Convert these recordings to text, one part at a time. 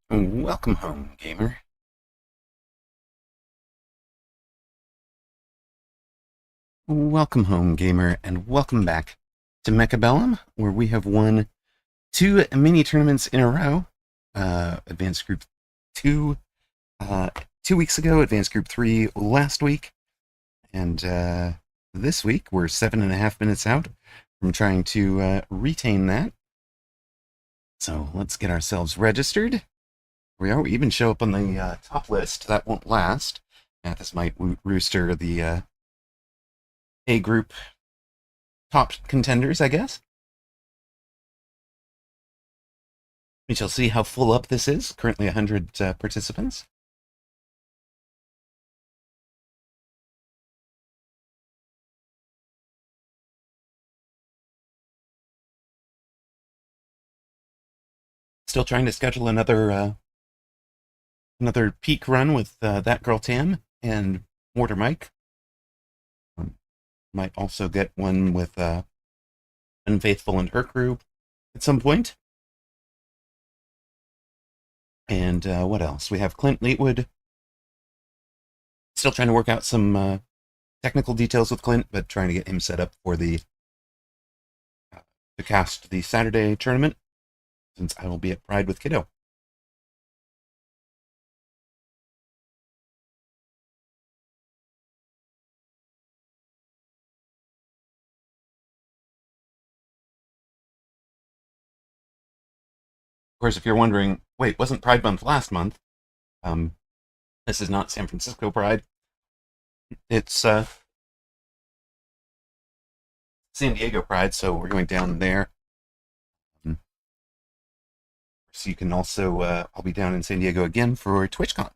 Welcome home, gamer. Welcome home, gamer, and welcome back to Mechabellum, where we have won two mini tournaments in a row. Advanced Group 2 2 weeks ago, Advanced Group 3 last week, and this week we're 7.5 minutes out from trying to retain that. So let's get ourselves registered. We even show up on the top list. That won't last. This might rooster the A group top contenders, I guess. We shall see how full up this is. Currently 100 participants. Still trying to schedule another peak run with that girl Tam and Mortar Mike. Might also get one with Unfaithful and her crew at some point. And what else? We have Clint Leetwood. Still trying to work out some technical details with Clint, but trying to get him set up for the to cast the Saturday tournament, since I will be at Pride with Kiddo. Of course, if you're wondering, wait, wasn't Pride Month last month? Um, this is not San Francisco Pride. It's San Diego Pride, so we're going down there. So you can also, I'll be down in San Diego again for TwitchCon.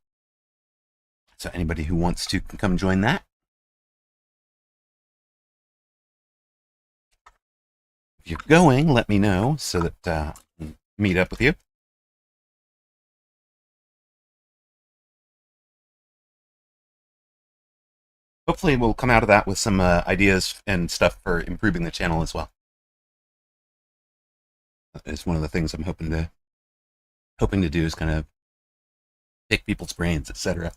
So anybody who wants to can come join that. If you're going, let me know so that I can meet up with you. Hopefully, we'll come out of that with some ideas and stuff for improving the channel as well. It's one of the things I'm hoping to do is kind of pick people's brains, etc.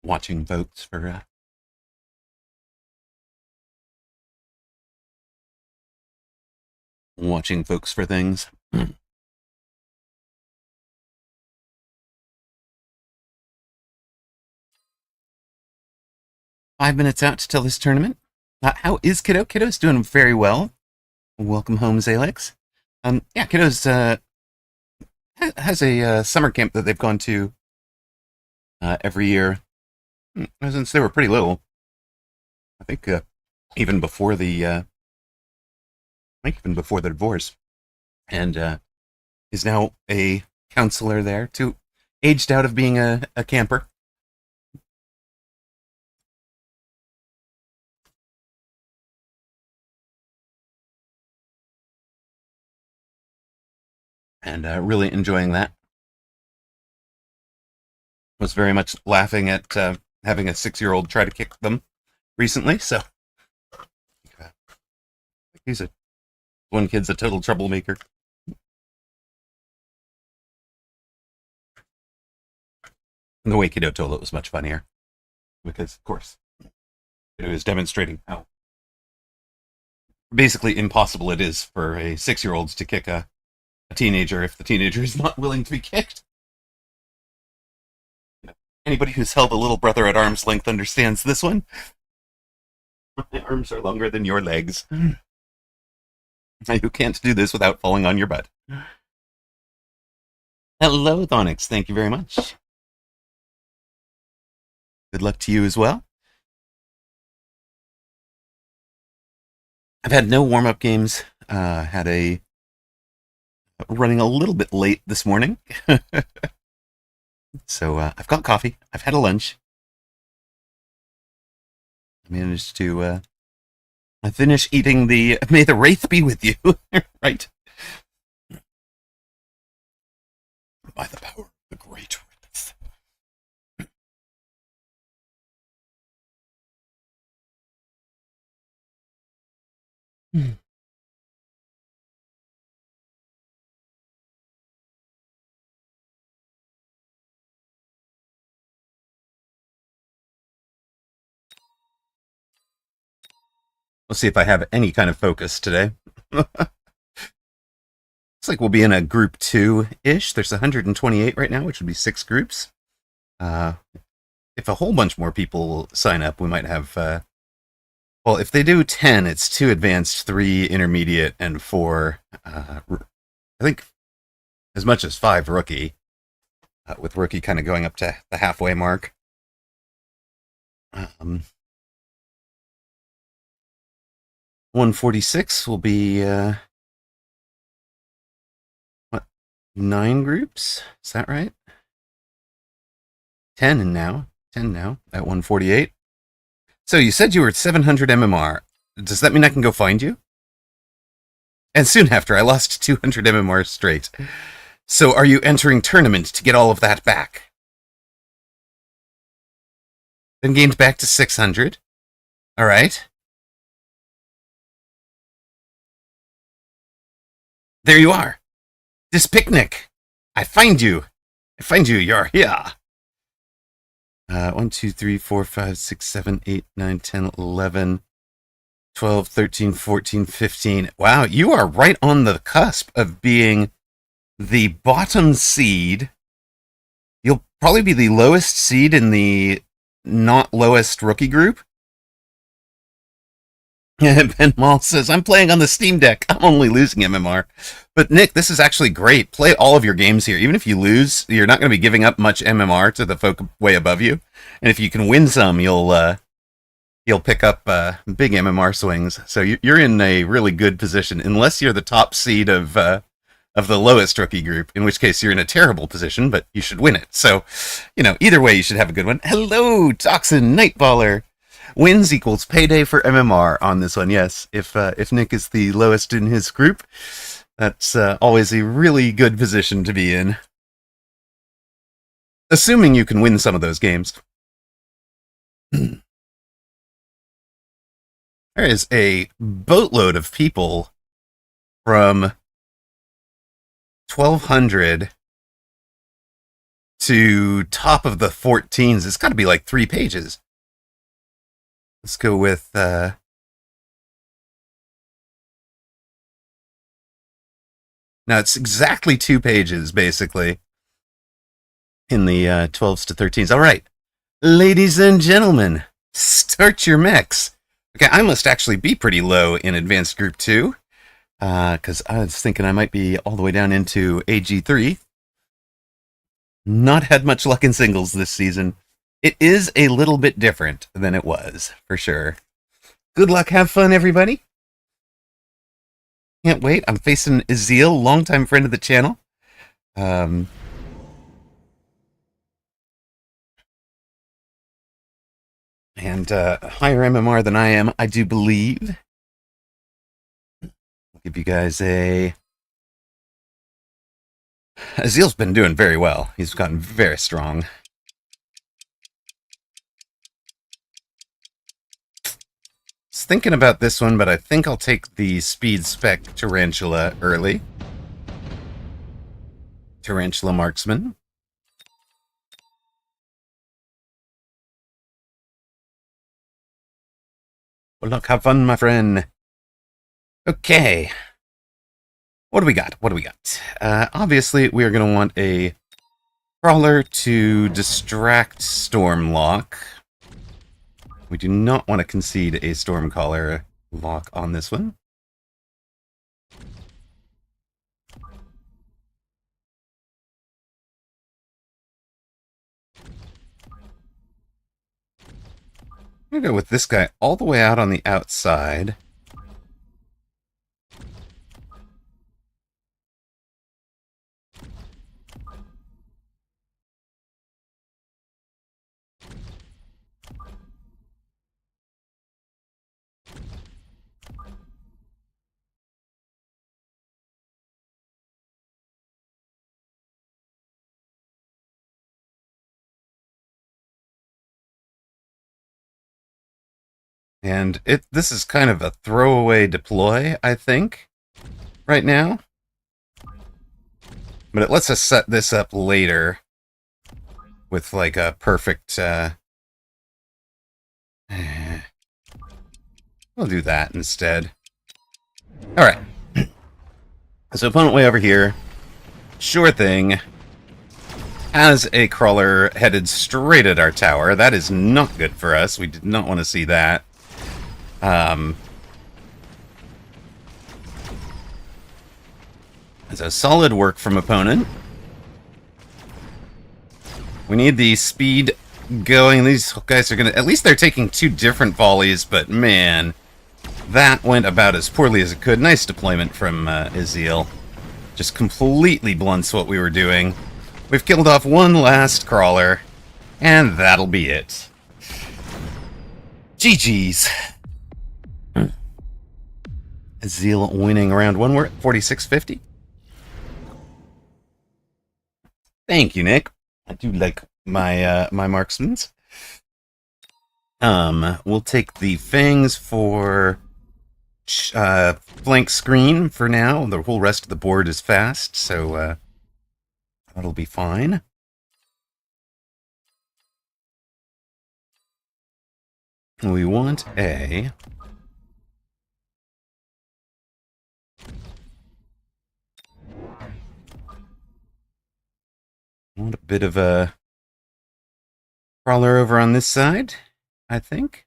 Watching folks for things. 5 minutes out till this tournament. How is Kiddo? Kiddo's doing very well. Welcome home, Zalex. Yeah, Kiddo's has a summer camp that they've gone to every year since they were pretty little. I think even before the divorce, and is now a counselor there. Too aged out of being a camper. And really enjoying that. Was very much laughing at having a 6-year-old try to kick them recently. So he's one kid's a total troublemaker. And the way Kiddo told it was much funnier because, of course, it was demonstrating how basically impossible it is for a 6-year-old to kick a teenager if the teenager is not willing to be kicked. Anybody who's held a little brother at arm's length understands this one. My arms are longer than your legs. You can't do this without falling on your butt. Hello, Thonix. Thank you very much. Good luck to you as well. I've had no warm up games. Had a running a little bit late this morning. So I've got coffee. I've had a lunch. I managed to I finish eating the May the Wraith be with you, right? By the power of the great Wraith. We'll see if I have any kind of focus today. Looks like we'll be in a group 2-ish. There's 128 right now, which would be 6 groups. If a whole bunch more people sign up, we might have... well, if they do 10, it's 2 advanced, 3 intermediate, and 4... I think as much as 5 rookie. With rookie kind of going up to the halfway mark. 146 will be... what? 9 groups? Is that right? 10 now at 148. So you said you were at 700 MMR. Does that mean I can go find you? And soon after, I lost 200 MMR straight. So are you entering tournament to get all of that back? Then gained back to 600. All right. There you are. This picnic. I find you. You're here. 1, 2, 3, 4, 5, 6, 7, 8, 9, 10, 11, 12, 13, 14, 15. Wow, you are right on the cusp of being the bottom seed. You'll probably be the lowest seed in the not lowest rookie group. Ben Mall says, I'm playing on the Steam Deck. I'm only losing MMR. But Nick, this is actually great. Play all of your games here. Even if you lose, you're not going to be giving up much MMR to the folk way above you. And if you can win some, you'll pick up big MMR swings. So you're in a really good position, unless you're the top seed of the lowest rookie group, in which case you're in a terrible position, but you should win it. So, either way, you should have a good one. Hello, Toxin Nightballer. Wins equals payday for MMR on this one. Yes, if Nick is the lowest in his group, that's always a really good position to be in. Assuming you can win some of those games. There is a boatload of people from 1200 to top of the 14s. It's got to be like 3 pages. Let's go with... no, it's exactly 2 pages, basically, in the 12s to 13s. All right, ladies and gentlemen, start your mechs. Okay, I must actually be pretty low in Advanced Group 2, because I was thinking I might be all the way down into AG3. Not had much luck in singles this season. It is a little bit different than it was, for sure. Good luck, have fun, everybody. Can't wait. I'm facing Ezeel, longtime friend of the channel. And higher MMR than I am, I do believe. I'll give you guys a... Azeel's been doing very well. He's gotten very strong. I was thinking about this one, but I think I'll take the Speed Spec Tarantula early. Tarantula Marksman. Well, look, have fun, my friend. Okay. What do we got? Obviously, we are going to want a Crawler to distract Stormlock. We do not want to concede a Stormcaller lock on this one. I'm going to go with this guy all the way out on the outside. And this is kind of a throwaway deploy, I think, right now. But it lets us set this up later with like a perfect... We'll do that instead. Alright. So opponent way over here. Sure thing. Has a crawler headed straight at our tower. That is not good for us. We did not want to see that. It's a solid work from opponent. We need the speed going. These guys are gonna... At least they're taking 2 different volleys, but man, that went about as poorly as it could. Nice deployment from Ezreal. Just completely blunts what we were doing. We've killed off one last crawler, and that'll be it. GG's. Ezreal winning round 1. We're at 4650. Thank you, Nick. I do like my my marksmans. We'll take the fangs for flank screen for now. The whole rest of the board is fast, so that'll be fine. We want a... want a bit of a crawler over on this side, I think.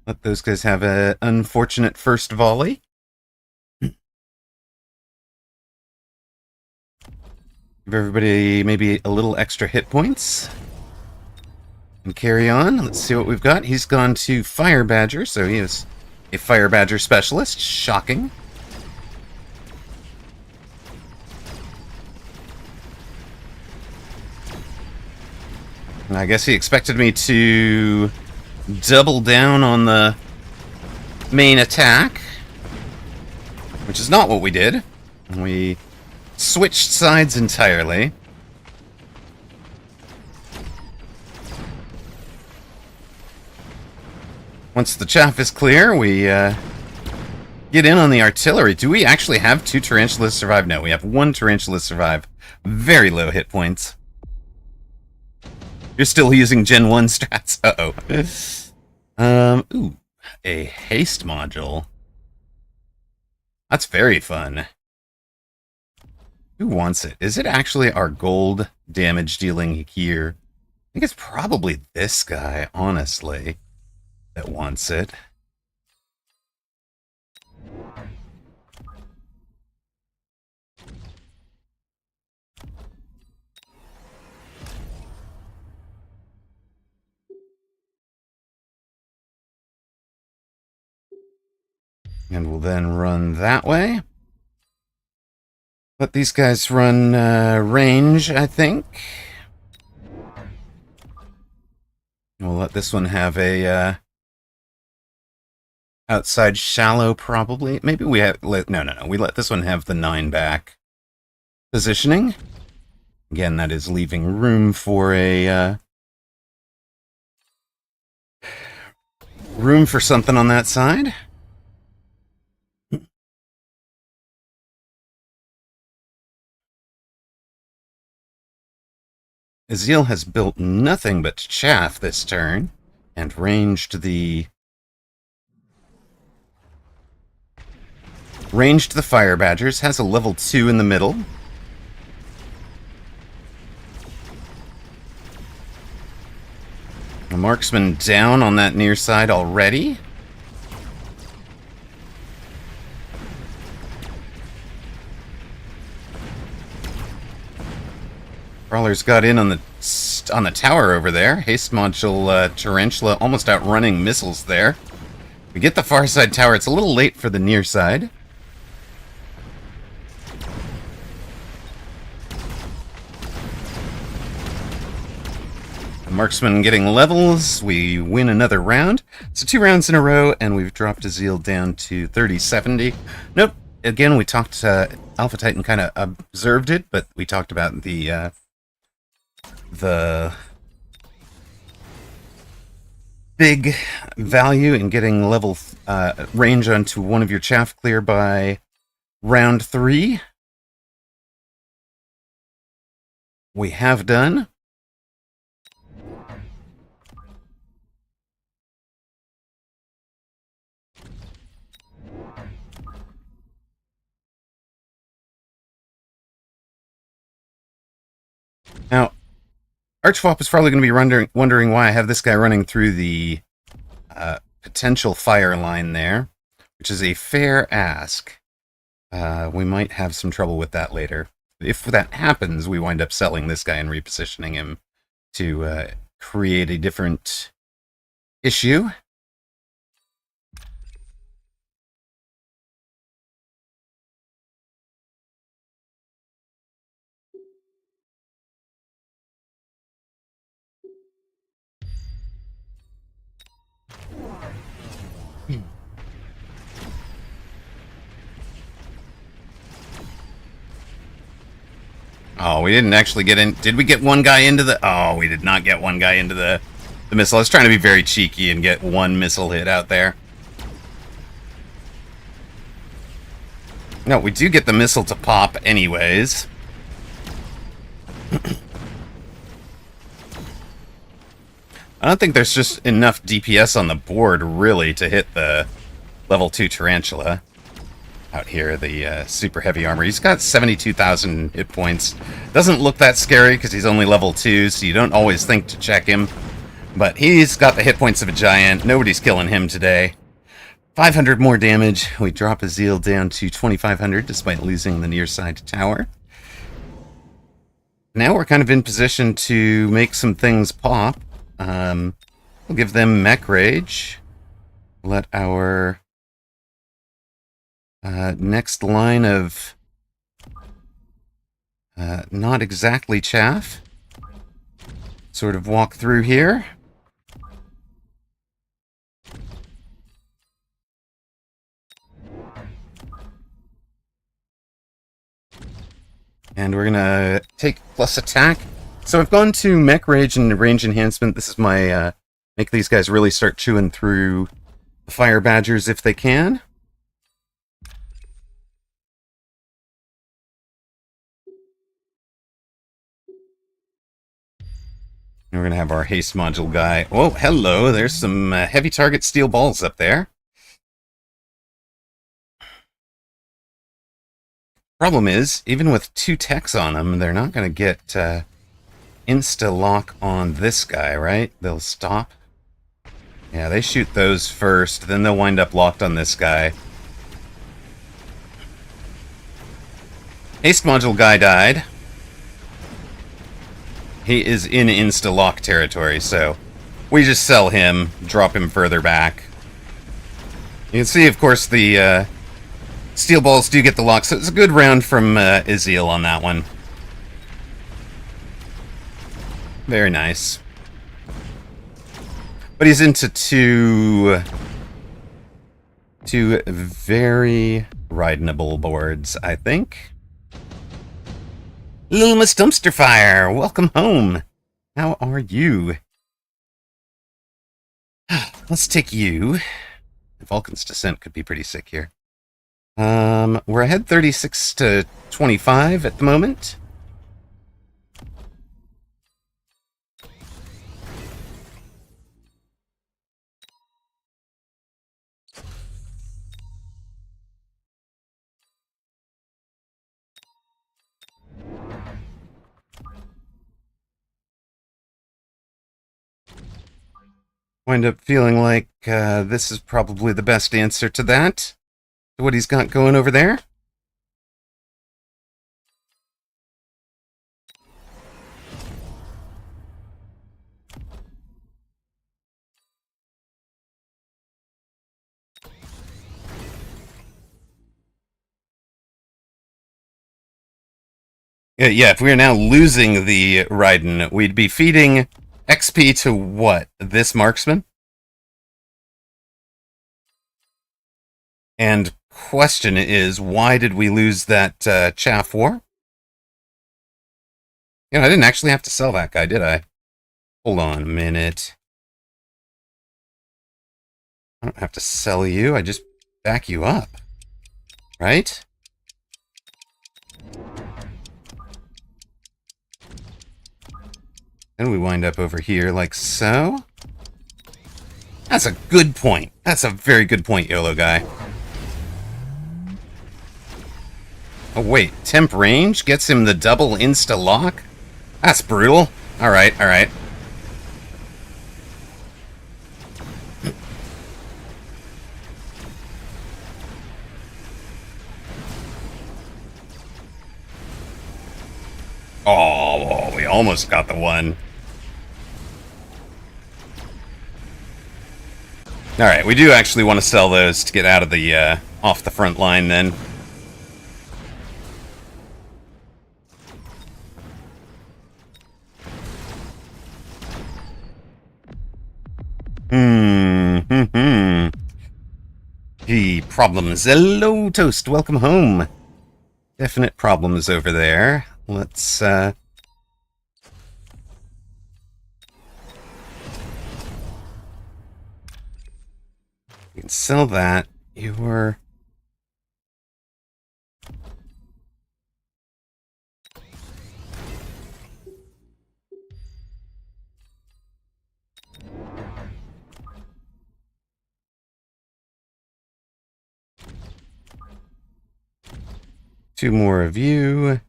Let those guys have an unfortunate first volley. Give everybody maybe a little extra hit points. And carry on. Let's see what we've got. He's gone to Fire Badger, so he is a Fire Badger specialist. Shocking. I guess he expected me to double down on the main attack, which is not what we did. We switched sides entirely. Once the chaff is clear, we get in on the artillery. Do we actually have 2 tarantulas survive? No, we have 1 tarantula survive. Very low hit points. You're still using Gen 1 strats. Uh-oh. Ooh, a haste module. That's very fun. Who wants it? Is it actually our gold damage dealing here? I think it's probably this guy, honestly, that wants it. And we'll then run that way. Let these guys run range, I think. We'll let this one have a outside shallow, probably. Maybe we have... No. We let this one have the 9 back positioning. Again, that is leaving room for a... room for something on that side. Ezreal has built nothing but chaff this turn, and ranged the Fire Badgers, has a level 2 in the middle. A marksman down on that near side already. Crawlers got in on the tower over there. Haste module Tarantula almost outrunning missiles there. We get the far side tower. It's a little late for the near side. The marksman getting levels. We win another round. So 2 rounds in a row, and we've dropped Ezreal down to 30-70. Nope. Again, we talked... Alpha Titan kind of observed it, but we talked about the big value in getting level range onto one of your chaff clear by round 3. We have done. Archfop is probably going to be wondering why I have this guy running through the potential fire line there, which is a fair ask. We might have some trouble with that later. If that happens, we wind up selling this guy and repositioning him to create a different issue. Oh, we didn't actually get in. Did we get one guy into the... Oh, we did not get one guy into the missile. I was trying to be very cheeky and get one missile hit out there. No, we do get the missile to pop anyways. I don't think there's just enough DPS on the board, really, to hit the level 2 Tarantula. Out here, the super heavy armor. He's got 72,000 hit points. Doesn't look that scary because he's only level 2, so you don't always think to check him. But he's got the hit points of a giant. Nobody's killing him today. 500 more damage. We drop Azil down to 2,500 despite losing the near side tower. Now we're kind of in position to make some things pop. We'll give them Mech Rage. Let our next line of not exactly chaff sort of walk through here. And we're gonna take plus attack. So I've gone to Mech Rage and Range Enhancement. This is my make these guys really start chewing through the Fire Badgers if they can. And we're going to have our haste module guy. Oh, hello. There's some heavy target steel balls up there. Problem is, even with 2 techs on them, they're not going to get insta-lock on this guy, right? They'll stop. Yeah, they shoot those first, then they'll wind up locked on this guy. Haste module guy died. He is in insta-lock territory, so we just sell him, drop him further back. You can see, of course, the steel balls do get the lock, so it's a good round from Azil on that one. Very nice. But he's into two very ridenable boards, I think. Little Miss Dumpster Fire, welcome home. How are you? Let's take you. Vulcan's Descent could be pretty sick here. We're ahead 36 to 25 at the moment. Wind up feeling like this is probably the best answer to that. To what he's got going over there. Yeah, if we are now losing the Raiden, we'd be feeding XP to what? This marksman? And question is, why did we lose that chaff war? You know, I didn't actually have to sell that guy, did I? Hold on a minute. I don't have to sell you, I just back you up. Right? And we wind up over here like so. That's a good point. That's a very good point, YOLO guy. Oh wait, temp range gets him the double insta-lock? That's brutal. Alright, alright. Oh, we almost got the one. Alright, we do actually want to sell those to get out of the, off the front line then. Gee, problems. Hello, Toast. Welcome home. Definite problems over there. Let's, You can sell that. You're... Two more of you.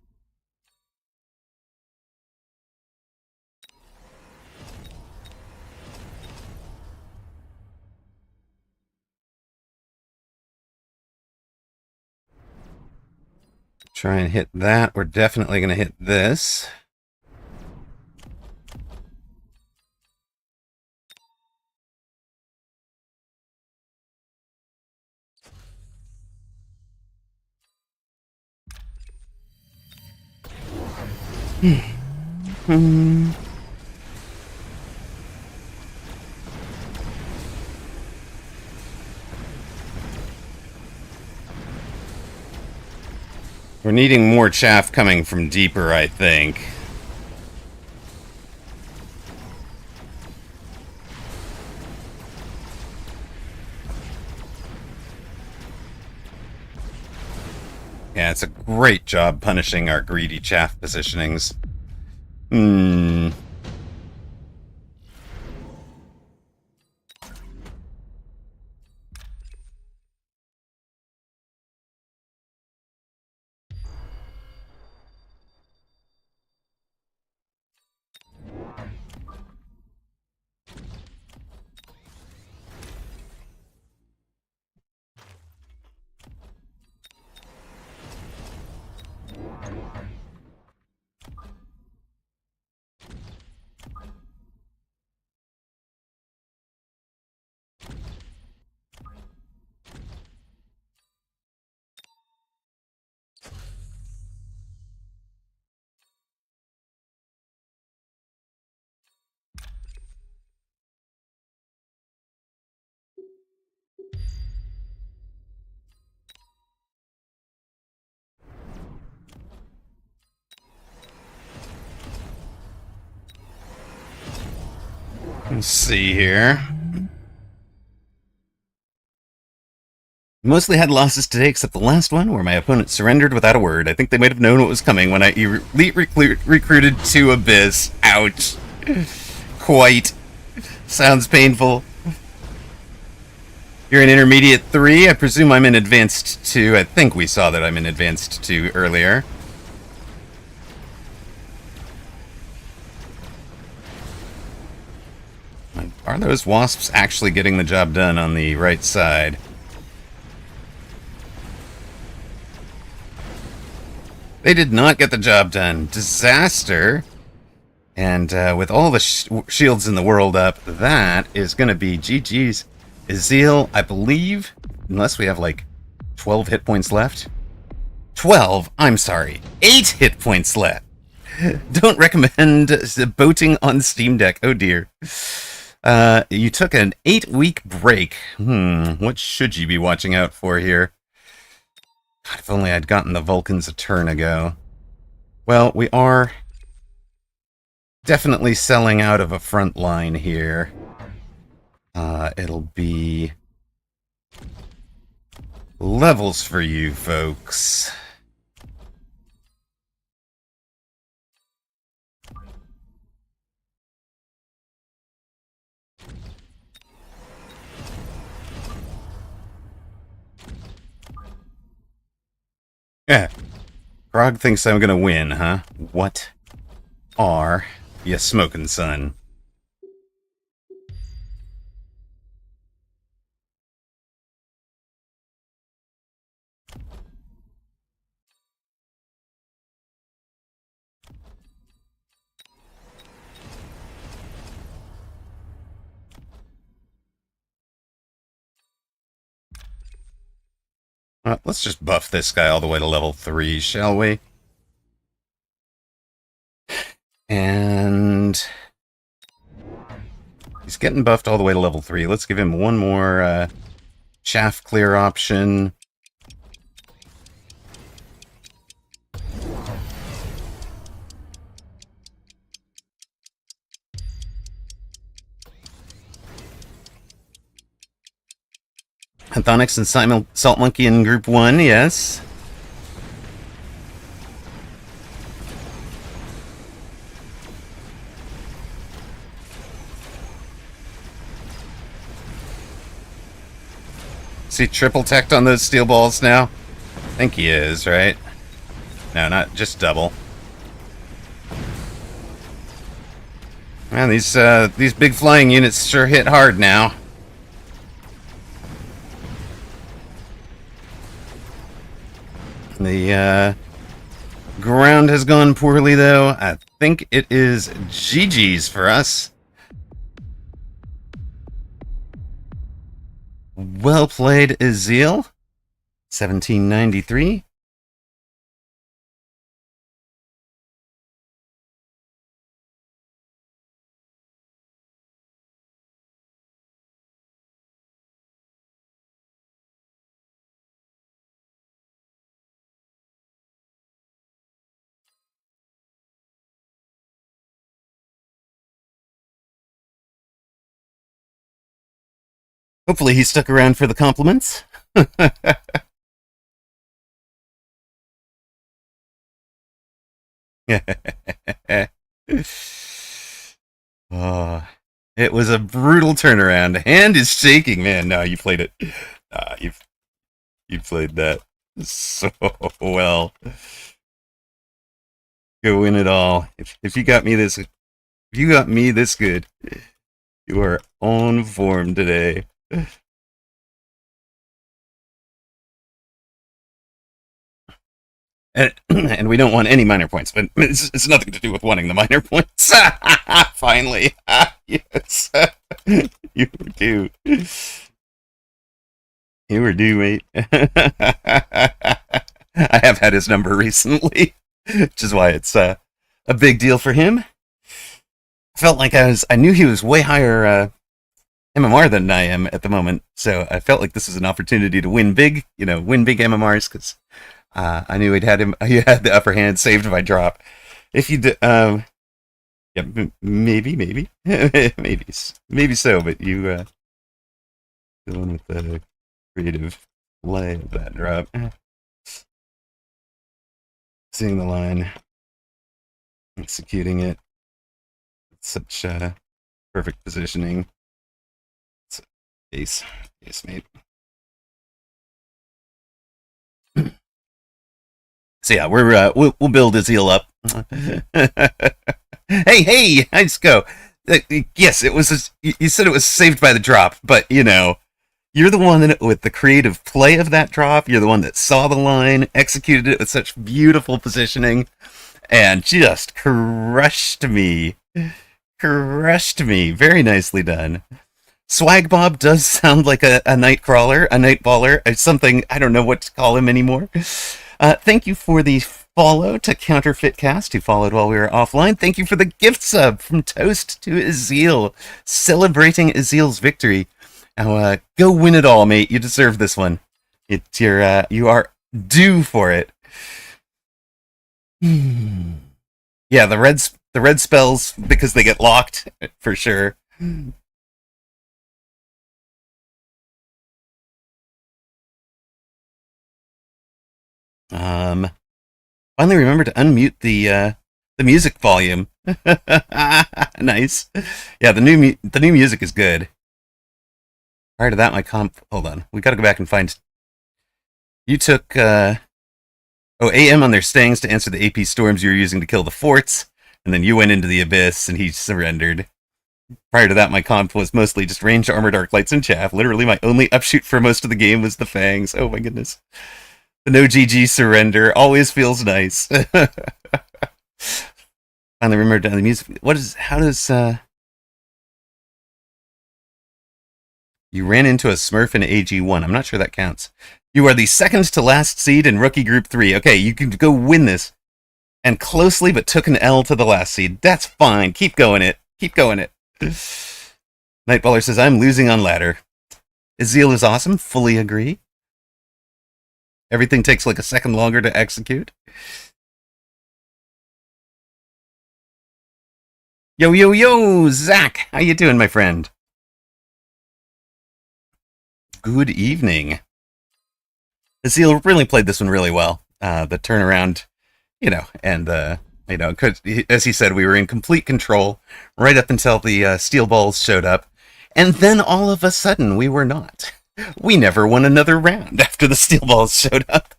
Try and hit that. We're definitely going to hit this. We're needing more chaff coming from deeper, I think. Yeah, it's a great job punishing our greedy chaff positionings. Let's see here. Mostly had losses today, except the last one, where my opponent surrendered without a word. I think they might have known what was coming when I elite recruited to Abyss. Ouch. Quite. Sounds painful. You're in Intermediate 3. I presume I'm in Advanced 2. I think we saw that I'm in Advanced 2 earlier. Are those wasps actually getting the job done on the right side? They did not get the job done. Disaster. And with all the shields in the world up, that is going to be GG's. Azil, I believe, unless we have like 12 hit points left. 12? I'm sorry. 8 hit points left. Don't recommend boating on Steam Deck. Oh dear. You took an 8-week break. What should you be watching out for here? God, if only I'd gotten the Vulcans a turn ago. Well, we are definitely selling out of a front line here. It'll be levels for you folks. Yeah. Grog thinks I'm gonna win, huh? What are You smoking son. Let's just buff this guy all the way to level 3, shall we? And he's getting buffed all the way to level 3. Let's give him one more chaff clear option. Anthonix and Simon Salt Monkey in Group 1, yes. Is he triple teched on those steel balls now? I think he is, right? No, not just double. Man, these big flying units sure hit hard now. The ground has gone poorly, though. I think it is GG's for us. Well played, Azil. 1793. Hopefully he stuck around for the compliments. Oh, it was a brutal turnaround. Hand is shaking, man. No, you played it. You played that so well. Go win it all. If you got me this, if you got me this good, you are on form today. And we don't want any minor points, but it's nothing to do with wanting the minor points. Finally. Yes. You were due. You were due, mate. I have had his number recently, which is why it's a big deal for him. I felt like I knew he was way higher MMR than I am at the moment, so I felt like this was an opportunity to win big, win big MMRs, because I knew he had the upper hand, saved by drop. If you did, yeah, maybe, maybe so, but you going with the creative play of that drop, seeing the line, executing it, such perfect positioning. Ace, mate. So yeah, we'll build Azil up. hey, I just go. Yes, it was. You said it was saved by the drop, but you're the one with the creative play of that drop. You're the one that saw the line, executed it with such beautiful positioning, and just crushed me. Very nicely done. Swag Bob does sound like a night crawler, a night baller, something, I don't know what to call him anymore. Thank you for the follow to Counterfeit Cast, who followed while we were offline. Thank you for the gift sub from Toast to Azil, celebrating Azil's victory. Now, go win it all, mate. You deserve this one. You are due for it. Yeah, the red spells, because they get locked, for sure. Finally remember to unmute the music volume. Nice. Yeah, the new music is good. Prior to that, my comp. Hold on, we got to go back and find. You took AM on their stangs to answer the AP storms you were using to kill the forts. and then you went into the abyss, and he surrendered. Prior to that, my comp was mostly just ranged armored arc lights and chaff. Literally, my only upshoot for most of the game was the fangs. Oh my goodness. The no GG surrender always feels nice. Finally remembered the music. How does, you ran into a Smurf in AG1. I'm not sure that counts. You are the second to last seed in Rookie Group 3. Okay, you can go win this. And closely, but took an L to the last seed. That's fine. Keep going it. Keep going it. Nightballer says, I'm losing on ladder. Azil is awesome. Fully agree. Everything takes like a second longer to execute. Yo, yo, yo, Zach. How you doing, my friend? Good evening. Azil really played this one really well. The turnaround, and as he said, we were in complete control right up until the steel balls showed up. And then all of a sudden, we were not. We never won another round after the steel balls showed up.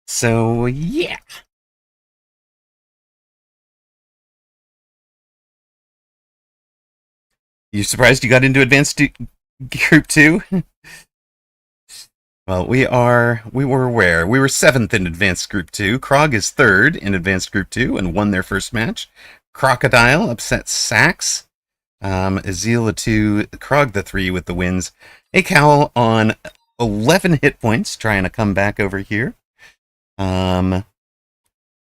So, yeah. You surprised you got into Advanced Group 2? Well, we were where? We were 7th in Advanced Group 2. Krog is 3rd in Advanced Group 2 and won their first match. Crocodile upset Sax. Azil the 2, Krog the 3 with the wins. Acal on 11 hit points, trying to come back over here. We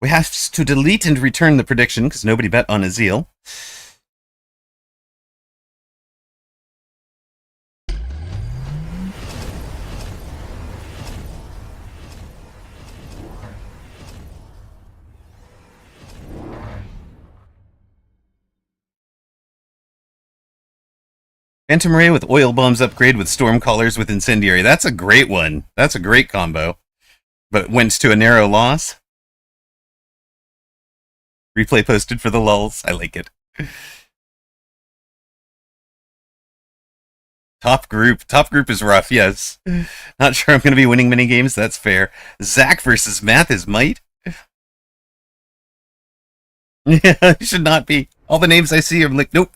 have to delete and return the prediction because nobody bet on Azil. Phantom Ray with Oil Bombs upgrade with Storm Callers with Incendiary. That's a great one. That's a great combo. But went to a narrow loss. Replay posted for the lulz. I like it. Top group is rough, yes. Not sure I'm going to be winning many games, that's fair. Zach versus Math is might. Yeah, should not be. All the names I see, I'm like, nope.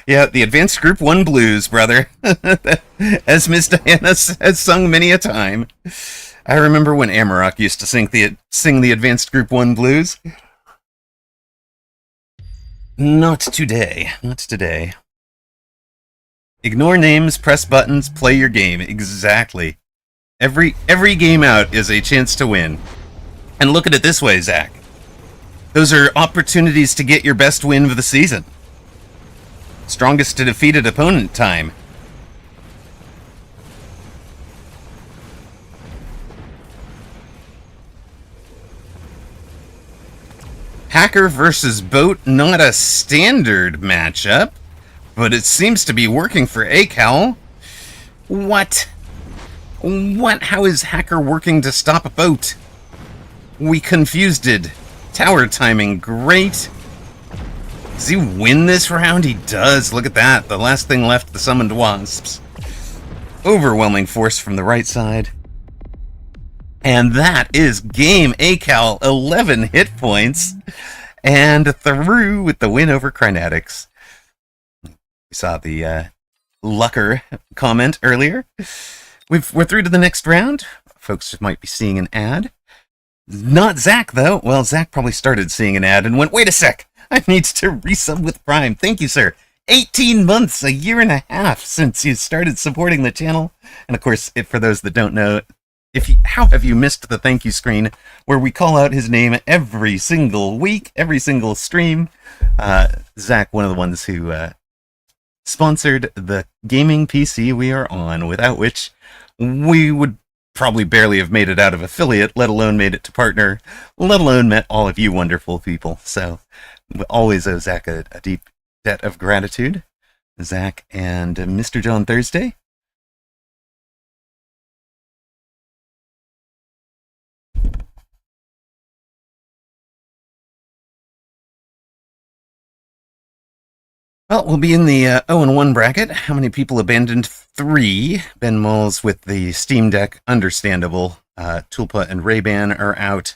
Yeah, the Advanced Group 1 blues, brother. As Miss Diana has sung many a time. I remember when Amarok used to sing the Advanced Group 1 blues. Not today. Ignore names, press buttons, play your game. Exactly. Every game out is a chance to win. And look at it this way, Zach. Those are opportunities to get your best win of the season. Strongest to defeated opponent time. Hacker versus Boat, not a standard matchup, but it seems to be working for Acal. What? How is Hacker working to stop a Boat? We confused it. Tower timing, great. Does he win this round? He does. Look at that. The last thing left, the summoned wasps. Overwhelming force from the right side. And that is game. Acal, 11 hit points. And through with the win over Crinetics. We saw the Lucker comment earlier. We're through to the next round. Folks might be seeing an ad. Not Zach, though. Well, Zach probably started seeing an ad and went, wait a sec, I need to resub with Prime. Thank you, sir. 18 months, a year and a half since you started supporting the channel. And of course, for those that don't know, how have you missed the thank you screen where we call out his name every single week, every single stream? Zach, one of the ones who sponsored the gaming PC we are on, without which we would probably barely have made it out of affiliate, let alone made it to partner, let alone met all of you wonderful people. So we always owe Zach a deep debt of gratitude. Zach and Mr. John Thursday. Well, we'll be in the 0-1 bracket. How many people abandoned? 3. Ben Moles with the Steam Deck, understandable. Tulpa and Ray-Ban are out.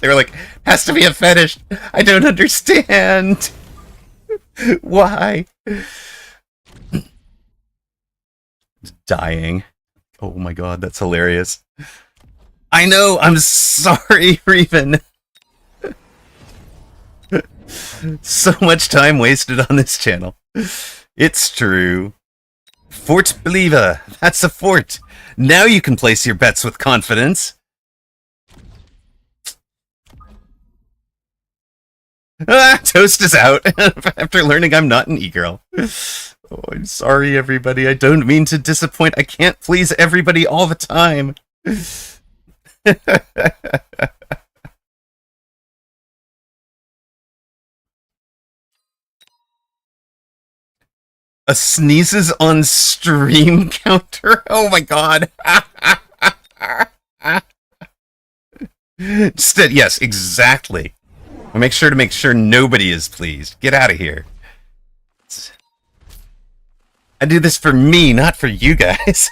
They were like, has to be a fetish. I don't understand. Why? Dying. Oh my god, that's hilarious. I know, I'm sorry, Reven. So much time wasted on this channel. It's true. Fort Believer, that's a fort. Now you can place your bets with confidence. Ah, Toast is out after learning I'm not an e-girl. Oh, I'm sorry, everybody. I don't mean to disappoint. I can't please everybody all the time. A sneezes on stream counter? Oh my god. Yes, exactly. I'll make sure nobody is pleased. Get out of here. I do this for me, not for you guys.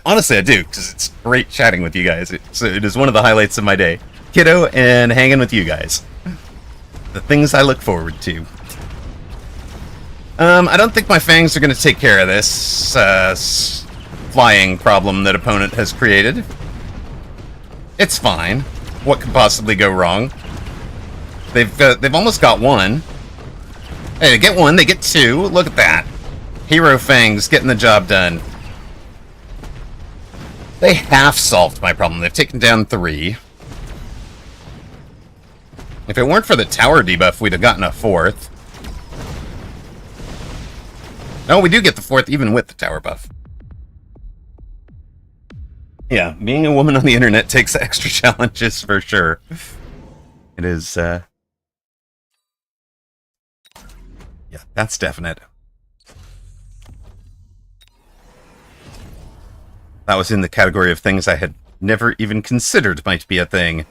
Honestly, I do, because it's great chatting with you guys. It is one of the highlights of my day. Kiddo and hanging with you guys. The things I look forward to. I don't think my fangs are going to take care of this flying problem that opponent has created. It's fine. What could possibly go wrong? They've almost got one. Hey, they get one, they get two. Look at that. Hero Fangs getting the job done. They half solved my problem. They've taken down 3. If it weren't for the tower debuff, we'd have gotten a 4th. No, we do get the 4th even with the tower buff. Yeah, being a woman on the internet takes extra challenges for sure. It is, yeah, that's definite. That was in the category of things I had never even considered might be a thing.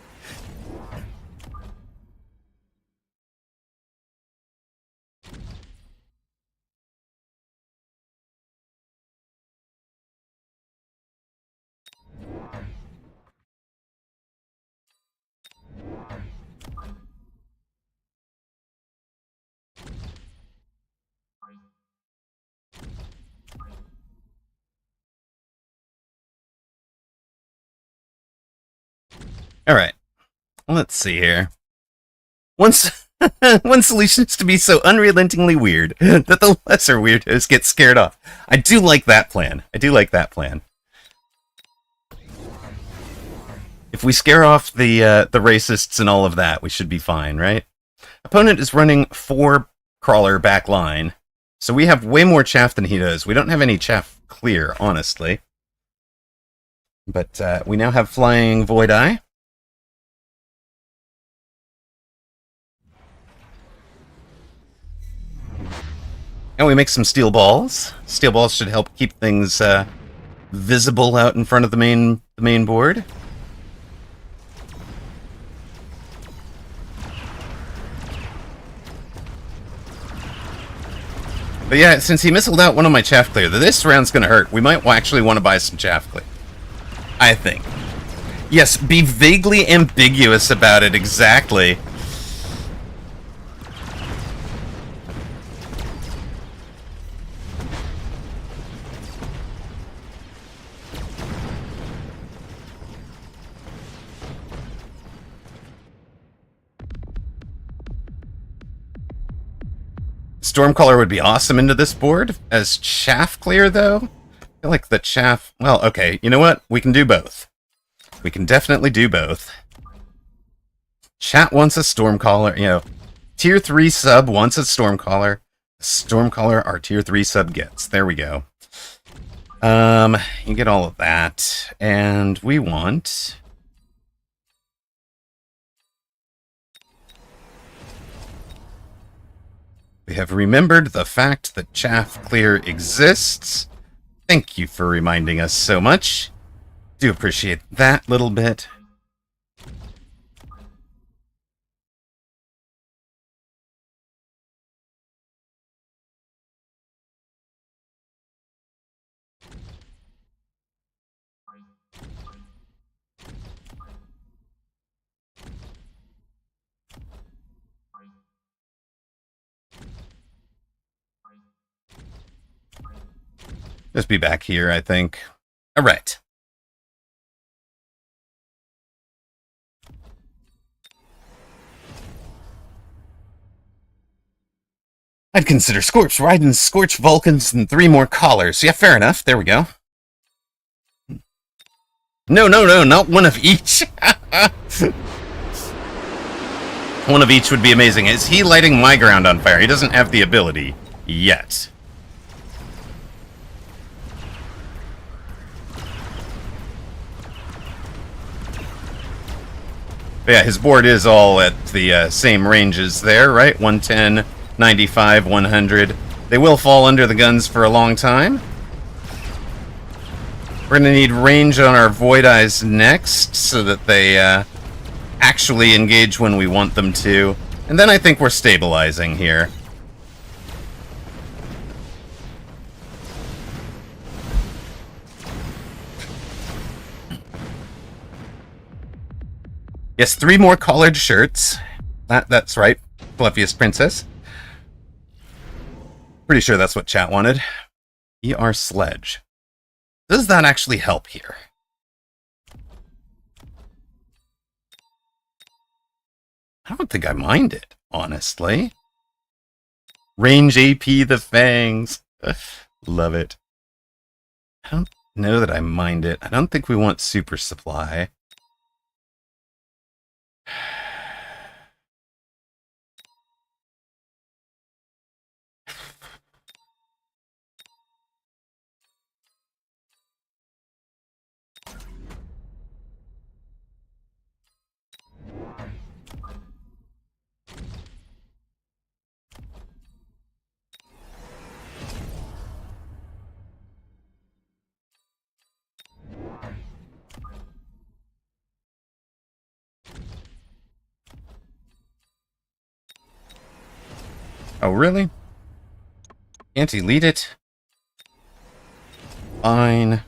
Alright. Let's see here. One solution is to be so unrelentingly weird that the lesser weirdos get scared off. I do like that plan. I do like that plan. If we scare off the racists and all of that, we should be fine, right? Opponent is running 4 crawler back line, so we have way more chaff than he does. We don't have any chaff clear, honestly. But we now have flying Void Eye. And we make some steel balls. Steel balls should help keep things visible out in front of the main board. But yeah, since he missiled out one of my chaff clear, this round's gonna hurt. We might actually want to buy some chaff clear. I think. Yes, be vaguely ambiguous about it, exactly. Stormcaller would be awesome into this board. As chaff clear, though? I feel like the chaff... Well, okay, you know what? We can do both. We can definitely do both. Chat wants a Stormcaller, you know. Tier 3 sub wants a Stormcaller. Stormcaller our Tier 3 sub gets. There we go. You get all of that. And we want... We have remembered the fact that chaff clear exists. Thank you for reminding us so much. Do appreciate that little bit. Just be back here, I think. All right. I'd consider Scorch, Raiden, Scorch, Vulcans, and 3 more Collars. Yeah, fair enough. There we go. No, not one of each. One of each would be amazing. Is he lighting my ground on fire? He doesn't have the ability yet. But yeah, his board is all at the same ranges there, right? 110, 95, 100. They will fall under the guns for a long time. We're going to need range on our Void Eyes next so that they actually engage when we want them to. And then I think we're stabilizing here. Yes, 3 more collared shirts. That's right, Fluffiest Princess. Pretty sure that's what chat wanted. ER Sledge. Does that actually help here? I don't think I mind it, honestly. Range AP the Fangs. Love it. I don't know that I mind it. I don't think we want Super Supply. Oh, really? Can't he lead it? Fine.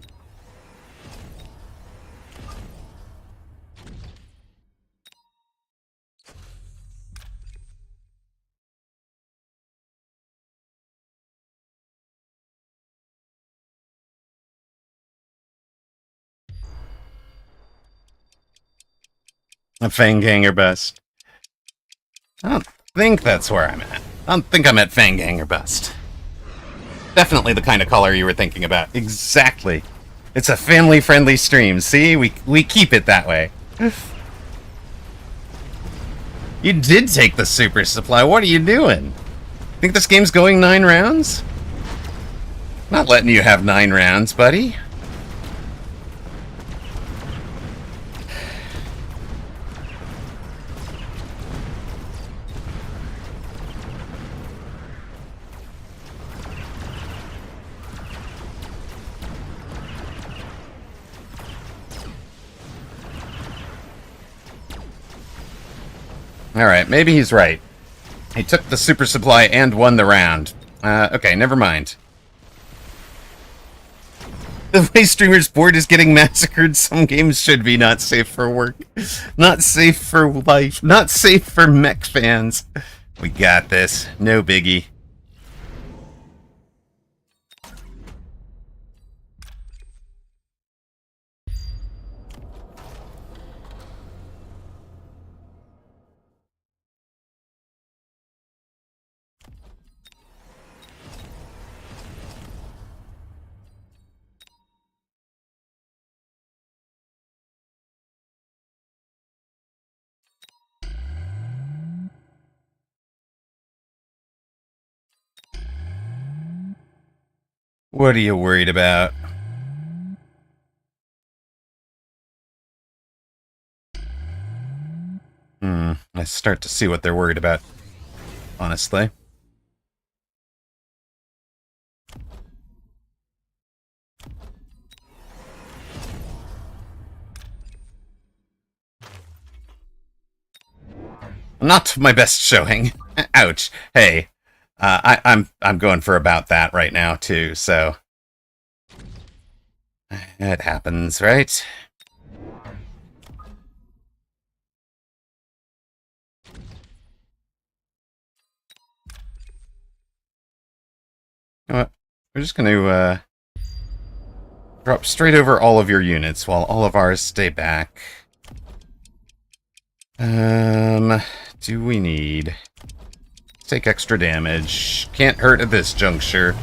A Fanganger best. I don't think that's where I'm at. I don't think I'm at Fanganger best. Definitely the kind of color you were thinking about. Exactly. It's a family-friendly stream. See? We keep it that way. You did take the Super Supply. What are you doing? Think this game's going 9 rounds? Not letting you have 9 rounds, buddy. Alright, maybe he's right. He took the Super Supply and won the round. Okay, never mind. The way streamers' board is getting massacred, some games should be not safe for work. Not safe for life. Not safe for mech fans. We got this. No biggie. What are you worried about? I start to see what they're worried about, honestly. Not my best showing. Ouch. Hey, I'm going for about that right now too. So it happens, right? You know what? We're just going to Drop straight over all of your units while all of ours stay back. Do we need... Take extra damage. Can't hurt at this juncture.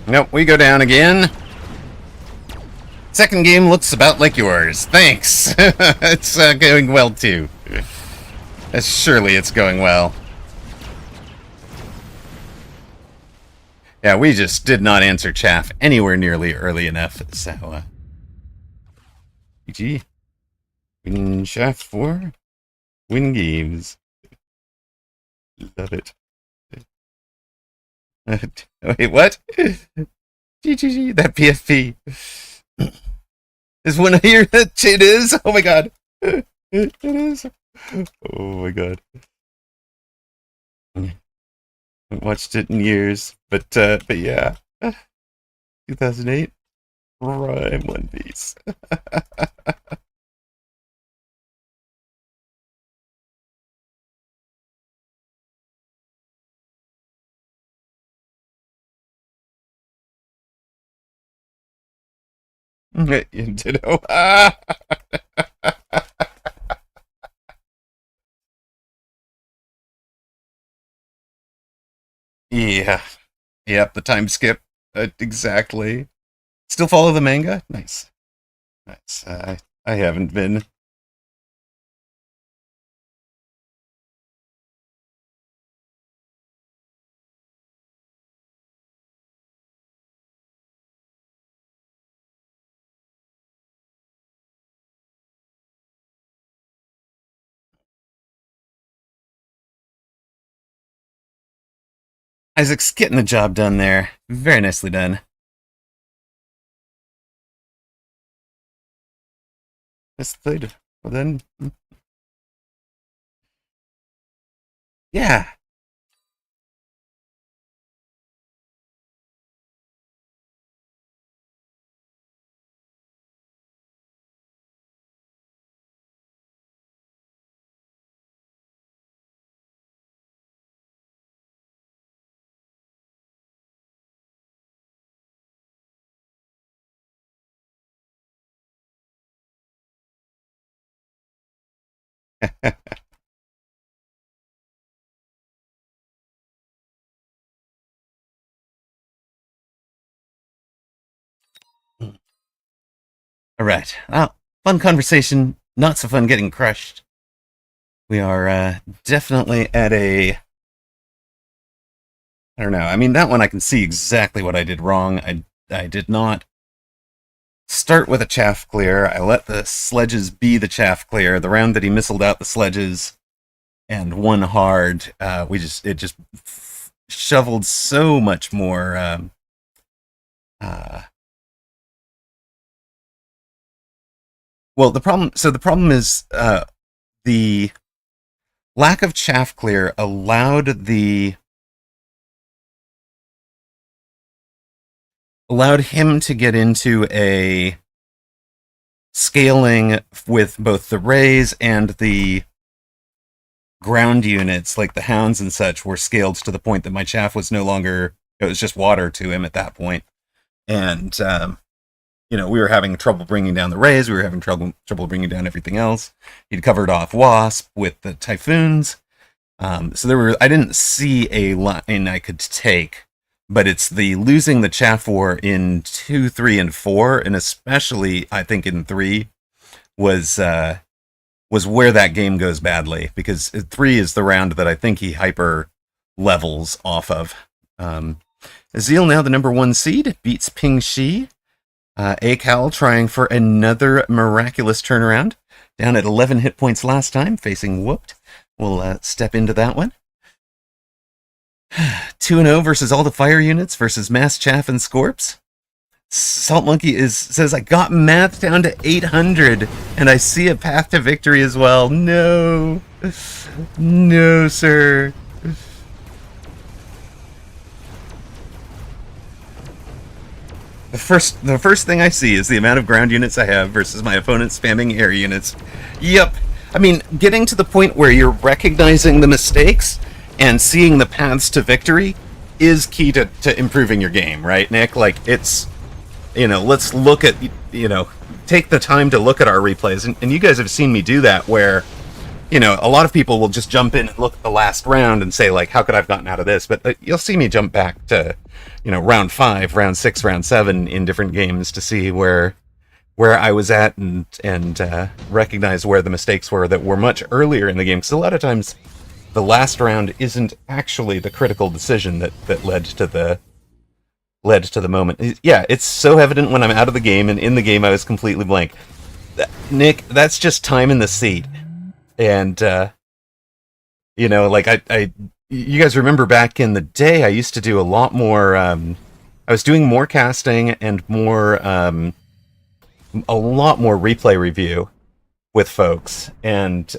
Nope, we go down again. Second game looks about like yours. Thanks. It's going well, too. Surely it's going well. Yeah, we just did not answer chaff anywhere nearly early enough, so, GG. Winning chaff for win games. Love it. Wait, what? GGG, that PFP. Is when I hear that it is? Oh my god. It is. Oh my god. I haven't watched it in years, but yeah. 2008. Prime One Piece. Ditto. Yeah. Yep, the time skip. Exactly. Still follow the manga? Nice. Nice. I haven't been. Isaac's getting the job done there. Very nicely done. That's good. Well then, yeah. All right. Well, fun conversation. Not so fun getting crushed. We are definitely at a... I don't know. I mean, that one I can see exactly what I did wrong. I did not start with a chaff clear. I let the sledges be the chaff clear. The round that he missiled out the sledges and won hard, it just shoveled so much more well, the problem is the lack of chaff clear allowed him to get into a scaling with both the rays and the ground units, like the hounds and such, were scaled to the point that my chaff was no longer, it was just water to him at that point. And we were having trouble bringing down the rays. We were having trouble bringing down everything else. He'd covered off Wasp with the Typhoons. So I didn't see a line I could take, but it's the losing the chaff war in 2, 3, and 4, and especially I think in 3 was where that game goes badly, because 3 is the round that I think he hyper levels off of. Azil now the number 1 seed, beats Ping Shi. Akal trying for another miraculous turnaround. Down at 11 hit points last time, facing Whooped. We'll step into that one. 2-0 versus all the fire units versus Mass Chaff and Scorps. Salt Monkey says I got math down to 800 and I see a path to victory as well. No. No, sir. The first thing I see is the amount of ground units I have versus my opponent spamming air units. Yep. I mean, getting to the point where you're recognizing the mistakes and seeing the paths to victory is key to improving your game, right, Nick? Like, it's, let's look at, take the time to look at our replays. And you guys have seen me do that where, a lot of people will just jump in and look at the last round and say, like, how could I have gotten out of this? But you'll see me jump back to, round 5, round 6, round 7 in different games to see where I was at and recognize where the mistakes were that were much earlier in the game. Because a lot of times the last round isn't actually the critical decision that led to the moment. Yeah, it's so evident when I'm out of the game, and in the game I was completely blank. Nick, that's just time in the seat. And, you guys remember back in the day, I used to do a lot more, I was doing more casting and more, a lot more replay review with folks. And,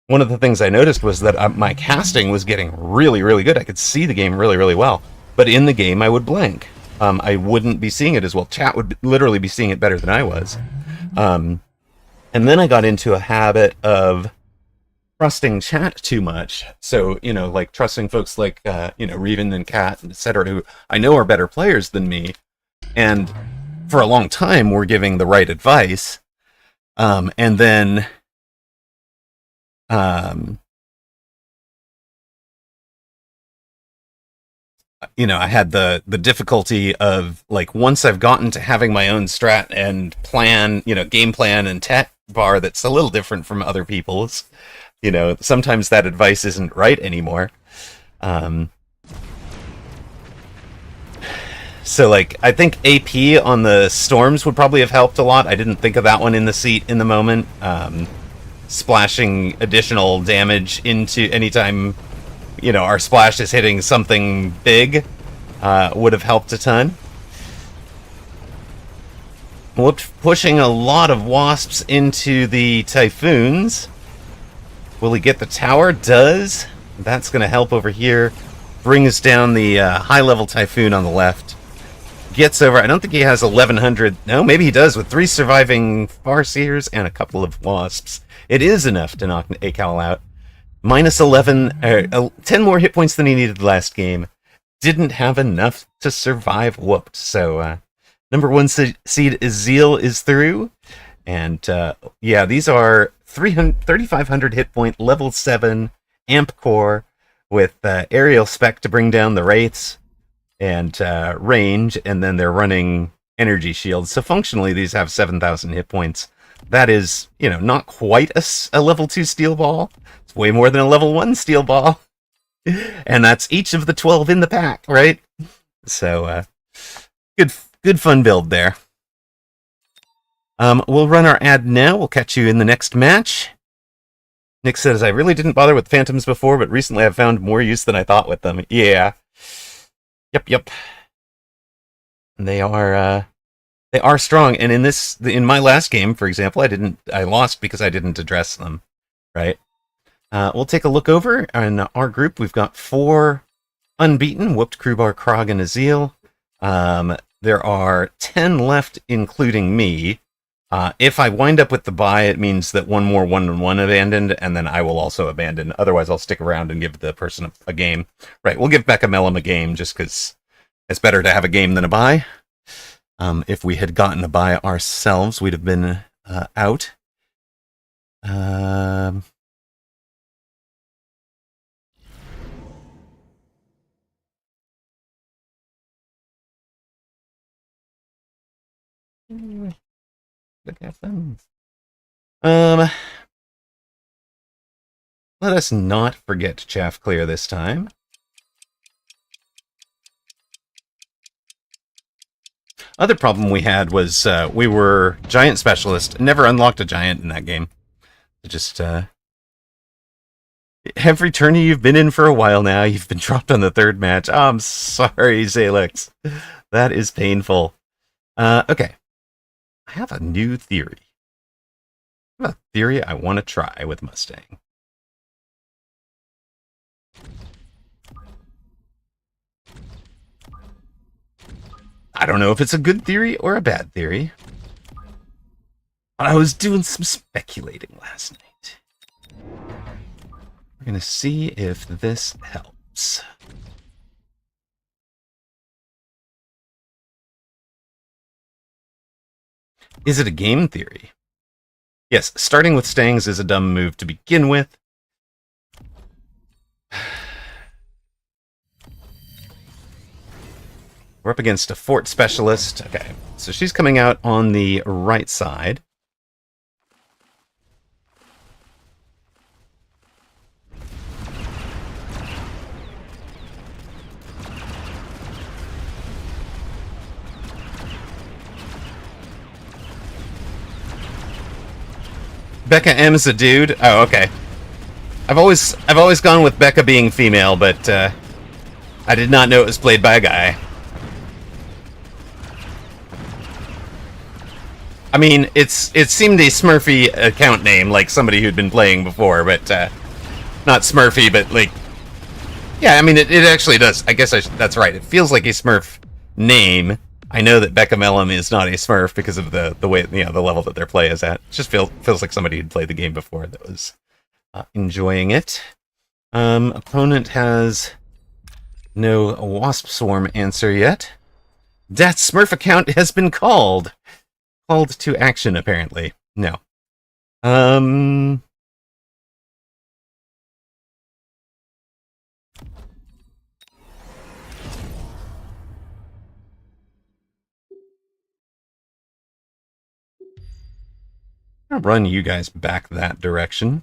one of the things I noticed was that my casting was getting really, really good. I could see the game really, really well. But in the game, I would blank. I wouldn't be seeing it as well. Chat would literally be seeing it better than I was. And then I got into a habit of trusting chat too much. So, like trusting folks like, Reven and Kat, etc., who I know are better players than me. And for a long time, were giving the right advice. And then... I had the difficulty of, like, once I've gotten to having my own strat and plan, game plan and tech bar that's a little different from other people's, sometimes that advice isn't right anymore. So, like, I think AP on the storms would probably have helped a lot. I didn't think of that one in the seat in the moment. Splashing additional damage into anytime, our splash is hitting something big would have helped a ton. Pushing a lot of wasps into the typhoons. Will he get the tower? Does. That's going to help over here. Brings down the high-level typhoon on the left. Gets over. I don't think he has 1,100. No, maybe he does with 3 surviving Farseers and a couple of wasps. It is enough to knock Akal out. Minus 11, 10 more hit points than he needed last game. Didn't have enough to survive. Whooped. So, number 1 seed Ezreal is through. And, yeah, these are 3,500 hit point, level 7 amp core with aerial spec to bring down the wraiths and range. And then they're running energy shields. So functionally, these have 7,000 hit points. That is, not quite a level 2 steel ball. It's way more than a level 1 steel ball. And that's each of the 12 in the pack, right? So, good fun build there. We'll run our ad now. We'll catch you in the next match. Nick says, I really didn't bother with Phantoms before, but recently I've found more use than I thought with them. Yeah. Yep. And they are strong. And in my last game, for example, I lost because I didn't address them, right? We'll take a look over in our group. We've got 4 unbeaten, Whooped, Krubar, Krog, and Ezreal. There are 10 left, including me. If I wind up with the bye, it means that one more 1-1 abandoned, and then I will also abandon. Otherwise, I'll stick around and give the person a game. Right, we'll give Becca Mellum a game, just because it's better to have a game than a bye. If we had gotten a bye ourselves, we'd have been out. Look at them. Let us not forget Chaff Clear this time. Other problem we had was we were Giant Specialist. Never unlocked a Giant in that game. Just, every tourney you've been in for a while now, you've been dropped on the 3rd match. Oh, I'm sorry, Zalix. That is painful. Okay. I have a new theory. I have a theory I want to try with Mustang. I don't know if it's a good theory or a bad theory. But I was doing some speculating last night. We're going to see if this helps. Is it a game theory? Yes, starting with Stangs is a dumb move to begin with. We're up against a fort specialist. Okay, so she's coming out on the right side. Becca M is a dude. Oh, okay. I've always gone with Becca being female, but I did not know it was played by a guy. I mean, it seemed a Smurfy account name, like somebody who'd been playing before, but not Smurfy, but like, yeah. I mean, it actually does. I guess that's right. It feels like a Smurf name. I know that Becca Mellum is not a Smurf because of the way, you know, the level that their play is at. It just feels like somebody who'd played the game before that was enjoying it. Opponent has no Wasp Swarm answer yet. That Smurf account has been called. Called to action, apparently. No. I'll run you guys back that direction.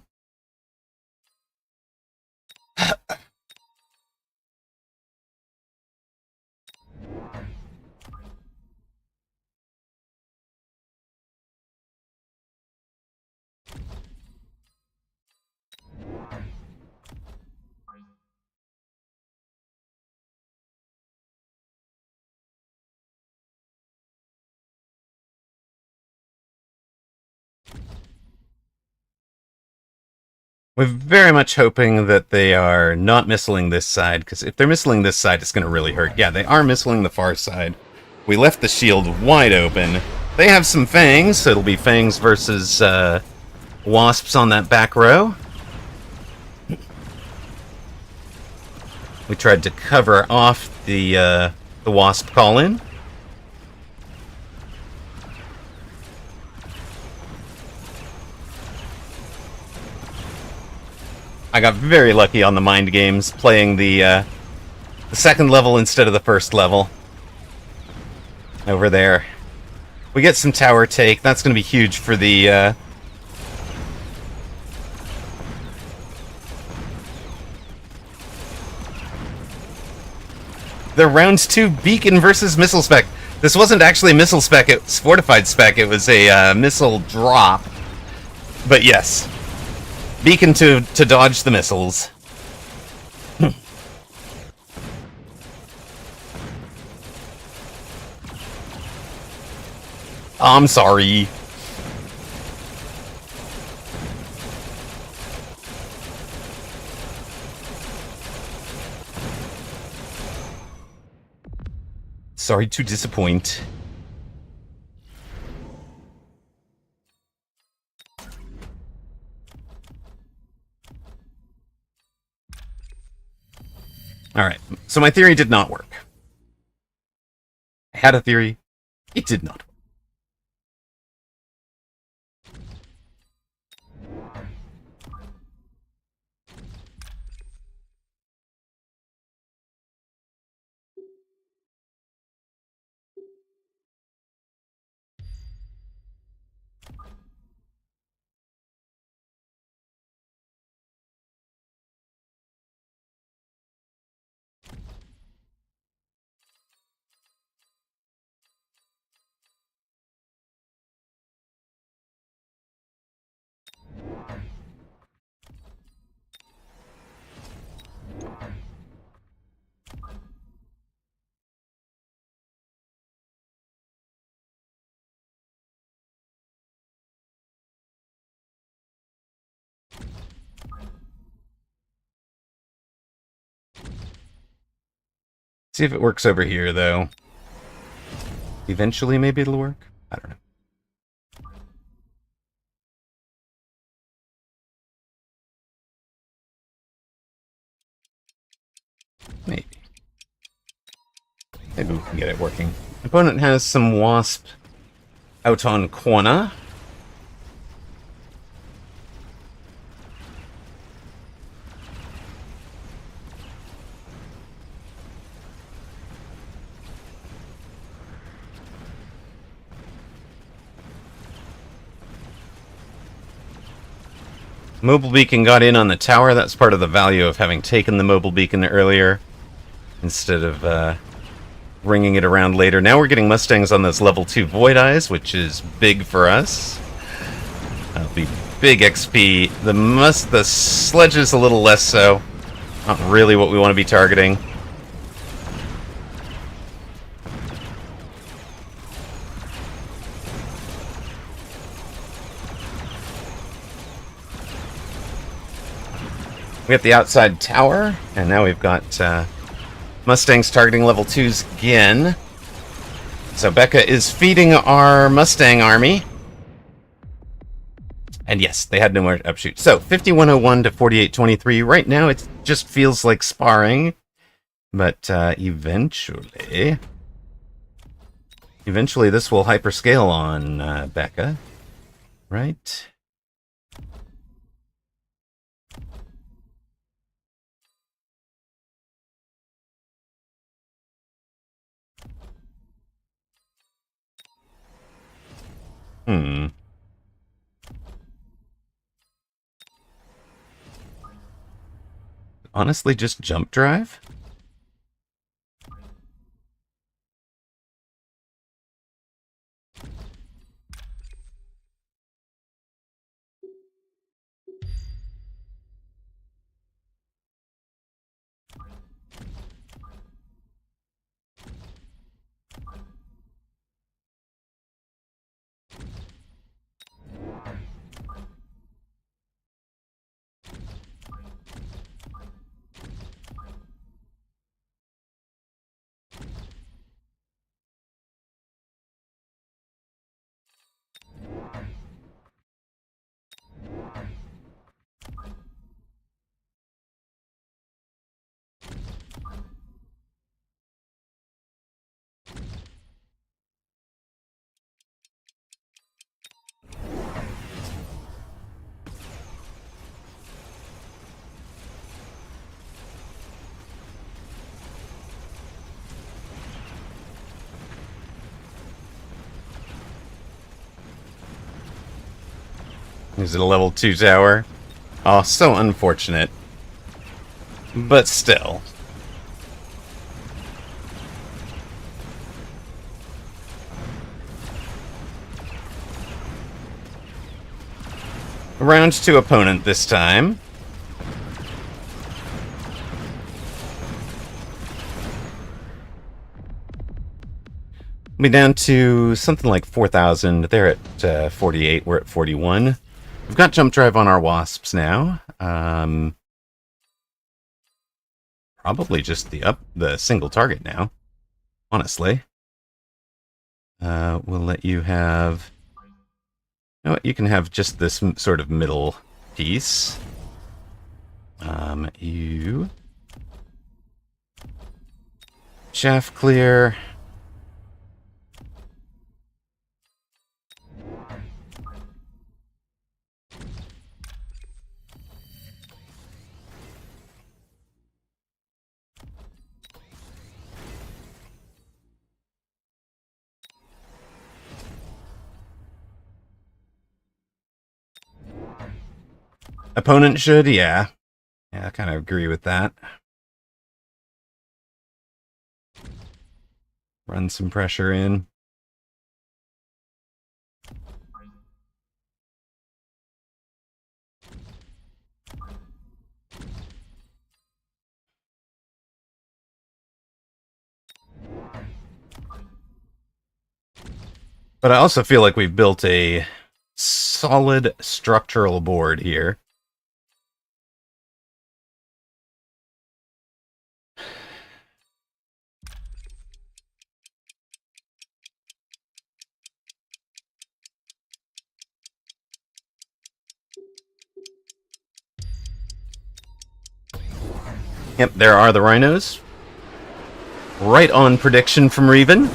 We're very much hoping that they are not missiling this side, because if they're missiling this side, it's going to really hurt. Yeah, they are missiling the far side. We left the shield wide open. They have some fangs, so it'll be fangs versus wasps on that back row. We tried to cover off the wasp call-in. I got very lucky on the mind games, playing the second level instead of the first level. Over there. We get some tower take. That's going to be huge for the... The round 2 beacon versus missile spec. This wasn't actually missile spec, it was fortified spec. It was a missile drop. But yes. Beacon to dodge the missiles. I'm sorry. Sorry to disappoint. Alright, so my theory did not work. I had a theory. It did not work. See if it works over here, though. Eventually, maybe it'll work. I don't know. Maybe. Maybe we can get it working. Opponent has some Wasp out on corner. Mobile Beacon got in on the tower. That's part of the value of having taken the Mobile Beacon earlier instead of bringing it around later. Now we're getting Mustangs on those level 2 Void Eyes, which is big for us. That'll be big XP. The Sledge is a little less so. Not really what we want to be targeting. We got the outside tower, and now we've got Mustangs targeting level 2s again. So Becca is feeding our Mustang army. And yes, they had no more upshoot. So 5101 to 4823. Right now it just feels like sparring. But eventually this will hyperscale on Becca. Right? Honestly, just jump drive? Is it a level 2 tower? Oh, so unfortunate. But still. Round 2 opponent this time. We'll be down to something like 4,000. They're at 48. We're at 41. We've got jump drive on our Wasps now. Probably just the single target now. Honestly. We'll let you have... You know what? You can have just this sort of middle piece. You... Chaff clear. Opponent should, yeah. Yeah, I kind of agree with that. Run some pressure in. But I also feel like we've built a solid structural board here. Yep, there are the rhinos. Right on prediction from Reven.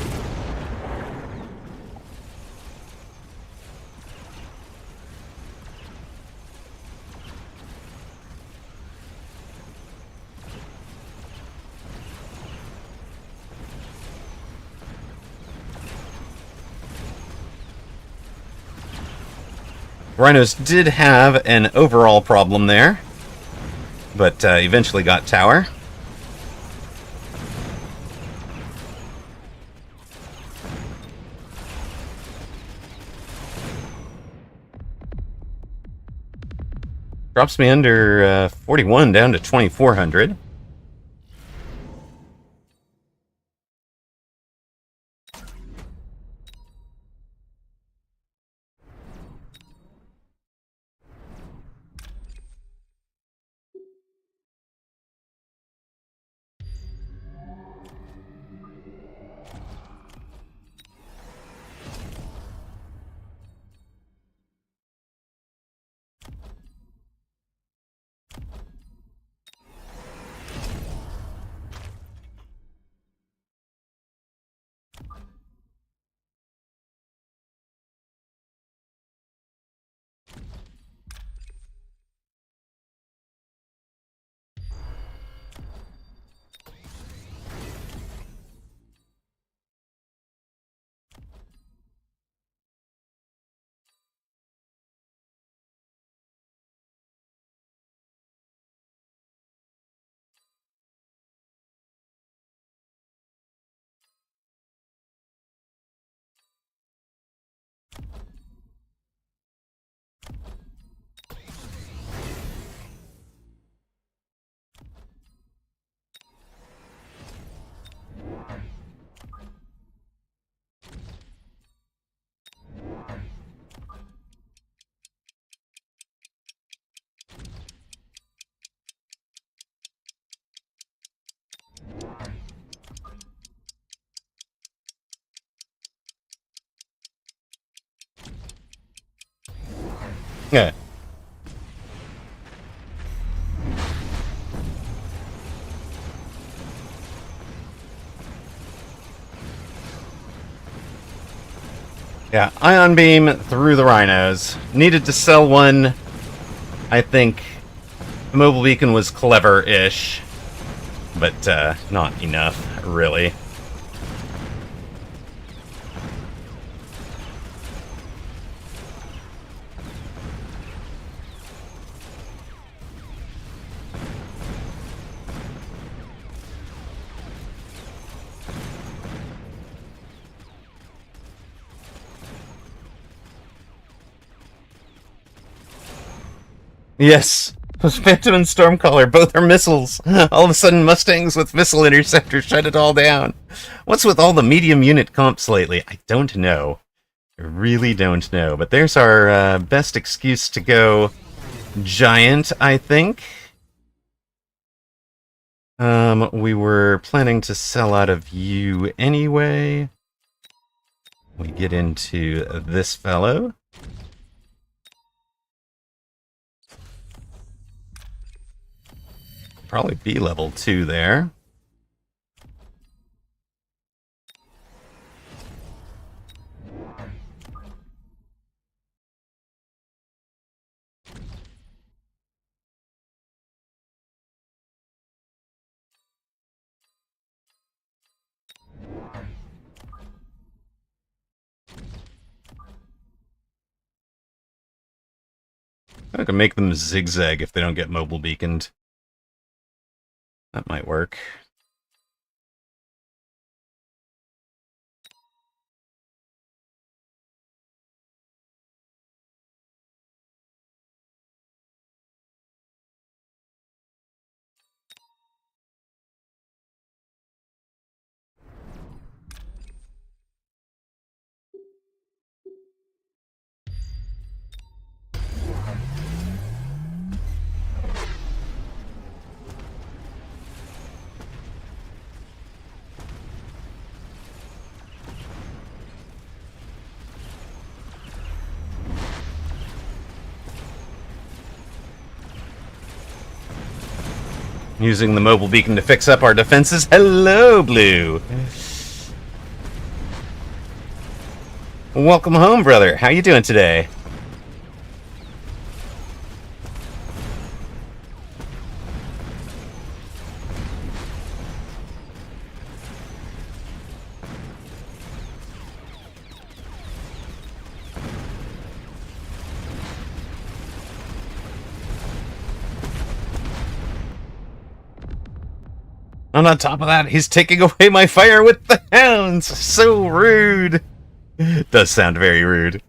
Rhinos did have an overall problem there, but eventually got tower. Drops me under 41 down to 2,400. Yeah. Yeah, Ion Beam through the rhinos. Needed to sell one. I think the mobile beacon was clever-ish, but not enough, really. Yes, Phantom and Stormcaller, both are missiles. All of a sudden, Mustangs with missile interceptors shut it all down. What's with all the medium unit comps lately? I don't know. I really don't know. But there's our best excuse to go giant, I think. We were planning to sell out of you anyway. We get into this fellow. Probably be level 2 there. I can make them zigzag if they don't get mobile beaconed. That might work. Using the mobile beacon to fix up our defenses. Hello, Blue. Welcome home, brother. How you doing today? And on top of that, he's taking away my fire with the hounds. So rude. Does sound very rude.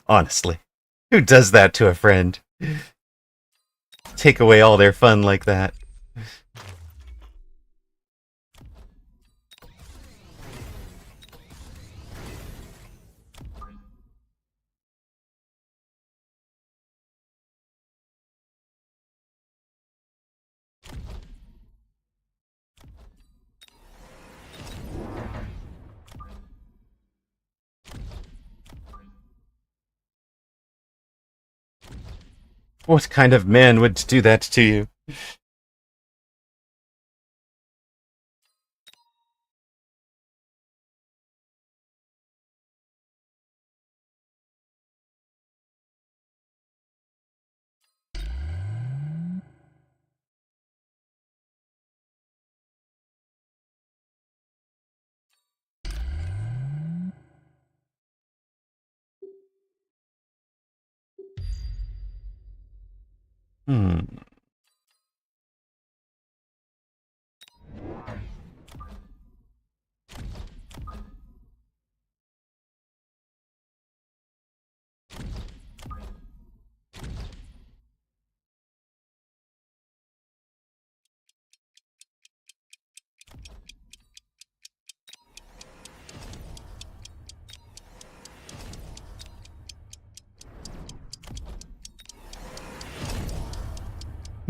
Honestly. Who does that to a friend? Take away all their fun like that. What kind of man would do that to you?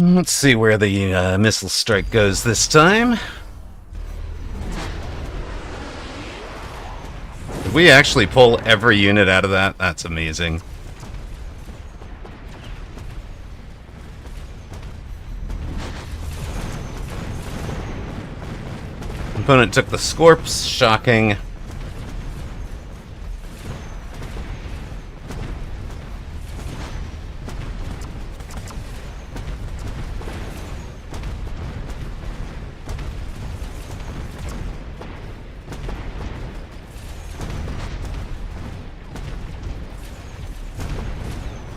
Let's see where the missile strike goes this time. If we actually pull every unit out of that, that's amazing. Opponent took the Scorps, shocking.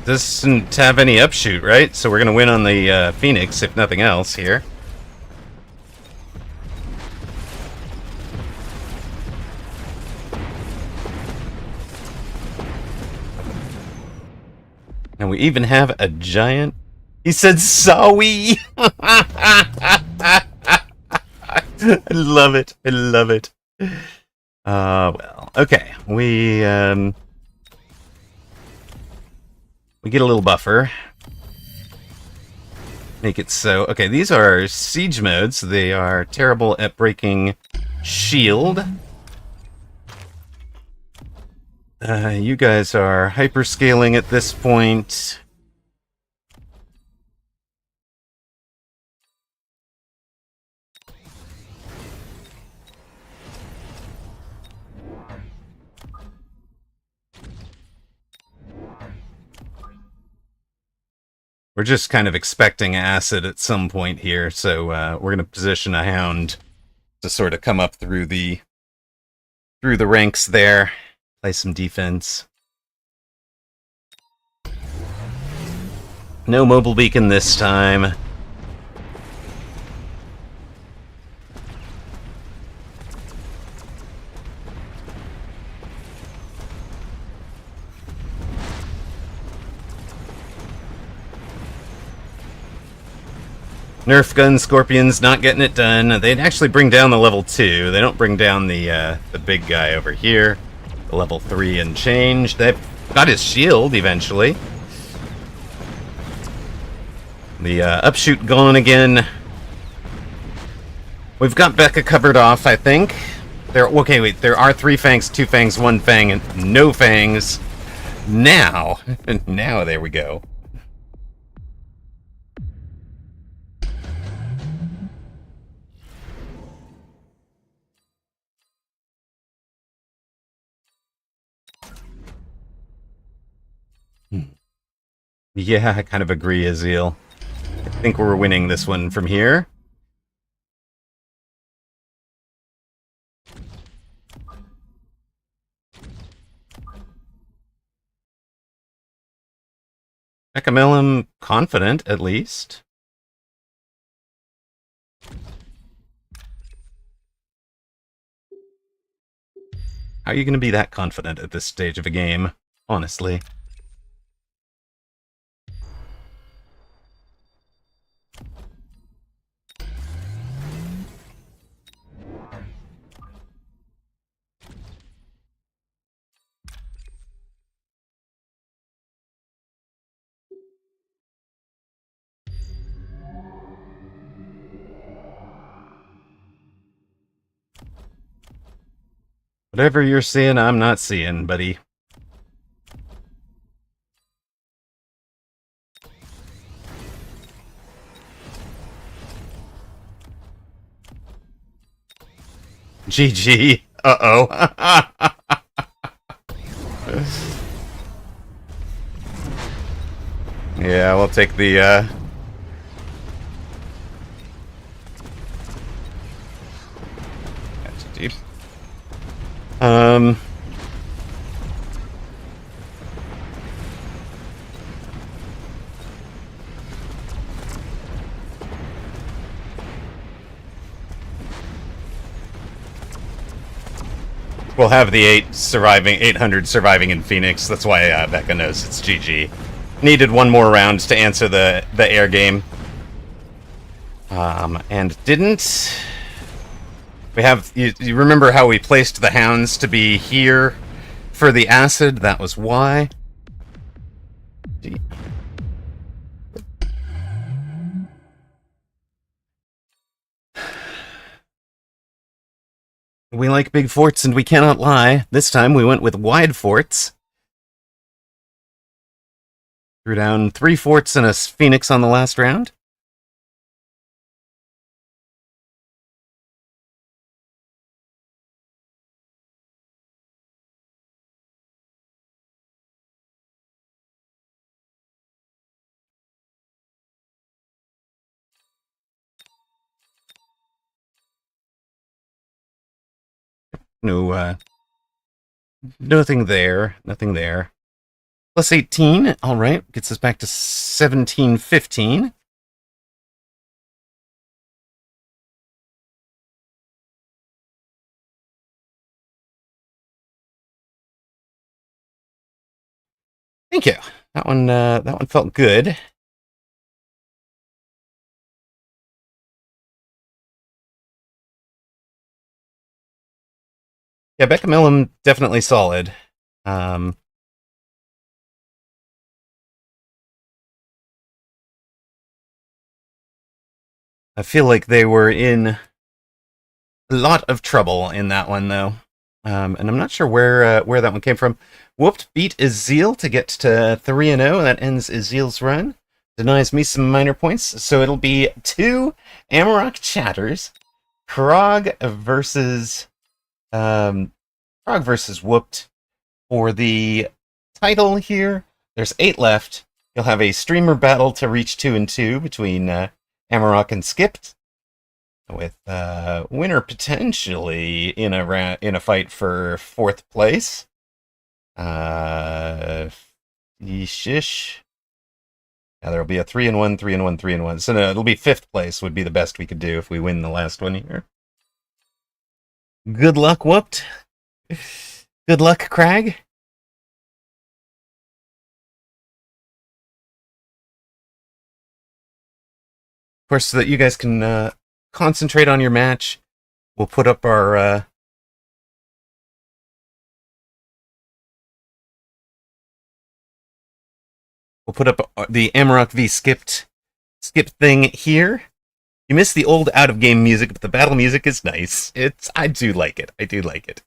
Doesn't have any upshoot, right? So we're gonna win on the Phoenix, if nothing else, here. And we even have a giant... He said, Sawi! I love it. I love it. Well, okay. We get a little buffer. Make it so... Okay, these are siege modes. They are terrible at breaking shield. You guys are hyperscaling at this point. We're just kind of expecting acid at some point here, so we're going to position a hound to sort of come up through the ranks there, play some defense. No mobile beacon this time. Nerf gun Scorpions not getting it done. They'd actually bring down the level 2. They don't bring down the big guy over here. The level 3 and change. They've got his shield eventually. The upshoot gone again. We've got Becca covered off, I think. Okay, wait. There are 3 fangs, 2 fangs, 1 fang, and no fangs. Now, there we go. Yeah, I kind of agree, Azil. I think we're winning this one from here. Mechamellum confident, at least. How are you going to be that confident at this stage of a game? Honestly. Whatever you're seeing, I'm not seeing, buddy. GG. Uh-oh. Yeah, we'll take the, That's deep. We'll have the 800 surviving in Phoenix. That's why Becca knows it's GG. Needed one more round to answer the air game. And didn't. We have, you remember how we placed the hounds to be here for the acid? That was why. We like big forts and we cannot lie. This time we went with wide forts. Threw down 3 forts and a Phoenix on the last round. No, nothing there. Nothing there. Plus 18. All right. Gets us back to 17-15. Thank you. That one felt good. Yeah, Becca Millum definitely solid. I feel like they were in a lot of trouble in that one, though. And I'm not sure where that one came from. Whooped beat Azil to get to 3-0. That ends Azil's run. Denies me some minor points. So it'll be 2 Amarok chatters. Krog versus Whooped for the title here. There's 8 left. You'll have a streamer battle to reach 2 and 2 between Amarok and Skipped, with winner potentially in a fight for 4th place. Yeeshish. Yeah, there'll be a 3-1, 3-1, 3-1. So no, it'll be 5th place would be the best we could do if we win the last one here. Good luck, Whooped. Good luck, Crag. Of course, so that you guys can concentrate on your match, we'll put up our the Amarok v Skip thing here. You missed the old out of game music, but the battle music is nice. I do like it. I do like it.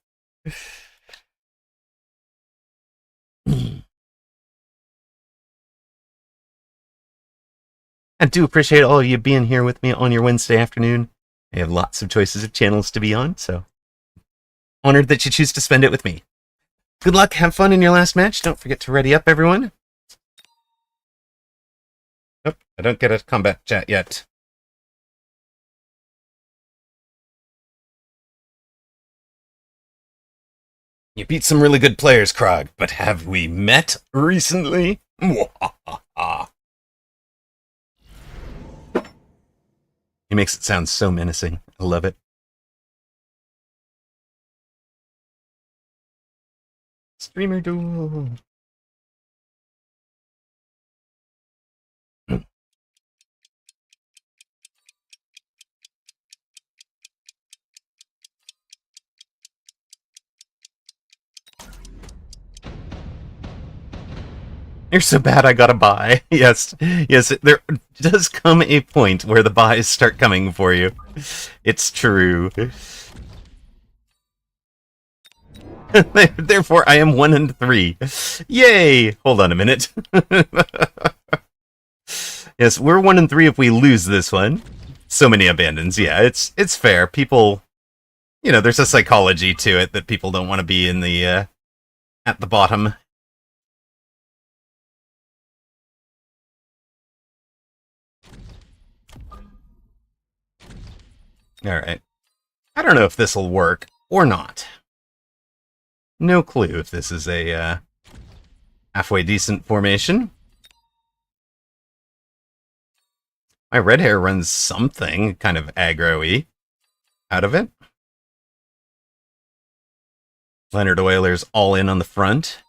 I do appreciate all of you being here with me on your Wednesday afternoon. I have lots of choices of channels to be on, so honored that you choose to spend it with me. Good luck, have fun in your last match. Don't forget to ready up, everyone. Nope, I don't get a combat chat yet. You beat some really good players, Krog, but have we met recently? He makes it sound so menacing. I love it. Streamer duel. You're so bad I gotta buy. Yes, yes, there does come a point where the buys start coming for you. It's true. Therefore, I am 1 and 3. Yay! Hold on a minute. Yes, we're 1 and 3 if we lose this one. So many abandons. Yeah, it's fair. People, you know, there's a psychology to it that people don't want to be in the at the bottom. All right. I don't know if this will work or not. No clue if this is a halfway decent formation. My red hair runs something kind of aggro-y out of it. Leonard Oiler's all in on the front.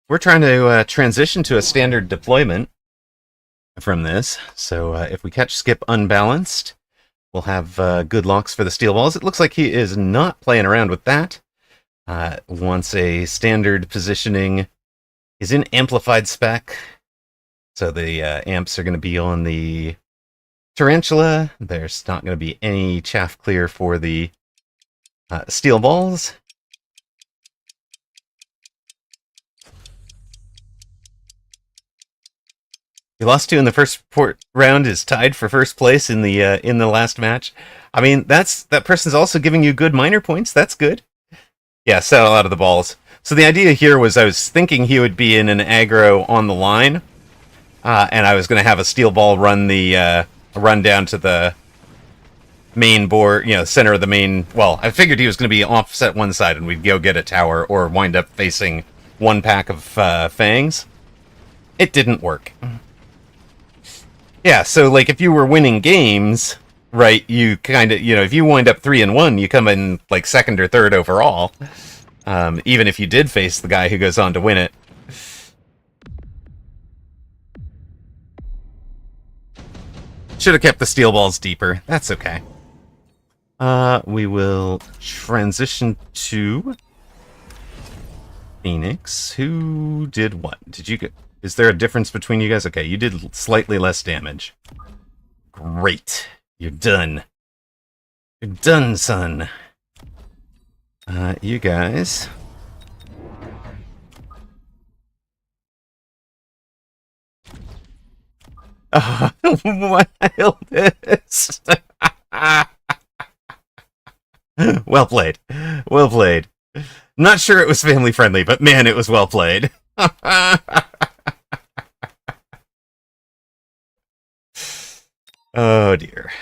We're trying to transition to a standard deployment from this. So if we catch Skip unbalanced, we'll have good locks for the steel balls. It looks like he is not playing around with that. Wants a standard positioning. Is in amplified spec. So the amps are going to be on the Tarantula. There's not going to be any chaff clear for the steel balls. He lost 2 in the first round, is tied for first place in the last match. I mean, that person's also giving you good minor points. That's good. Yeah, settle out of the balls. So the idea here was I was thinking he would be in an aggro on the line, and I was going to have a steel ball run down to the main board, you know, center of the main. Well, I figured he was going to be offset one side, and we'd go get a tower or wind up facing one pack of fangs. It didn't work. Yeah, so like if you were winning games, right, you kind of, you know, if you wind up 3-1, you come in like second or third overall. Even if you did face the guy who goes on to win it. Should have kept the steel balls deeper. That's okay. We will transition to Phoenix. Who did what? Did you get... Is there a difference between you guys? Okay, you did slightly less damage. Great. You're done. You're done, son. You guys... Wildest. Well played. Well played. Not sure it was family friendly, but man, it was well played. Oh dear.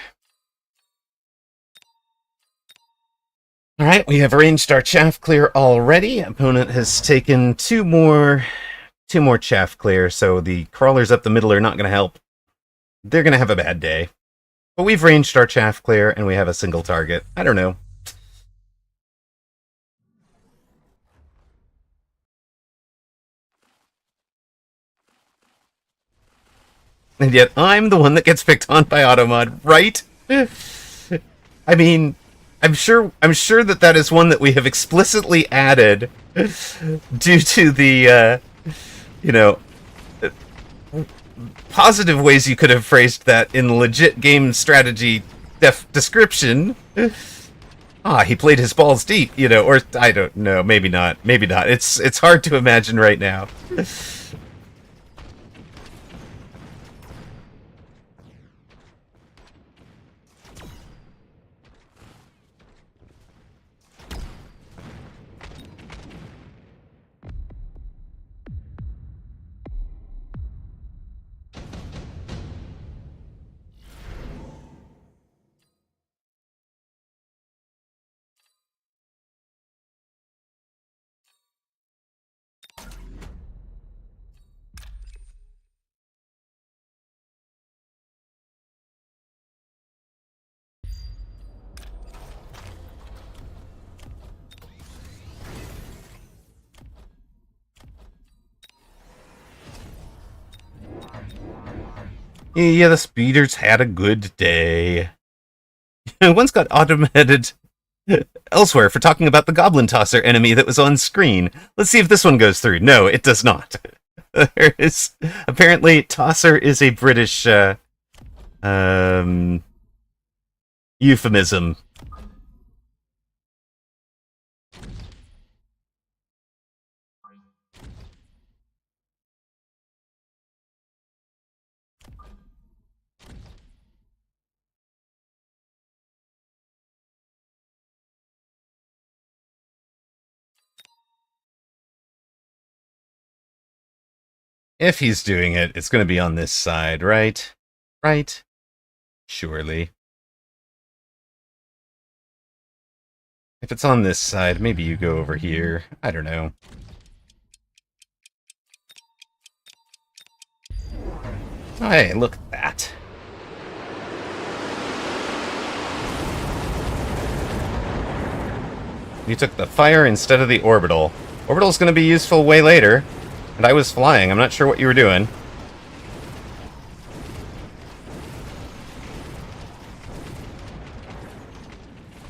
Alright, we have arranged our chaff clear already. Opponent has taken two more chaff clear, so the crawlers up the middle are not going to help. They're going to have a bad day. But we've ranged our chaff clear, and we have a single target. I don't know. And yet I'm the one that gets picked on by Automod, right? I mean, I'm sure that is one that we have explicitly added due to the, you know, positive ways you could have phrased that in legit game strategy description. He played his balls deep, you know, or I don't know, maybe not. It's hard to imagine right now. Yeah, the speeders had a good day. One's got automated elsewhere for talking about the Goblin Tosser enemy that was on screen. Let's see if this one goes through. No, it does not. There is apparently Tosser is a British euphemism. If he's doing it, it's going to be on this side, right? Right? Surely. If it's on this side, maybe you go over here. I don't know. Oh, hey, look at that. You took the fire instead of the orbital. Orbital's going to be useful way later. And I was flying. I'm not sure what you were doing.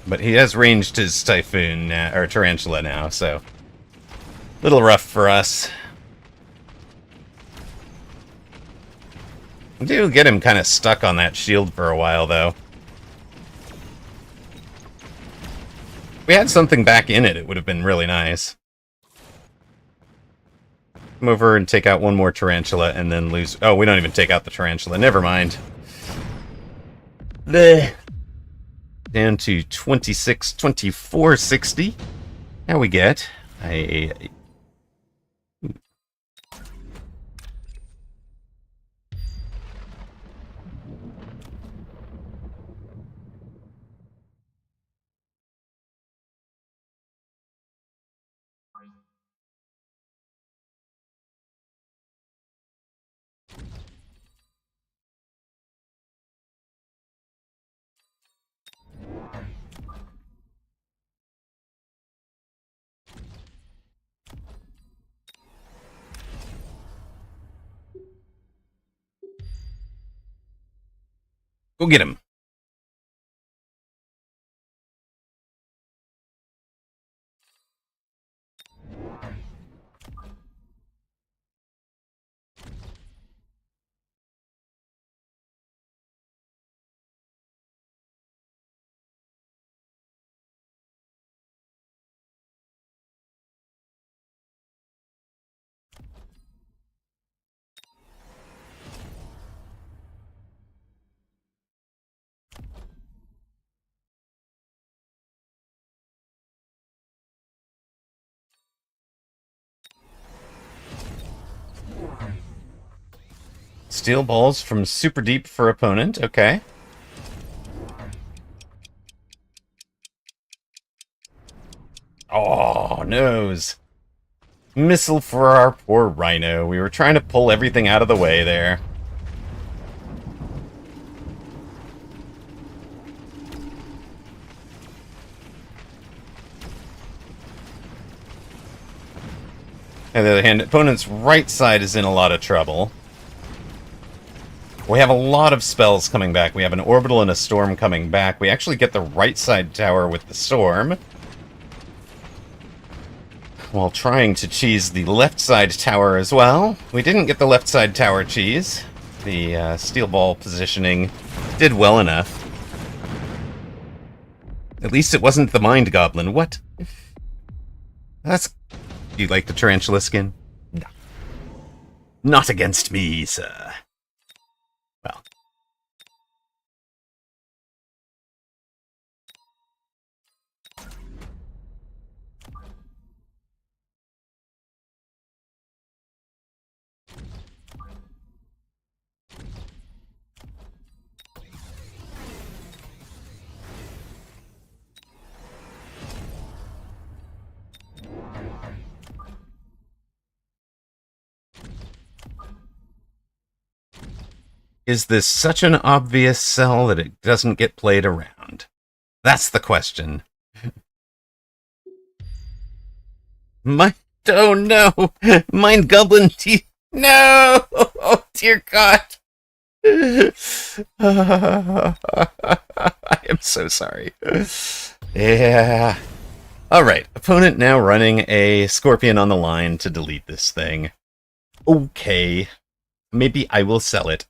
But he has ranged his Typhoon now, or Tarantula now, so little rough for us. I do get him kind of stuck on that shield for a while, though. If we had something back in it, it would have been really nice. Come over and take out one more Tarantula and then lose... Oh, we don't even take out the Tarantula. Never mind. Blech. Down to 26, 2460. Now we get a... Go get him. Steel balls from super deep for opponent. Okay. Oh, nose. Missile for our poor Rhino. We were trying to pull everything out of the way there. On the other hand, opponent's right side is in a lot of trouble. We have a lot of spells coming back. We have an orbital and a storm coming back. We actually get the right side tower with the storm, while trying to cheese the left side tower as well. We didn't get the left side tower cheese. The steel ball positioning did well enough. At least it wasn't the Mind Goblin. What? That's... You like the tarantula skin? No. Not against me, sir. Well. Is this such an obvious sell that it doesn't get played around? That's the question. Oh no! Mind Goblin No! Oh dear God! I am so sorry. Yeah. Alright, opponent now running a Scorpion on the line to delete this thing. Okay. Maybe I will sell it.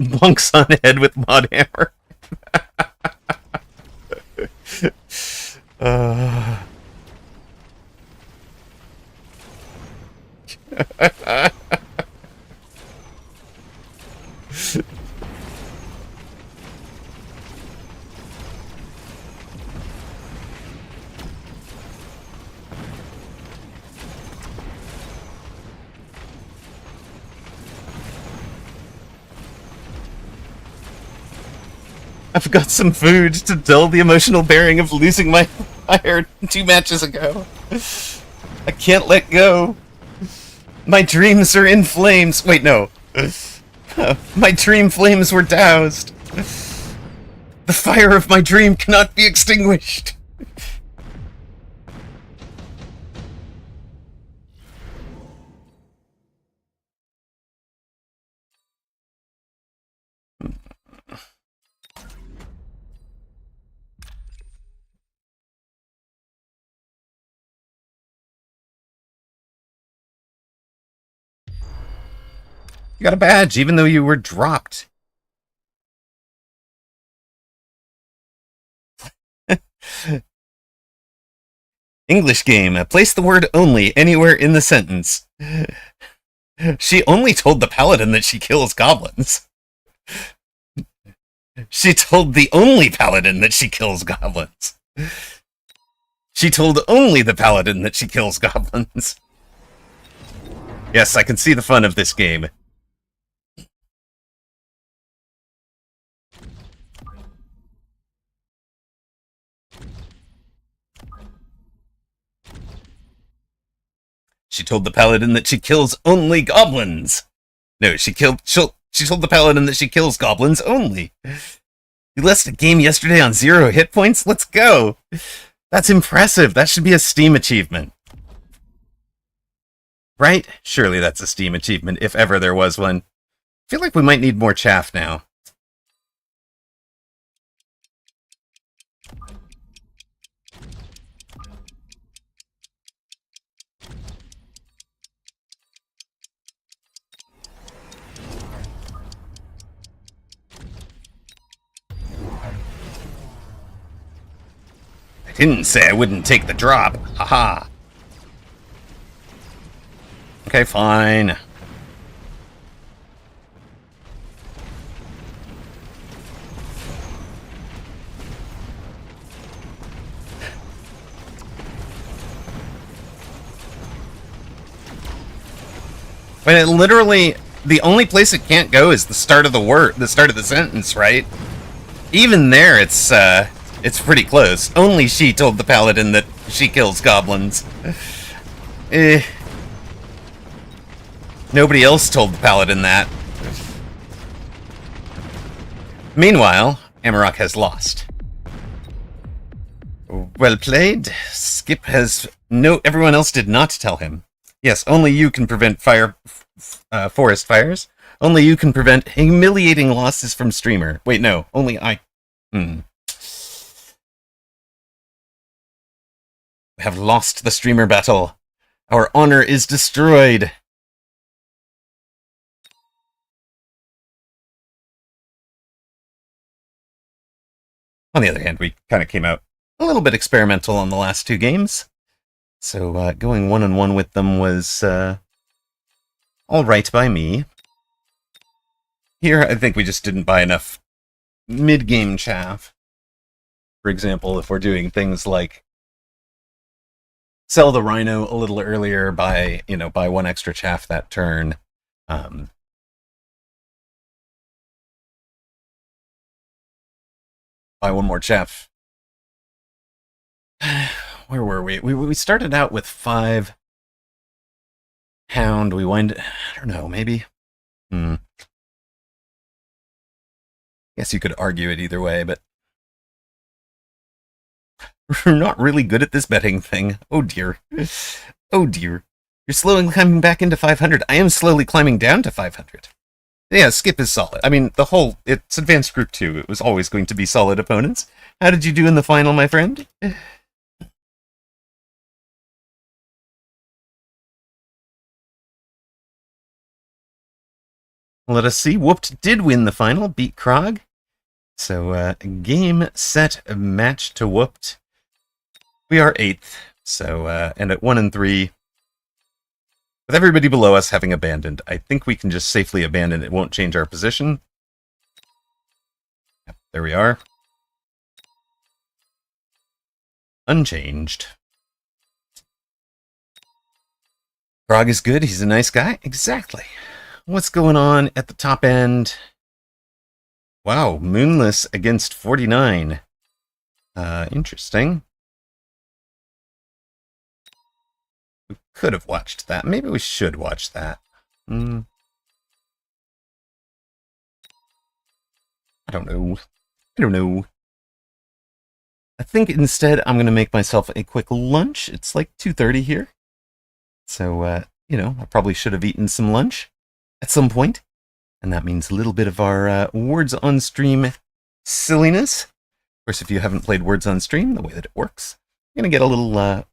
Bonks on head with Mod Hammer. uh... I've got some food to dull the emotional bearing of losing my fire 2 matches ago. I can't let go. My dreams are in flames. Wait, no. My dream flames were doused. The fire of my dream cannot be extinguished. You got a badge, even though you were dropped. English game. Place the word only anywhere in the sentence. She only told the paladin that she kills goblins. She told the only paladin that she kills goblins. She told only the paladin that she kills goblins. Yes, I can see the fun of this game. She told the paladin that she kills only goblins. No, she told the paladin that she kills goblins only. You left a game yesterday on 0 hit points? Let's go! That's impressive. That should be a Steam achievement. Right? Surely that's a Steam achievement, if ever there was one. I feel like we might need more chaff now. I didn't say I wouldn't take the drop. Haha. Okay, fine. But it literally, the only place it can't go is the start of the word, the start of the sentence, right? Even there, it's pretty close. Only she told the paladin that she kills goblins. Nobody else told the paladin that. Meanwhile, Amarok has lost. Well played. Skip has... No, everyone else did not tell him. Yes, only you can prevent forest fires. Only you can prevent humiliating losses from streamer. Wait, no, only I... We have lost the streamer battle. Our honor is destroyed. On the other hand, we kind of came out a little bit experimental on the last 2 games. So going 1-on-1 with them was all right by me. Here, I think we just didn't buy enough mid-game chaff. For example, if we're doing things like sell the Rhino a little earlier by 1 extra chaff that turn. Buy 1 more chaff. where were we? We started out with 5 Hound. We wind, I don't know, maybe. Guess you could argue it either way, but we're not really good at this betting thing. Oh dear. Oh dear. You're slowly climbing back into 500. I am slowly climbing down to 500. Yeah, Skip is solid. I mean, it's Advanced Group 2. It was always going to be solid opponents. How did you do in the final, my friend? Let us see. Whooped did win the final, beat Krog. So, game, set, match to Whooped. We are 8th. So, and at 1 and 3, with everybody below us having abandoned, I think we can just safely abandon. It won't change our position. Yep, there we are. Unchanged. Krog is good. He's a nice guy. Exactly. What's going on at the top end? Wow, Moonless against 49. Interesting. We could have watched that. Maybe we should watch that. I don't know. I don't know. I think instead I'm going to make myself a quick lunch. It's like 2:30 here. So, you know, I probably should have eaten some lunch at some point. And that means a little bit of our Words on Stream silliness. Of course, if you haven't played Words on Stream, the way that it works, you're going to get a little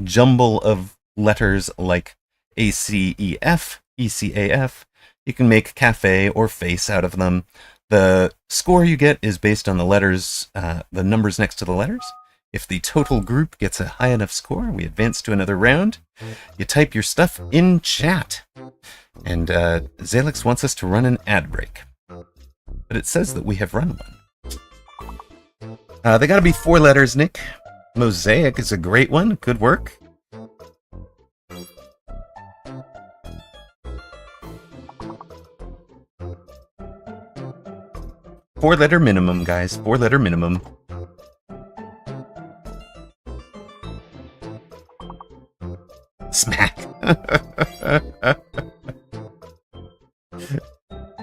jumble of letters like ACEF, ECAF. You can make cafe or face out of them. The score you get is based on the letters, the numbers next to the letters. If the total group gets a high enough score, we advance to another round. You type your stuff in chat. And Zalix wants us to run an ad break. But it says that we have run one. They gotta be 4 letters, Nick. Mosaic is a great one. Good work. Four-letter minimum, guys. 4-letter minimum. Smack.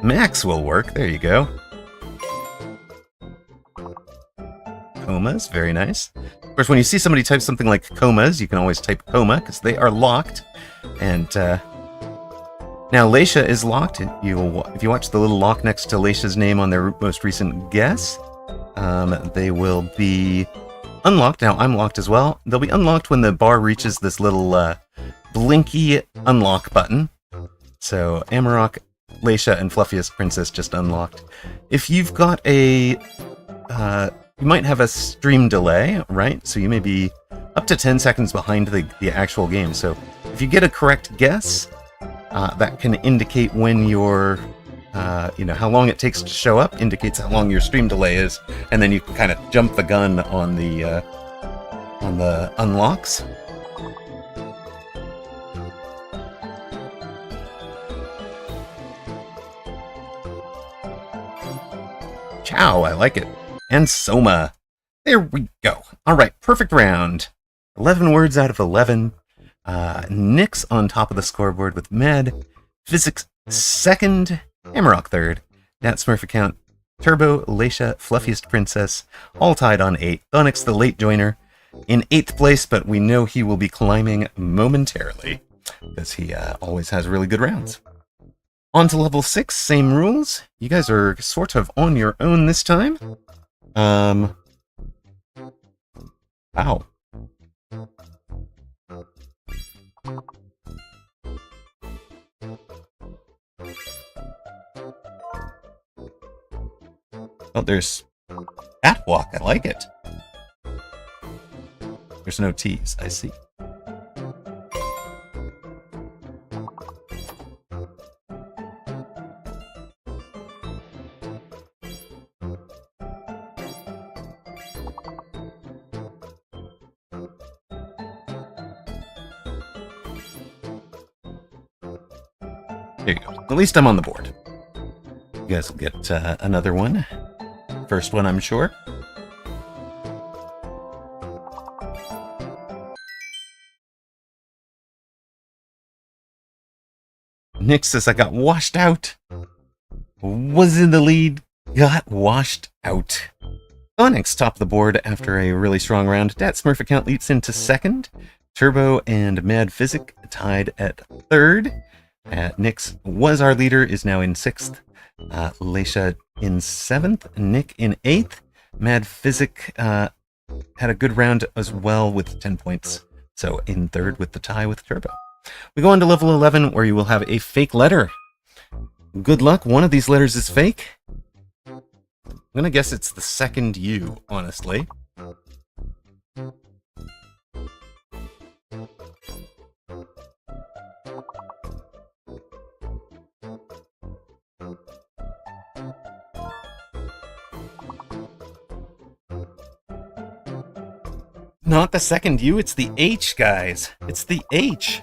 Max will work. There you go. Comas, very nice. Of course, when you see somebody type something like comas, you can always type coma, because they are locked. And now Leisha is locked. If you watch the little lock next to Leisha's name on their most recent guess, they will be unlocked. Now, I'm locked as well. They'll be unlocked when the bar reaches this little blinky unlock button. So, Amarok, Leisha, and Fluffiest Princess just unlocked. If you've got a... you might have a stream delay, right? So you may be up to 10 seconds behind the actual game. So if you get a correct guess, that can indicate when your... you know, how long it takes to show up indicates how long your stream delay is, and then you can kind of jump the gun on the unlocks. Chow, I like it. And Soma. There we go. All right, perfect round. 11 words out of 11. Nick's on top of the scoreboard with Med. Physics second. Amarok third. Nat Smurf account. Turbo, Leisha, Fluffiest Princess, all tied on 8. Onyx, the late joiner, in 8th place, but we know he will be climbing momentarily, because he always has really good rounds. On to level 6, same rules. You guys are sort of on your own this time. Wow. Oh, there's Catwalk. I like it. There's no T's. I see. There you go. At least I'm on the board. You guys will get another one. First one, I'm sure. Nick says, I got washed out. Was in the lead, got washed out. Onyx topped the board after a really strong round. Dat Smurf account leaps into second. Turbo and Mad Physic tied at third. Nix was our leader, is now in sixth. Leisha in seventh. Nick in eighth. Mad Physic had a good round as well with 10 points. So in third with the tie with Turbo. We go on to level 11 where you will have a fake letter. Good luck. One of these letters is fake. I'm going to guess it's the second U, honestly. Not the second U, it's the H, guys. It's the H.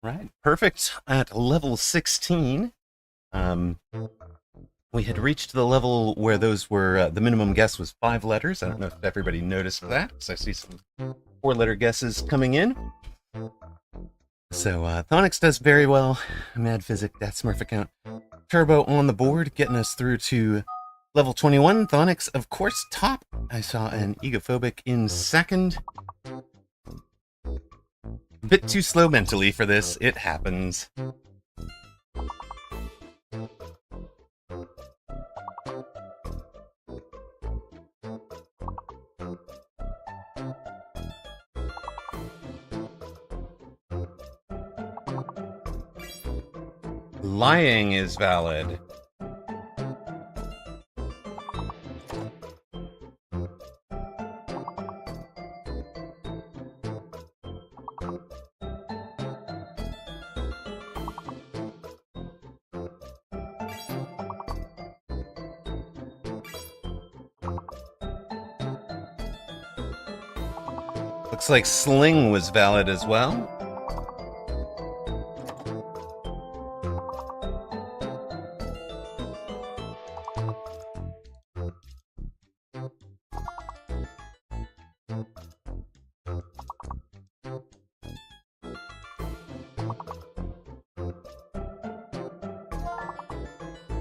Right, perfect. At level 16, we had reached the level where those were, the minimum guess was 5 letters. I don't know if everybody noticed that, so I see some 4-letter guesses coming in. So, Thonix does very well. Mad Physic, that Smurf account. Turbo on the board, getting us through to level 21. Thonix, of course, top. I saw an Egophobic in second. A bit too slow mentally for this. It happens. Lying is valid. Looks like Sling was valid as well.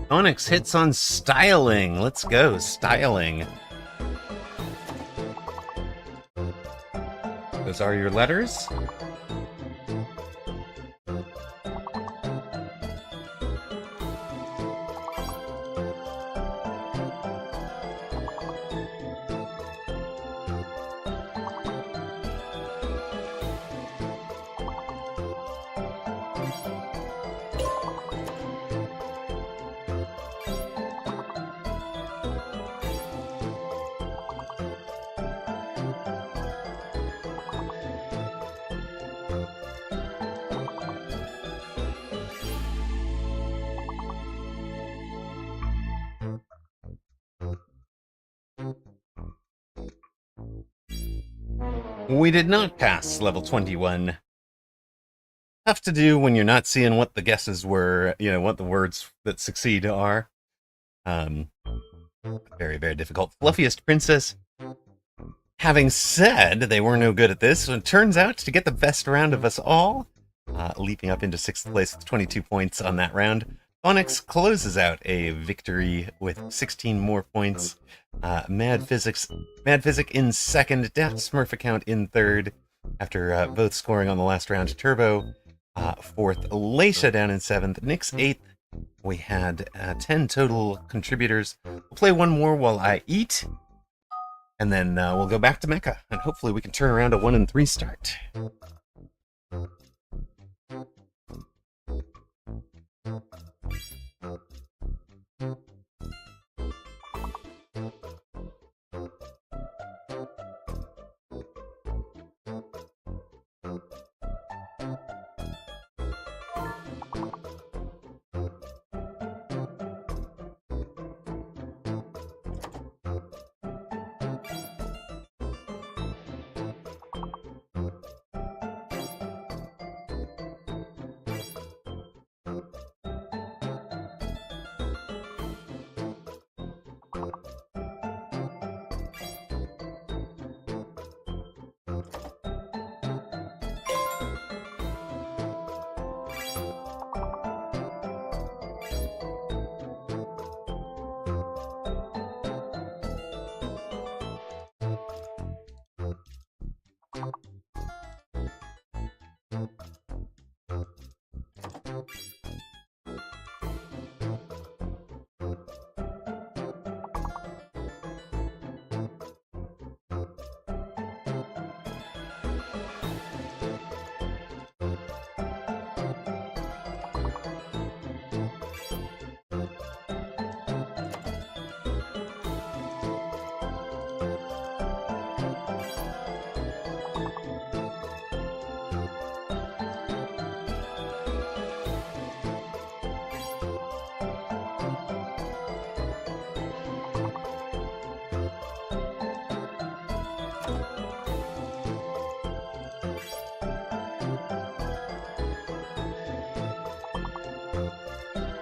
Onyx hits on styling. Let's go, styling. Those are your letters. We did not pass level 21. Tough to do when you're not seeing what the guesses were, what the words that succeed are. Very, very difficult. Fluffiest Princess. Having said they were no good at this, so it turns out to get the best round of us all, leaping up into 6th place with 22 points on that round. Onyx closes out a victory with 16 more points. Mad Physic in second, Death Smurf account in third, after both scoring on the last round. Turbo fourth, Laisha down in 7th, Nyx 8th. We had 10 total contributors. We'll play one more while I eat, and then we'll go back to Mecha, and hopefully we can turn around a 1-3 start.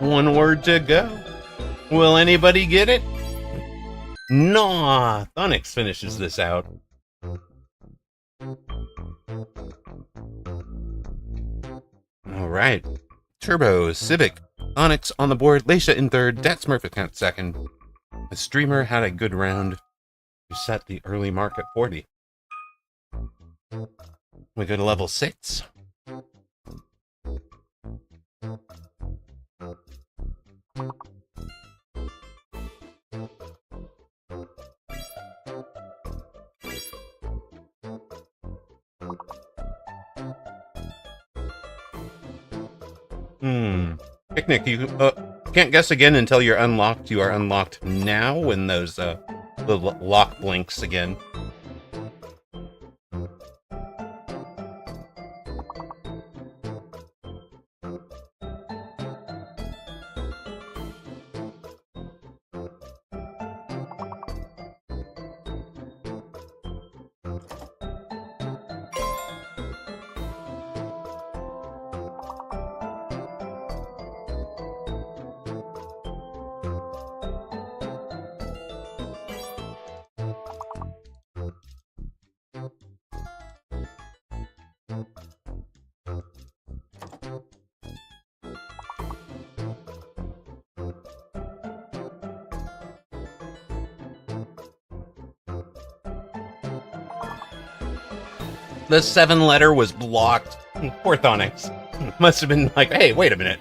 One word to go. Will anybody get it? Nah, Thonix finishes this out. All right. Turbo, Civic, Onyx on the board, Leisha in third, Dat Smurf account second. The streamer had a good round to set the early mark at 40. We go to level 6. Picnic, you can't guess again until you're unlocked. You are unlocked now when those little lock blinks again. The 7-letter was blocked. Poor Onyx. Must have been like, hey, wait a minute.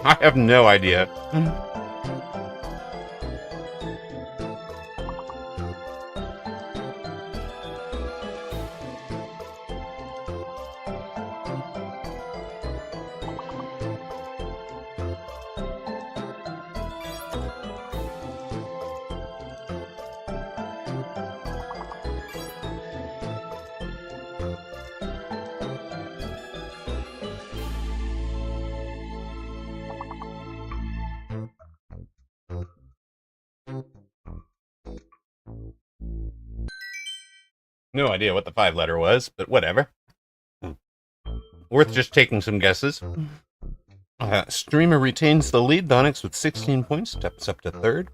I have no idea. No idea what the 5-letter was, but whatever. Worth just taking some guesses. Streamer retains the lead. Onyx with 16 points, steps up to third.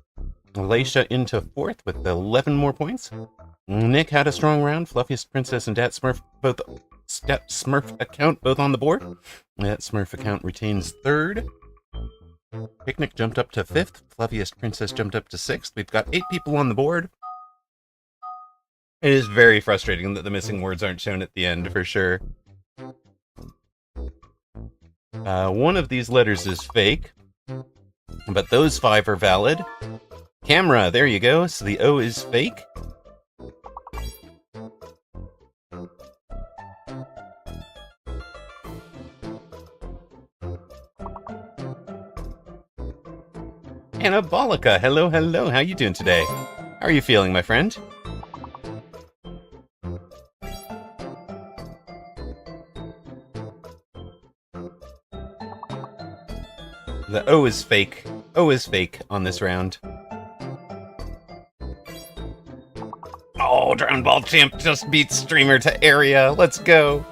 Leisha into fourth with 11 more points. Nick had a strong round. Fluffiest Princess and Dat Smurf both Smurf account both on the board. Dat Smurf account retains third. Picnic jumped up to fifth. Fluffiest Princess jumped up to sixth. We've got 8 people on the board. It is very frustrating that the missing words aren't shown at the end, for sure. One of these letters is fake, but those 5 are valid. Camera, there you go. So the O is fake. Anabolica, hello, hello. How you doing today? How are you feeling, my friend? The O is fake. O is fake on this round. Oh, Drown Ball Champ just beats Streamer to area. Let's go.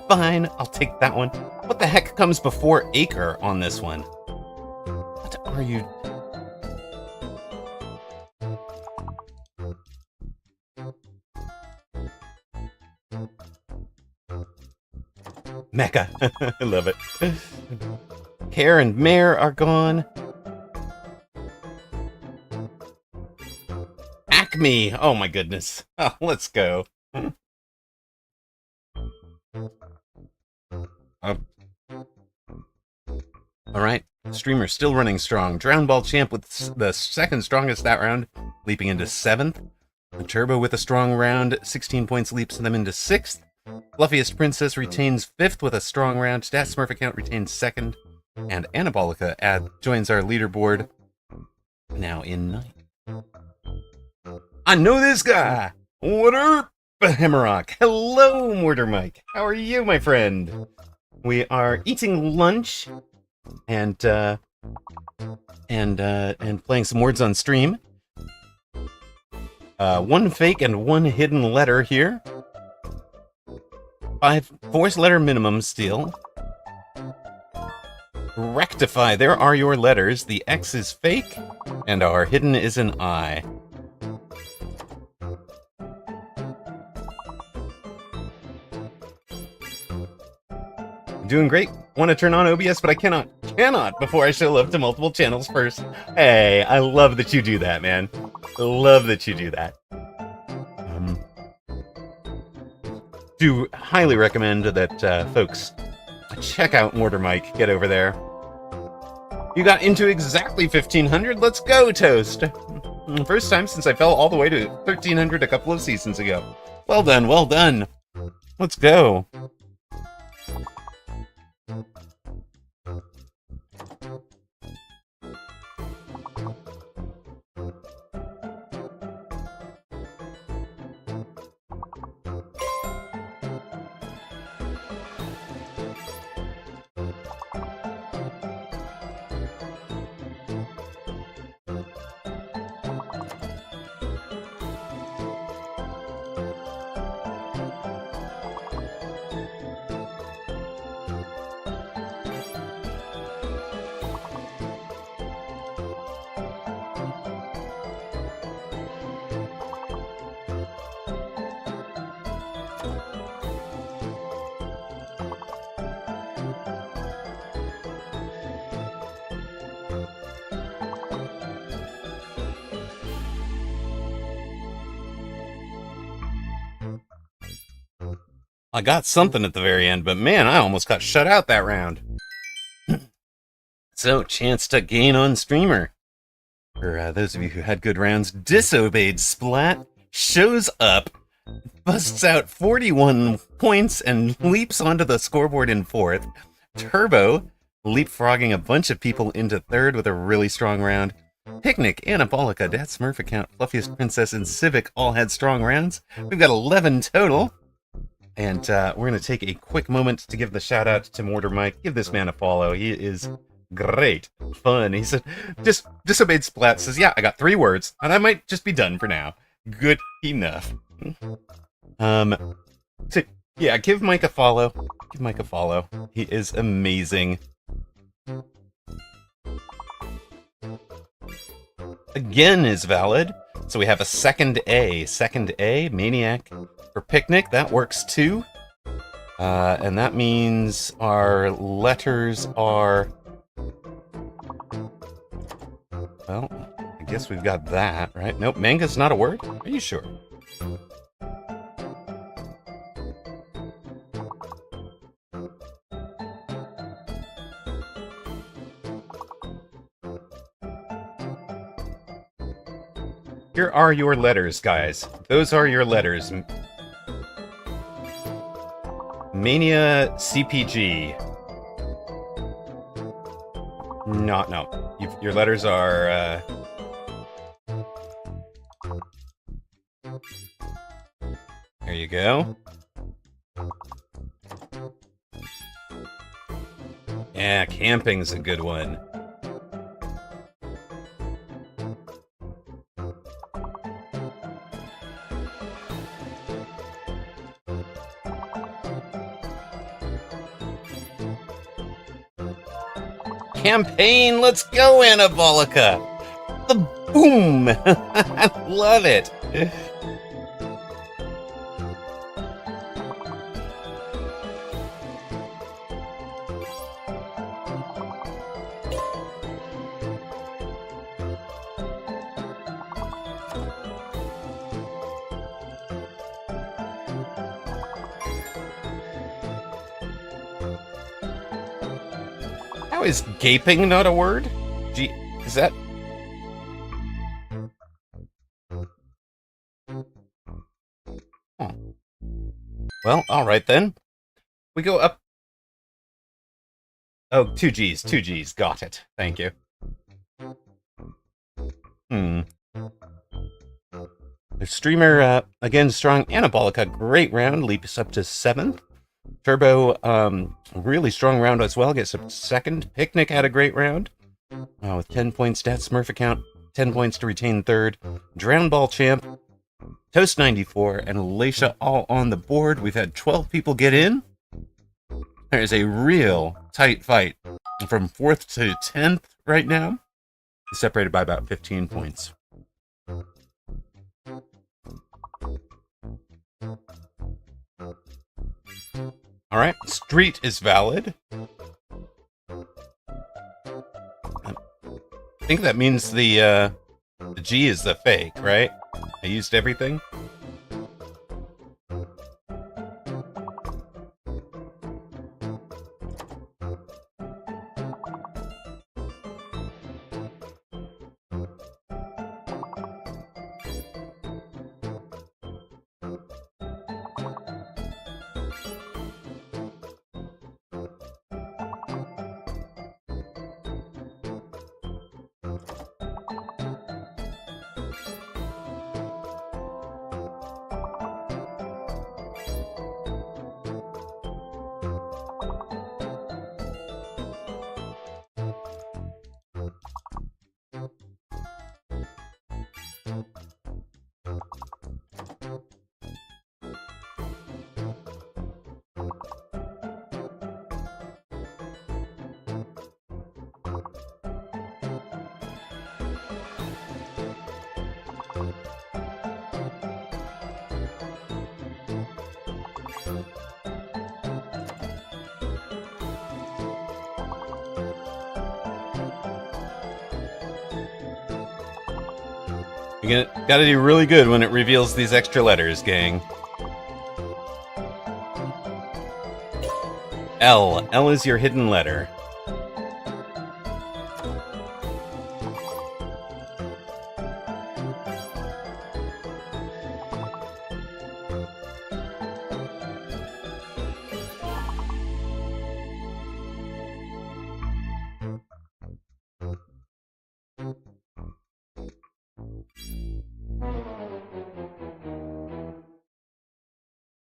Fine, I'll take that one. What the heck comes before Acre on this one? What are you... Mecha. I love it. Care and Mare are gone. Acme! Oh my goodness. Oh, let's go. Alright, Streamer still running strong. Drown Ball Champ with the second strongest that round, leaping into 7th. Turbo with a strong round, 16 points leaps them into 6th. Fluffiest Princess retains 5th with a strong round. Dat Smurf account retains 2nd. And Anabolica joins our leaderboard, now in 9th. I know this guy! What up, Hammerrock? Hello, Mortar Mike. How are you, my friend? We are eating lunch and playing some words on stream. 1 fake and 1 hidden letter here. 5 4-letter minimum still. Rectify, there are your letters. The X is fake, and our hidden is an I. doing great. Want to turn on OBS, but I cannot before I show love to multiple channels first. Hey, I love that you do that, man. I love that you do that. Do highly recommend that folks check out Mortar Mike. Get over there. You got into exactly 1,500. Let's go, Toast. First time since I fell all the way to 1,300 a couple of seasons ago. Well done, well done. Let's go. I got something at the very end, but man, I almost got shut out that round. So, chance to gain on streamer. For those of you who had good rounds, Disobeyed Splat shows up, busts out 41 points, and leaps onto the scoreboard in 4th. Turbo, leapfrogging a bunch of people into 3rd with a really strong round. Picnic, Anabolica, Dad Smurf account, Fluffiest Princess, and Civic all had strong rounds. We've got 11 total. And we're going to take a quick moment to give the shout out to Mortar Mike. Give this man a follow. He is great fun. He said, Disobeyed Splat says, yeah, I got 3 words, and I might just be done for now. Good enough. So, yeah, give Mike a follow. Give Mike a follow. He is amazing. Again is valid. So we have a second A. Second A, Maniac. For Picnic, that works too. And that means our letters are... Well, I guess we've got that, right? Nope, manga's not a word? Are you sure? Here are your letters, guys. Those are your letters. Mania CPG. No. Your letters are, There you go. Yeah, camping's a good one. Campaign, let's go, Anabolica! The boom! I love it! How is gaping not a word? Gee, is that... Huh. Well, alright then. We go up... Oh, 2 Gs, 2 Gs. Got it. Thank you. The streamer, again, strong. Anabolica, great round. Leaps up to 7th. Turbo, really strong round as well. Gets up to 2nd. Picnic had a great round. With 10 points. Dad Smurf account, 10 points to retain 3rd. Drown Ball Champ, Toast 94, and Alacia all on the board. We've had 12 people get in. There's a real tight fight from 4th to 10th right now. Separated by about 15 points. Alright, street is valid. think that means the G is the fake, right? I used everything. You gotta do really good when it reveals these extra letters, gang. L. L is your hidden letter.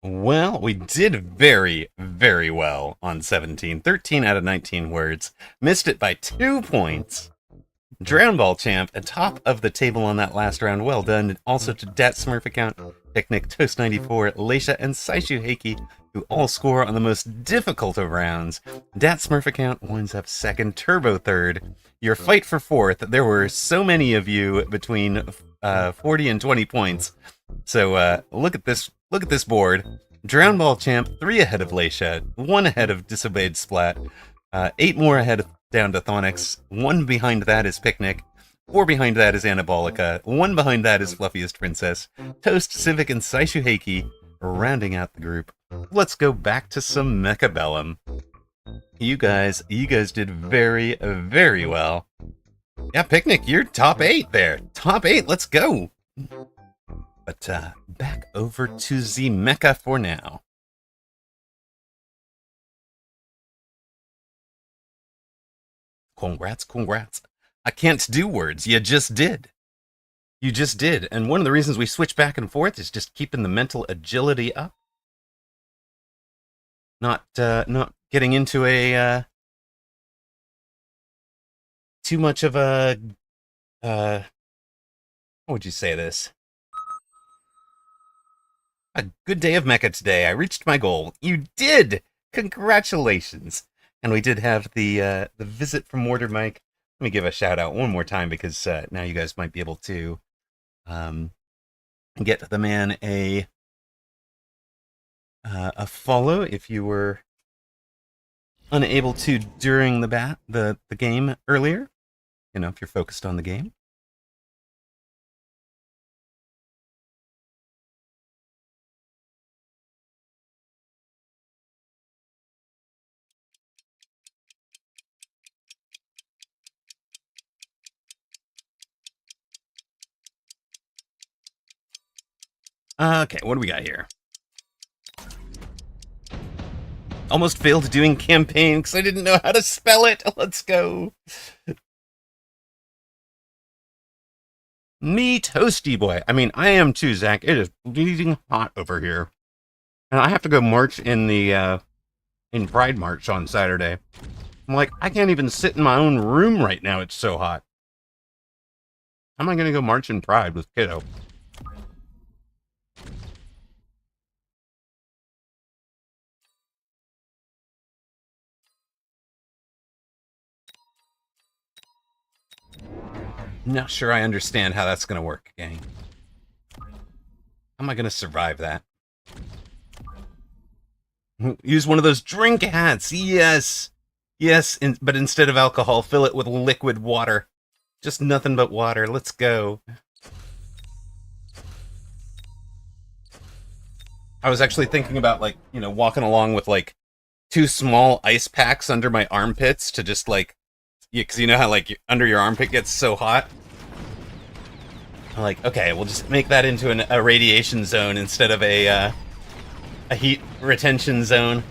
Well, we did very, very well on 17. 13 out of 19 words. Missed it by 2 points. Drown Ball Champ, atop of the table on that last round. Well done. Also to Dat Smurf account, Picnic, Toast94, Leisha, and Saishu Heiki, who all score on the most difficult of rounds. Dat Smurf account winds up second, Turbo third. Your fight for fourth, there were so many of you between 40 and 20 points. So look at this board. Drown Ball Champ, 3 ahead of Leisha, 1 ahead of Disobeyed Splat, 8 more ahead down to Thonix, 1 behind that is Picnic, 4 behind that is Anabolica, 1 behind that is Fluffiest Princess, Toast, Civic, and Saishu Heiki, rounding out the group. Let's go back to some Mechabellum. You guys did very, very well. Yeah, Picnic, you're top 8 there. Top 8, let's go. But back over to the Mecha for now. Congrats. I can't do words. You just did. You just did. And one of the reasons we switch back and forth is just keeping the mental agility up. Not getting into a too much of a how would you say this? A good day of Mecha today. I reached my goal. You did! Congratulations! And we did have the visit from Mortar Mike. Let me give a shout out one more time because now you guys might be able to get the man a follow if you were unable to during the game earlier. You know, if you're focused on the game. Okay, what do we got here? Almost failed doing campaign because I didn't know how to spell it. Let's go. Me toasty boy. I mean, I am too, Zach. It is bleeding hot over here. And I have to go march in the in Pride March on Saturday. I'm like, I can't even sit in my own room right now. It's so hot. How am I going to go march in Pride with Kiddo? Not sure I understand how that's going to work, gang. How am I going to survive that? Use one of those drink hats. Yes. Yes, but instead of alcohol, fill it with liquid water. Just nothing but water. Let's go. I was actually thinking about, like, walking along with, like, 2 small ice packs under my armpits to just, like, because you know how, like, under your armpit gets so hot? I'm like, okay, we'll just make that into a radiation zone instead of a heat retention zone.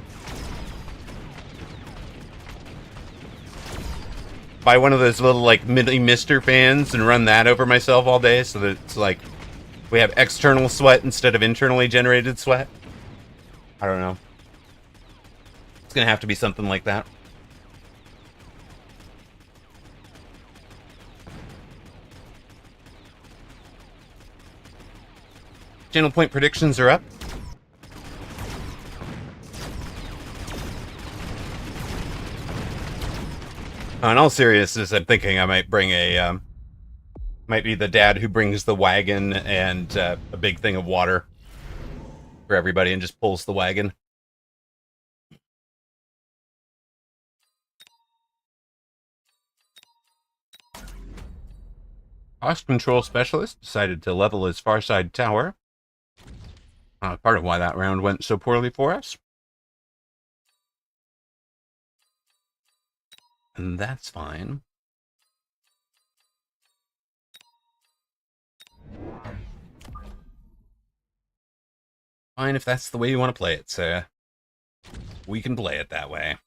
Buy one of those little, like, mini mister fans and run that over myself all day so that it's like we have external sweat instead of internally generated sweat. I don't know. It's gonna have to be something like that. Channel point predictions are up. In all seriousness, I'm thinking I might bring might be the dad who brings the wagon and a big thing of water for everybody and just pulls the wagon. Cost control specialist decided to level his far side tower. Part of why that round went so poorly for us. And that's fine. Fine if that's the way you want to play it, sir. We can play it that way.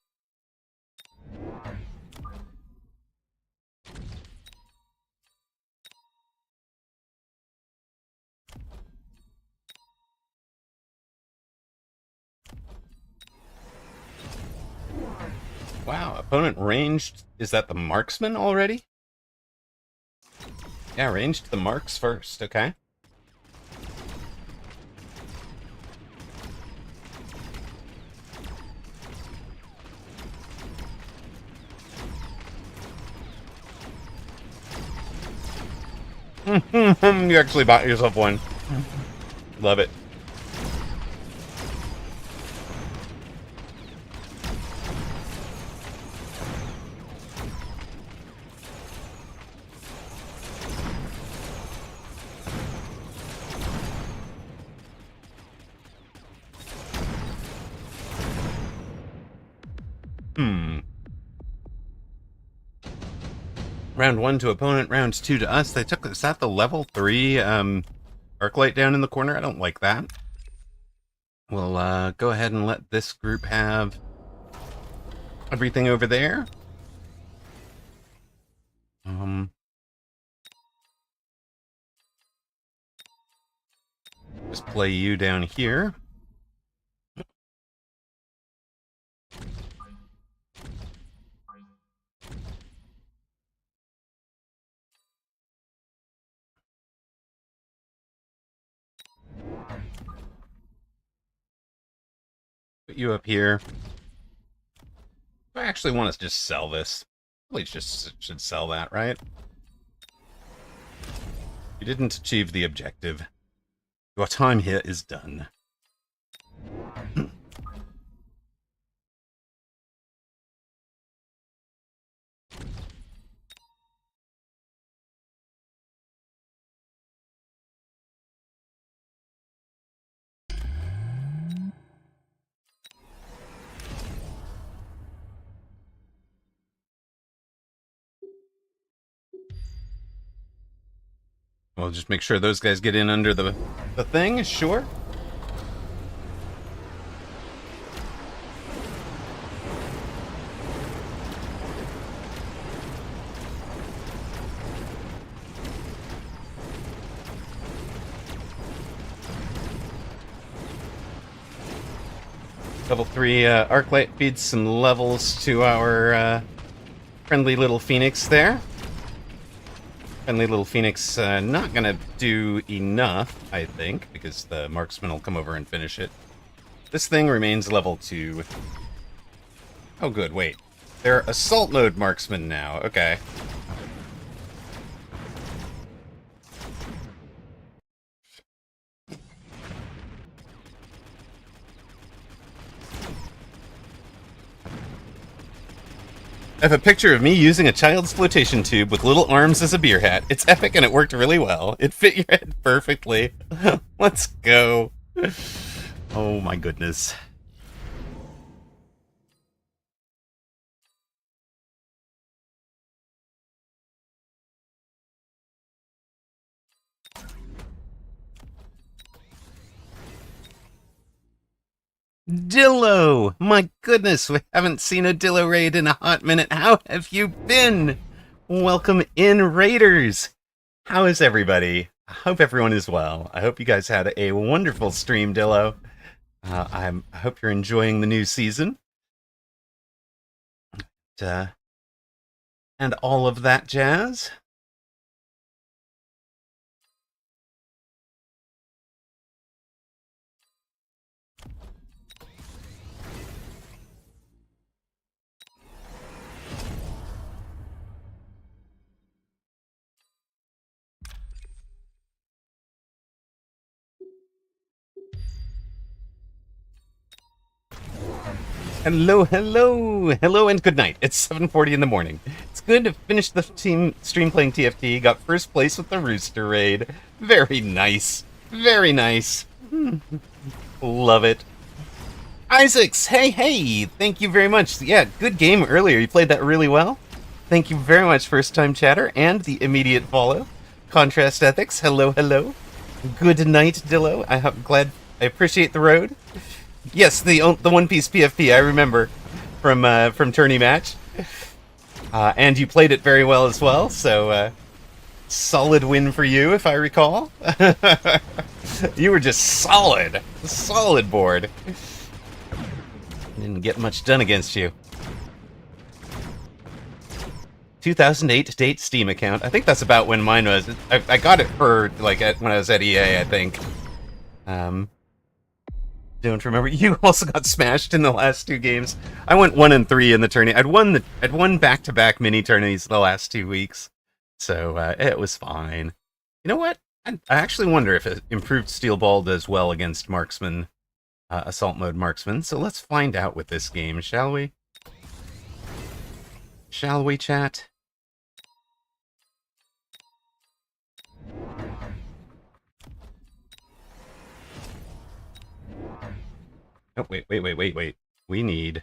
Wow, opponent ranged. Is that the marksman already? Yeah, ranged the marks first. Okay. You actually bought yourself one. Love it. Round 1 to opponent, round 2 to us. They took us at the level 3 arc light down in the corner. I don't like that. We'll go ahead and let this group have everything over there. Just play you down here. Put you up here. I actually want to just sell this. Probably just should sell that, right? You didn't achieve the objective. Your time here is done. We'll just make sure those guys get in under the thing, sure. Level 3 arc light feeds some levels to our friendly little phoenix there. Friendly little phoenix not gonna do enough, I think, because the marksman will come over and finish it. This thing remains level 2. Oh good, wait. They're assault mode marksmen now, okay. I have a picture of me using a child's flotation tube with little arms as a beer hat. It's epic and it worked really well. It fit your head perfectly. Let's go. Oh my goodness. Dillo! My goodness, we haven't seen a Dillo raid in a hot minute. How have you been? Welcome in, Raiders! How is everybody? I hope everyone is well. I hope you guys had a wonderful stream, Dillo. I hope you're enjoying the new season. And all of that jazz. Hello, hello, hello, and good night. It's 7:40 in the morning. It's good to finish the stream playing TFT. Got first place with the Rooster raid. Very nice. Very nice. Love it. Isaacs, hey, thank you very much. Yeah, good game earlier. You played that really well. Thank you very much, first time chatter, and the immediate follow. Contrast Ethics, hello. Good night, Dillo. I'm glad. I appreciate the road. Yes, the One Piece PFP, I remember from Tourney Match. And you played it very well as well, so solid win for you, if I recall. You were just solid board. Didn't get much done against you. 2008 date Steam account. I think that's about when mine was. I got it for like when I was at EA, I think. Don't remember. You also got smashed in the last two games. I went 1 and 3 in the tourney. I'd won back-to-back mini tourneys the last 2 weeks, so it was fine. You know what? I actually wonder if improved steel ball does well against marksman, assault mode marksman. So let's find out with this game, shall we? Shall we, chat? Oh, wait. We need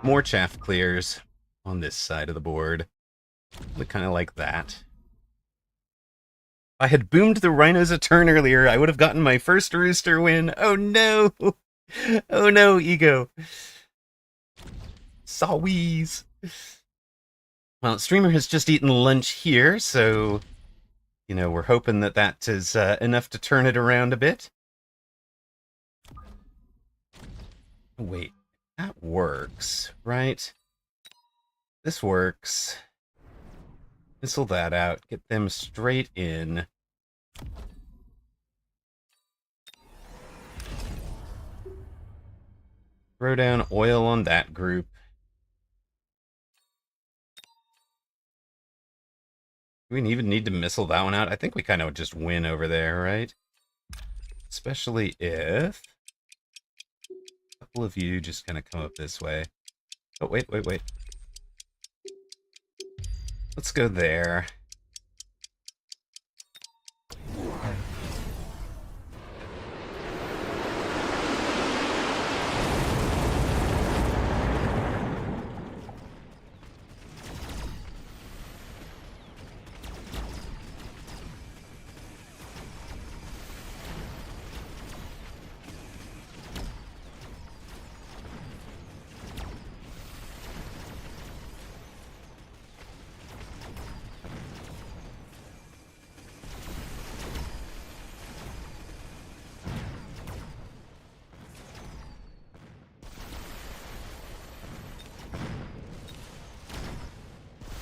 more chaff clears on this side of the board. Look kind of like that. If I had boomed the rhinos a turn earlier, I would have gotten my first rooster win. Oh no! Oh no, ego. Sawees. Well, Streamer has just eaten lunch here, so, you know, we're hoping that is enough to turn it around a bit. Wait, that works, right? This works. Missile that out. Get them straight in. Throw down oil on that group. Do we even need to missile that one out? I think we kind of just win over there, right? Especially if a couple of you just kind of come up this way. Oh, wait. Let's go there.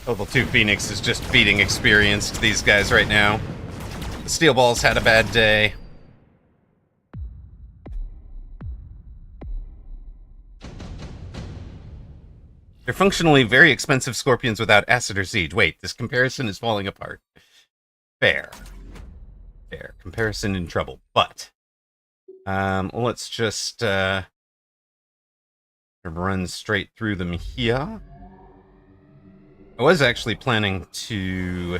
Level 2 Phoenix is just beating experience to these guys right now. The Steel Balls had a bad day. They're functionally very expensive Scorpions without Acid or Siege. Wait, this comparison is falling apart. Fair. Comparison in trouble. But, let's just, run straight through them here. I was actually planning to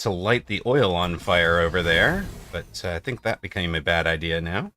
light the oil on fire over there, but I think that became a bad idea now.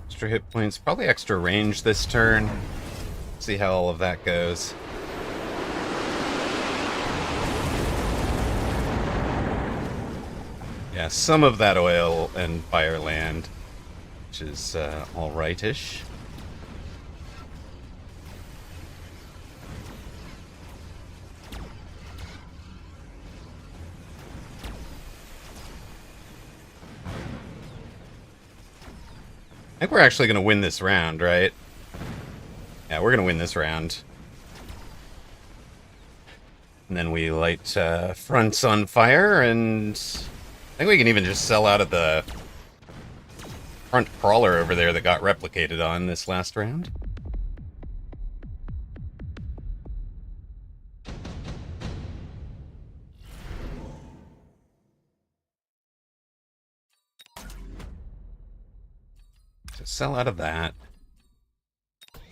Extra hit points, probably extra range this turn. See how all of that goes. Yeah, some of that oil and fire land, which is alright-ish. I think we're actually going to win this round, right? Yeah, we're going to win this round. And then we light fronts on fire, and I think we can even just sell out of the front crawler over there that got replicated on this last round. So sell out of that.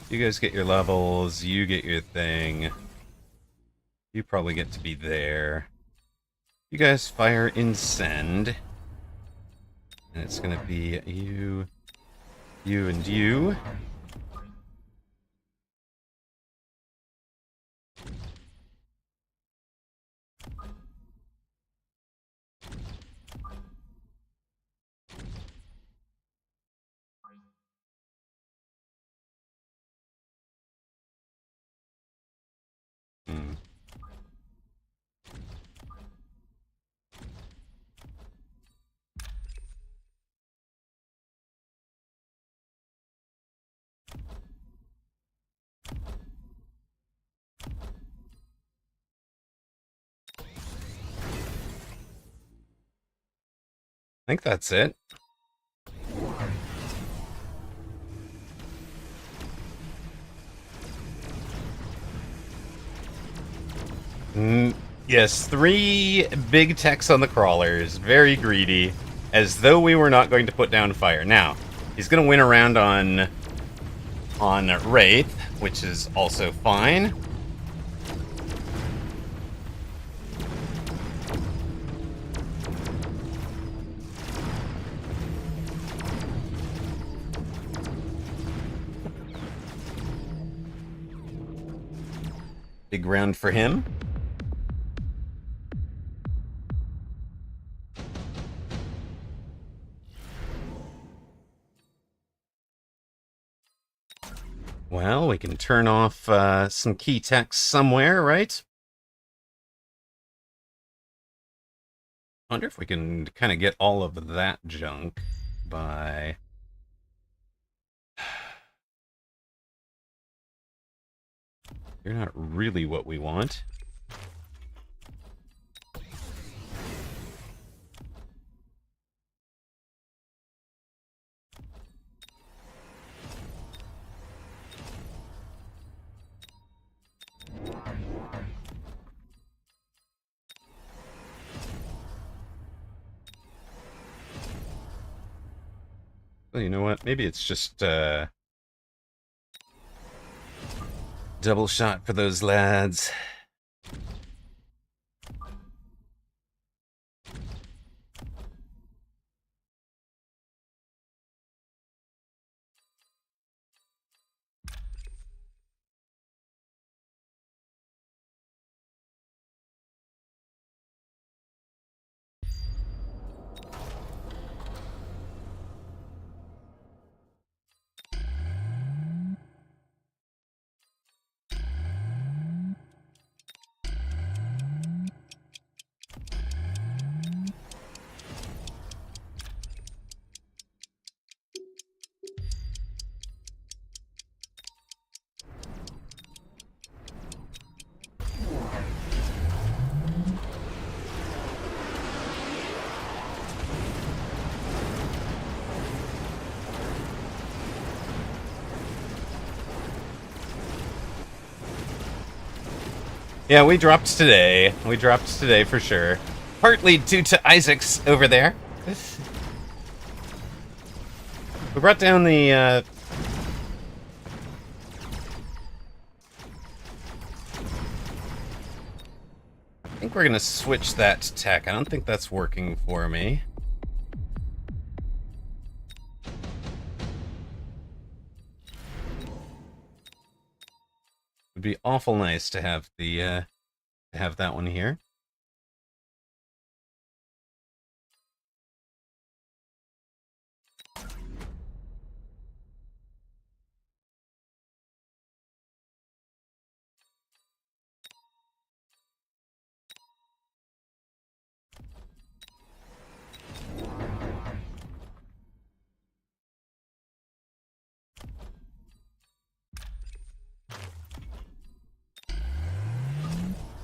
You guys get your levels, you get your thing. You probably get to be there. You guys fire Incend. And it's gonna be you, you, and you. I think that's it. Yes, 3 big techs on the crawlers. Very greedy. As though we were not going to put down fire. Now, he's going to win around on Wraith, which is also fine. Big round for him. Well, we can turn off some key techs somewhere, right? I wonder if we can kind of get all of that junk by... You're not really what we want. Well, you know what? Maybe it's just double shot for those lads. Yeah, we dropped today. We dropped today for sure. Partly due to Isaac's over there. We brought down the, I think we're gonna switch that to tech. I don't think that's working for me. It'd be awful nice to have the, to have that one here.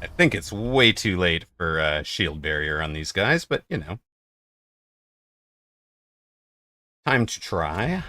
I think it's way too late for shield barrier on these guys, but you know. Time to try.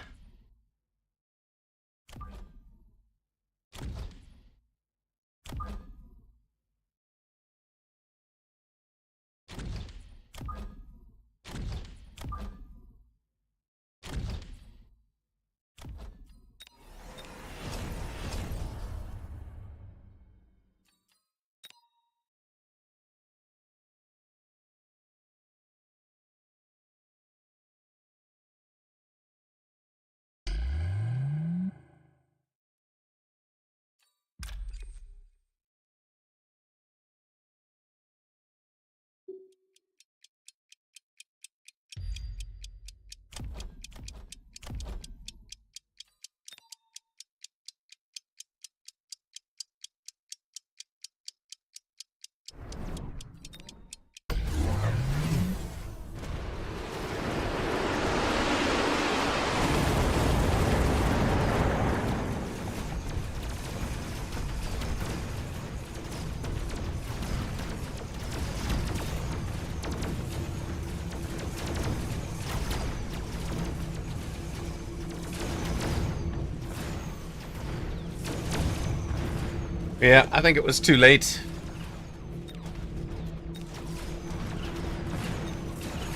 Yeah, I think it was too late.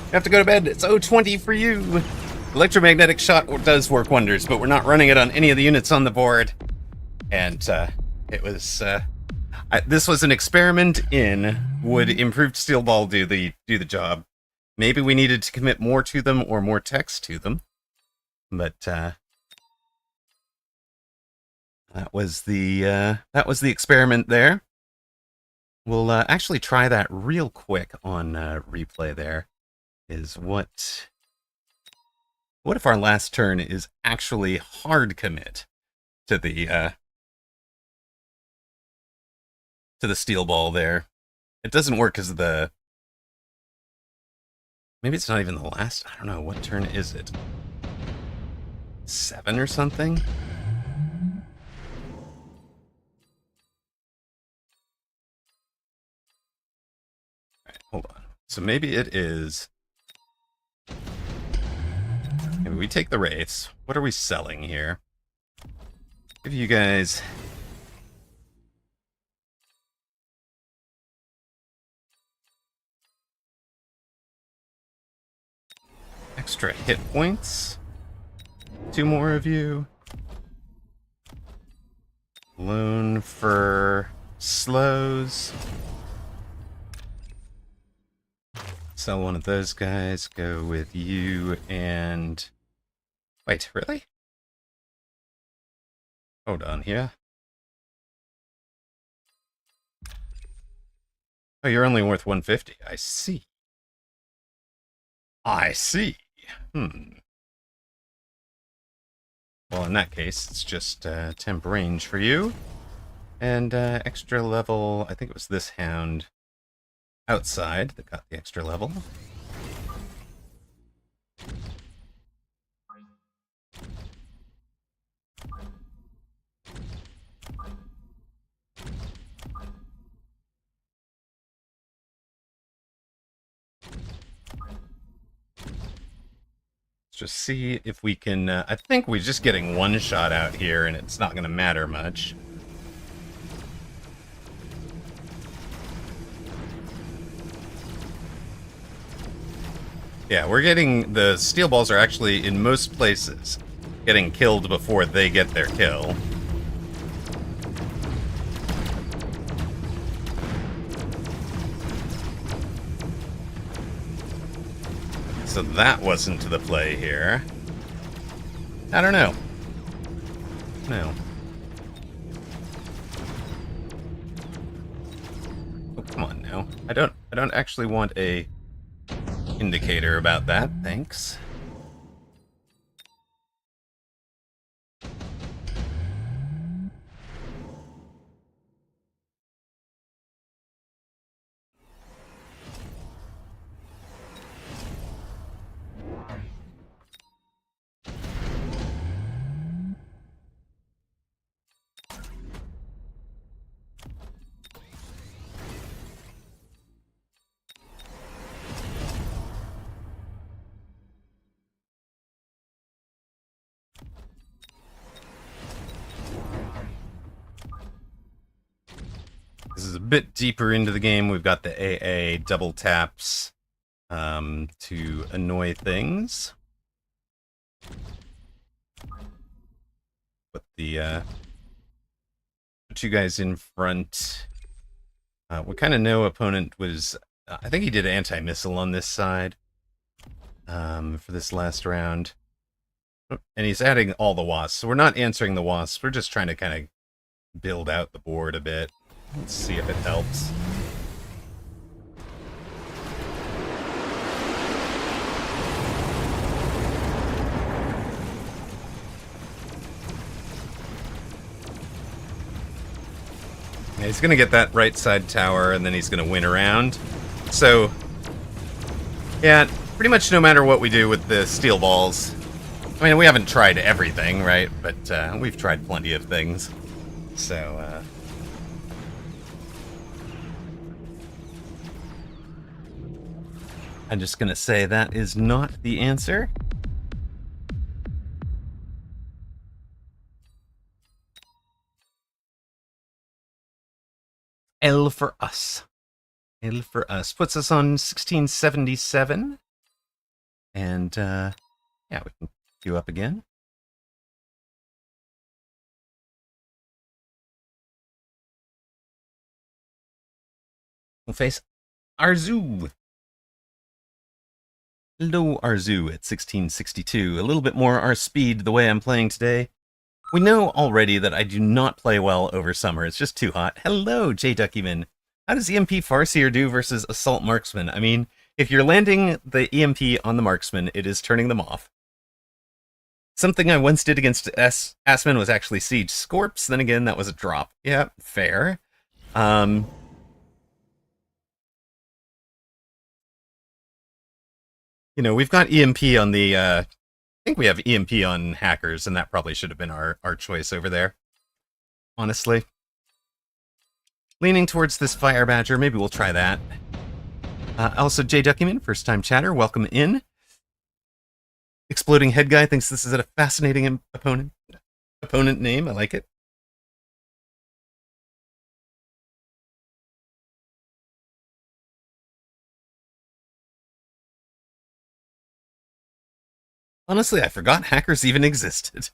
You have to go to bed. It's 0:20 for you. Electromagnetic shot does work wonders, but we're not running it on any of the units on the board. And it was this was an experiment in would improved steel ball do the job. Maybe we needed to commit more to them or more text to them, but that was the experiment there. We'll actually try that real quick on replay. There is what if our last turn is actually hard commit to the steel ball there. It doesn't work because of the... Maybe it's not even the last... I don't know. What turn is it? 7 or something? Alright, hold on. So maybe it is... Maybe we take the Wraiths. What are we selling here? Give you guys... extra hit points. 2 more of you. Loan for slows. Sell one of those guys. Go with you and... Wait, really? Hold on here. Oh, you're only worth 150. I see. I see. Well, in that case, it's just temp range for you. And extra level, I think it was this hound outside that got the extra level. Just see if we can... I think we're just getting one shot out here, and it's not going to matter much. Yeah, we're getting... The steel balls are actually, in most places, getting killed before they get their kill. So that wasn't the play here. I don't know. No. Oh, come on now. I don't actually want a indicator about that, thanks. This is a bit deeper into the game. We've got the AA double taps to annoy things. Put you guys in front. We kind of know opponent was... I think he did anti-missile on this side for this last round. And he's adding all the wasps. So we're not answering the wasps. We're just trying to kind of build out the board a bit. Let's see if it helps. Yeah, he's going to get that right side tower, and then he's going to win around. So, yeah, pretty much no matter what we do with the steel balls. I mean, we haven't tried everything, right? But we've tried plenty of things. So, I'm just going to say that is not the answer. L for us. L for us. Puts us on 1677. And, yeah, we can queue up again. We'll face Arzu. Hello, Arzu at 1662. A little bit more our speed the way I'm playing today. We know already that I do not play well over summer. It's just too hot. Hello, J. Duckyman. How does EMP Farseer do versus Assault Marksman? I mean, if you're landing the EMP on the Marksman, it is turning them off. Something I once did against Asman was actually Siege Scorps. Then again, that was a drop. Yeah, fair. You know, we've got EMP on the... I think we have EMP on hackers, and that probably should have been our choice over there. Honestly. Leaning towards this Fire Badger. Maybe we'll try that. Also, J. Duckyman, first-time chatter. Welcome in. Exploding Head Guy thinks this is a fascinating opponent name. I like it. Honestly, I forgot hackers even existed.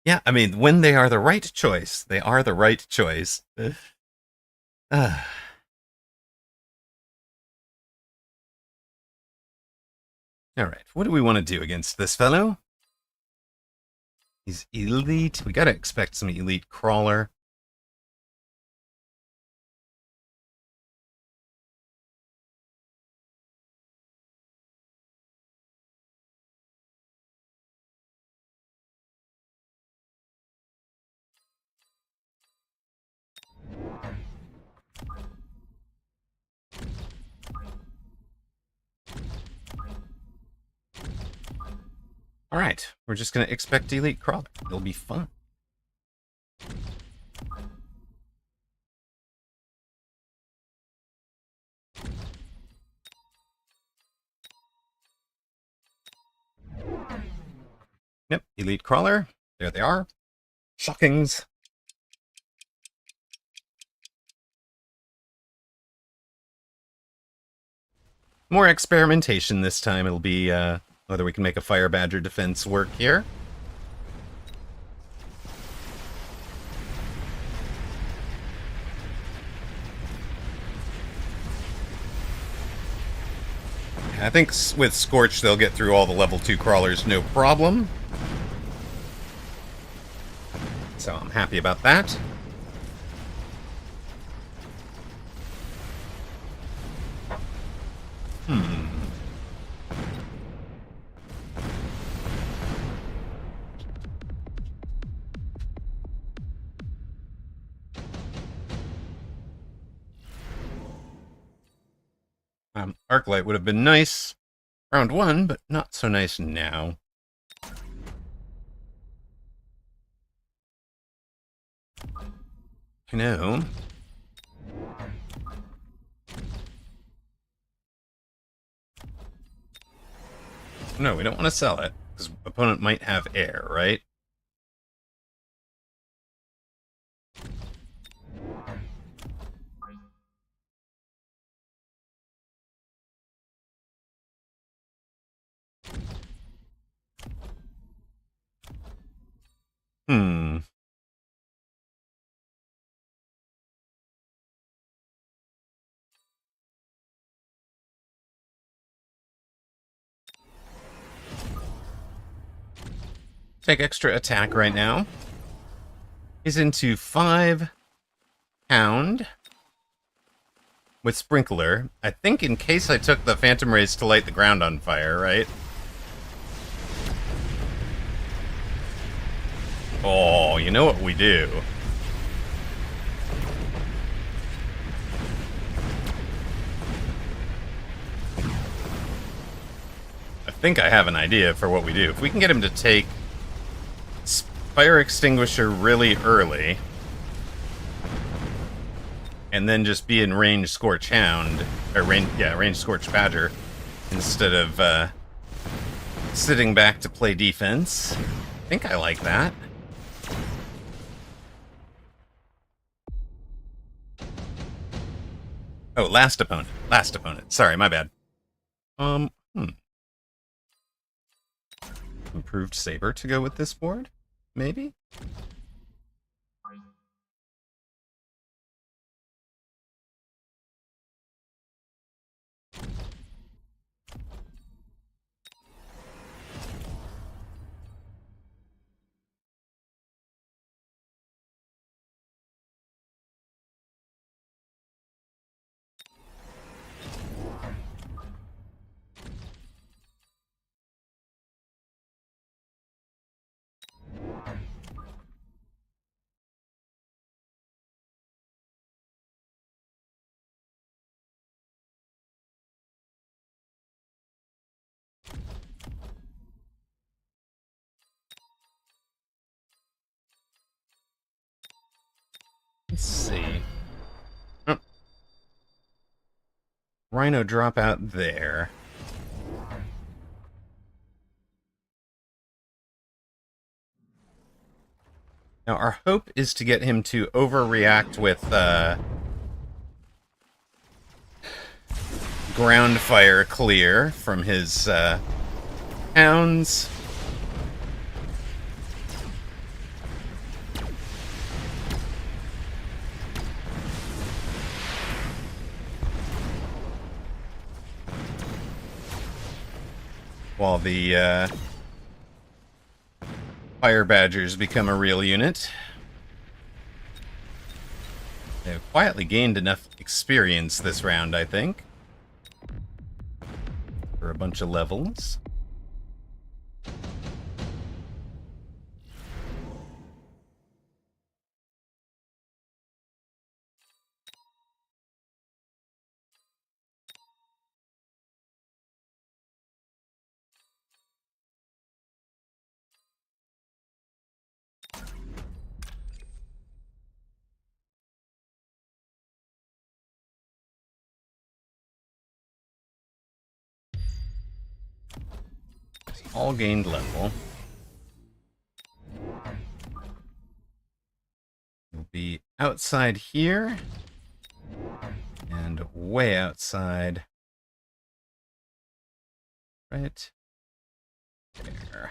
Yeah, I mean, when they are the right choice, they are the right choice. Alright, what do we want to do against this fellow? He's elite. We gotta expect some elite crawler. Alright, we're just gonna expect elite crawler. It'll be fun. Yep, elite crawler. There they are. Shockings. More experimentation this time. It'll be whether we can make a Fire Badger defense work here. I think with Scorch, they'll get through all the level 2 crawlers no problem. So I'm happy about that. Arclight would have been nice round 1, but not so nice now. I know. No, we don't want to sell it, because opponent might have air, right? Take extra attack right now. He's into 5 Hound with Sprinkler. I think in case I took the Phantom Rays to light the ground on fire, right? Oh, you know what we do. I think I have an idea for what we do. If we can get him to take Fire Extinguisher really early, and then just be in range Scorch Hound, or range Scorch Badger, instead of sitting back to play defense. I think I like that. Oh, last opponent. Last opponent. Sorry, my bad. Improved Saber to go with this board? Maybe? Let's see. Oh. Rhino drop out there. Now, our hope is to get him to overreact with ground fire clear from his hounds. While the Fire Badgers become a real unit. They've quietly gained enough experience this round, I think, for a bunch of levels. All gained level. We'll be outside here, and way outside right there.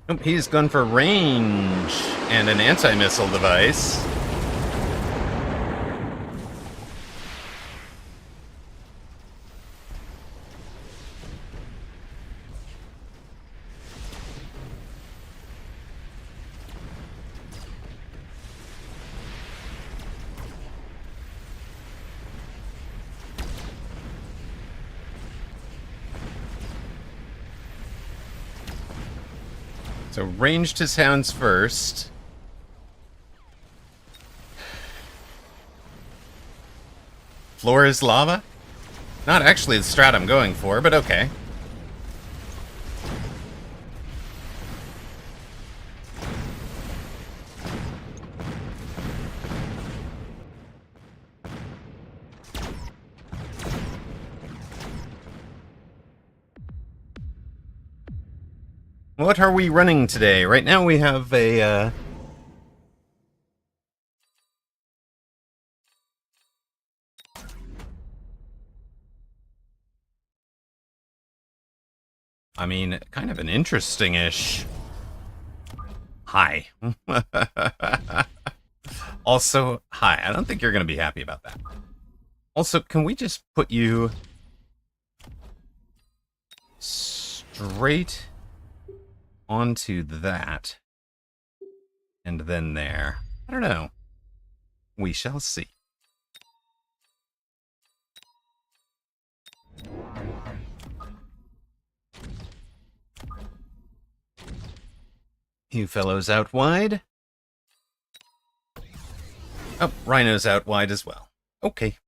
Oh, he's gone for range and an anti-missile device. So ranged his hounds first. Floor is lava? Not actually the strat I'm going for, but okay. What are we running today? Right now we have a, I mean, kind of an interesting-ish high. Also, hi. I don't think you're going to be happy about that. Also, can we just put you straight onto that and then there? I don't know. We shall see. You fellows out wide? Oh, Rhino's out wide as well. Okay.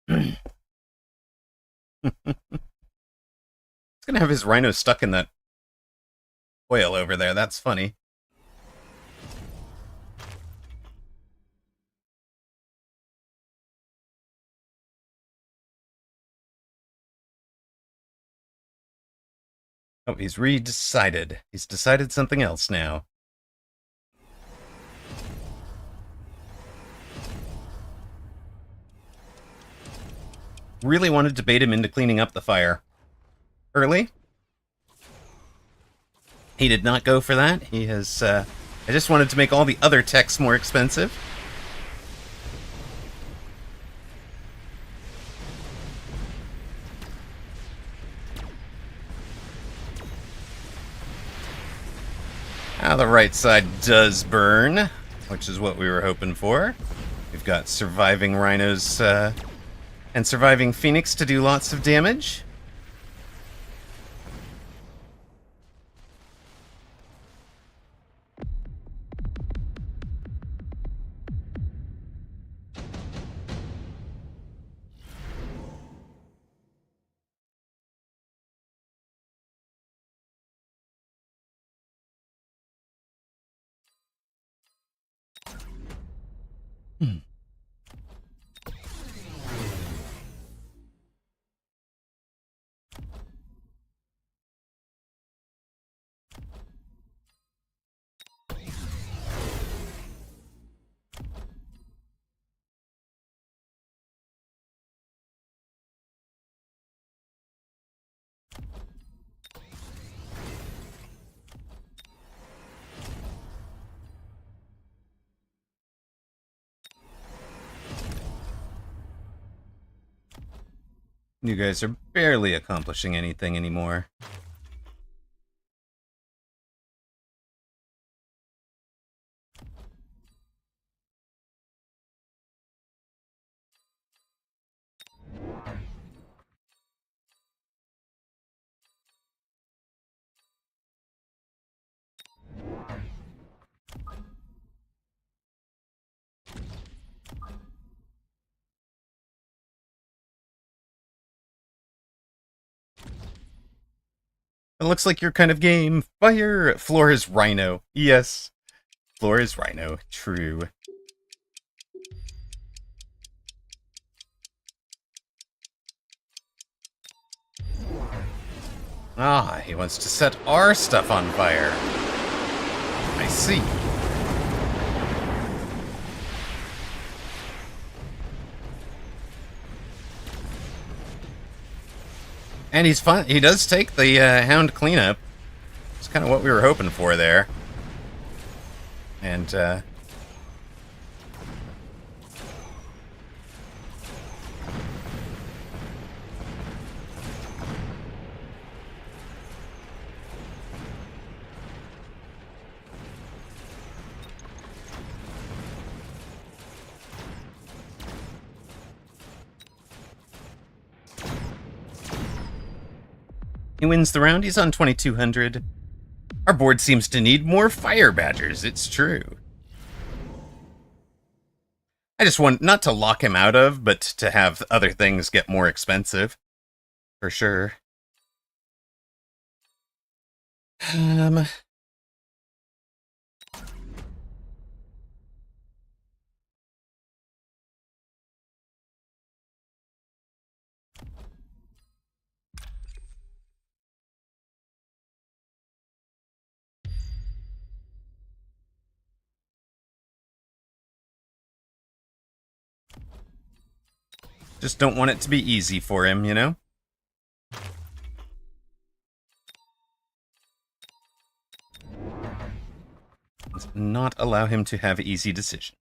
He's gonna have his Rhino stuck in that oil over there. That's funny. Oh, he's re-decided. He's decided something else now. Really wanted to bait him into cleaning up the fire early. He did not go for that. He has, I just wanted to make all the other techs more expensive. Now the right side does burn, which is what we were hoping for. We've got surviving Rhinos, and surviving Phoenix to do lots of damage. You guys are barely accomplishing anything anymore. It looks like your kind of game. Fire! Floor is Rhino. Yes. Floor is Rhino. True. Ah, he wants to set our stuff on fire. I see. And he's fun. He does take the Hound cleanup. It's kind of what we were hoping for there. And, he wins the round. He's on 2,200. Our board seems to need more fire badgers. It's true. I just want not to lock him out of, but to have other things get more expensive. For sure. Just don't want it to be easy for him, you know? Let's not allow him to have easy decisions.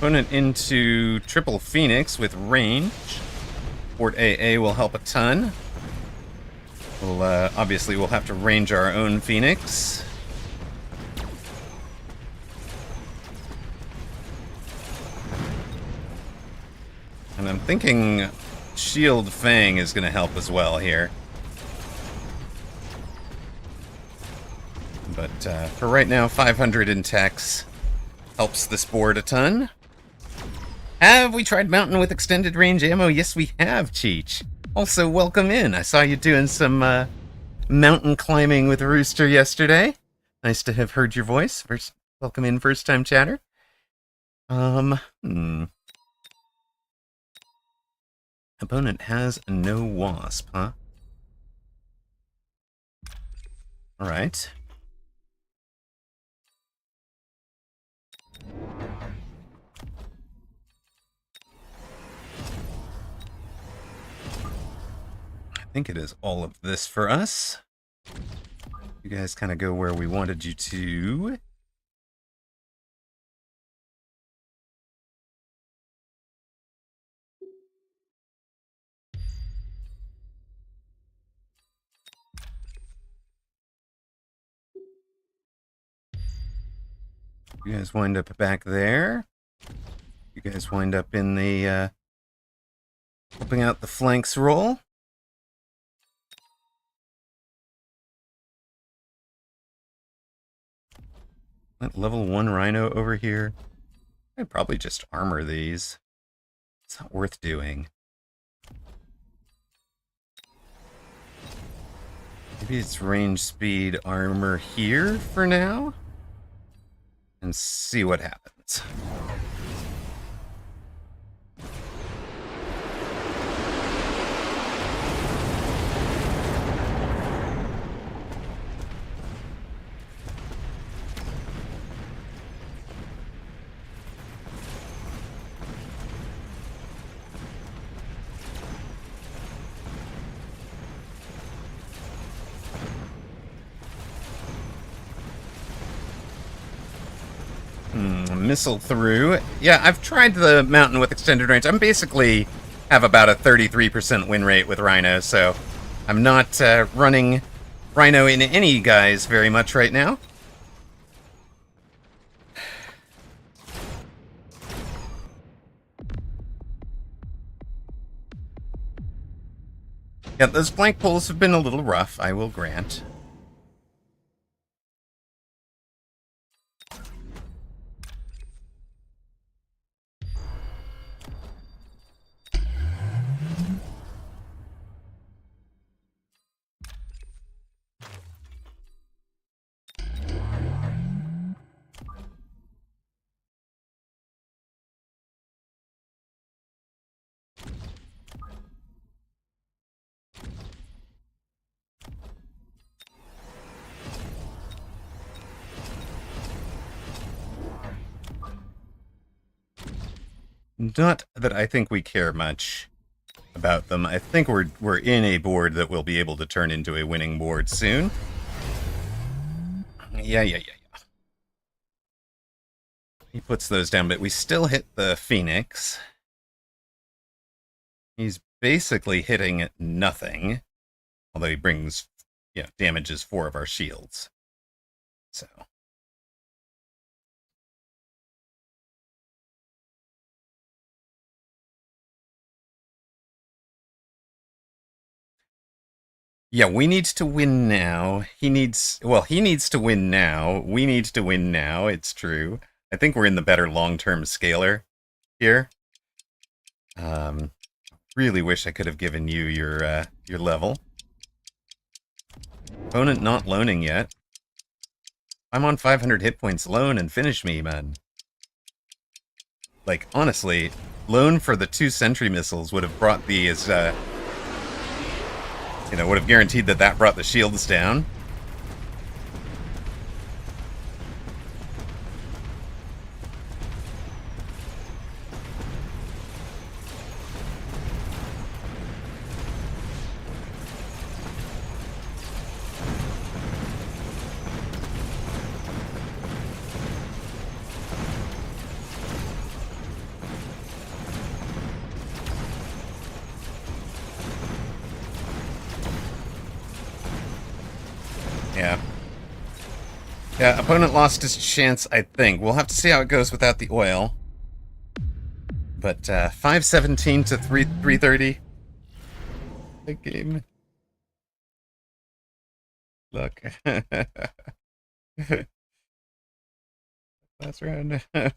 Opponent into Triple Phoenix with range. Fort AA will help a ton. We'll, obviously, we'll have to range our own Phoenix. And I'm thinking Shield Fang is going to help as well here. But for right now, 500 in techs helps this board a ton. Have we tried Mountain with extended range ammo? Yes, we have, Cheech. Also, welcome in. I saw you doing some mountain climbing with Rooster yesterday. Nice to have heard your voice. Welcome in, first-time chatter. Opponent has no wasp, huh? Alright. I think it is all of this for us. You guys kind of go where we wanted you to. You guys wind up back there. You guys wind up in the helping out the flanks roll. That level 1 Rhino over here. I'd probably just armor these. It's not worth doing. Maybe it's range speed armor here for now. And see what happens. missile through. Yeah, I've tried the mountain with extended range. I'm basically have about a 33% win rate with Rhino, so I'm not running Rhino in any guise very much right now. Yeah, those flank pulls have been a little rough, I will grant. Not that I think we care much about them. I think we're in a board that will be able to turn into a winning board soon. Yeah. He puts those down, but we still hit the Phoenix. He's basically hitting nothing, although he brings, damages 4 of our shields. So. Yeah, we need to win now. He needs to win now. We need to win now, it's true. I think we're in the better long-term scaler here. Really wish I could have given you your level. Opponent not loaning yet. I'm on 500 hit points. Loan and finish me, man. Like, honestly, loan for the 2 sentry missiles would have brought these, would have guaranteed that brought the shields down. Yeah, opponent lost his chance, I think. We'll have to see how it goes without the oil. But 517 to 330. Big game. Look. Last round. I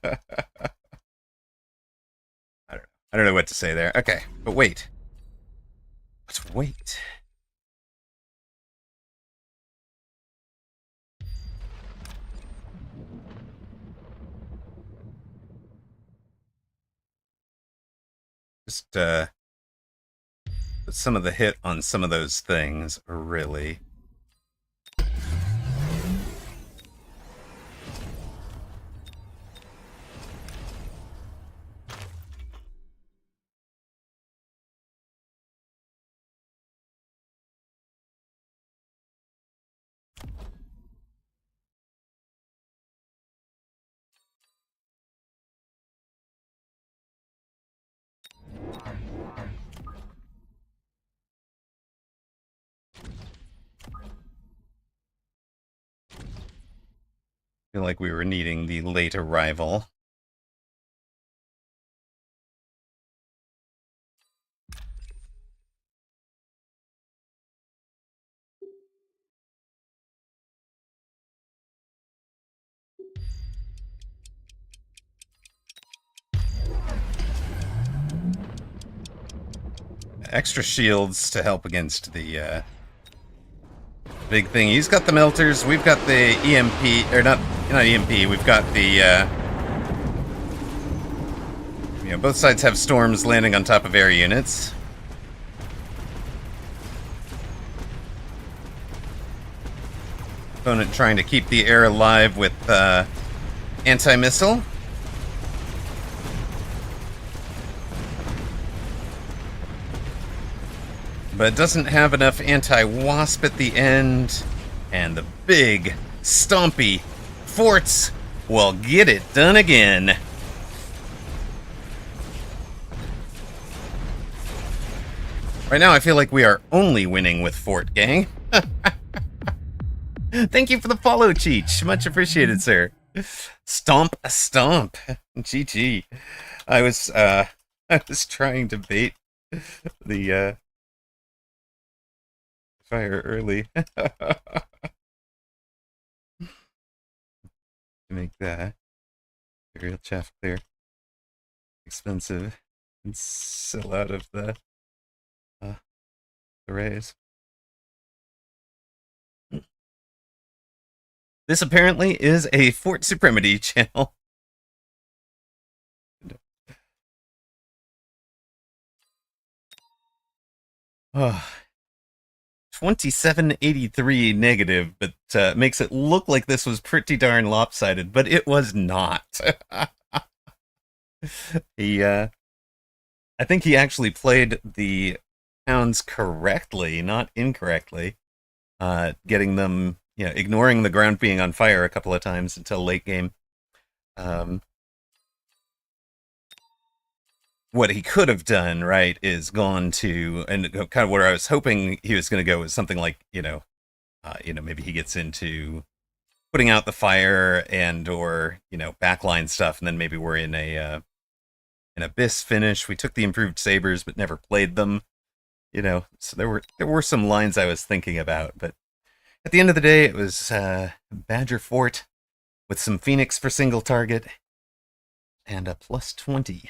don't know what to say there. Okay, but wait. Let's wait. Just put some of the hit on some of those things, really. I feel like we were needing the late arrival. Extra shields to help against the big thing. He's got the melters. We've got the EMP, or not EMP. We've got the both sides have storms landing on top of air units. Opponent trying to keep the air alive with anti-missile. But it doesn't have enough anti-wasp at the end. And the big, stompy forts Well, get it done again. Right now, I feel like we are only winning with Fort, gang. Thank you for the follow, Cheech. Much appreciated, sir. Stomp a stomp. GG. I was I was trying to bait the fire early. Make that real chaff clear. Expensive. And sell out of the arrays. This apparently is a Fort Supremacy channel. Oh, 2783 negative, but makes it look like this was pretty darn lopsided, but it was not. I think he actually played the pounds correctly, not incorrectly, getting them, ignoring the ground being on fire a couple of times until late game. What he could have done, right, is gone to, and kind of where I was hoping he was going to go was something like, maybe he gets into putting out the fire and or backline stuff, and then maybe we're in an abyss finish. We took the improved sabers, but never played them. So there were some lines I was thinking about, but at the end of the day, it was Badger Fort with some Phoenix for single target and a +20.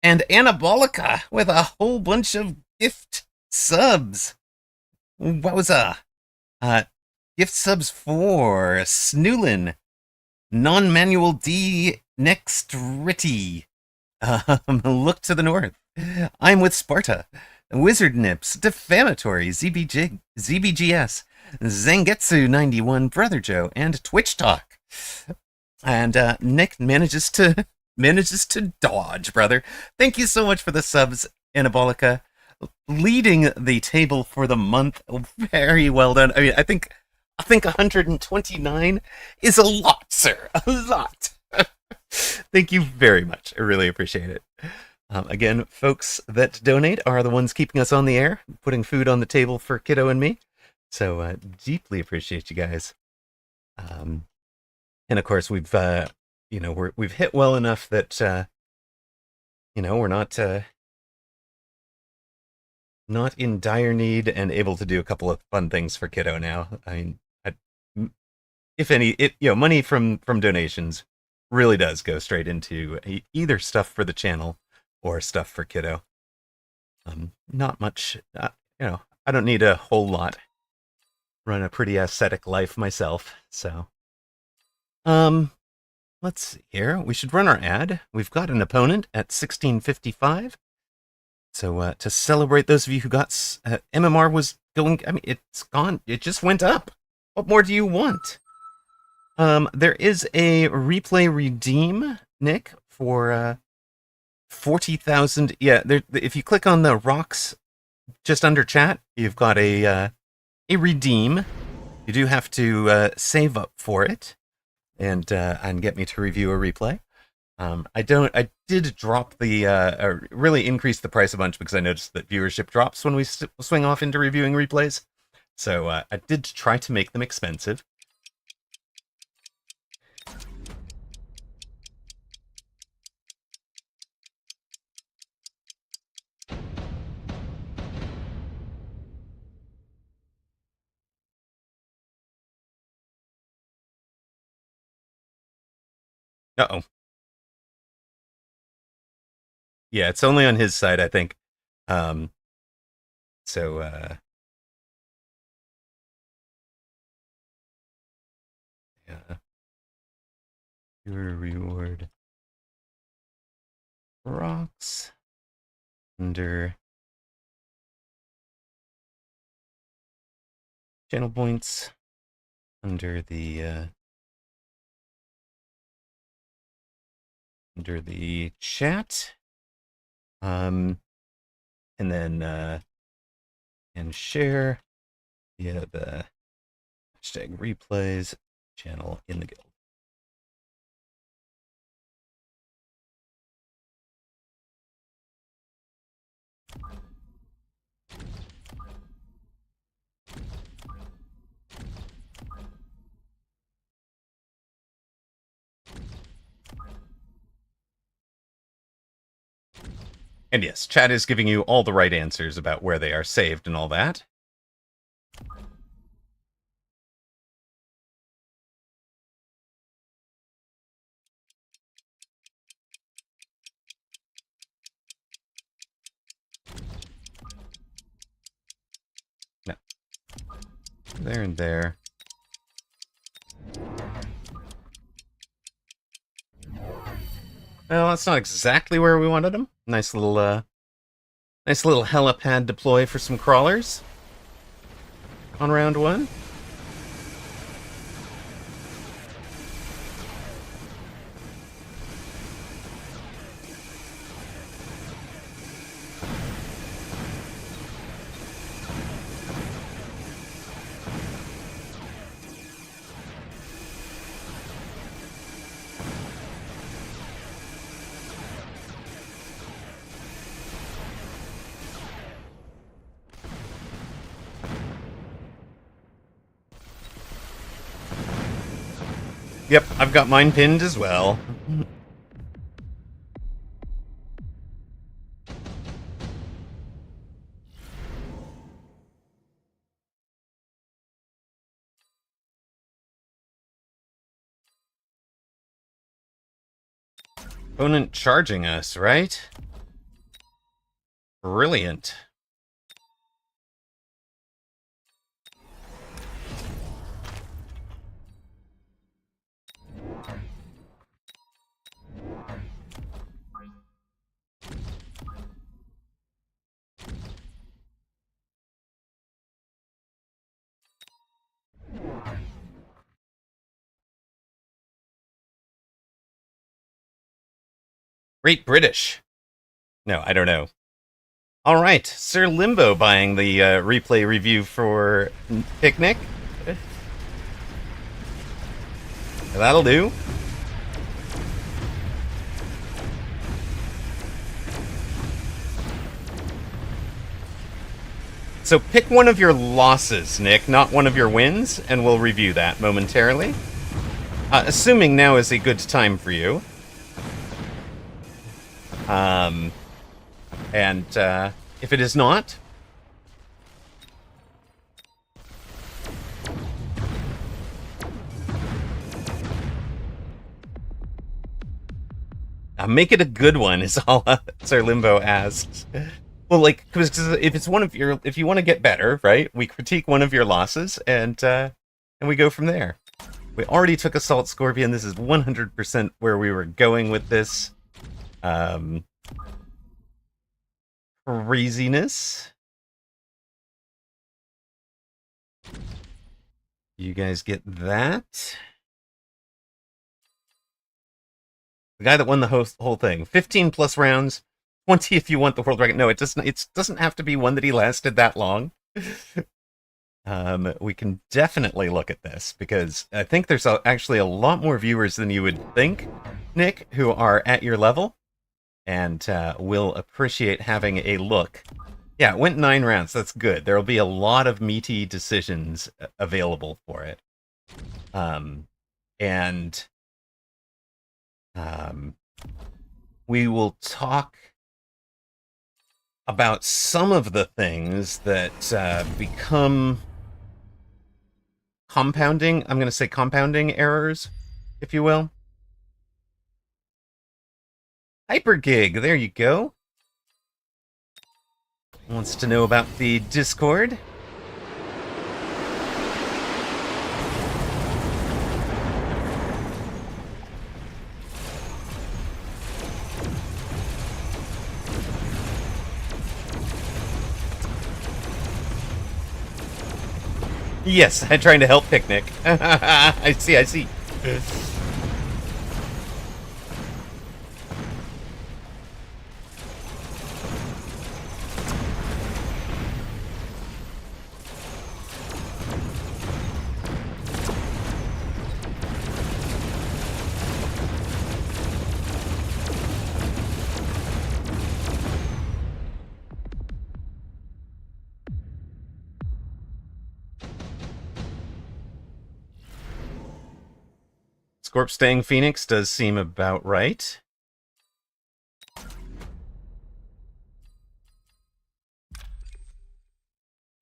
And Anabolica with a whole bunch of gift subs. Wowza. Gift subs for Snoolin, Non-Manual D Next Ritty. Look to the north. I'm with Sparta. Wizard Nips, Defamatory, ZBGS, Zangetsu 91, Brother Joe, and Twitch Talk. And Nick manages to dodge, brother. Thank you so much for the subs, Anabolica. Leading the table for the month. Very well done. I mean, I think 129 is a lot, sir. A lot. Thank you very much. I really appreciate it. Again, folks that donate are the ones keeping us on the air, putting food on the table for Kiddo and me. So deeply appreciate you guys. And of course, we've hit well enough that we're not in dire need and able to do a couple of fun things for Kiddo now. I mean, if any, money from donations really does go straight into either stuff for the channel or stuff for Kiddo. Not much, I don't need a whole lot. Run a pretty ascetic life myself, so. Let's see here. We should run our ad. We've got an opponent at 1655. So to celebrate those of you who got MMR was going, I mean, it's gone. It just went up. What more do you want? There is a replay redeem, Nick, for 40,000. Yeah, if you click on the rocks just under chat, you've got a redeem. You do have to save up for it and get me to review a replay. I did drop the really increase the price a bunch because I noticed that viewership drops when we swing off into reviewing replays. So I did try to make them expensive. Uh-oh. Yeah, it's only on his side, I think. So, yeah. Your reward. Rocks. Under channel points. Under the chat. And then and share via the hashtag replays channel in the guild. And yes, chat is giving you all the right answers about where they are saved and all that. No. There and there. Well, that's not exactly where we wanted them. Nice little helipad deploy for some crawlers on round one. Yep, I've got mine pinned as well. Opponent charging us, right? Brilliant. Great British. No, I don't know. All right, Sir Limbo buying the replay review for Picnic. That'll do. So pick one of your losses, Nick, not one of your wins, and we'll review that momentarily. Assuming now is a good time for you. And if it is not, make it a good one is all Sir Limbo asks. Well, like, because if it's one of your, if you want to get better, right? We critique one of your losses, and we go from there. We already took Assault Scorpion. This is 100% where we were going with this. Craziness. You guys get that? The guy that won the whole thing. 15 plus rounds. 20 if you want the world record. No, it doesn't have to be one that he lasted that long. We can definitely look at this, because I think there's actually a lot more viewers than you would think, Nick, who are at your level, and will appreciate having a look. Yeah, it went 9 rounds. That's good. There will be a lot of meaty decisions available for it. We will talk about some of the things that become compounding, I'm going to say compounding errors, if you will. Hypergig, there you go. Wants to know about the Discord. Yes, I'm trying to help Picnic. I see. Scorp staying Phoenix does seem about right.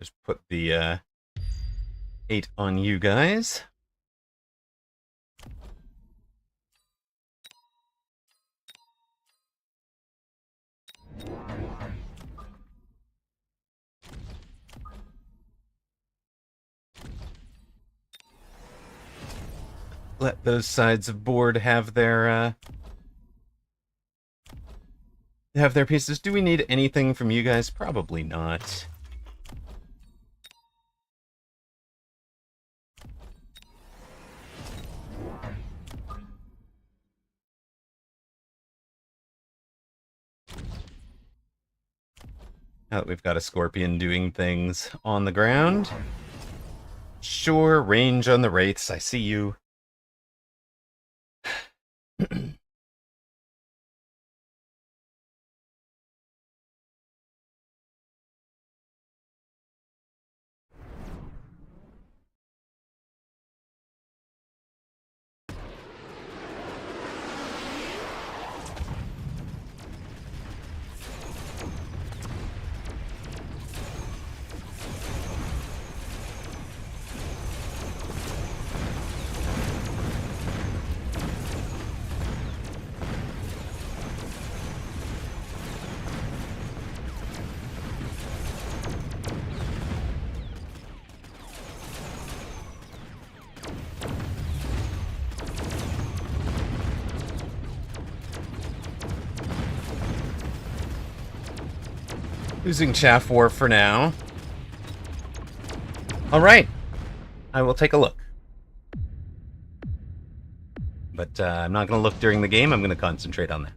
Just put the 8 on you guys. Let those sides of board have their pieces. Do we need anything from you guys? Probably not. Now that we've got a scorpion doing things on the ground. Sure, range on the wraiths. I see you. Losing Chaff War for now. Alright. I will take a look. But I'm not going to look during the game. I'm going to concentrate on that.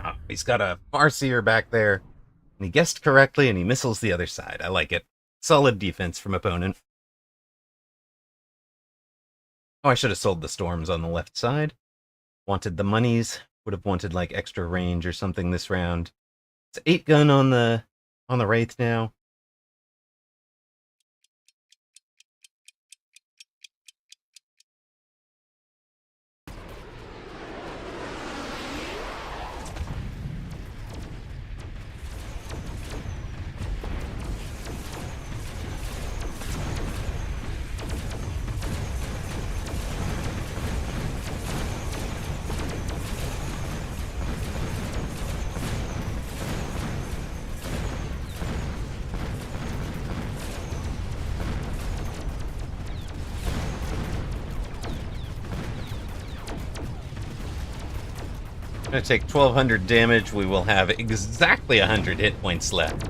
Oh, he's got a Farseer back there. And he guessed correctly, and he missiles the other side. I like it. Solid defense from opponent. Oh, I should have sold the storms on the left side. Wanted the monies. Would have wanted, like, extra range or something this round. It's 8 gun on the Wraith now. Gonna take 1200 damage. We will have exactly 100 hit points left.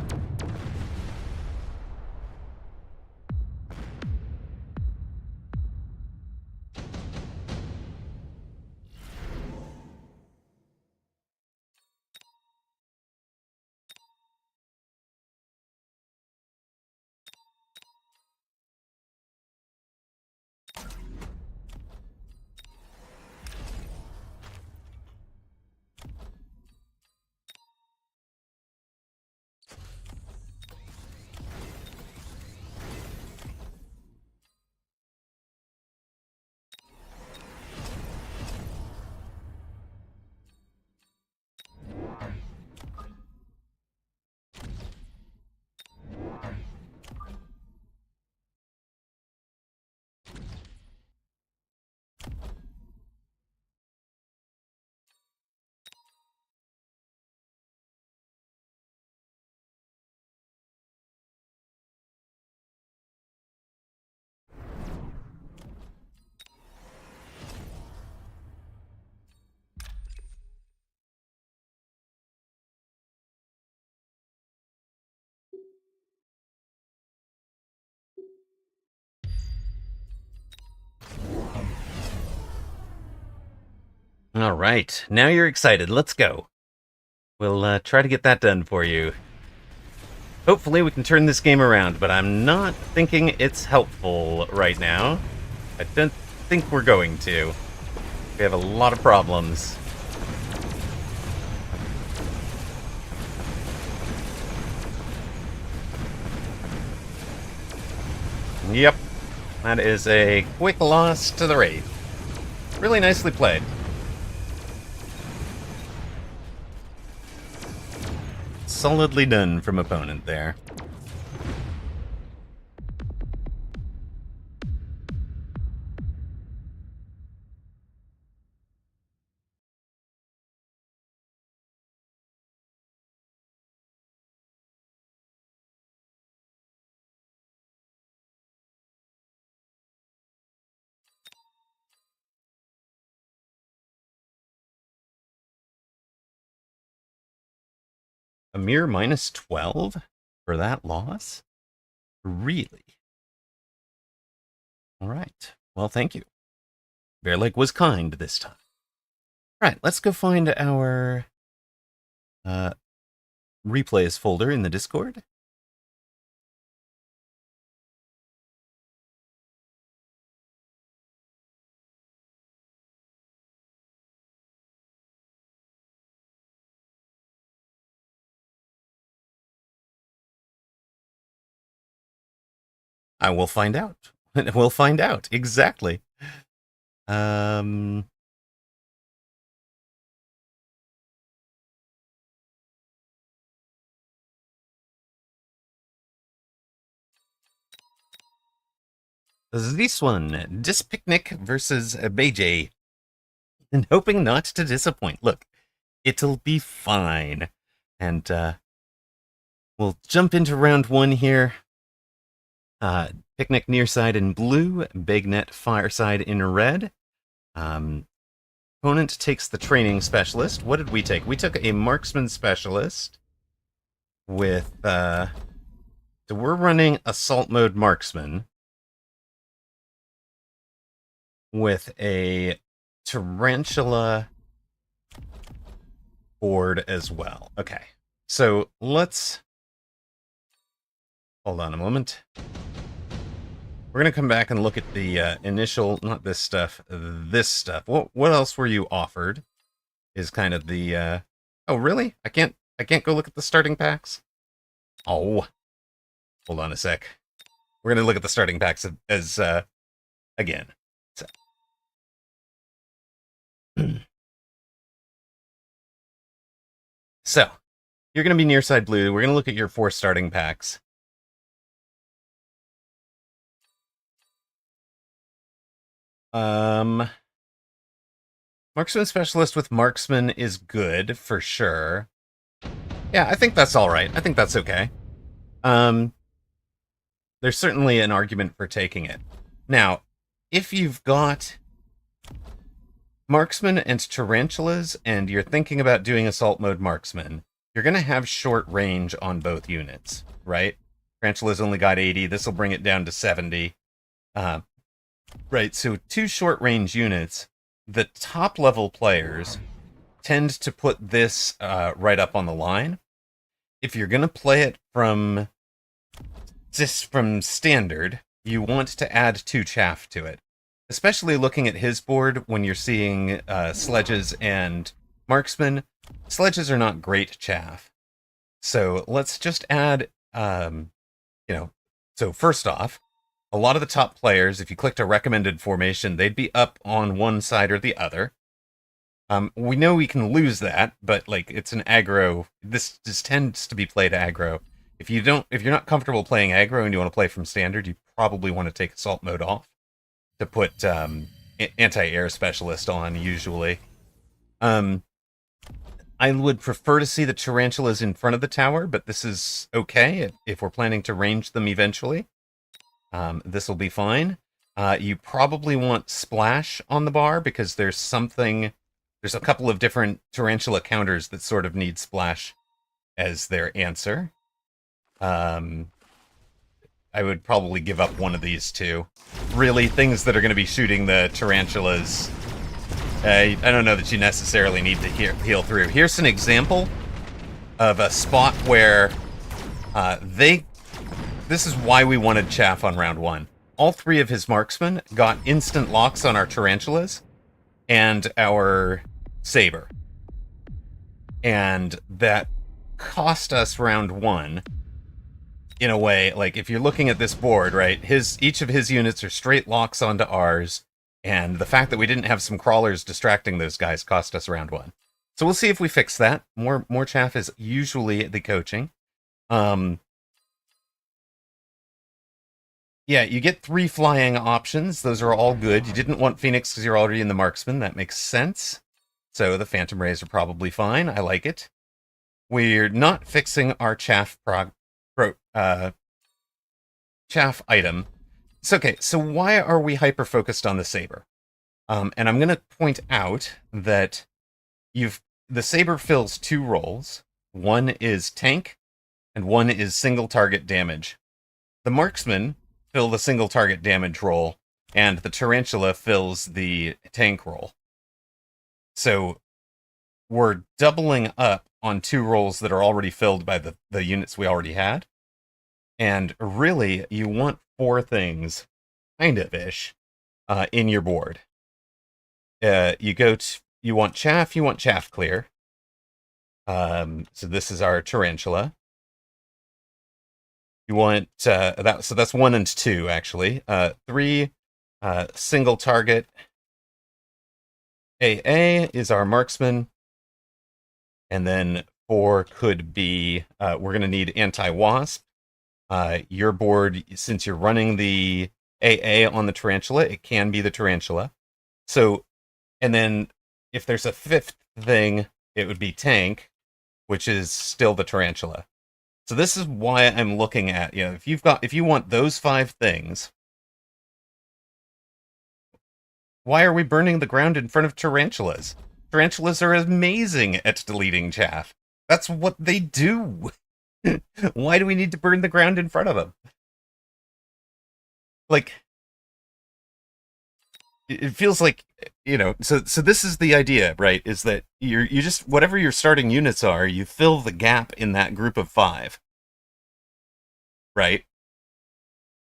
All right, now you're excited. Let's go. We'll try to get that done for you. Hopefully we can turn this game around, but I'm not thinking it's helpful right now. I don't think we're going to. We have a lot of problems. Yep, that is a quick loss to the Wraith. Really nicely played. Solidly done from opponent there. A mere minus 12 for that loss? Really? All right. Well, thank you. Bear Lake was kind this time. All right, let's go find our replays folder in the Discord. I will find out. We'll find out. Exactly. This one, Dis Picnic versus Beijing. And hoping not to disappoint. Look, it'll be fine. And we'll jump into round one here. Picnic near side in blue, Bagnet fireside in red. Opponent takes the training specialist. What did we take? We took a marksman specialist with so we're running assault mode marksman with a tarantula board as well. Okay, so let's hold on a moment. We're going to come back and look at the initial, not this stuff, this stuff. What else were you offered is kind of the, oh, really? I can't go look at the starting packs? Oh, hold on a sec. We're going to look at the starting packs as again. So, you're going to be near side blue. We're going to look at your 4 starting packs. Marksman specialist with marksman is good for sure. Yeah, I think that's all right. I think that's okay. There's certainly an argument for taking it. Now, if you've got marksman and tarantulas and you're thinking about doing assault mode marksman, you're going to have short range on both units, right? Tarantula's only got 80. This will bring it down to 70. Right, so 2 short-range units, the top-level players tend to put this right up on the line. If you're going to play it from standard, you want to add 2 chaff to it. Especially looking at his board when you're seeing sledges and marksmen. Sledges are not great chaff. So let's just add, so first off, a lot of the top players, if you clicked a recommended formation, they'd be up on one side or the other. We know we can lose that, but like it's an aggro. This just tends to be played aggro. If you're not comfortable playing aggro and you want to play from standard, you probably want to take assault mode off to put anti-air specialist on. Usually, I would prefer to see the tarantulas in front of the tower, but this is okay if we're planning to range them eventually. This will be fine. You probably want splash on the bar because there's a couple of different tarantula counters that sort of need splash as their answer. I would probably give up one of these two. Really, things that are going to be shooting the tarantulas I don't know that you necessarily need to heal through. Here's an example of a spot where this is why we wanted Chaff on round 1. All 3 of his marksmen got instant locks on our tarantulas and our saber. And that cost us round 1 in a way. Like, if you're looking at this board, right, each of his units are straight locks onto ours, and the fact that we didn't have some crawlers distracting those guys cost us round 1. So we'll see if we fix that. More chaff is usually the coaching. Yeah, you get 3 flying options. Those are all good. You didn't want Phoenix because you're already in the marksman. That makes sense. So the Phantom Rays are probably fine. I like it. We're not fixing our chaff chaff item. It's okay. So why are we hyper-focused on the saber? And I'm going to point out that the saber fills 2 roles. One is tank, and one is single target damage. The marksman fill the single target damage role, and the tarantula fills the tank role. So we're doubling up on 2 roles that are already filled by the units we already had. And really, you want 4 things, kind of ish, in your board. You want chaff clear. So this is our tarantula. You want so that's 1 and 2 actually. 3 single target. AA is our marksman, and then 4 could be we're going to need anti-wasp. Your board, since you're running the AA on the tarantula, it can be the tarantula. So, and then if there's a 5th thing, it would be tank, which is still the tarantula. So this is why I'm looking at, if you want those 5 things, why are we burning the ground in front of tarantulas? Tarantulas are amazing at deleting chaff. That's what they do. Why do we need to burn the ground in front of them? Like, it feels like, so this is the idea, right? Is that you just, whatever your starting units are, you fill the gap in that group of 5. Right?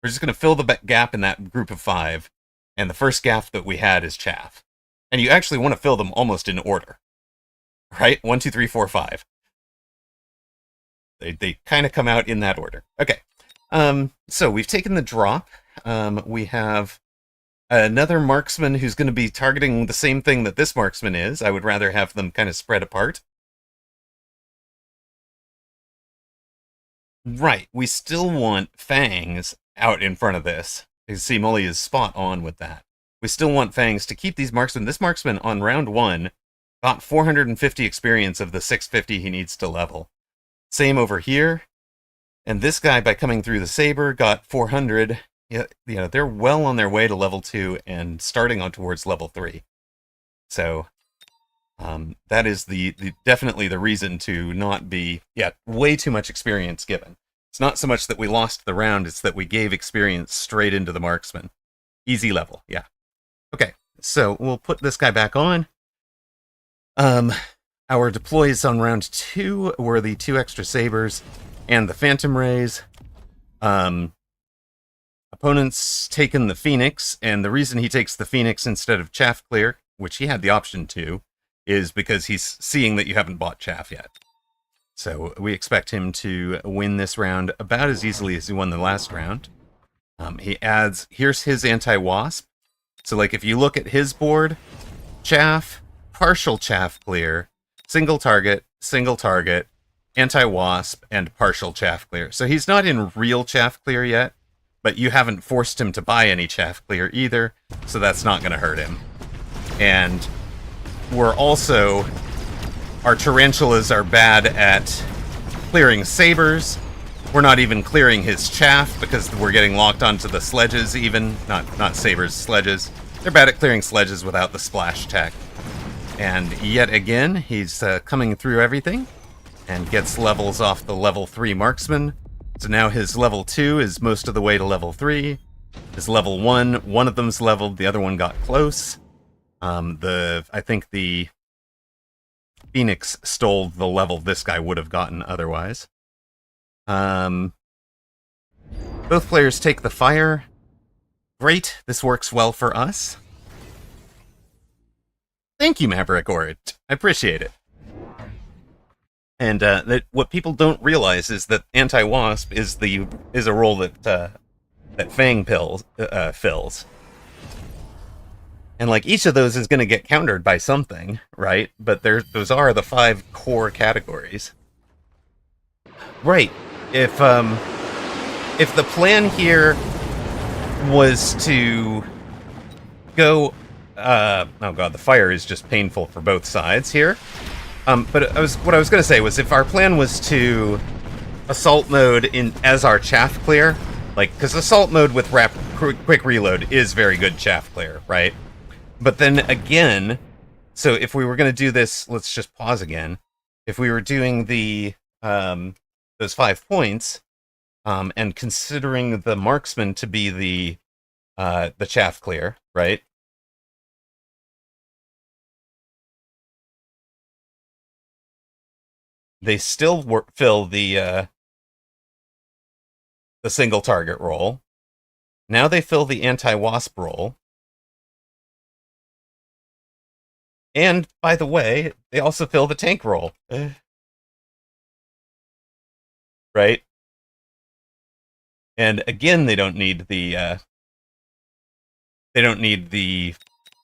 We're just going to fill the gap in that group of 5, and the first gap that we had is chaff. And you actually want to fill them almost in order. Right? 1, 2, 3, 4, 5. They kind of come out in that order. Okay. So we've taken the drop. We have another marksman who's going to be targeting the same thing that this marksman is. I would rather have them kind of spread apart. Right. We still want fangs out in front of this. You can see Mully is spot on with that. We still want fangs to keep these marksmen. This marksman on round 1 got 450 experience of the 650 he needs to level. Same over here. And this guy, by coming through the saber, got 400. Yeah, they're well on their way to level 2 and starting on towards level 3. So that is definitely the reason to not be way too much experience given. It's not so much that we lost the round, it's that we gave experience straight into the marksman. Easy level, yeah. Okay, so we'll put this guy back on. Our deploys on round 2 were the 2 extra sabers and the Phantom Rays. Opponent's taken the Phoenix, and the reason he takes the Phoenix instead of Chaff Clear, which he had the option to, is because he's seeing that you haven't bought Chaff yet. So we expect him to win this round about as easily as he won the last round. He adds, here's his anti-wasp. So like if you look at his board, Chaff, partial Chaff Clear, single target, anti-wasp, and partial Chaff Clear. So he's not in real Chaff Clear yet, but you haven't forced him to buy any Chaff Clear either, so that's not going to hurt him. And we're also... Our tarantulas are bad at clearing sabers. We're not even clearing his chaff because we're getting locked onto the sledges even. Not sabers, sledges. They're bad at clearing sledges without the splash tech. And yet again, he's coming through everything and gets levels off the level 3 marksman. So now his level 2 is most of the way to level 3. His level 1, one of them's leveled, the other one got close. I think the Phoenix stole the level this guy would have gotten otherwise. Both players take the fire. Great, this works well for us. Thank you, Maverick Orange. I appreciate it. And what people don't realize is that anti-wasp is a role that Fang fills. And like each of those is going to get countered by something, right? But those are the 5 core categories. Right. If the plan here was to go oh god, the fire is just painful for both sides here. But what I was going to say was, if our plan was to assault mode as our chaff clear, like, because assault mode with quick reload is very good chaff clear, right? But then again, so if we were going to do this, let's just pause again. If we were doing the those 5 points, and considering the marksman to be the chaff clear, right? They still fill the single target role. Now they fill the anti-wasp role. And, by the way, they also fill the tank role. Right? And again, they don't need the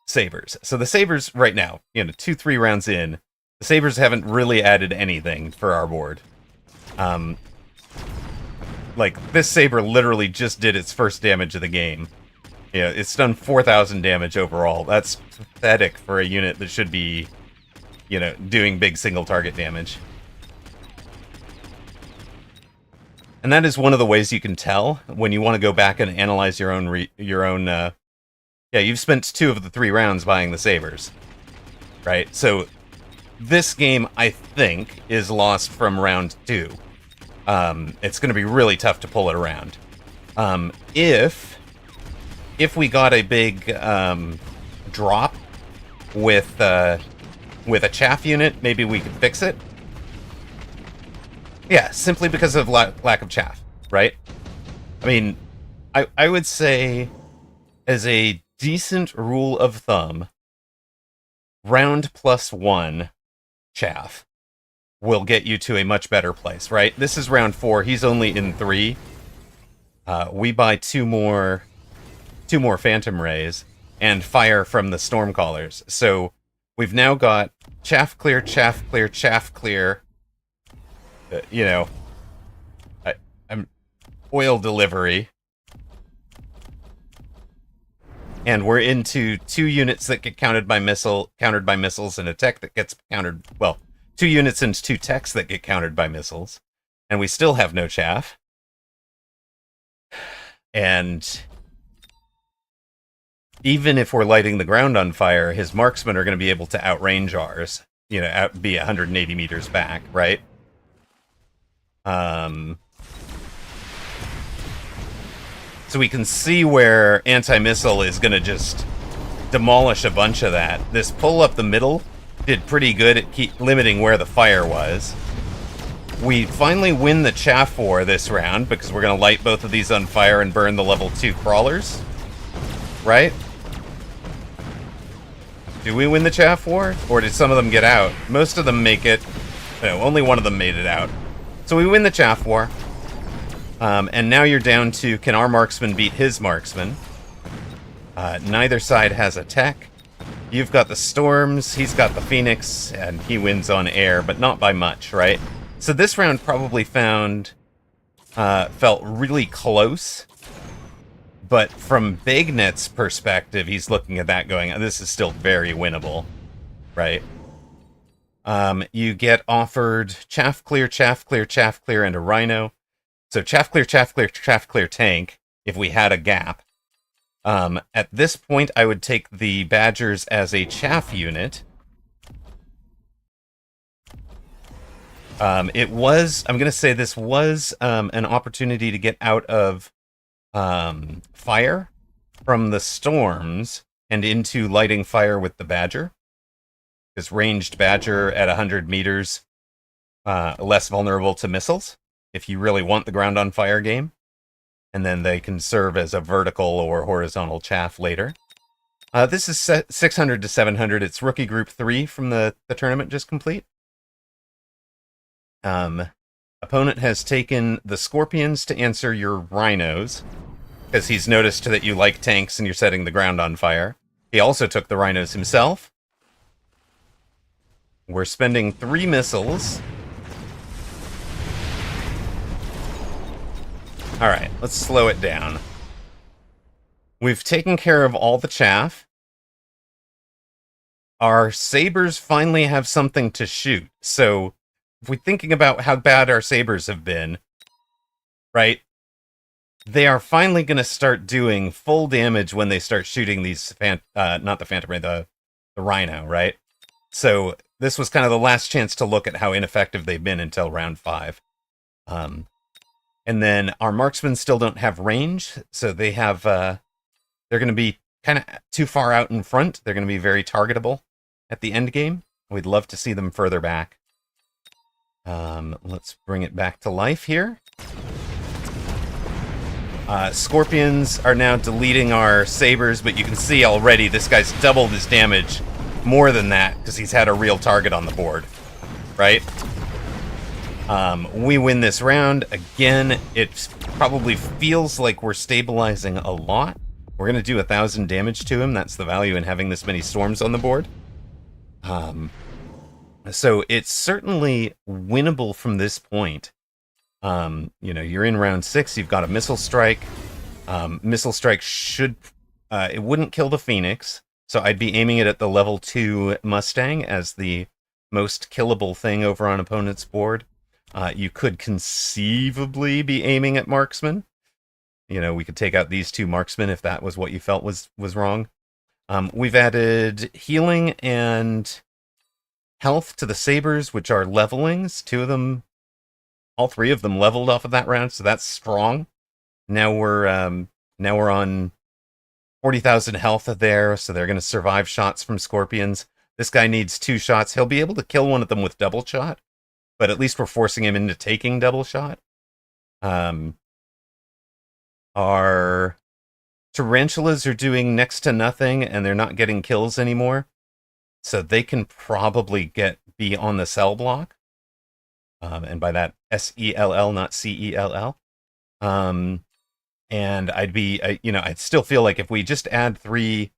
sabers. So the sabers right now, 2-3 rounds in, the sabers haven't really added anything for our board. Like, this saber literally just did its first damage of the game. Yeah, it's done 4,000 damage overall. That's pathetic for a unit that should be, doing big single target damage. And that is one of the ways you can tell when you want to go back and analyze your own yeah, you've spent 2 of the 3 rounds buying the sabers, right? So this game, I think, is lost from round 2. It's going to be really tough to pull it around. If we got a big drop with a chaff unit, maybe we could fix it. Yeah, simply because of lack of chaff, right? I mean, I would say, as a decent rule of thumb, round +1 chaff will get you to a much better place, right? This is round 4. He's only in 3. We buy 2 more Phantom Rays and fire from the Stormcallers. So we've now got chaff clear, chaff clear, chaff clear. I'm oil delivery. And we're into 2 units that get countered by missiles, and a tech that gets countered. Well, 2 units and 2 techs that get countered by missiles, and we still have no chaff. And even if we're lighting the ground on fire, his marksmen are going to be able to outrange ours. Be 180 meters back, right? So we can see where anti-missile is going to just demolish a bunch of that. This pull up the middle did pretty good at limiting where the fire was. We finally win the chaff war this round because we're going to light both of these on fire and burn the level 2 crawlers. Right? Do we win the chaff war? Or did some of them get out? Most of them make it. No, only one of them made it out. So we win the chaff war. And now you're down to, can our marksman beat his marksman? Neither side has a tech. You've got the storms, he's got the phoenix, and he wins on air, but not by much, right? So this round probably felt really close. But from Bagnet's perspective, he's looking at that going, this is still very winnable, right? You get offered chaff clear, chaff clear, chaff clear, and a rhino. So chaff clear, chaff clear, chaff clear tank, if we had a gap. At this point, I would take the Badgers as a chaff unit. I'm going to say this was an opportunity to get out of fire from the storms and into lighting fire with the Badger. Because ranged Badger at 100 meters, less vulnerable to missiles, if you really want the ground on fire game. And then they can serve as a vertical or horizontal chaff later. This is 600 to 700. It's rookie group 3 from the tournament just complete. Opponent has taken the Scorpions to answer your Rhinos, because he's noticed that you like tanks and you're setting the ground on fire. He also took the Rhinos himself. We're spending 3 missiles. Alright, let's slow it down. We've taken care of all the chaff. Our sabers finally have something to shoot. So, if we're thinking about how bad our sabers have been, right? They are finally going to start doing full damage when they start shooting these, not the Phantom Ray, the Rhino, right? So, this was kind of the last chance to look at how ineffective they've been until round 5. And then our marksmen still don't have range, so they have, they're going to be kind of too far out in front. They're going to be very targetable at the end game. We'd love to see them further back. Let's bring it back to life here. Scorpions are now deleting our sabers, but you can see already this guy's doubled his damage more than that because he's had a real target on the board, right? We win this round. Again, it probably feels like we're stabilizing a lot. We're going to do 1,000 damage to him. That's the value in having this many storms on the board. So it's certainly winnable from this point. You know, you're in round 6. You've got a missile strike. Missile strike should... it wouldn't kill the Phoenix. So I'd be aiming it at the level 2 Mustang as the most killable thing over on opponent's board. You could conceivably be aiming at marksman. You know, we could take out these 2 marksmen if that was what you felt was wrong. We've added healing and health to the sabers, which are levelings. 2 of them, all 3 of them leveled off of that round, so that's strong. Now we're on 40,000 health there, so they're going to survive shots from Scorpions. This guy needs 2 shots. He'll be able to kill one of them with double shot, but at least we're forcing him into taking double shot. Our tarantulas are doing next to nothing, and they're not getting kills anymore. So they can probably be on the cell block. And by that, S-E-L-L, not C-E-L-L. And I'd still feel like if we just add 3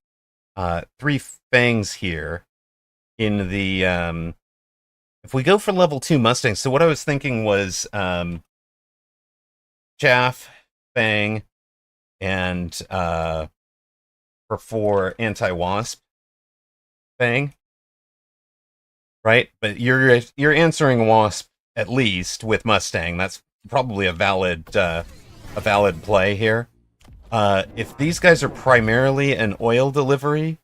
fangs here in the... if we go for level 2 Mustangs, so what I was thinking was Chaff, Fang, and for 4 anti-wasp Fang, right? But you're answering Wasp at least with Mustang. That's probably a valid play here. If these guys are primarily an oil delivery,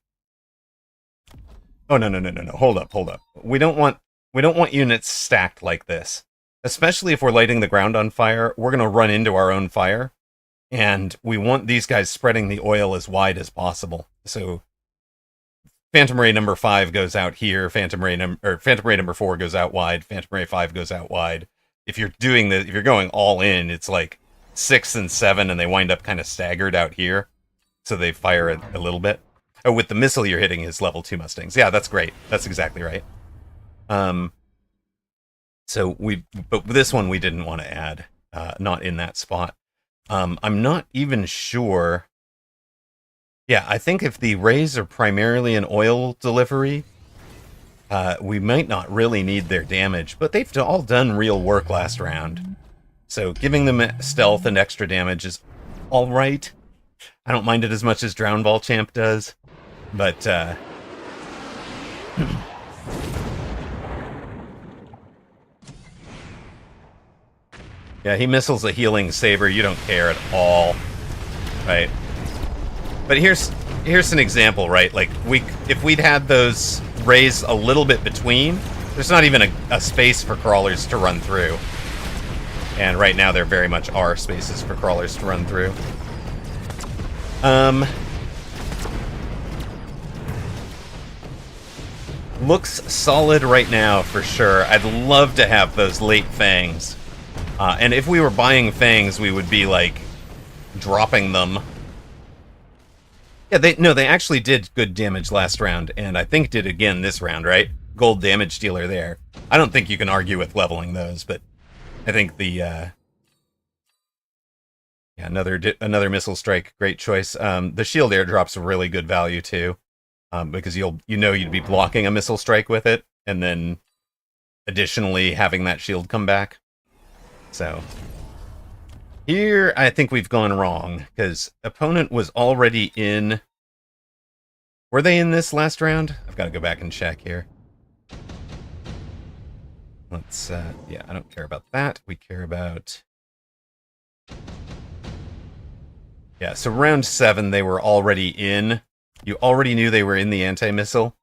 oh no! Hold up! We don't want units stacked like this. Especially if we're lighting the ground on fire, we're going to run into our own fire. And we want these guys spreading the oil as wide as possible. So Phantom Ray number 5 goes out here, Phantom Ray number 4 goes out wide, Phantom Ray 5 goes out wide. If you're going all in, it's like 6 and 7 and they wind up kind of staggered out here. So they fire a little bit. Oh, with the missile you're hitting is level 2 Mustangs. Yeah, that's great. That's exactly right. But this one we didn't want to add, not in that spot. I'm not even sure. Yeah, I think if the rays are primarily an oil delivery, we might not really need their damage, but they've all done real work last round. So giving them stealth and extra damage is all right. I don't mind it as much as Drown Ball Champ does, but yeah, he missiles a healing saber. You don't care at all, right? But here's an example, right? Like if we'd had those rays a little bit between, there's not even a space for crawlers to run through. And right now there very much are spaces for crawlers to run through. Looks solid right now, for sure. I'd love to have those late fangs. And if we were buying fangs, we would be, like, dropping them. Yeah, they actually did good damage last round, and I think did again this round, right? Gold damage dealer there. I don't think you can argue with leveling those, but I think the, yeah, another missile strike, great choice. The shield airdrop's a really good value, too. Because you'd be blocking a missile strike with it, and then additionally having that shield come back. So here I think we've gone wrong, because opponent was already in. Were they in this last round? I've got to go back and check here. Let's yeah, I don't care about that. We care about, yeah, so round 7 they were already in. You already knew they were in the anti-missile,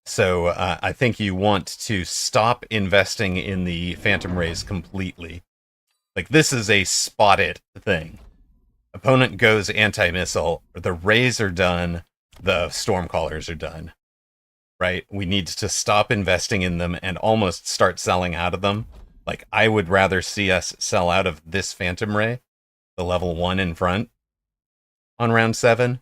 so I think you want to stop investing in the Phantom Rays completely. Like, this is a spot it thing. Opponent goes anti-missile, the Rays are done, the Stormcallers are done. Right? We need to stop investing in them and almost start selling out of them. Like, I would rather see us sell out of this Phantom Ray, the level 1 in front, on round 7.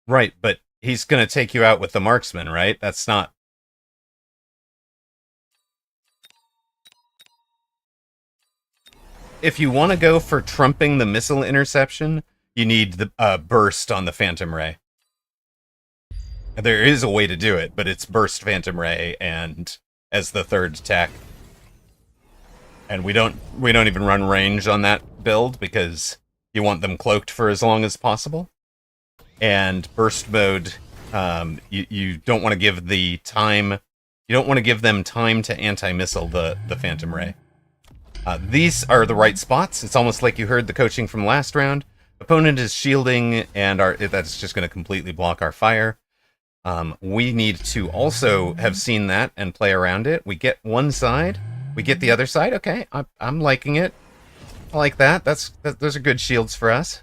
Right, but he's going to take you out with the marksman, right? That's not... If you want to go for trumping the missile interception, you need the burst on the Phantom Ray. There is a way to do it, but it's burst Phantom Ray and as the third tech. And we don't even run range on that build because you want them cloaked for as long as possible. And burst mode, you don't want to give the time. You don't want to give them time to anti-missile the Phantom Ray. These are the right spots. It's almost like you heard the coaching from last round. Opponent is shielding, and that's just going to completely block our fire. We need to also have seen that and play around it. We get one side, we get the other side. Okay, I'm liking it. I like that. Those are good shields for us.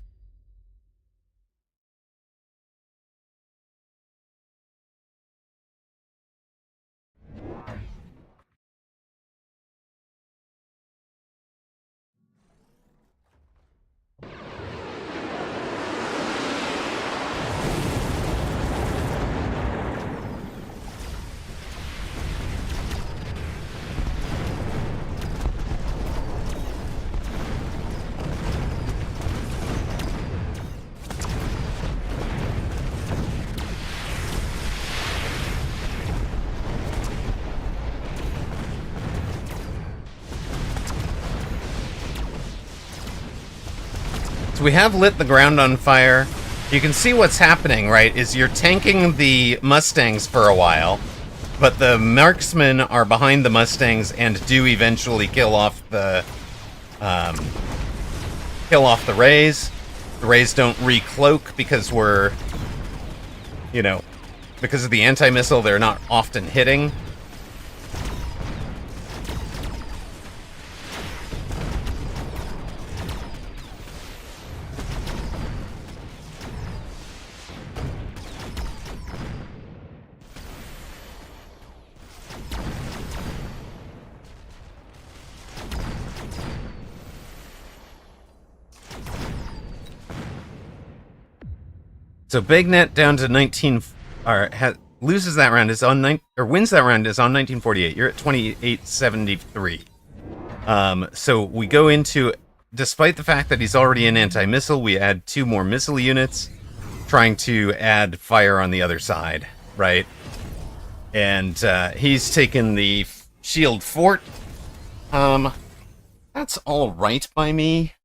We have lit the ground on fire. You can see what's happening, right, is you're tanking the Mustangs for a while, but the marksmen are behind the Mustangs and do eventually kill off the Rays. The Rays don't re-cloak because we're, because of the anti-missile, they're not often hitting. So Big Net down to 19, loses that round is on wins that round is on 1948. You're at 2873. So we go into, despite the fact that he's already in anti-missile, we add 2 more missile units, trying to add fire on the other side, right? And he's taken the shield fort. That's all right by me.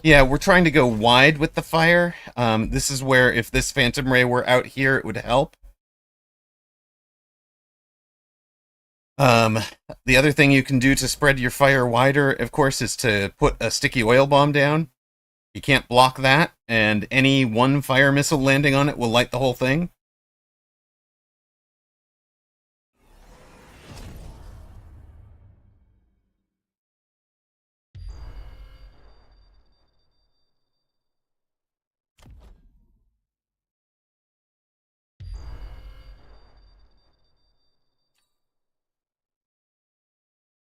Yeah, we're trying to go wide with the fire. This is where, if this Phantom Ray were out here, it would help. The other thing you can do to spread your fire wider, of course, is to put a sticky oil bomb down. You can't block that, and any one fire missile landing on it will light the whole thing.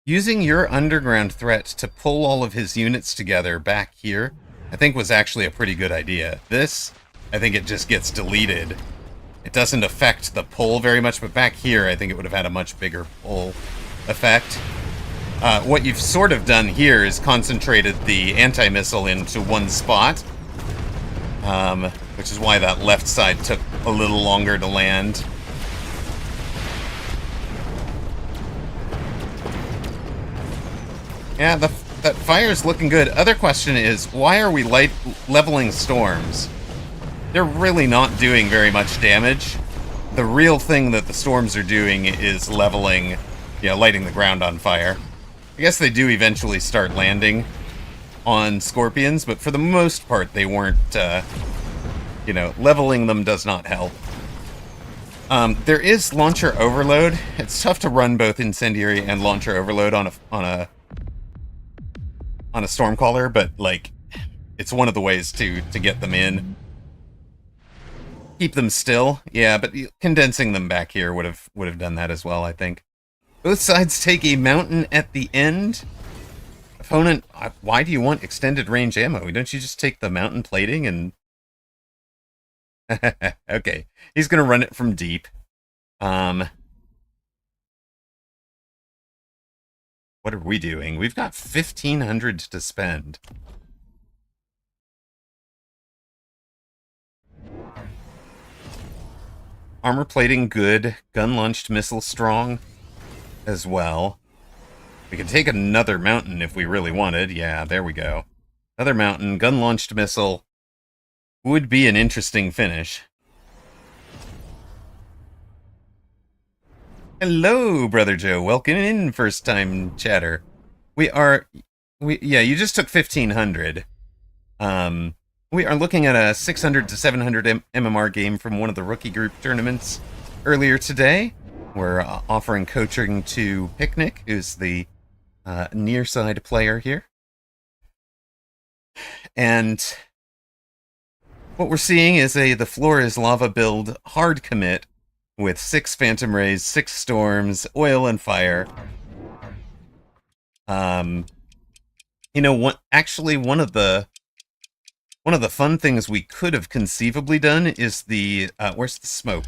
Using your underground threat to pull all of his units together back here, I think was actually a pretty good idea. This, I think it just gets deleted. It doesn't affect the pull very much, but back here, I think it would have had a much bigger pull effect. What you've sort of done here is concentrated the anti-missile into one spot, which is why that left side took a little longer to land. Yeah, that fire's looking good. Other question is, why are we leveling storms? They're really not doing very much damage. The real thing that the storms are doing is leveling, lighting the ground on fire. I guess they do eventually start landing on scorpions, but for the most part, they weren't, leveling them does not help. There is launcher overload. It's tough to run both incendiary and launcher overload on a stormcaller, but like, it's one of the ways to get them in. Keep them still, yeah, but condensing them back here would have done that as well, I think. Both sides take a mountain at the end. Opponent, why do you want extended range ammo? Don't you just take the mountain plating and... Okay, he's gonna run it from deep. What are we doing? We've got 1,500 to spend. Armor plating good. Gun launched missile strong as well. We could take another mountain if we really wanted. Yeah, there we go. Another mountain. Gun launched missile would be an interesting finish. Hello, Brother Joe. Welcome in, first time chatter. Yeah, you just took 1,500. We are looking at a 600 to 700 MMR game from one of the rookie group tournaments earlier today. We're offering coaching to Picnic, who's the near side player here. And what we're seeing is the floor is lava build hard commit with 6 Phantom Rays, 6 Storms, oil and fire. Actually, one of the fun things we could have conceivably done is where's the smoke?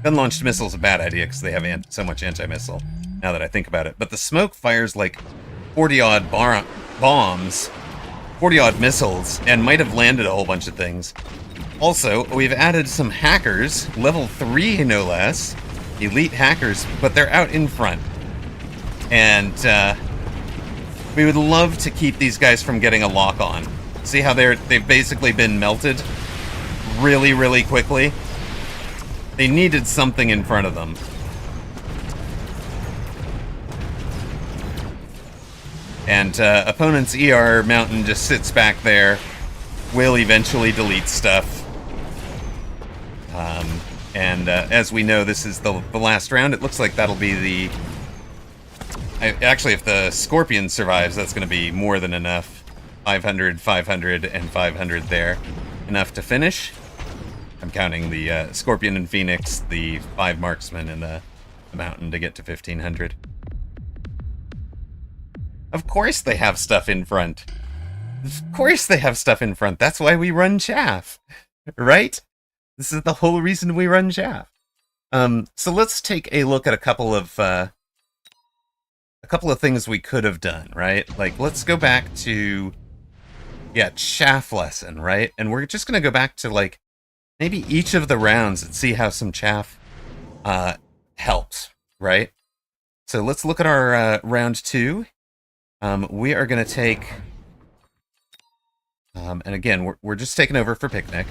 Gun-launched missile's a bad idea because they have so much anti-missile, now that I think about it. But the smoke fires like 40-odd bombs, 40-odd missiles, and might have landed a whole bunch of things. Also, we've added some hackers, level 3 no less, elite hackers, but they're out in front. And, we would love to keep these guys from getting a lock-on. See how they've basically been melted really, really quickly? They needed something in front of them. And opponent's ER mountain just sits back there. Will eventually delete stuff. As we know, this is the last round. It looks like that'll be the... Actually, if the Scorpion survives, that's going to be more than enough. 500, 500, and 500 there. Enough to finish. I'm counting the Scorpion and Phoenix, the 5 Marksmen, and the Mountain to get to 1,500. Of course they have stuff in front. Of course they have stuff in front. That's why we run chaff. Right? This is the whole reason we run chaff. So let's take a look at a couple of things we could have done, right? Like, let's go back to, chaff lesson, right? And we're just going to go back to, like, maybe each of the rounds and see how some chaff helps, right? So let's look at our round 2. We are going to take, and again, we're just taking over for Picnic.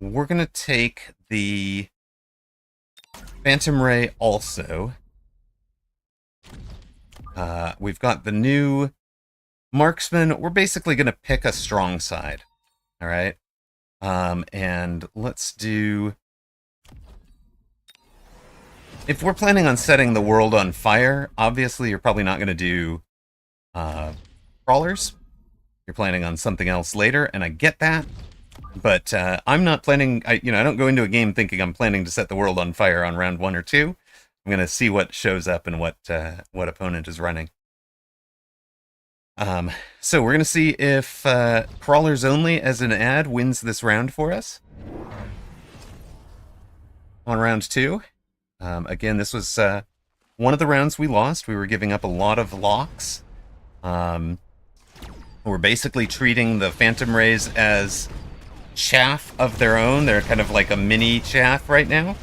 We're going to take the Phantom Ray also. We've got the new Marksman. We're basically going to pick a strong side. All right. And let's do... If we're planning on setting the world on fire, obviously you're probably not going to do crawlers. You're planning on something else later, and I get that. But I'm not planning... I don't go into a game thinking I'm planning to set the world on fire on round 1 or 2. I'm gonna see what shows up and what opponent is running. So we're gonna see if Crawlers Only as an ad wins this round for us. On round 2. Again, this was one of the rounds we lost. We were giving up a lot of locks. We're basically treating the Phantom Rays as chaff of their own. They're kind of like a mini chaff right now.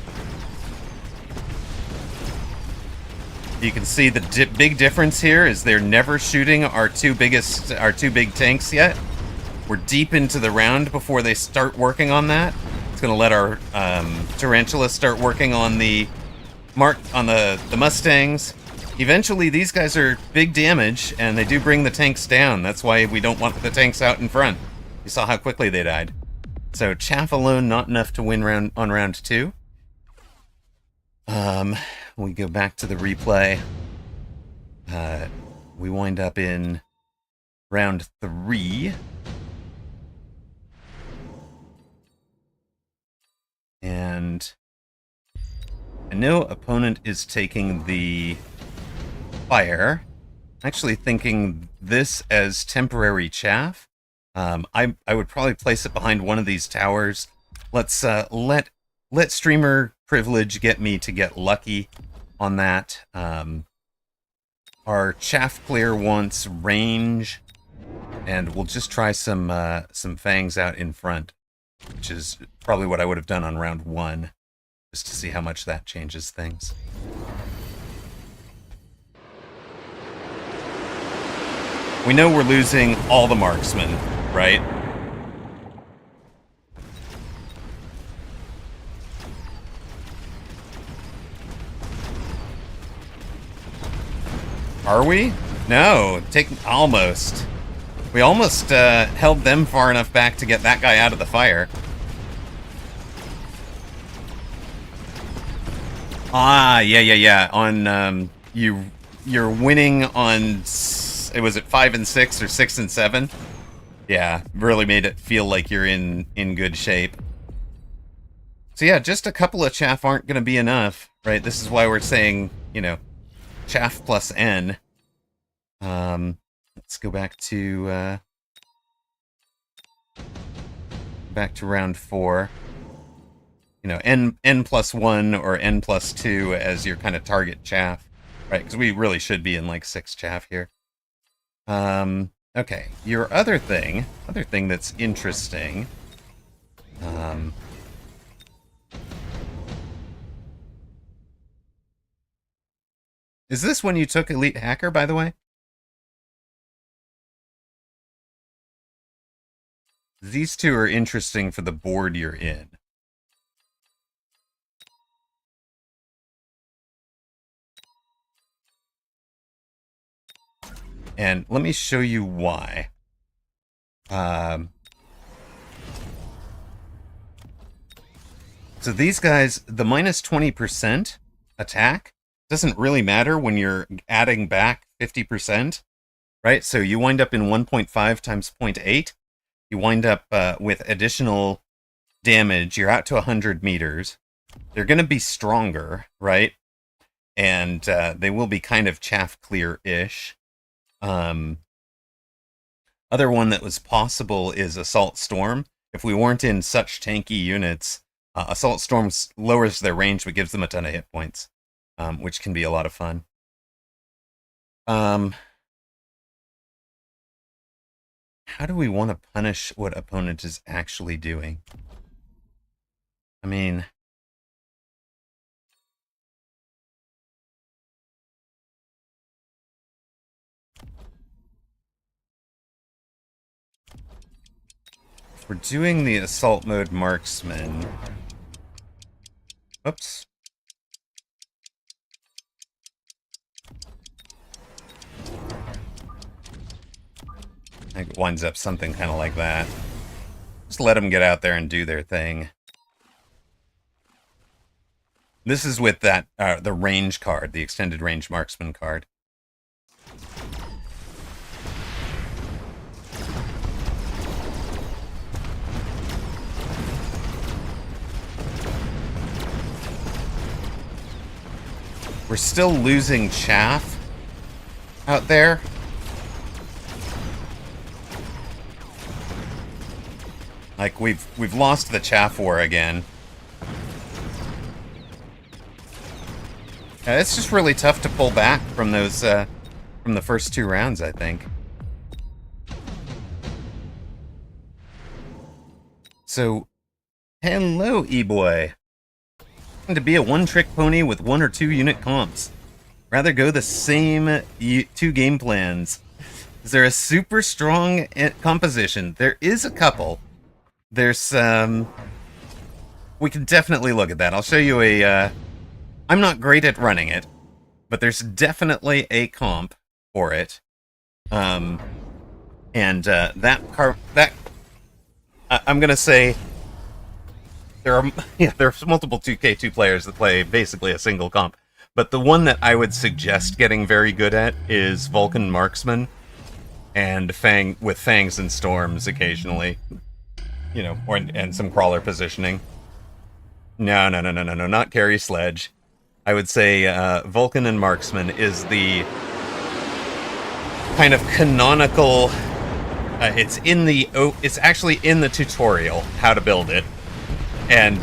You can see the big difference here is they're never shooting our two big tanks yet. We're deep into the round before they start working on that. It's going to let our Tarantula start working on the Mustangs. Eventually, these guys are big damage, and they do bring the tanks down. That's why we don't want the tanks out in front. You saw how quickly they died. So chaff alone, not enough to win on round 2. We go back to the replay. We wind up in round 3. And I know opponent is taking the fire. Actually thinking this as temporary chaff. I would probably place it behind one of these towers. Let's let streamer privilege get me to get lucky on that. Our chaff player wants range, and we'll just try some fangs out in front, which is probably what I would have done on round 1, just to see how much that changes things. We know we're losing all the marksmen, right? Are we? No, almost. We almost held them far enough back to get that guy out of the fire. Ah, yeah. On you're winning on. Was it 5 and 6 or 6 and 7? Yeah, really made it feel like you're in good shape. So yeah, just a couple of chaff aren't going to be enough, right? This is why we're saying, chaff plus N. Let's go back to round 4. N plus 1 or N plus 2 as your kind of target chaff, right? Because we really should be in like 6 chaff here. Okay, your other thing that's interesting, is this when you took Elite Hacker, by the way? These two are interesting for the board you're in. And let me show you why. So these guys, the minus 20% attack doesn't really matter when you're adding back 50%, right? So you wind up in 1.5 times 0.8. You wind up with additional damage. You're out to 100 meters. They're going to be stronger, right? And they will be kind of chaff clear-ish. Other one that was possible is Assault Storm. If we weren't in such tanky units, Assault Storm lowers their range but gives them a ton of hit points, which can be a lot of fun. How do we want to punish what opponent is actually doing? I mean, if we're doing the assault mode marksman, oops. I think it winds up something kind of like that. Just let them get out there and do their thing. This is with that the range card, the extended range marksman card. We're still losing chaff out there. Like, we've lost the chaff war again. It's just really tough to pull back from those, from the first 2 rounds, I think. So, hello, E-Boy. To be a one-trick pony with 1 or 2 unit comps. Rather go the same 2 game plans. Is there a super strong composition? There is a couple. There's, we can definitely look at that. I'll show you a, I'm not great at running it, but there's definitely a comp for it. I'm gonna say there's multiple 2K2 players that play basically a single comp, but the one that I would suggest getting very good at is Vulcan Marksman and with Fangs and Storms occasionally, you know, and some crawler positioning. No, not Carry Sledge. I would say Vulcan and Marksman is the kind of canonical. It's actually in the tutorial how to build it, and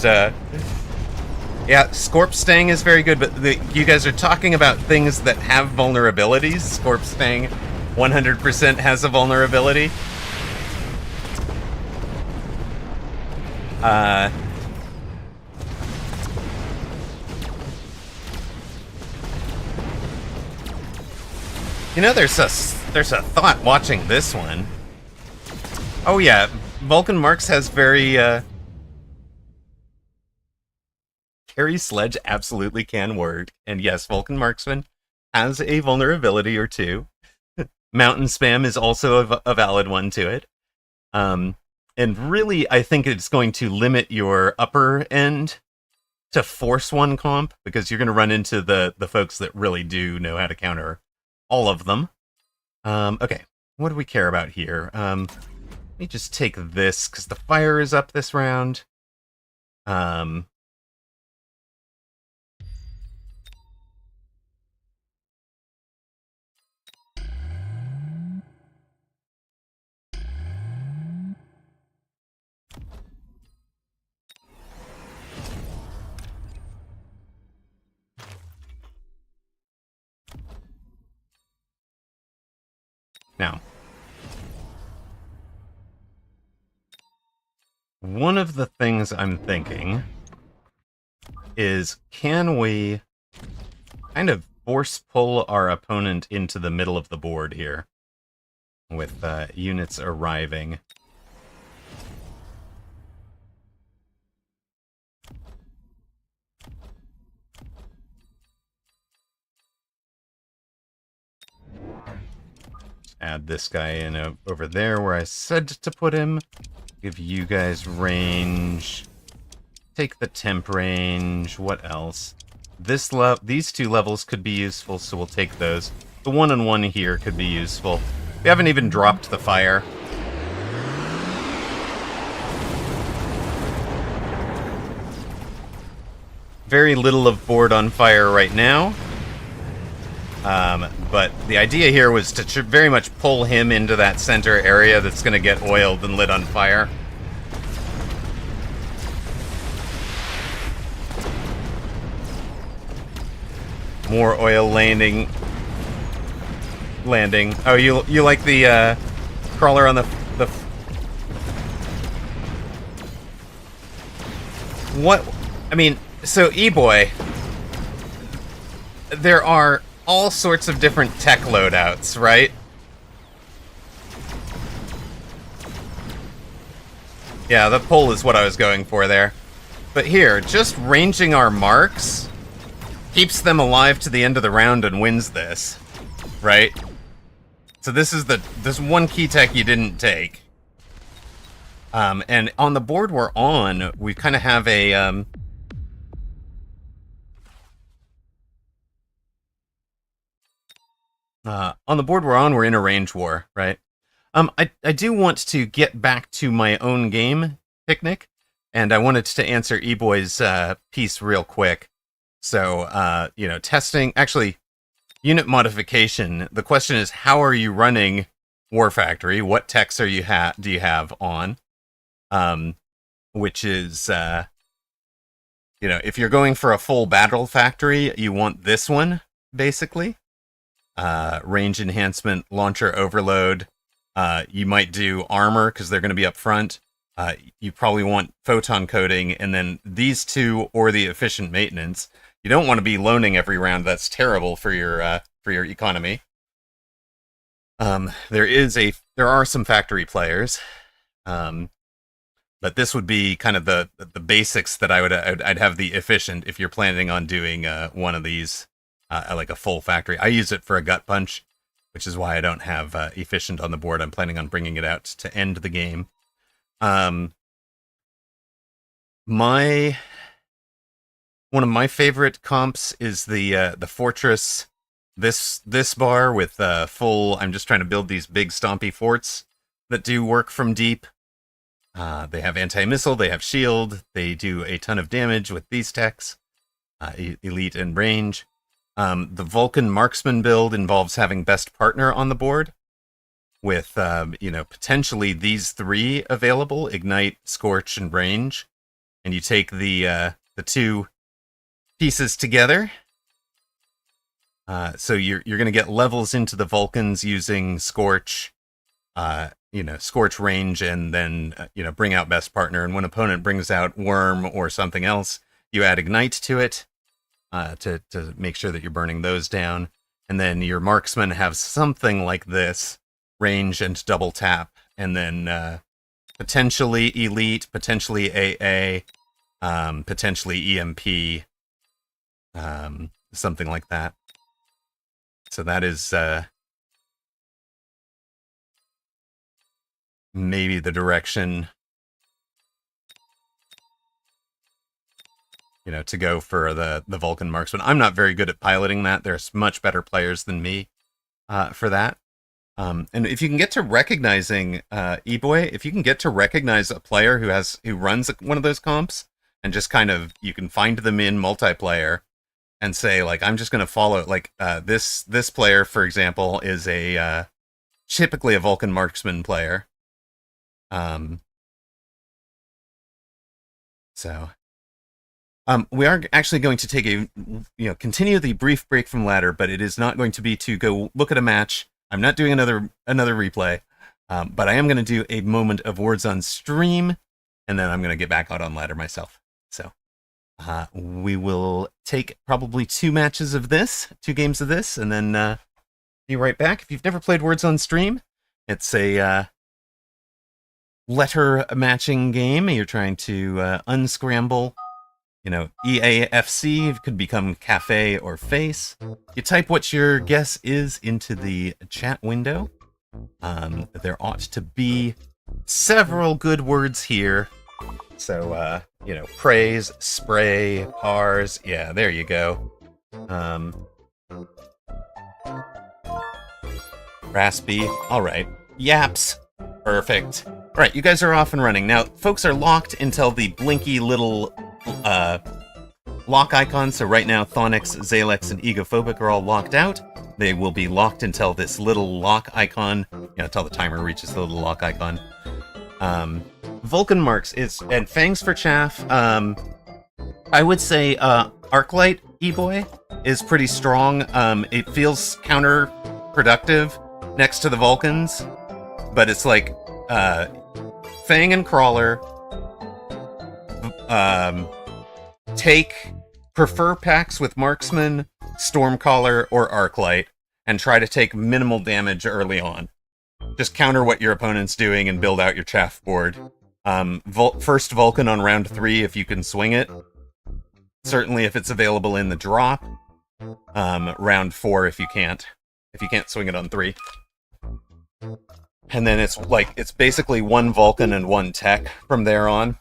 yeah, Scorpstang is very good. But you guys are talking about things that have vulnerabilities. Scorpstang 100% has a vulnerability. You know, there's a thought watching this one. Oh yeah, Vulcan Marks has very, Carry Sledge absolutely can work. And yes, Vulcan Marksman has a vulnerability or 2. Mountain Spam is also a valid one to it. And really, I think it's going to limit your upper end to Force 1 comp, because you're going to run into the folks that really do know how to counter all of them. Okay, what do we care about here? Let me just take this, because the fire is up this round. Now, one of the things I'm thinking is, can we kind of force pull our opponent into the middle of the board here with units arriving? Add this guy in over there where I said to put him. Give you guys range. Take the temp range. What else? These 2 levels could be useful, so we'll take those. The 1-on-1 here could be useful. We haven't even dropped the fire. Very little of board on fire right now. But the idea here was to very much pull him into that center area that's going to get oiled and lit on fire. More oil landing. Oh, you like the crawler on the what? I mean, so E-Boy, there are all sorts of different tech loadouts, right? Yeah, the pull is what I was going for there. But here, just ranging our marks keeps them alive to the end of the round and wins this, right? So this is one key tech you didn't take. And on the board we're on, we kind of have a on the board we're on, we're in a range war, right? I do want to get back to my own game, Picnic, and I wanted to answer E-Boy's piece real quick. So, testing, actually, unit modification. The question is, how are you running War Factory? What techs do you have on? Which is, if you're going for a full battle factory, you want this one, basically. Range enhancement, launcher overload. You might do armor because they're going to be up front. You probably want photon coating, and then these two or the efficient maintenance. You don't want to be loaning every round. That's terrible for your economy. There are some factory players, but this would be kind of the basics that I'd have the efficient if you're planning on doing one of these, like a full factory. I use it for a gut punch, which is why I don't have efficient on the board. I'm planning on bringing it out to end the game. One of my favorite comps is the fortress. This bar with full. I'm just trying to build these big stompy forts that do work from deep. They have anti-missile. They have shield. They do a ton of damage with these techs. Elite and range. The Vulcan marksman build involves having best partner on the board, with potentially these three available: ignite, scorch, and range. And you take the two pieces together. So you're going to get levels into the Vulcans using Scorch, Scorch range, and then, bring out Best Partner. And when opponent brings out Worm or something else, you add Ignite to it to make sure that you're burning those down. And then your Marksmen have something like this, range and double tap. And then potentially Elite, potentially AA, potentially EMP, something like that. So that is maybe the direction, to go for the Vulcan marksman. I'm not very good at piloting that. There's much better players than me for that. And if you can get to recognizing E-Boy, if you can get to recognize a player who runs one of those comps, and just kind of, you can find them in multiplayer and say, like, I'm just going to follow, like, this player, for example, is typically a Vulcan marksman player. We are actually going to take continue the brief break from ladder, but it is not going to be to go look at a match. I'm not doing another replay, but I am going to do a moment of words on stream, and then I'm going to get back out on ladder myself. So we will take probably two games of this, and then be right back. If you've never played Words on Stream, it's a letter matching game. You're trying to unscramble, EAFC could become cafe or face. You type what your guess is into the chat window. There ought to be several good words here. So, praise, spray, pars. Yeah, there you go. Raspy. All right. Yaps. Perfect. All right, you guys are off and running. Now, folks are locked until the blinky little lock icon. So right now, Thonix, Zalex, and Egophobic are all locked out. They will be locked until this little lock icon, until the timer reaches the little lock icon. Vulcan Marks and Fangs for Chaff. I would say Arclight E-Boy is pretty strong. It feels counterproductive next to the Vulcans, but it's like Fang and Crawler prefer packs with Marksman, Stormcaller, or Arclight, and try to take minimal damage early on. Just counter what your opponent's doing and build out your chaff board. First Vulcan on round 3 if you can swing it. Certainly if it's available in the drop. Round 4 if you can't. If you can't swing it on 3. And then it's basically one Vulcan and one tech from there on.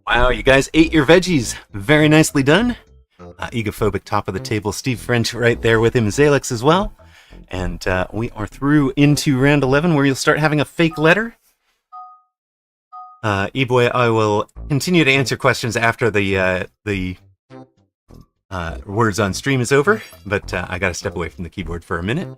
Wow, you guys ate your veggies. Very nicely done. Egophobic top of the table, Steve French right there with him, Zalix as well. And we are through into round 11 where you'll start having a fake letter. E-Boy, I will continue to answer questions after the words on stream is over, but I gotta step away from the keyboard for a minute.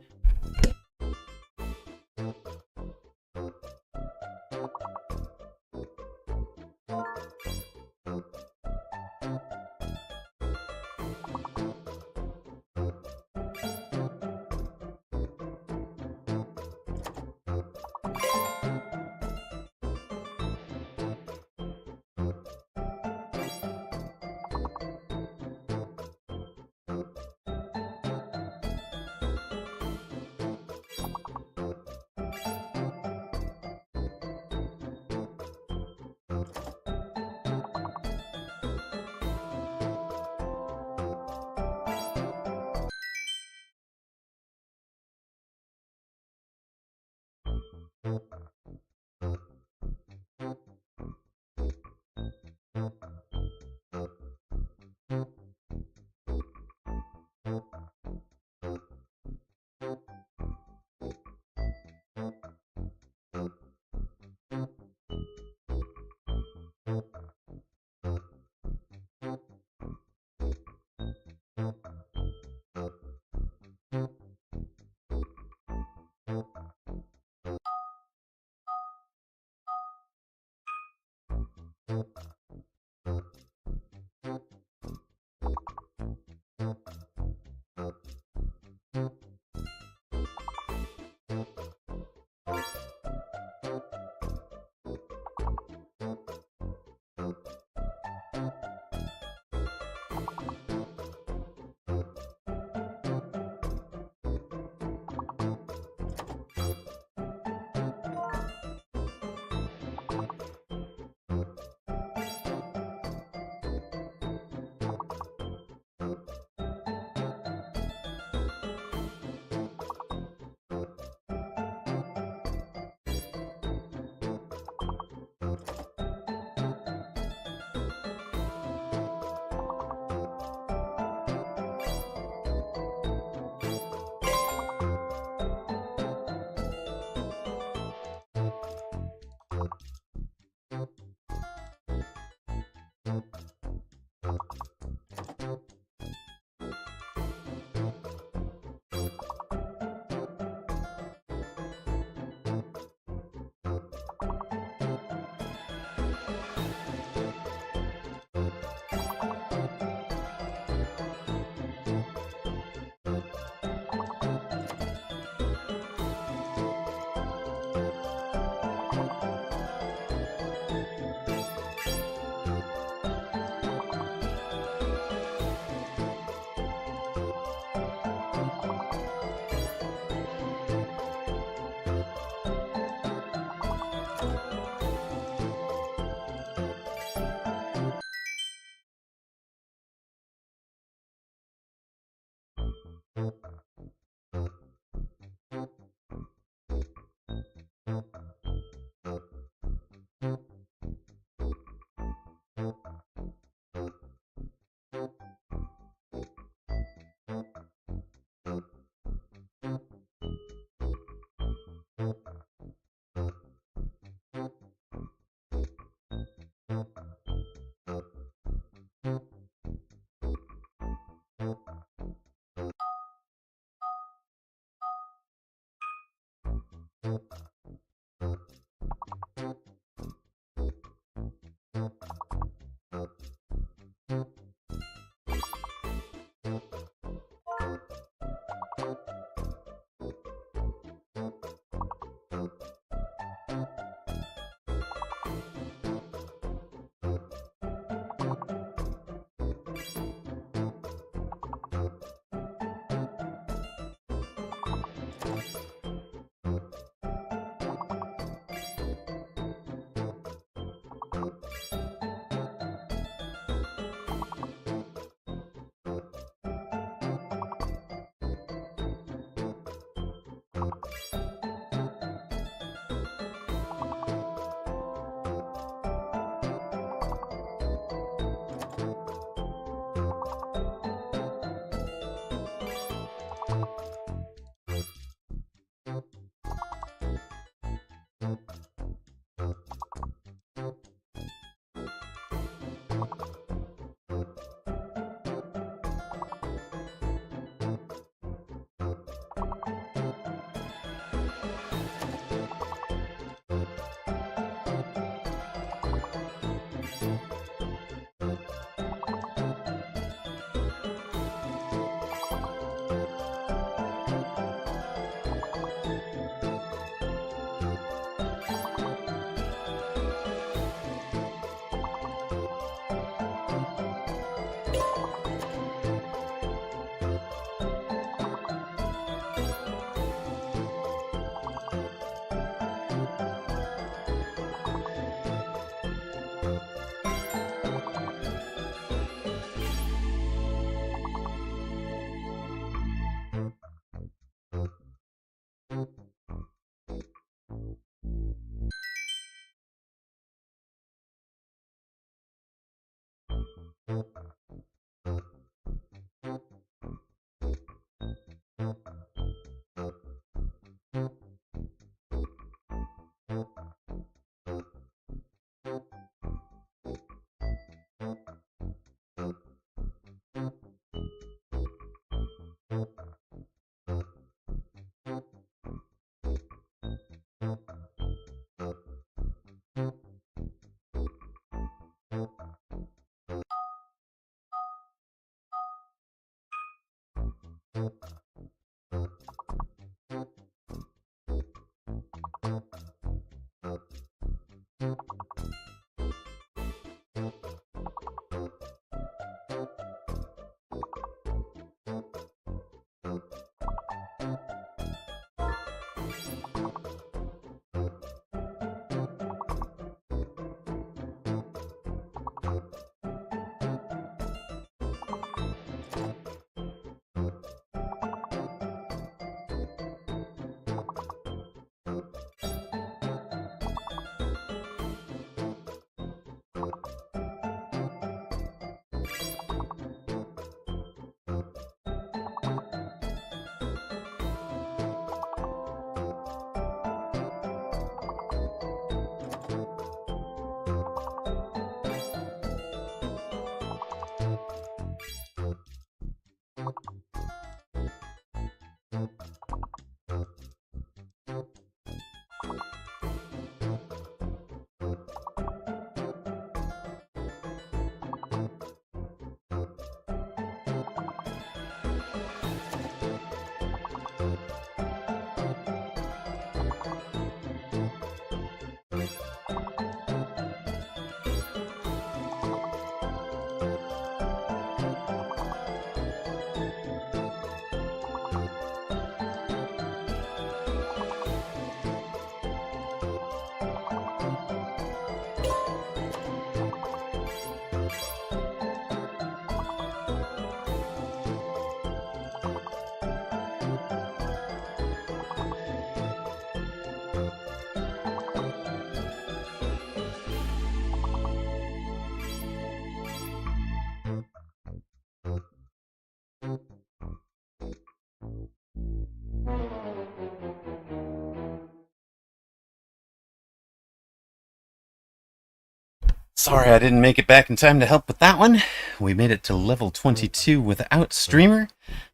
Sorry I didn't make it back in time to help with that one. We made it to level 22 without Streamer.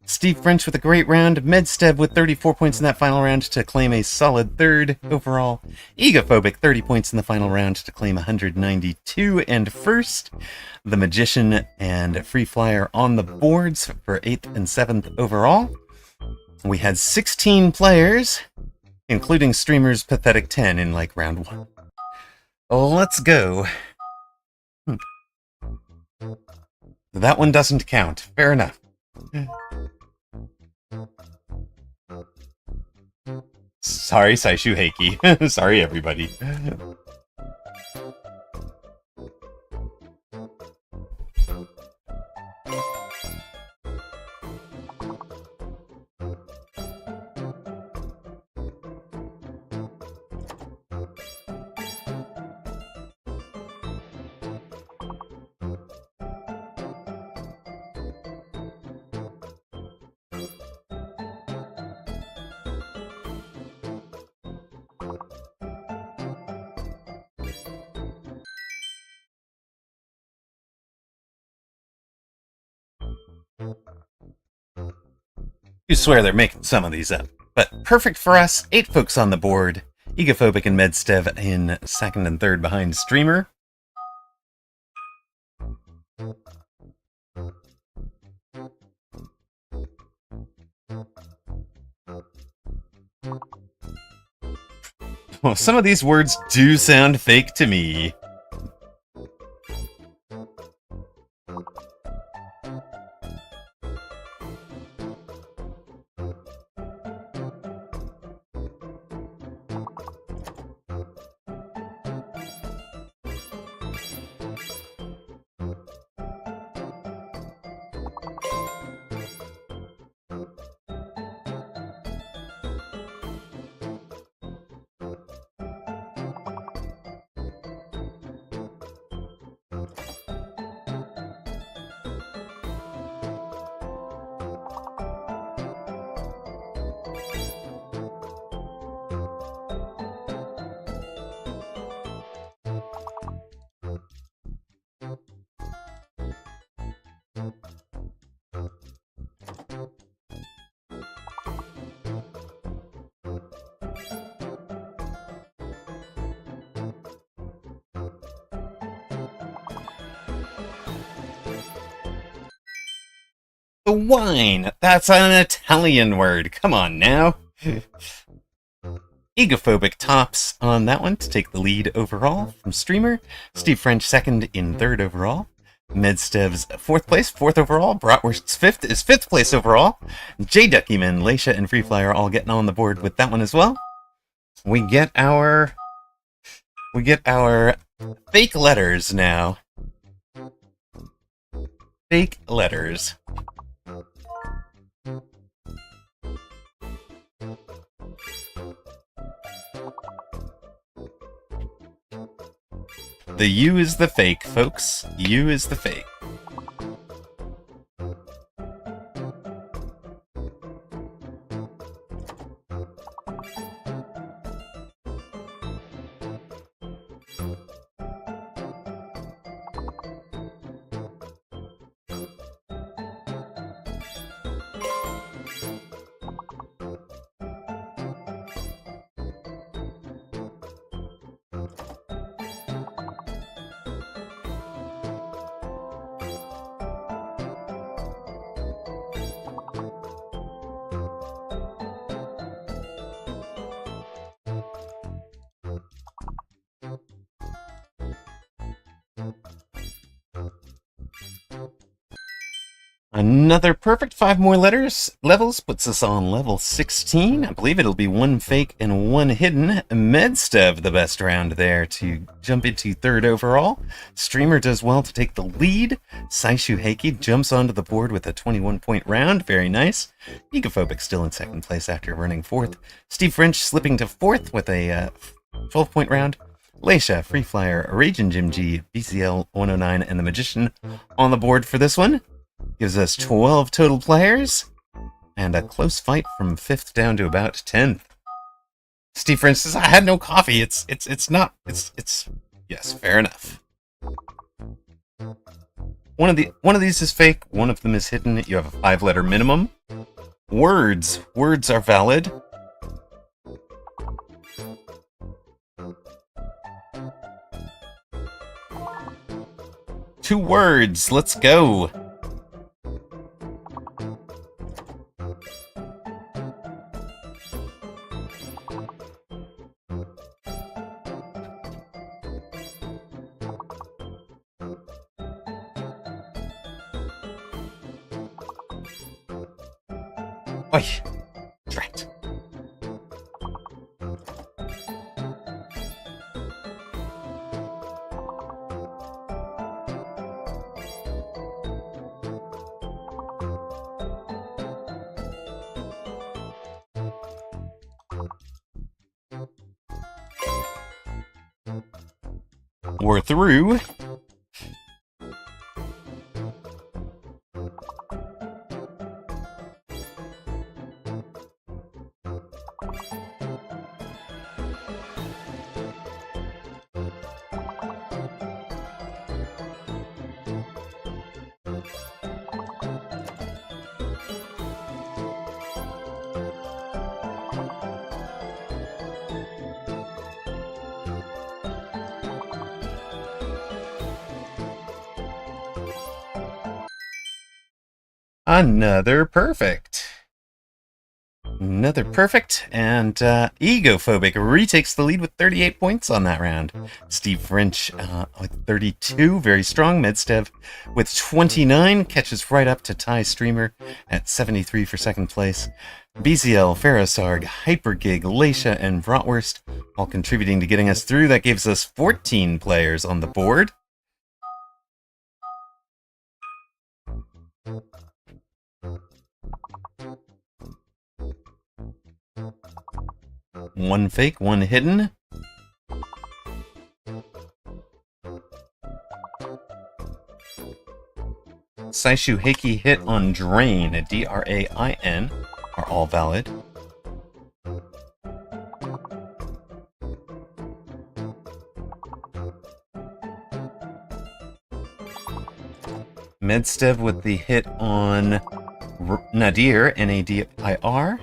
Steve French with a great round. Medsteb with 34 points in that final round to claim a solid third overall. Egophobic 30 points in the final round to claim 192 and first. The Magician and Free Flyer on the boards for 8th and 7th overall. We had 16 players, including Streamer's pathetic 10 in like round 1. Let's go. That one doesn't count. Fair enough. Sorry, Saishu Heiki. Sorry, everybody. You swear they're making some of these up. But perfect for us, 8 folks on the board. Egophobic and Medstev in second and third behind Streamer. Well, some of these words do sound fake to me. The wine! That's an Italian word. Come on now. Egophobic tops on that one to take the lead overall from Streamer. Steve French second in third overall. Medstev's fourth place, fourth overall. Bratwurst's fifth is fifth place overall. J Duckyman, Leisha, and Free Flyer all getting on the board with that one as well. We get our fake letters now. Fake letters. The U is the fake, folks. U is the fake. Another perfect 5 more levels puts us on level 16. I believe it'll be 1 fake and 1 hidden. Medstev the best round there to jump into third overall. Streamer does well to take the lead. Saishu Heiki jumps onto the board with a 21-point round. Very nice. Egophobic still in second place after running fourth. Steve French slipping to fourth with a 12-point round. Leisha, Free Flyer, Raging Jim G, BCL 109, and the Magician on the board for this one. Gives us 12 total players, and a close fight from 5th down to about 10th. Steve French says, I had no coffee. It's yes, fair enough. One of these is fake, one of them is hidden. You have a 5-letter minimum. Words are valid. Two words, let's go. Oi, drat. We're through. Another perfect. Another perfect, and Egophobic retakes the lead with 38 points on that round. Steve French with 32, very strong. Medstev with 29, catches right up to Ty Streamer at 73 for second place. BCL, Ferrosarg, Hypergig, Leisha, and Bratwurst all contributing to getting us through. That gives us 14 players on the board. One fake, one hidden. Saishu Heiki hit on Drain, D-R-A-I-N, are all valid. Medstev with the hit on Nadir, N-A-D-I-R.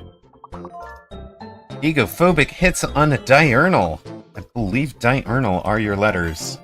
Egophobic hits on Diurnal. I believe Diurnal are your letters.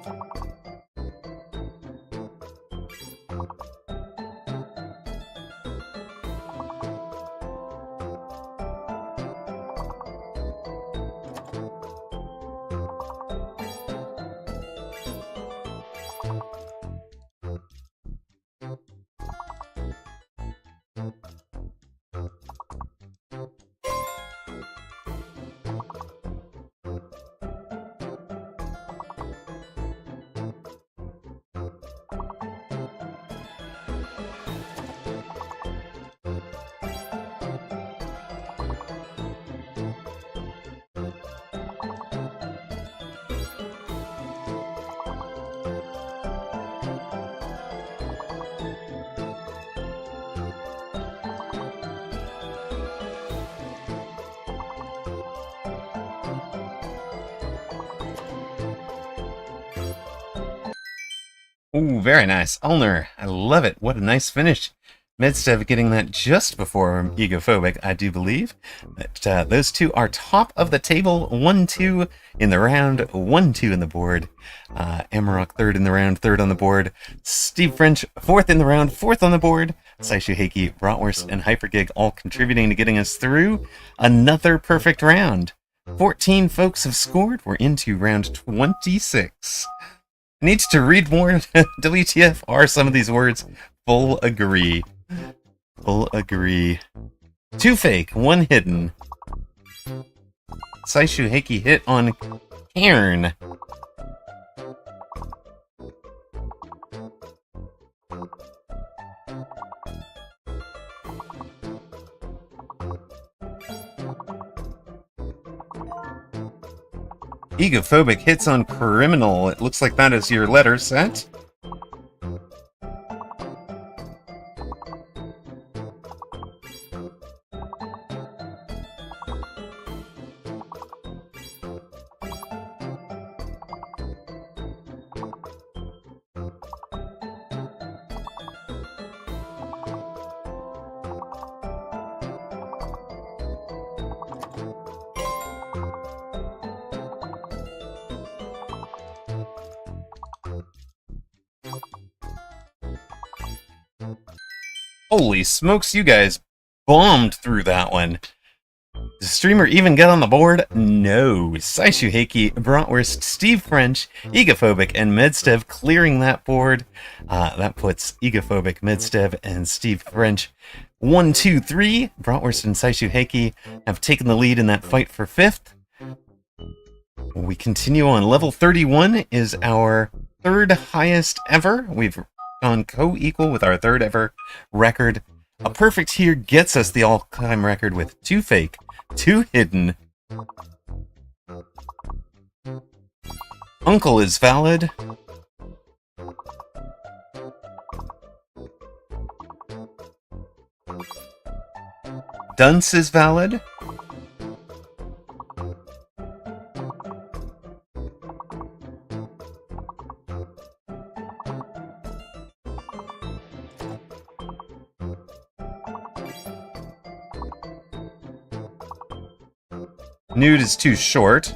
Ooh, very nice. Ulner, I love it. What a nice finish. Medstev getting that just before Egophobic, I do believe. But those two are top of the table. 1-2 in the round, 1-2 in the board. Amarok third in the round, third on the board. Steve French fourth in the round, fourth on the board. Saishu Heiki, Bratwurst, and Hypergig all contributing to getting us through another perfect round. 14 folks have scored. We're into round 26. Needs to read more. WTF are some of these words? Full agree. Full agree. 2 fake, 1 hidden. Saishu Heiki hit on Cairn. Egophobic hits on Criminal. It looks like that is your letter set. Holy smokes, you guys bombed through that one. Does the streamer even get on the board? No. Saishu Heiki, Bratwurst, Steve French, Egophobic, and Medstev clearing that board. That puts Egophobic, Medstev, and Steve French 1, 2, 3. Bratwurst and Saishu Heiki have taken the lead in that fight for 5th. We continue on. Level 31 is our 3rd highest ever. We've gone co-equal with our 3rd ever record. A perfect here gets us the all-time record with 2 fake, 2 hidden. Uncle is valid. Dunce is valid. Nude is too short.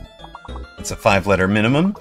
It's a 5-letter minimum.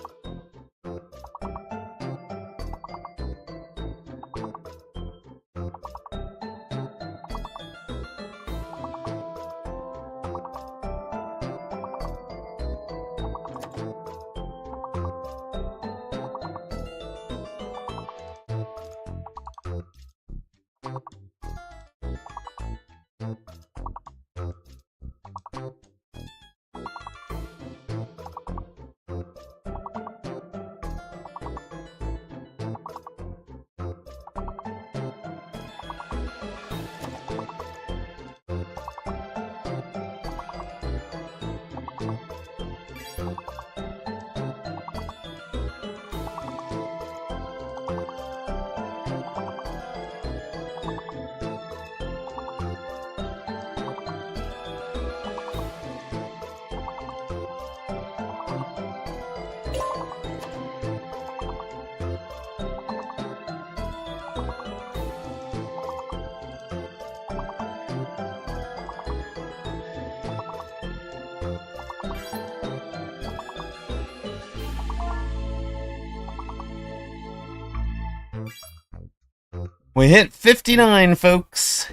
We hit 59, folks.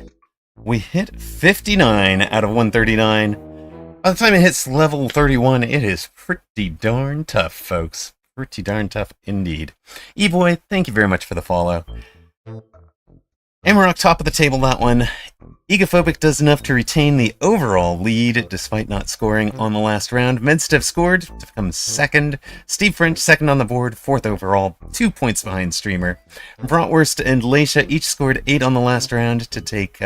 We hit 59 out of 139. By the time it hits level 31, it is pretty darn tough, folks. Pretty darn tough indeed. E-Boy, thank you very much for the follow. Amarok, top of the table, that one. Egophobic does enough to retain the overall lead, despite not scoring on the last round. Medstev scored to become second. Steve French, second on the board, fourth overall, 2 points behind Streamer. Bratwurst and Leisha each scored 8 on the last round to take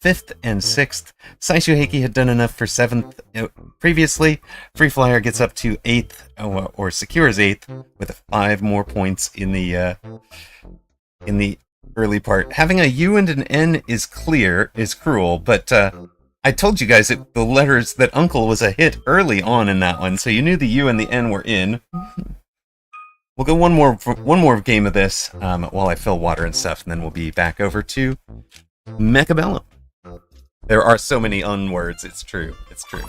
fifth and sixth. Saishu Heiki had done enough for seventh previously. Free Flyer gets up to eighth, or secures eighth, with 5 more points in the early part. Having a U and an N is cruel, but I told you guys the letters that Uncle was a hit early on in that one, so you knew the U and the N were in. We'll go one more game of this while I fill water and stuff, and then we'll be back over to Mechabellum. There are so many unwords, it's true. It's true.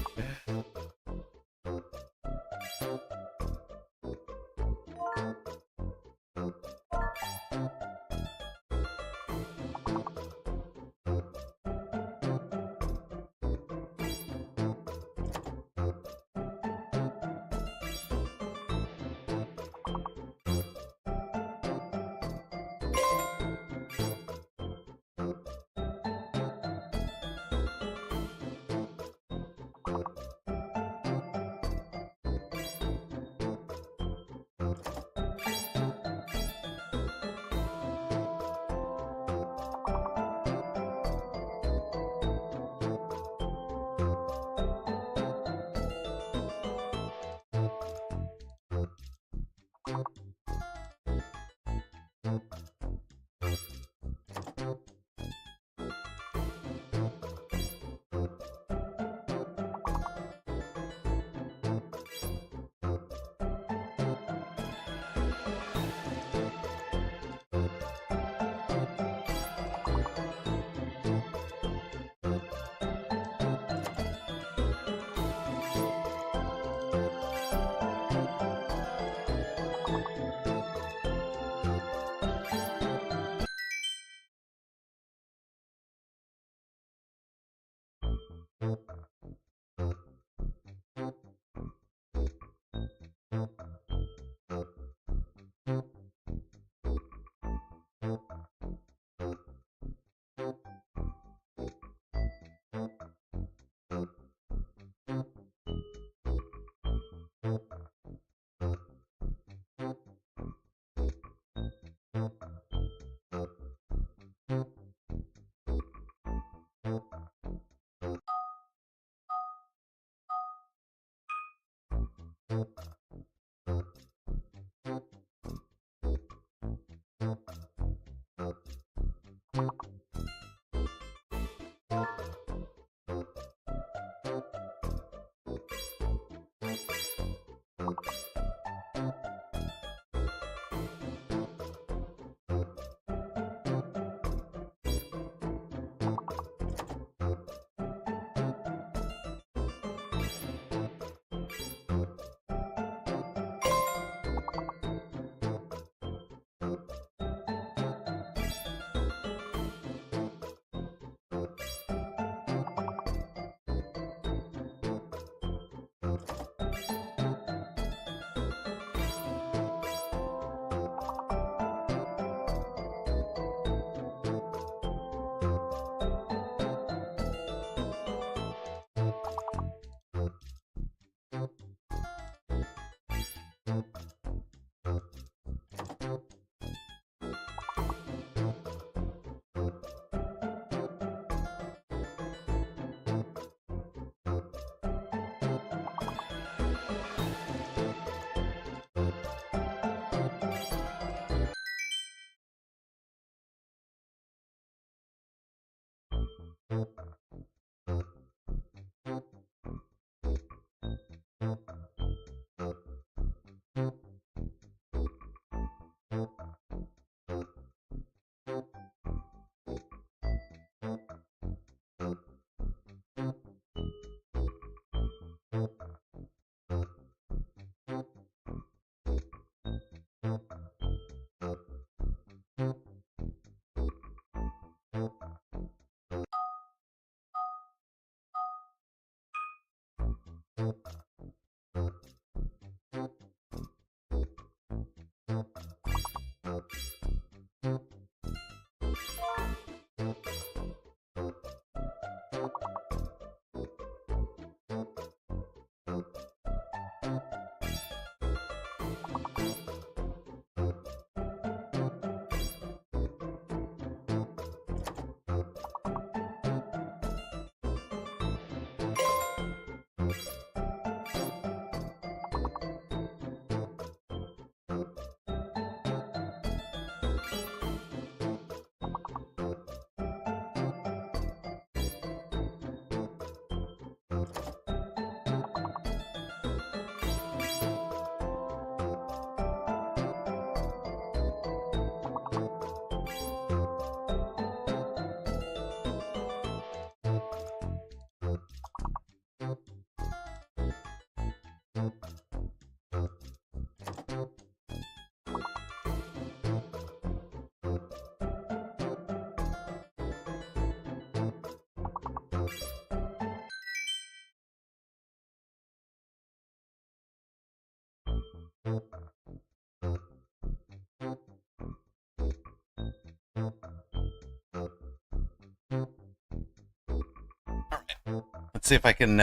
Let's see if I can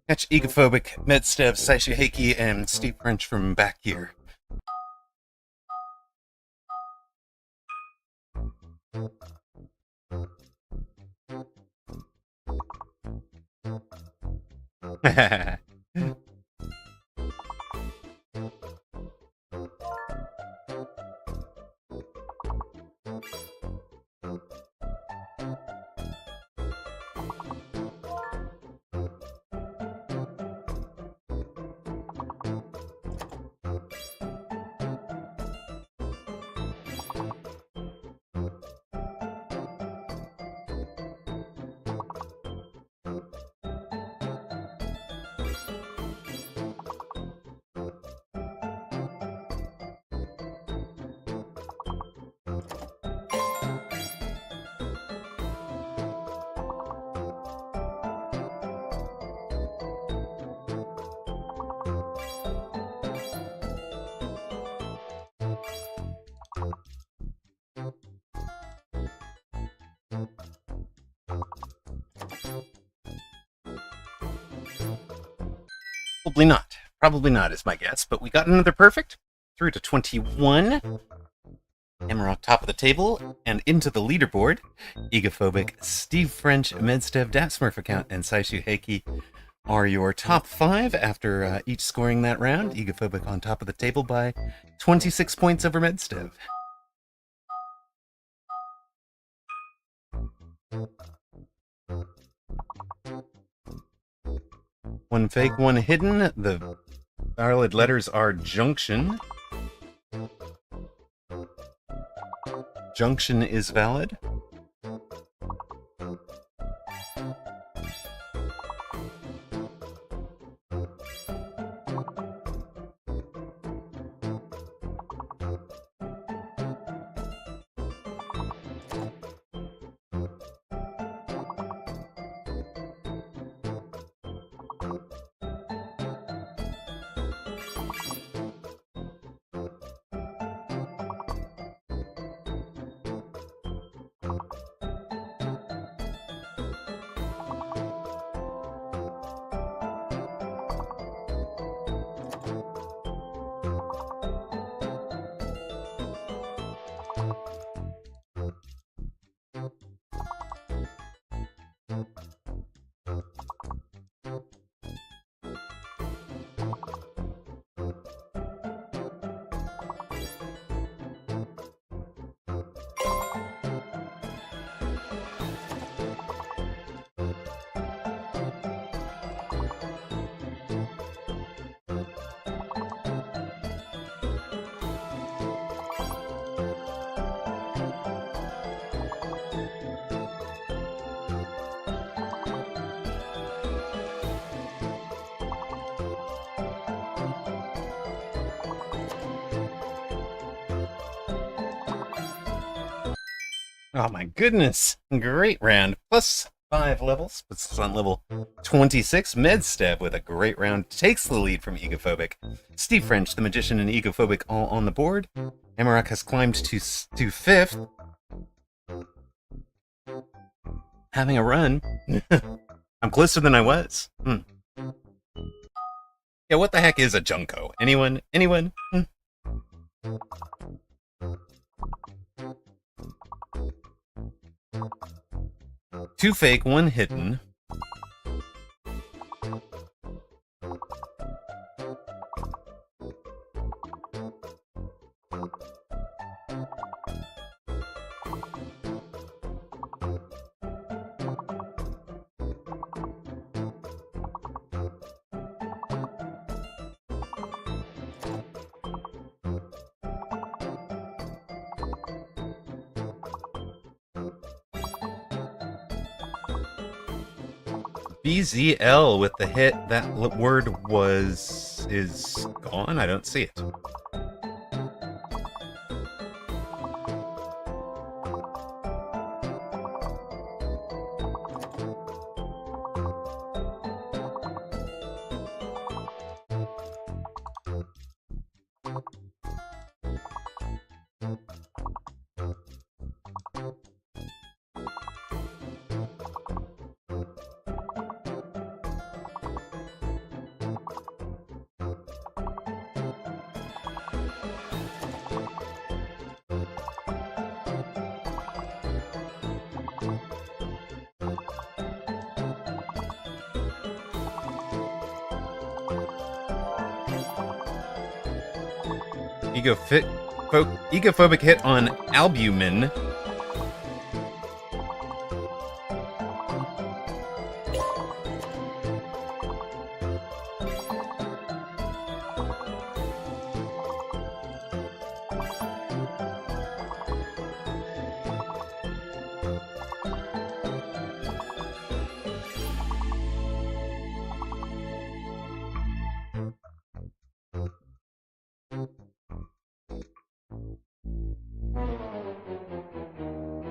catch Egophobic, Medstev, Saishu Heiki, and Steve French from back here. Probably not. Probably not is my guess, but we got another perfect. Through to 21. Hammer off top of the table and into the leaderboard. Egophobic, Steve French, Medstev, Datsmurf account, and Saishu Heiki are your top 5 after each scoring that round. Egophobic on top of the table by 26 points over Medstev. One fake, one hidden. The valid letters are junction. Junction is valid. Oh my goodness. Great round. Plus 5 levels, puts us on level 26. Medstep with a great round takes the lead from Egophobic. Steve French, the Magician, and Egophobic all on the board. Amarok has climbed to 5th. Having a run. I'm closer than I was. Yeah, what the heck is a Junko? Anyone? Anyone? 2 fake, 1 hidden. BZL with the hit. That word is gone. I don't see it. Egophobic hit on Albumin.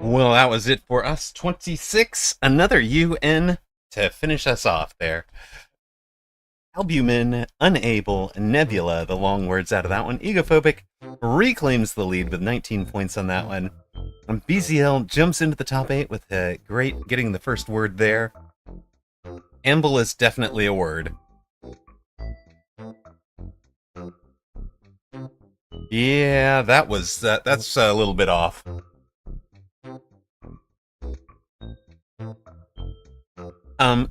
Well, that was it for us. 26. Another UN to finish us off there. Albumin, Unable, Nebula, the long words out of that one. Egophobic reclaims the lead with 19 points on that one. And BZL jumps into the top 8 with a great getting the first word there. Amble is definitely a word. Yeah, that's a little bit off.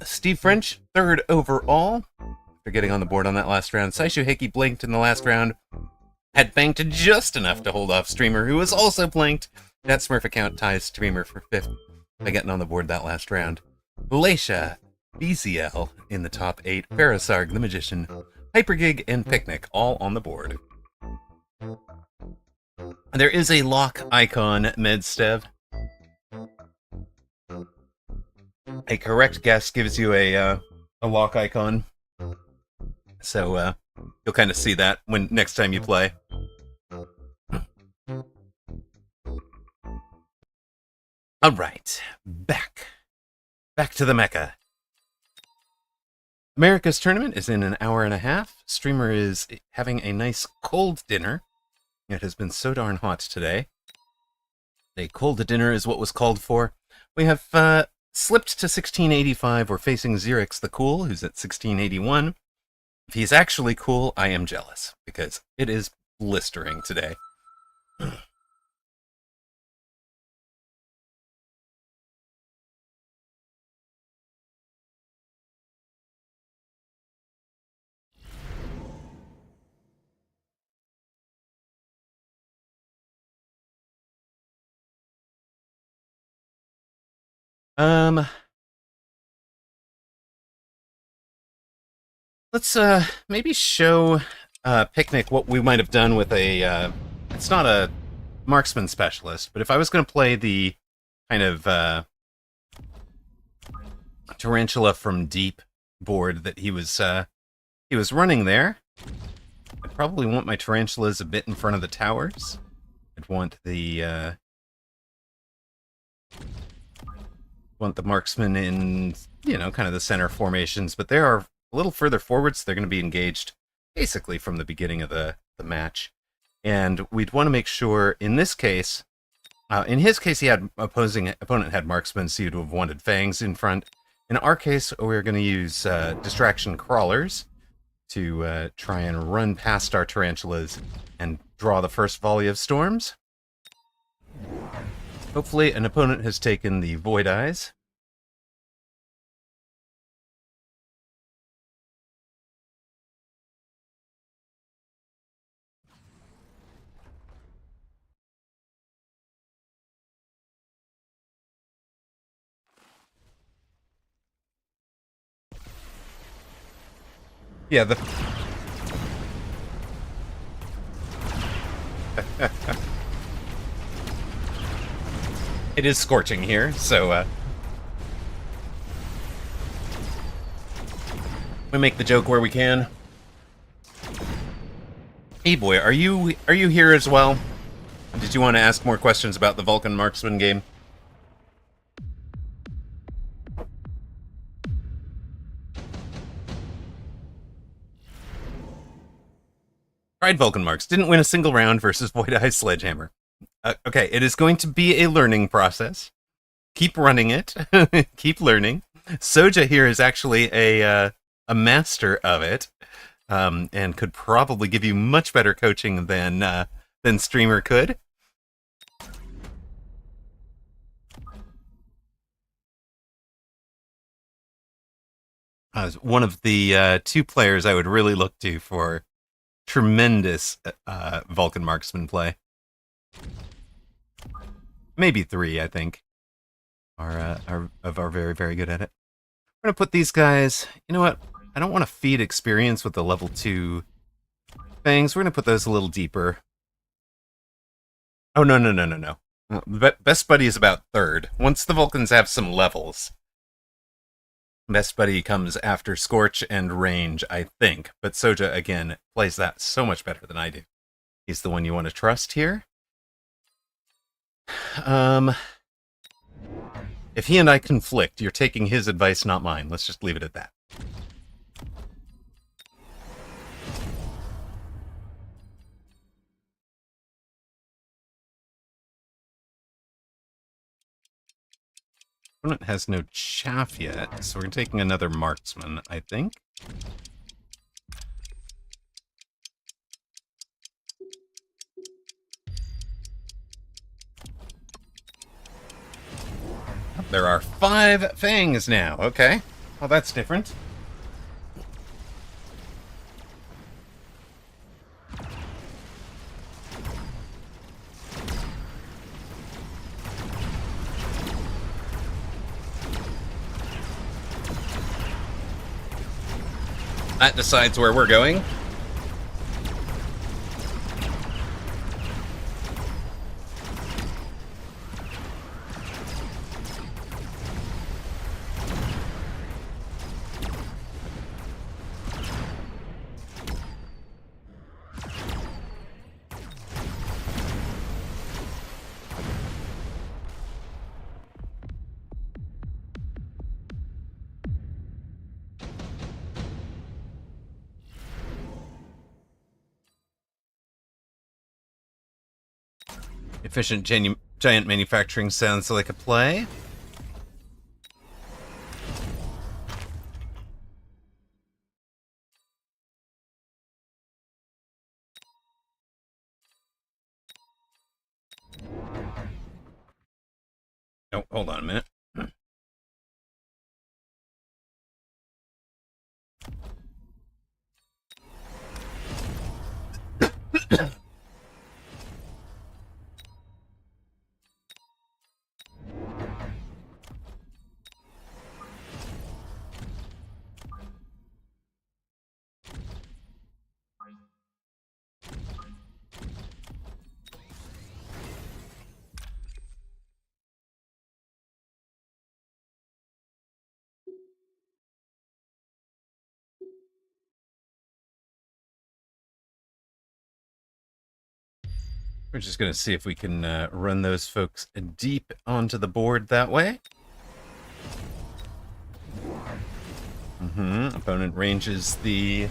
Steve French, 3rd overall. After getting on the board on that last round. Saishu Hickey blanked in the last round. Had banked just enough to hold off Streamer, who was also blanked. That Smurf account ties Streamer for 5th by getting on the board that last round. Glacia, BZL in the top 8. Pharasarg, the Magician, Hypergig, and Picnic all on the board. There is a lock icon, Medstev. A correct guess gives you a lock icon. So you'll kind of see that when next time you play. All right, back to the Mecca. America's tournament is in an hour and a half. Streamer is having a nice cold dinner. It has been so darn hot today. A cold dinner is what was called for. We have slipped to 1685. We're facing Xerix the Cool, who's at 1681. If he's actually cool, I am jealous, because it is blistering today. Let's maybe show Picnic what we might have done with a it's not a marksman specialist, but if I was going to play the kind of Tarantula from Deep board that he was running there, I'd probably want my Tarantulas a bit in front of the towers. I'd want the Want the marksmen in, kind of the center formations, but they are a little further forward, so they're going to be engaged basically from the beginning of the match. And we'd want to make sure, in this case, in his case, he had opponent had marksmen, so you'd have wanted fangs in front. In our case, we're going to use distraction crawlers to try and run past our tarantulas and draw the first volley of storms. Hopefully, an opponent has taken the Void Eyes. Yeah, it is scorching here, so we make the joke where we can. Hey boy, are you here as well? Did you want to ask more questions about the Vulcan Marksman game? Tried Vulcan Marks. Didn't win a single round versus Void Eye Sledgehammer. Okay, it is going to be a learning process. Keep running it. Keep learning. Soja here is actually a master of it, and could probably give you much better coaching than Streamer could. One of the 2 players I would really look to for tremendous Vulcan Marksman play. Maybe 3, I think, are very, very good at it. We're going to put these guys... You know what? I don't want to feed experience with the level 2 things. We're going to put those a little deeper. Oh, no. Best Buddy is about 3rd. Once the Vulcans have some levels, Best Buddy comes after Scorch and Range, I think. But Soja, again, plays that so much better than I do. He's the one you want to trust here. If he and I conflict, you're taking his advice, not mine. Let's just leave it at that. Opponent has no chaff yet, so we're taking another marksman, I think. There are 5 fangs now. Okay. Well, that's different. That decides where we're going. Efficient giant manufacturing sounds like a play. Oh, hold on a minute. We're just going to see if we can run those folks deep onto the board that way. Opponent ranges the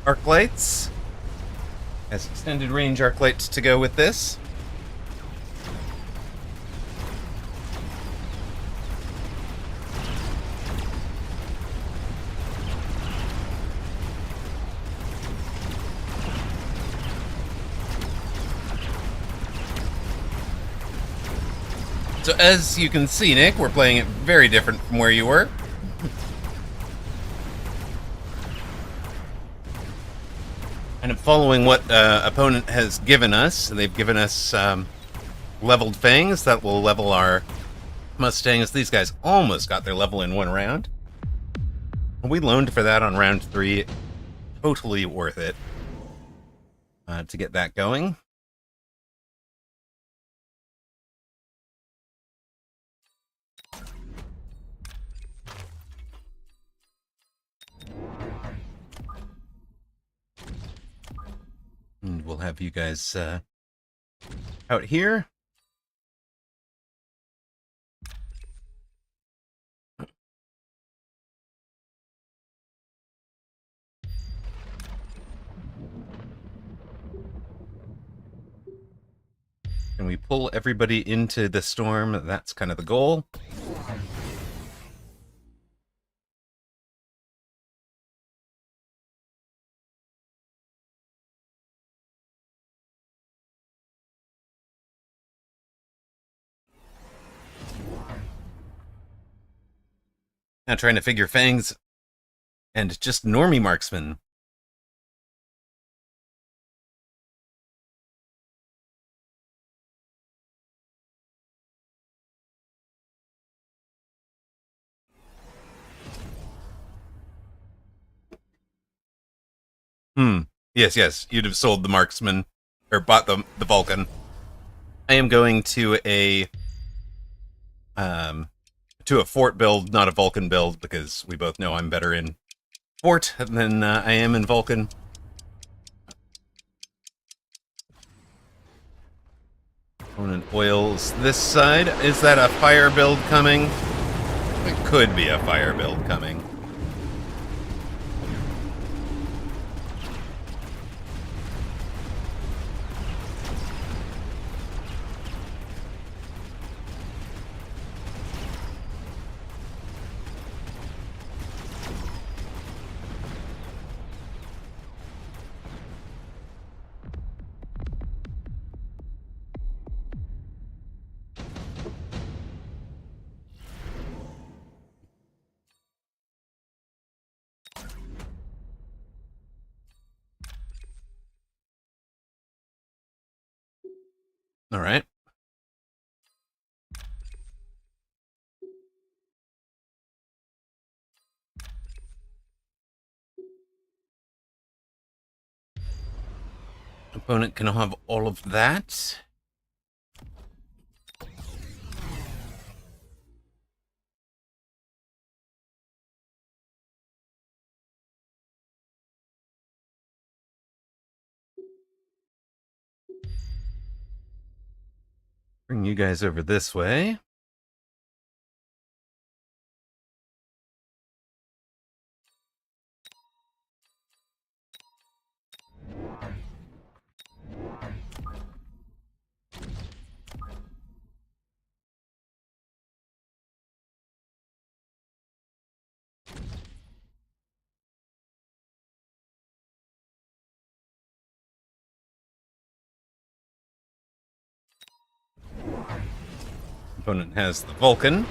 arc lights. Has extended range arc lights to go with this. So as you can see, Nick, we're playing it very different from where you were. And following what opponent has given us, they've given us leveled fangs that will level our Mustangs. These guys almost got their level in one round. We loaned for that on round 3. Totally worth it to get that going. And we'll have you guys out here. And we pull everybody into the storm. That's kind of the goal. Now trying to figure fangs and just normie marksman. Yes, you'd have sold the marksman or bought the Vulcan. I am going to a fort build, not a Vulcan build, because we both know I'm better in fort than I am in Vulcan. Opponent oils this side. Is that a fire build coming? It could be a fire build coming. All right. Opponent can have all of that. Bring you guys over this way. Opponent has the Vulcan.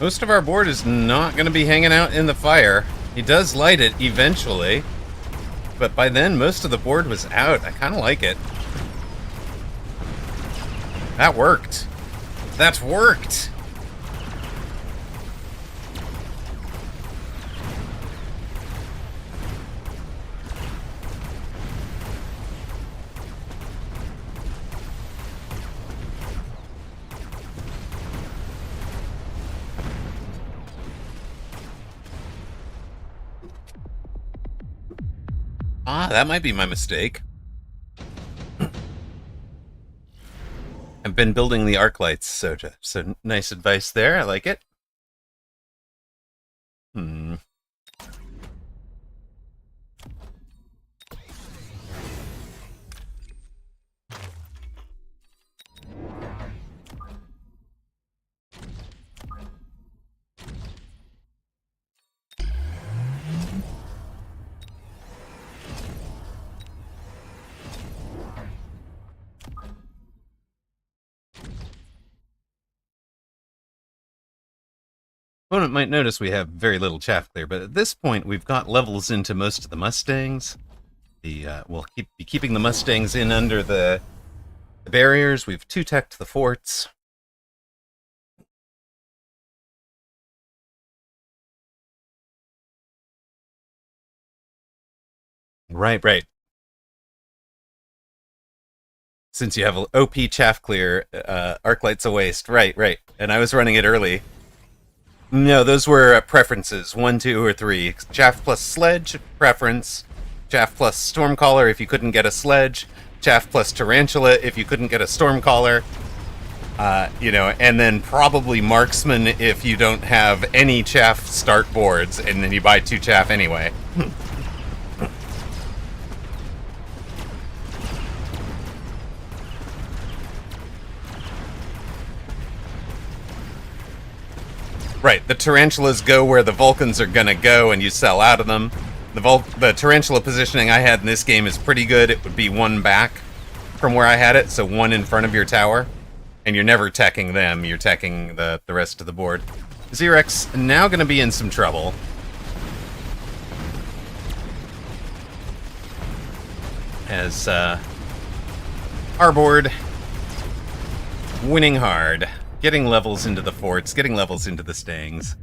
Most of our board is not going to be hanging out in the fire. He does light it eventually, but by then most of the board was out. I kind of like it. That worked. That worked! Ah, that might be my mistake. I've been building the arc lights, so nice advice there. I like it. Hmm. Opponent might notice we have very little chaff clear, but at this point we've got levels into most of the Mustangs. We'll be keeping the Mustangs in under the barriers. We've two-teched the forts. Right. Since you have an OP chaff clear, Arclight's a waste. Right. And I was running it early. No, those were preferences. 1, 2, or 3. Chaff plus sledge, preference. Chaff plus Stormcaller if you couldn't get a sledge. Chaff plus Tarantula if you couldn't get a Stormcaller. And then probably Marksman if you don't have any chaff start boards, and then you buy 2 chaff anyway. Right, the Tarantulas go where the Vulcans are gonna go, and you sell out of them. The Tarantula positioning I had in this game is pretty good. It would be 1 back from where I had it, so 1 in front of your tower. And you're never teching them, you're teching the rest of the board. Xerex now gonna be in some trouble. As, our board winning hard. Getting levels into the forts, getting levels into the Stangs.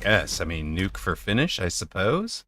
Yes, I mean, nuke for finish, I suppose.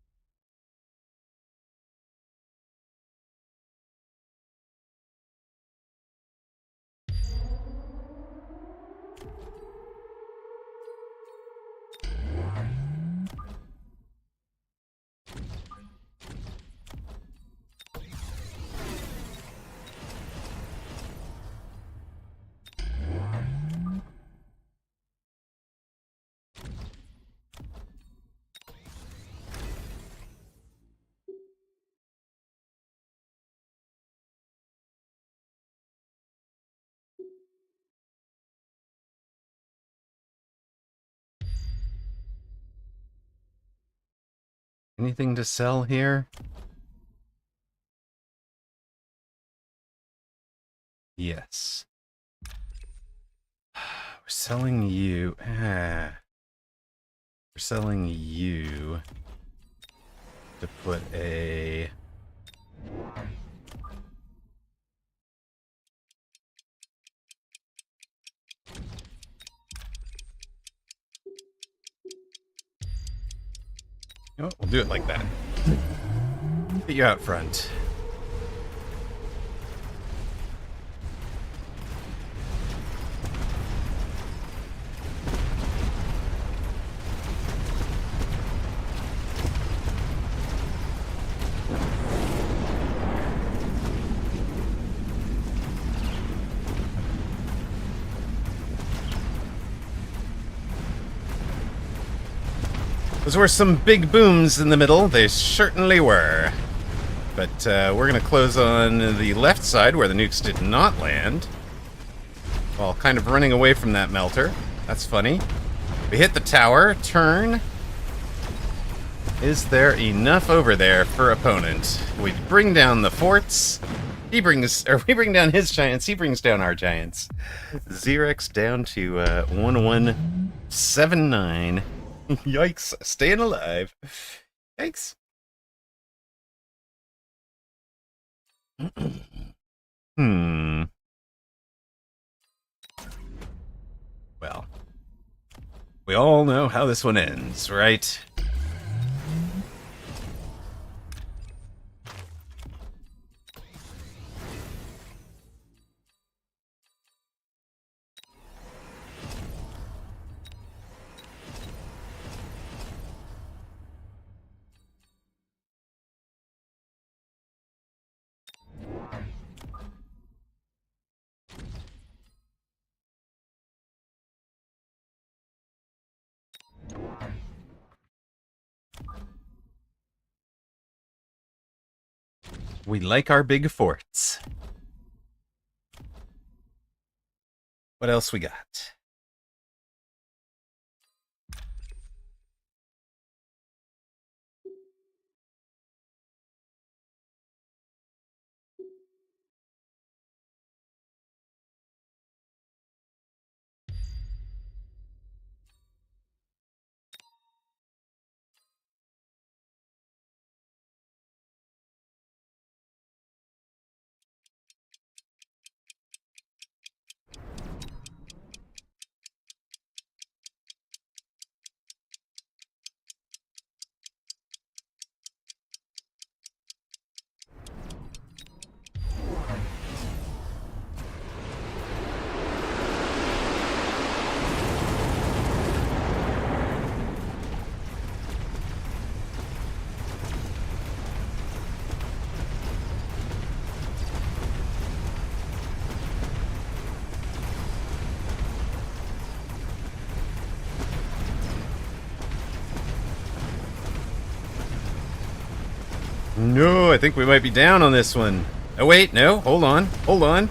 Anything to sell here? Yes. We're selling you. We're selling you to put a... You know what? We'll do it like that. Get you out front. Those were some big booms in the middle. They certainly were. But we're going to close on the left side where the nukes did not land. While kind of running away from that melter. That's funny. We hit the tower. Turn. Is there enough over there for opponent? We bring down the forts. We bring down his giants. He brings down our giants. Xerex down to 1179. Yikes. Staying alive. Yikes. Well, we all know how this one ends, right? We like our big forts. What else we got? No, I think we might be down on this one. Oh, wait, no. Hold on. Hold on.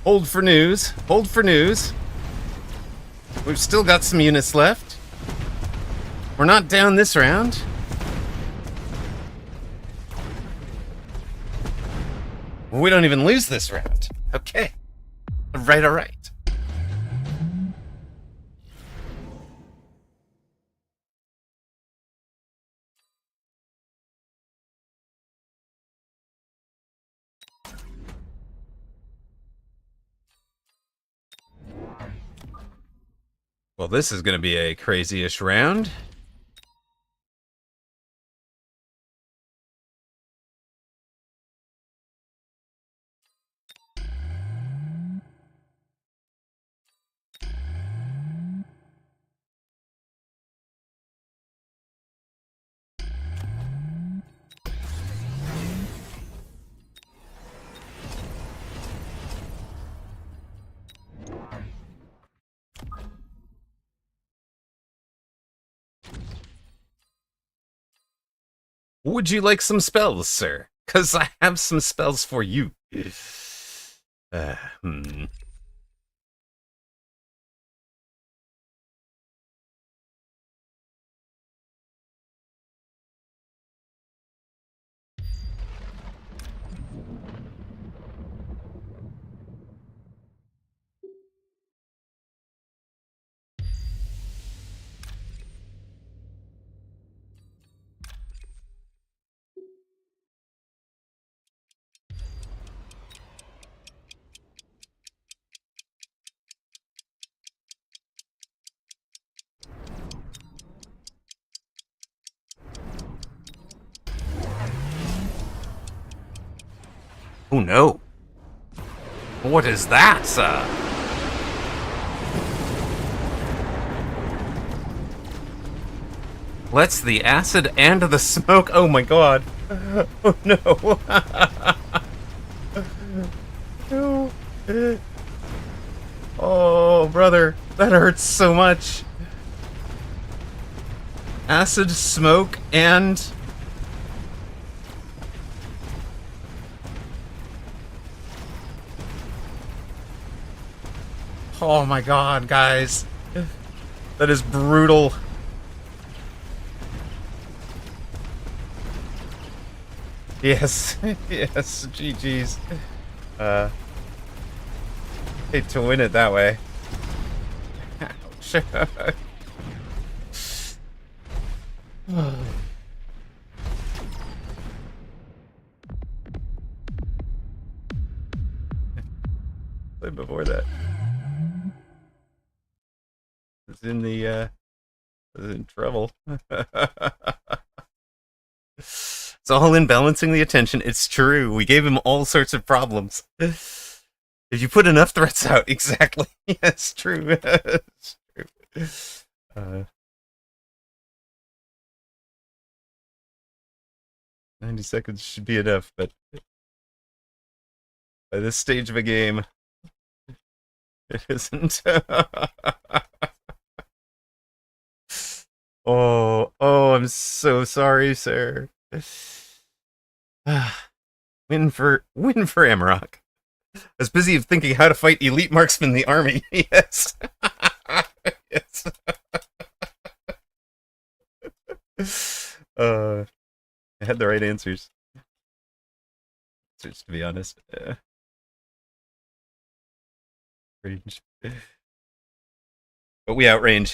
Hold for news. Hold for news. We've still got some units left. We're not down this round. We don't even lose this round. Okay. All right. Well, this is going to be a crazy-ish round. Would you like some spells, sir? Because I have some spells for you. Hmm. Oh no. What is that, sir? Let's the acid and the smoke. Oh my god. Oh no. No. Oh, brother. That hurts so much. Acid, smoke, and... Oh my god, guys. That is brutal. Yes, yes, GG's. Hate to win it that way. Ouch. Played before that. It's in the it's in trouble. It's all in balancing the attention. It's true. We gave him all sorts of problems. If you put enough threats out, exactly. Yes, true. It's true. 90 seconds should be enough, but by this stage of a game, it isn't. Oh, I'm so sorry, sir. Win for Amarok. I was busy thinking how to fight elite marksmen in the army. Yes. Yes. I had the right answers. To be honest. Range. But we outrange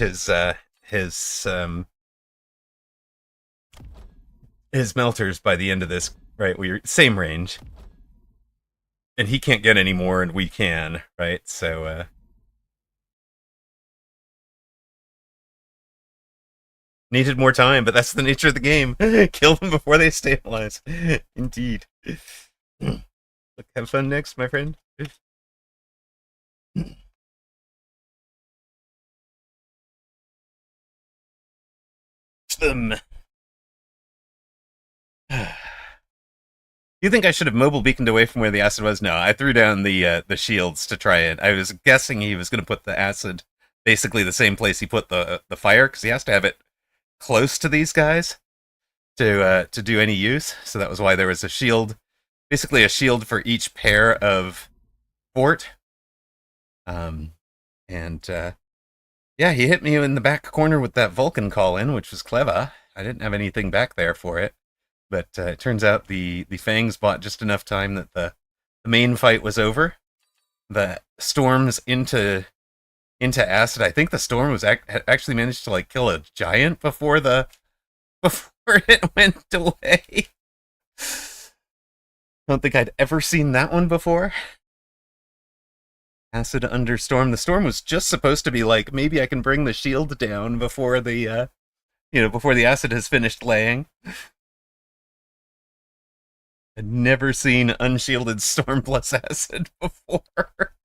his melters by the end of this, right? We're same range. And he can't get any more and we can, right? So needed more time, but that's the nature of the game. Kill them before they stabilize. Indeed. Look, have fun next, my friend. Them. You think I should have mobile beaconed away from where the acid was? No, I threw down the shields to try it. I was guessing he was going to put the acid basically the same place he put the fire, because he has to have it close to these guys to do any use. So that was why there was a shield, basically a shield for each pair of fort. Yeah, he hit me in the back corner with that Vulcan call in, which was clever. I didn't have anything back there for it. But it turns out the Fangs bought just enough time that the main fight was over. The storms into acid. I think the storm was actually managed to like kill a giant before it went away. I don't think I'd ever seen that one before. Acid under storm. The storm was just supposed to be like, maybe I can bring the shield down before the before the acid has finished laying. I'd never seen unshielded storm plus acid before.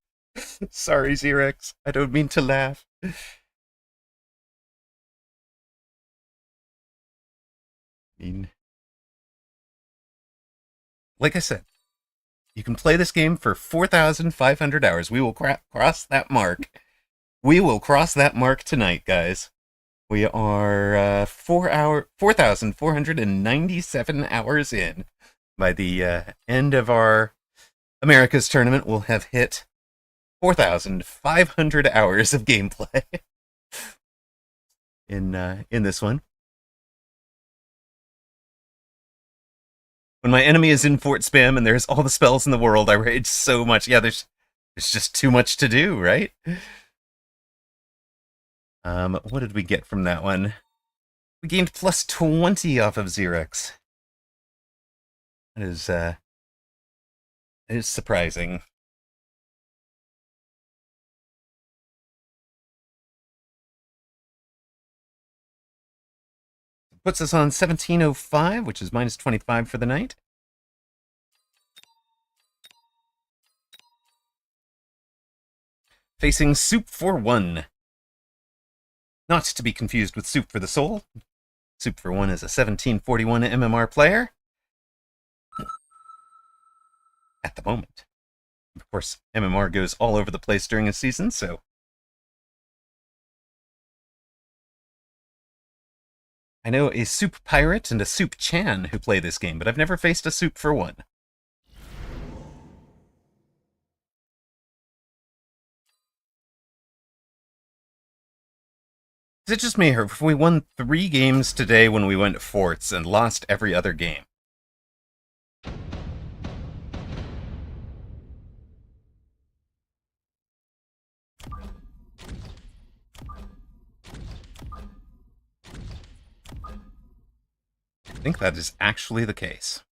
Sorry, Xerex. I don't mean to laugh. I mean, like I said, you can play this game for 4,500 hours. We will cross that mark. We will cross that mark tonight, guys. We are 4,497 hours in. By the end of our America's tournament, we'll have hit 4,500 hours of gameplay in this one. When my enemy is in Fort Spam and there's all the spells in the world, I rage so much. Yeah, there's just too much to do, right? What did we get from that one? We gained plus 20 off of Xerex. It is surprising. Puts us on 1705, which is minus 25 for the night. Facing Soup for One. Not to be confused with Soup for the Soul. Soup for One is a 1741 MMR player. At the moment. Of course, MMR goes all over the place during a season, so... I know a Soup Pirate and a Soup Chan who play this game, but I've never faced a Soup for One. Is it just me, or if we won 3 games today when we went forts and lost every other game? I think that is actually the case.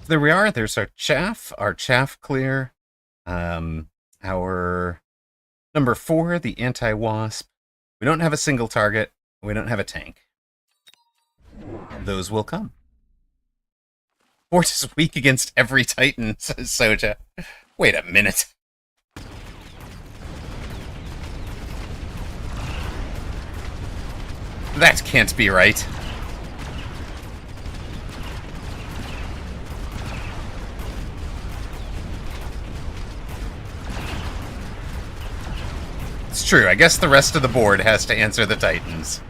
There we are. There's our chaff clear. Our number 4, the anti-wasp. We don't have a single target. We don't have a tank. Those will come. Fort is weak against every Titan, says Soja. Wait a minute. That can't be right. It's true. I guess the rest of the board has to answer the Titans.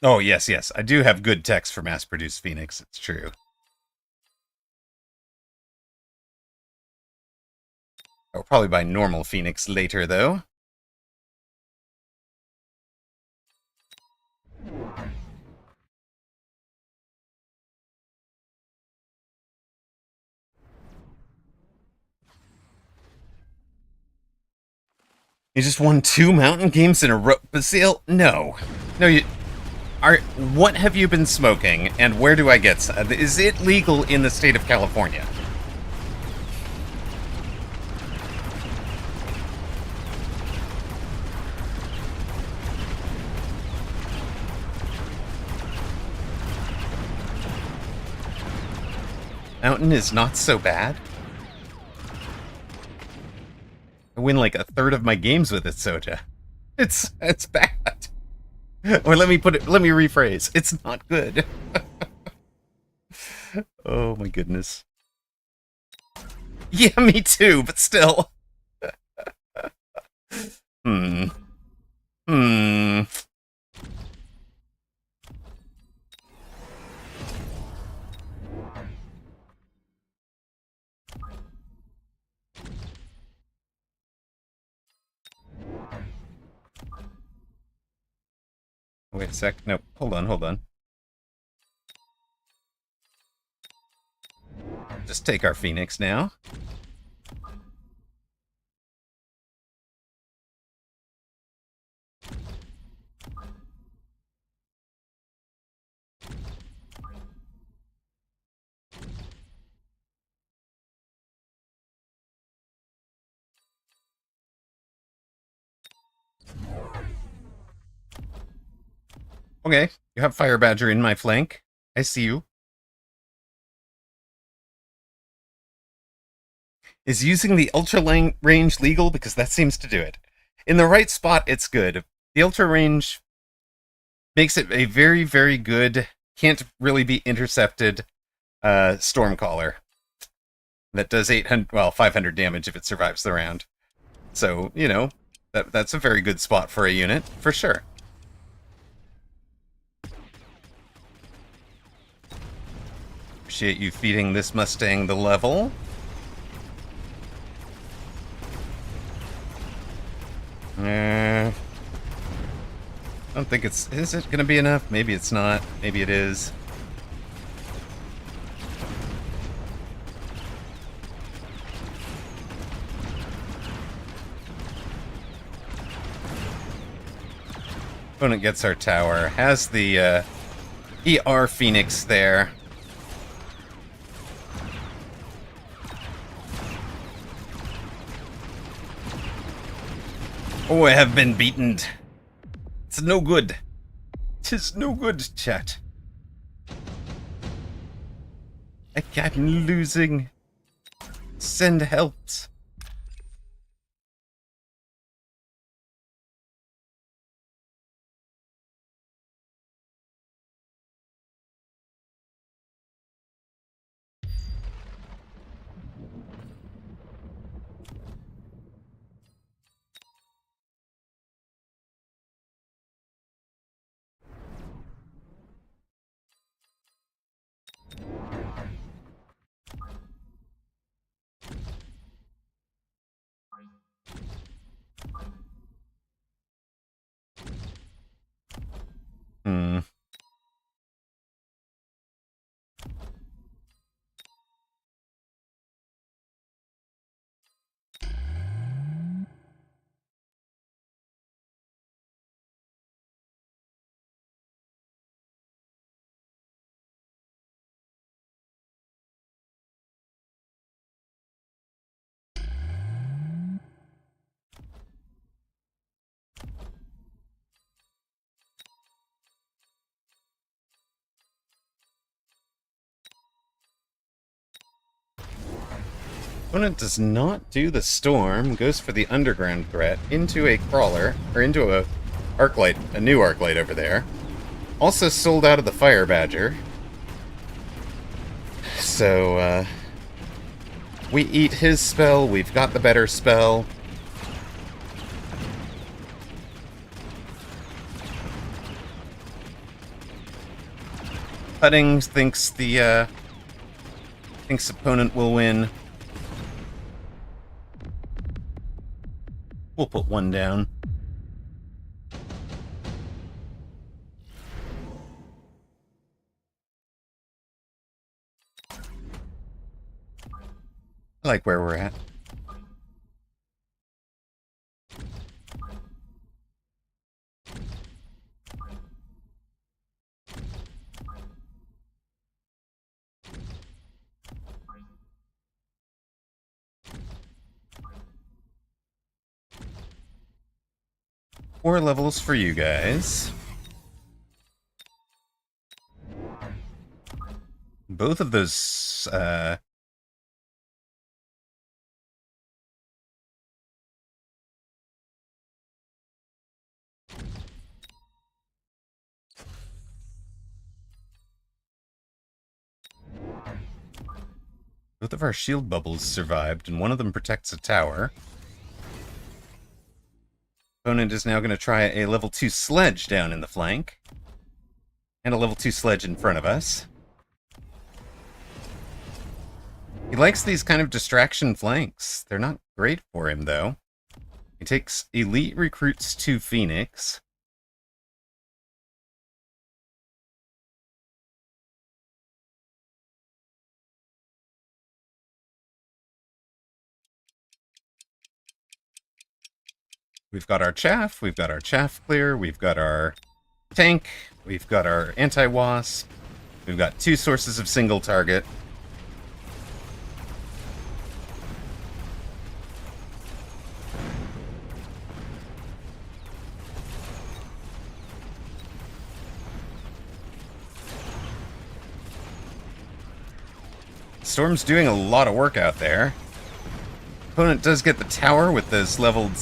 Oh, yes, yes. I do have good text for mass-produced Phoenix. It's true. I'll probably buy normal Phoenix later, though. You just won 2 mountain games in a row, Basile? No. No, you... What have you been smoking, and where do I get some? Is it legal in the state of California? Mountain is not so bad. I win like a third of my games with it, Soja. It's bad. Or let me rephrase. It's not good. Oh my goodness. Yeah, me too, but still. Hmm. Wait a sec. No, hold on. Just take our Phoenix now. Okay, you have Fire Badger in my flank. I see you. Is using the ultra range legal? Because that seems to do it. In the right spot, it's good. The ultra range makes it a very, very good, can't really be intercepted Stormcaller. That does 500 damage if it survives the round. So, you know, that's a very good spot for a unit, for sure. Appreciate you feeding this Mustang the level. I don't think it's... Is it going to be enough? Maybe it's not. Maybe it is. Opponent gets our tower. Has the ER Phoenix there. Oh, I have been beaten. It's no good. 'Tis no good, chat. I'm losing. Send helps. Hmm. Opponent does not do the storm, goes for the underground threat into a crawler, or into a arclight, a new arclight over there. Also sold out of the fire badger. So, we eat his spell, we've got the better spell. Putting thinks thinks opponent will win. We'll put one down. I like where we're at. Four levels for you guys. Both of those, both of our shield bubbles survived, and one of them protects a tower. Opponent is now going to try a level 2 sledge down in the flank. And a level 2 sledge in front of us. He likes these kind of distraction flanks. They're not great for him, though. He takes elite recruits to Phoenix. We've got our chaff clear, we've got our tank, we've got our anti-wasp, we've got 2 sources of single target. Storm's doing a lot of work out there. Opponent does get the tower with those leveled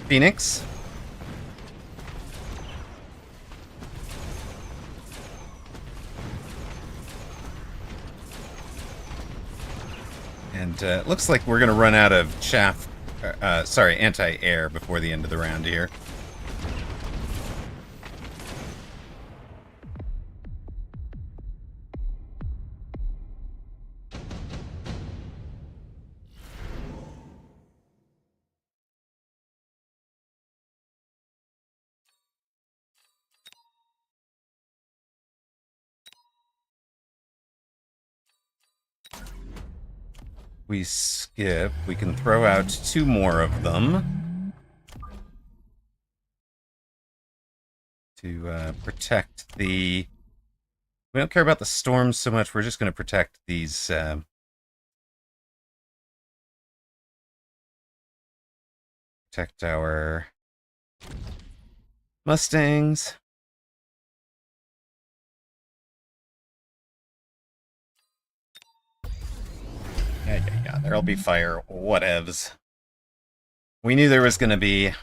Phoenix. And it looks like we're going to run out of chaff, anti-air before the end of the round here. We skip. We can throw out 2 more of them to protect the... We don't care about the storms so much. We're just going to protect these... protect our Mustangs. Yeah, there'll be fire. Whatevs. We knew there was going to be.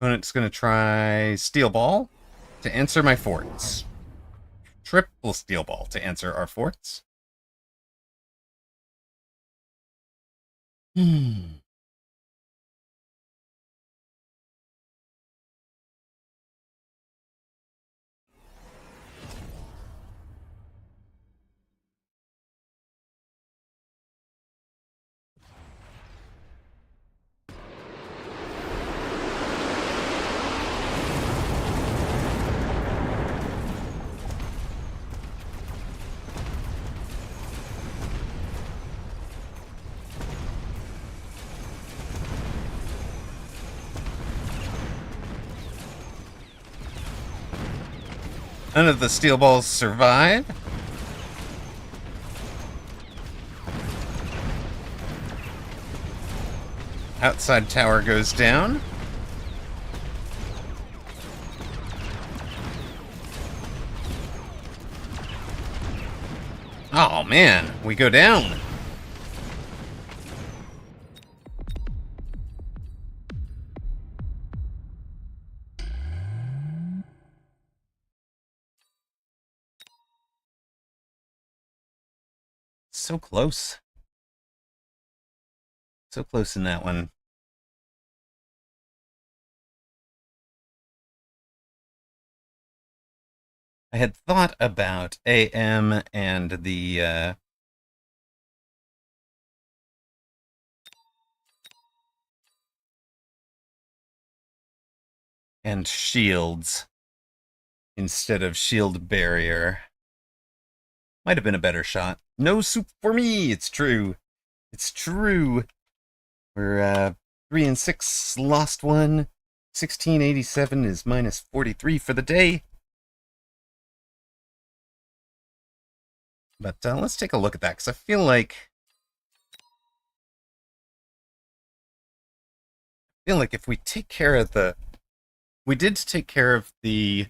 Opponent's going to try Steel Ball to answer my forts. Triple Steel Ball to answer our forts. None of the steel balls survive. Outside tower goes down. Oh man, we go down. So close. So close in that one. I had thought about AM and the and shields instead of shield barrier. Might have been a better shot. No soup for me. It's true. It's true. We're 3 and 6, lost one. 1687 is minus 43 for the day. But let's take a look at that, because I feel like if we take care of the... We did take care of the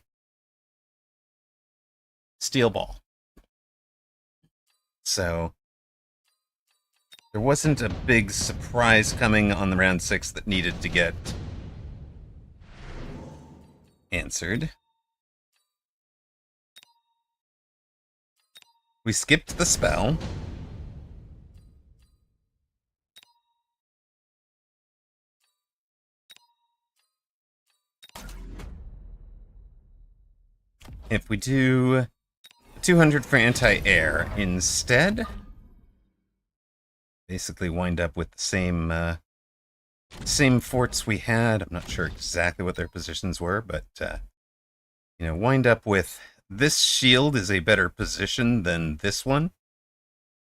steel ball. So there wasn't a big surprise coming on the round 6 that needed to get answered. We skipped the spell. If we do 200 for anti-air instead, basically wind up with the same forts we had. I'm not sure exactly what their positions were, but wind up with this shield is a better position than this one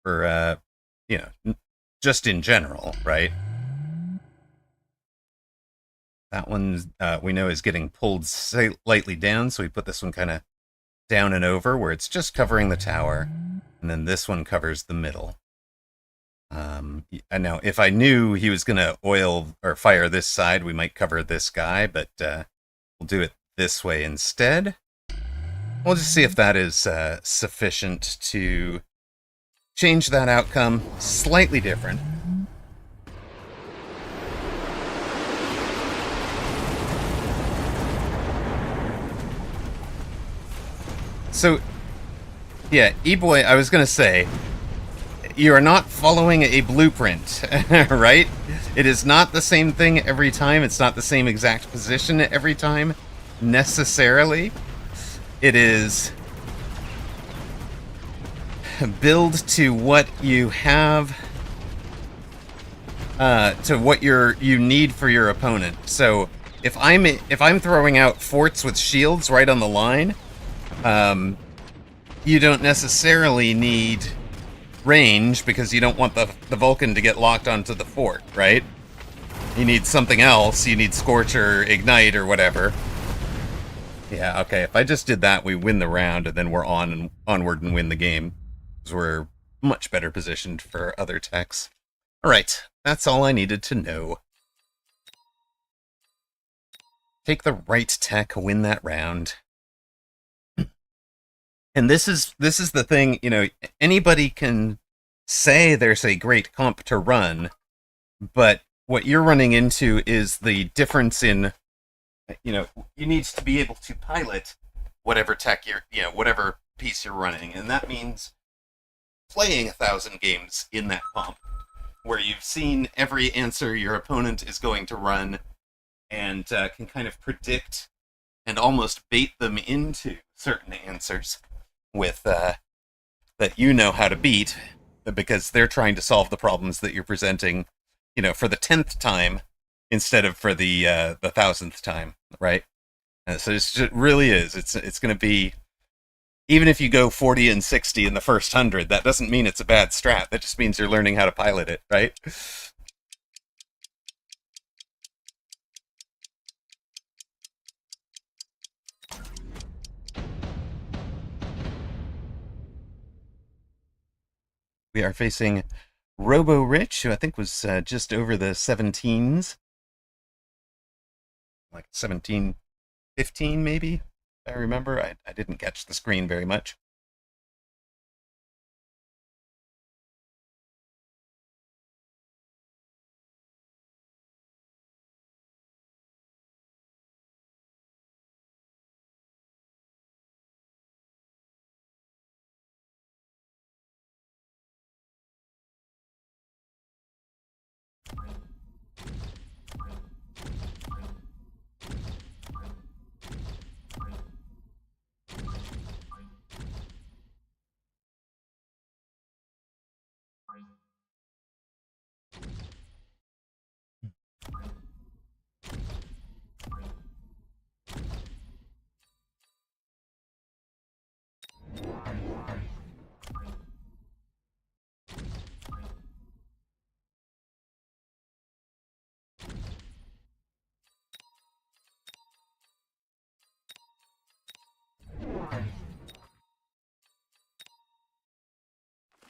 for just in general, right? That one we know is getting pulled slightly down, so we put this one kind of down and over where it's just covering the tower, and then this one covers the middle. Now, if I knew he was going to oil or fire this side, we might cover this guy, but we'll do it this way instead. We'll just see if that is sufficient to change that outcome. Slightly different. So, yeah, E-Boy, I was going to say, you are not following a blueprint, right? It is not the same thing every time. It's not the same exact position every time, necessarily. It is build to what you have, to what you need for your opponent. So if I'm throwing out forts with shields right on the line, you don't necessarily need range because you don't want the Vulcan to get locked onto the fort, right? You need something else. You need Scorch or Ignite or whatever. Yeah, okay, if I just did that, we win the round, and then we're onward and win the game. Because we're much better positioned for other techs. Alright, that's all I needed to know. Take the right tech, win that round. And this is the thing, anybody can say there's a great comp to run, but what you're running into is the difference in, you need to be able to pilot whatever tech whatever piece you're running, and that means playing 1,000 games in that comp, where you've seen every answer your opponent is going to run, and can kind of predict and almost bait them into certain answers with that you know how to beat, because they're trying to solve the problems that you're presenting, for the 10th time instead of for the 1,000th time, right? So it really is. It's going to be, even if you go 40 and 60 in the first 100, that doesn't mean it's a bad strat. That just means you're learning how to pilot it, right? We are facing Robo Rich, who I think was just over the 17s. Like 17, 15 maybe, I remember. I didn't catch the screen very much.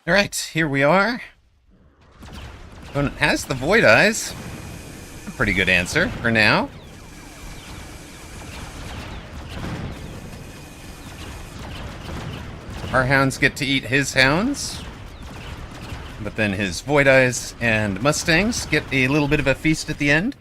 Alright, here we are. Opponent has the Void Eyes. A pretty good answer for now. Our hounds get to eat his hounds. But then his Void Eyes and Mustangs get a little bit of a feast at the end.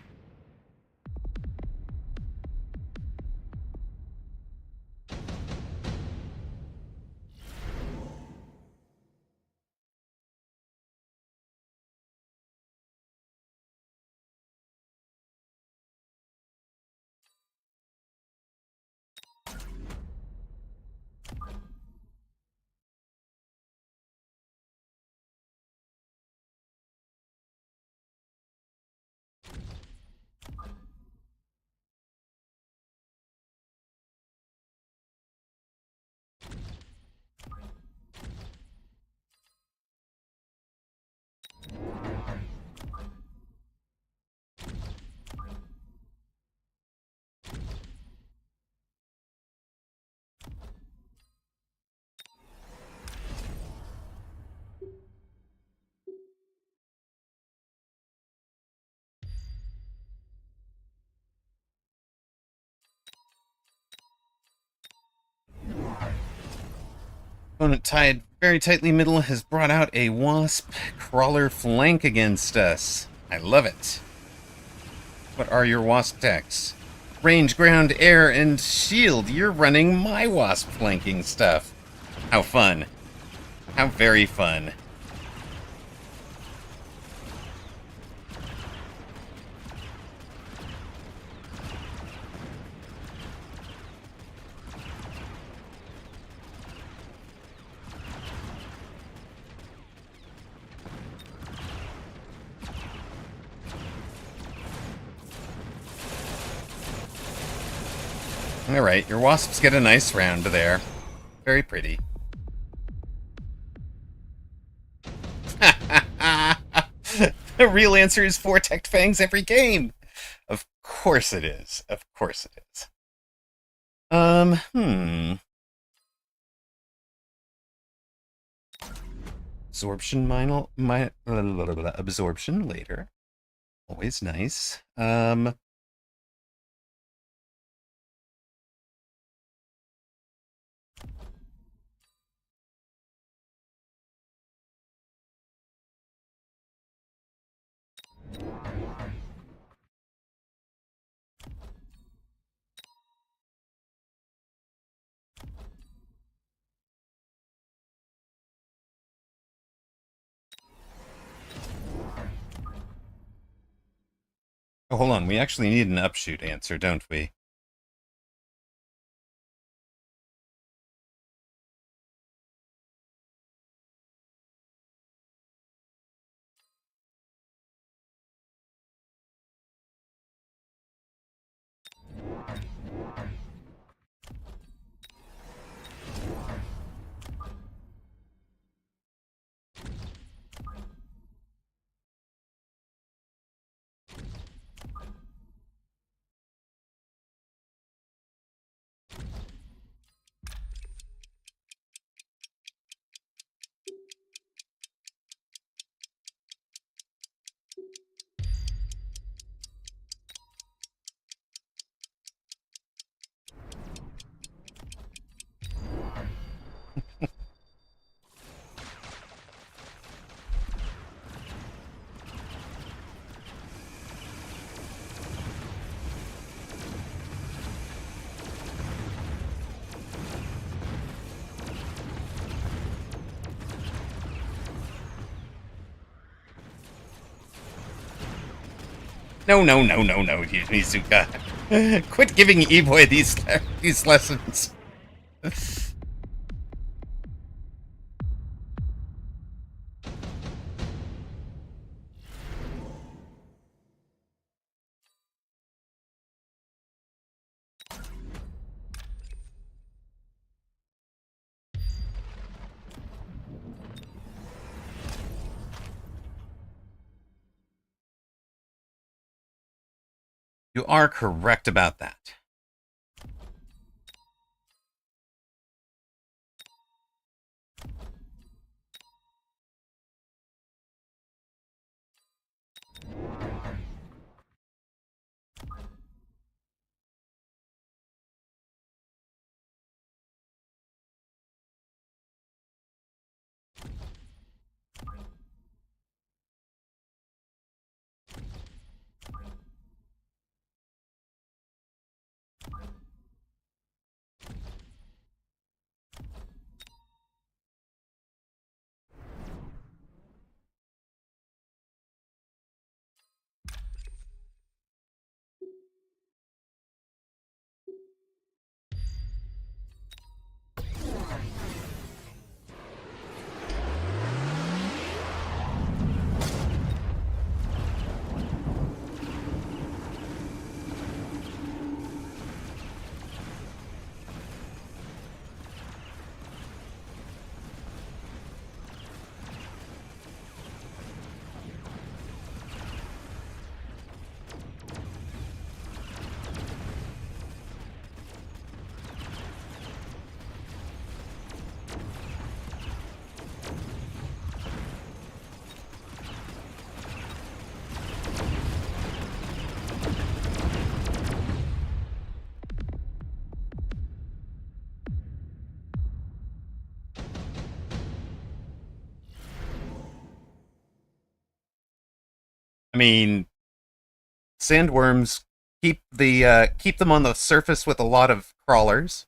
Opponent tied very tightly middle has brought out a Wasp Crawler flank against us. I love it. What are your Wasp decks? Range, ground, air, and shield. You're running my Wasp flanking stuff. How fun. How very fun. Alright, your Wasps get a nice round there. Very pretty. The real answer is 4 Tech Fangs every game! Of course it is. Of course it is. Absorption absorption later. Always nice. Oh, hold on. We actually need an upshoot answer, don't we? No, Mizuka. Quit giving E-Boy these lessons. You are correct about that. I mean, sandworms keep them on the surface with a lot of crawlers.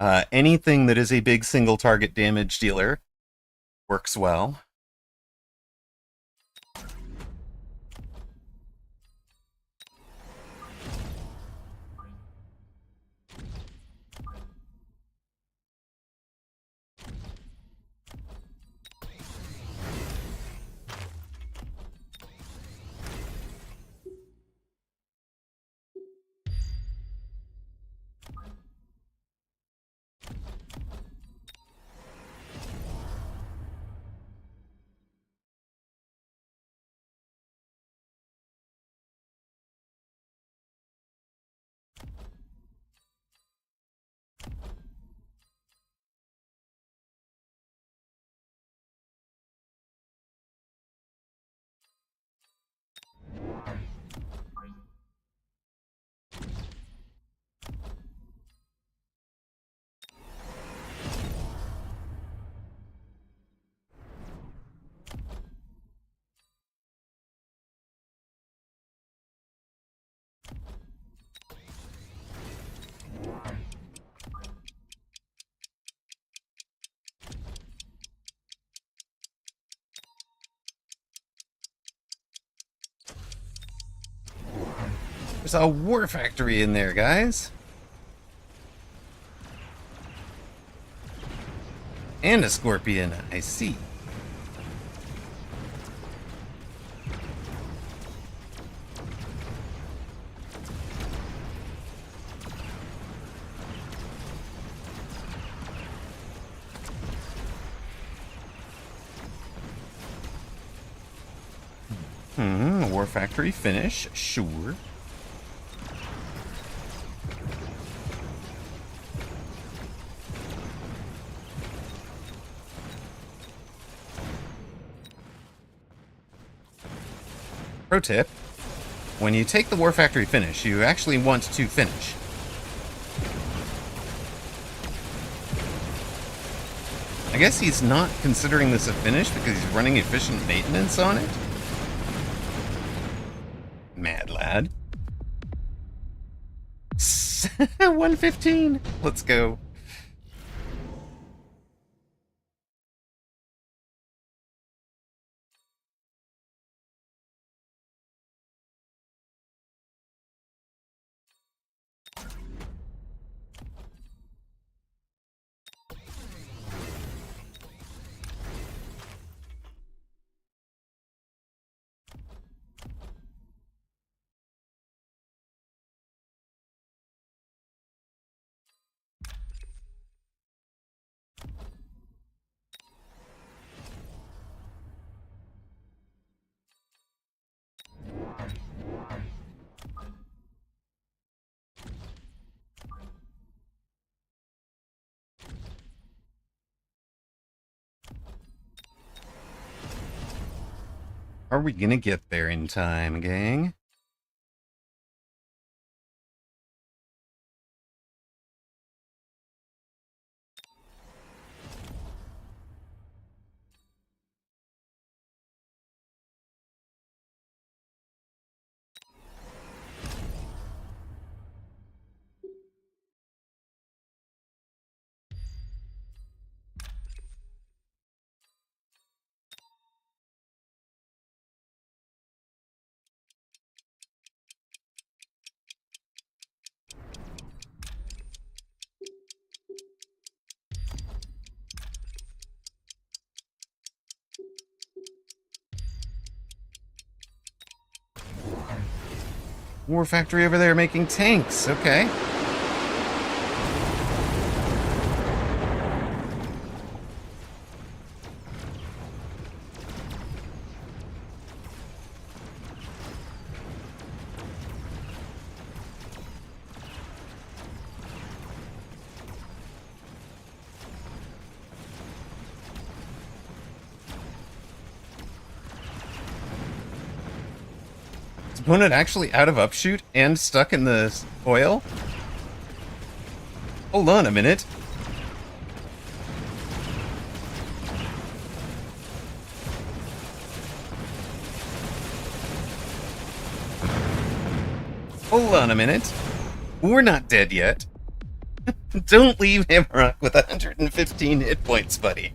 Anything that is a big single target damage dealer works well. There's a war factory in there, guys. And a scorpion, I see. War factory finish, sure. Pro tip, when you take the War Factory finish, you actually want to finish. I guess he's not considering this a finish because he's running efficient maintenance on it. Mad lad. 115. Let's go. Are we gonna get there in time, gang? War factory over there making tanks, okay. Is opponent actually out of upshoot and stuck in the oil? Hold on a minute. Hold on a minute. We're not dead yet. Don't leave Hamrock with 115 hit points, buddy.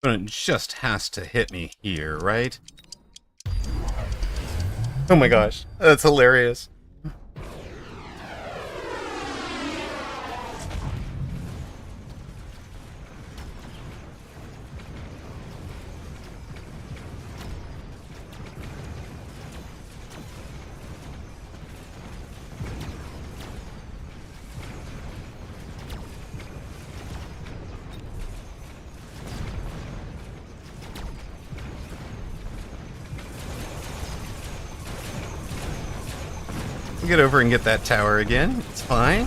But it just has to hit me here, right? Oh my gosh, that's hilarious. Get over and get that tower again. It's fine.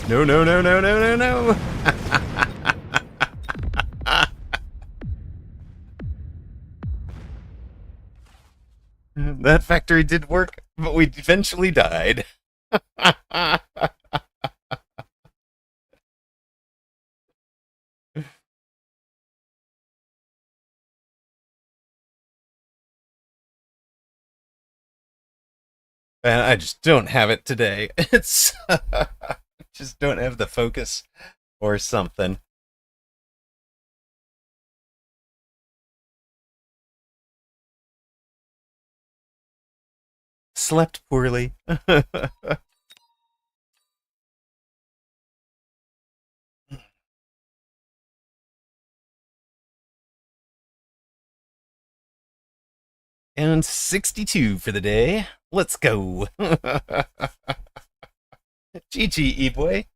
No, no, no, no, no, no, no. That factory did work, but we eventually died. And I just don't have it today. It's just don't have the focus or something. Slept poorly. And 62 for the day. Let's go. GG, E-Boy.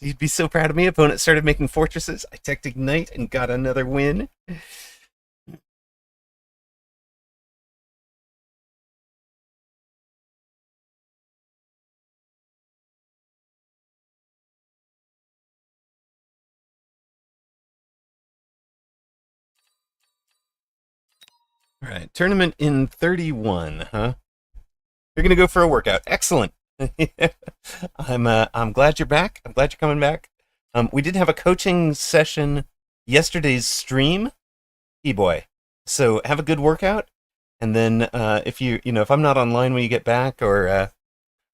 You'd be so proud of me. Opponent started making fortresses. I teched Ignite and got another win. All right, tournament in 31, huh? You're gonna go for a workout. Excellent. I'm glad you're back. I'm glad you're coming back. We did have a coaching session yesterday's stream, E-Boy. So have a good workout, and then if if I'm not online when you get back or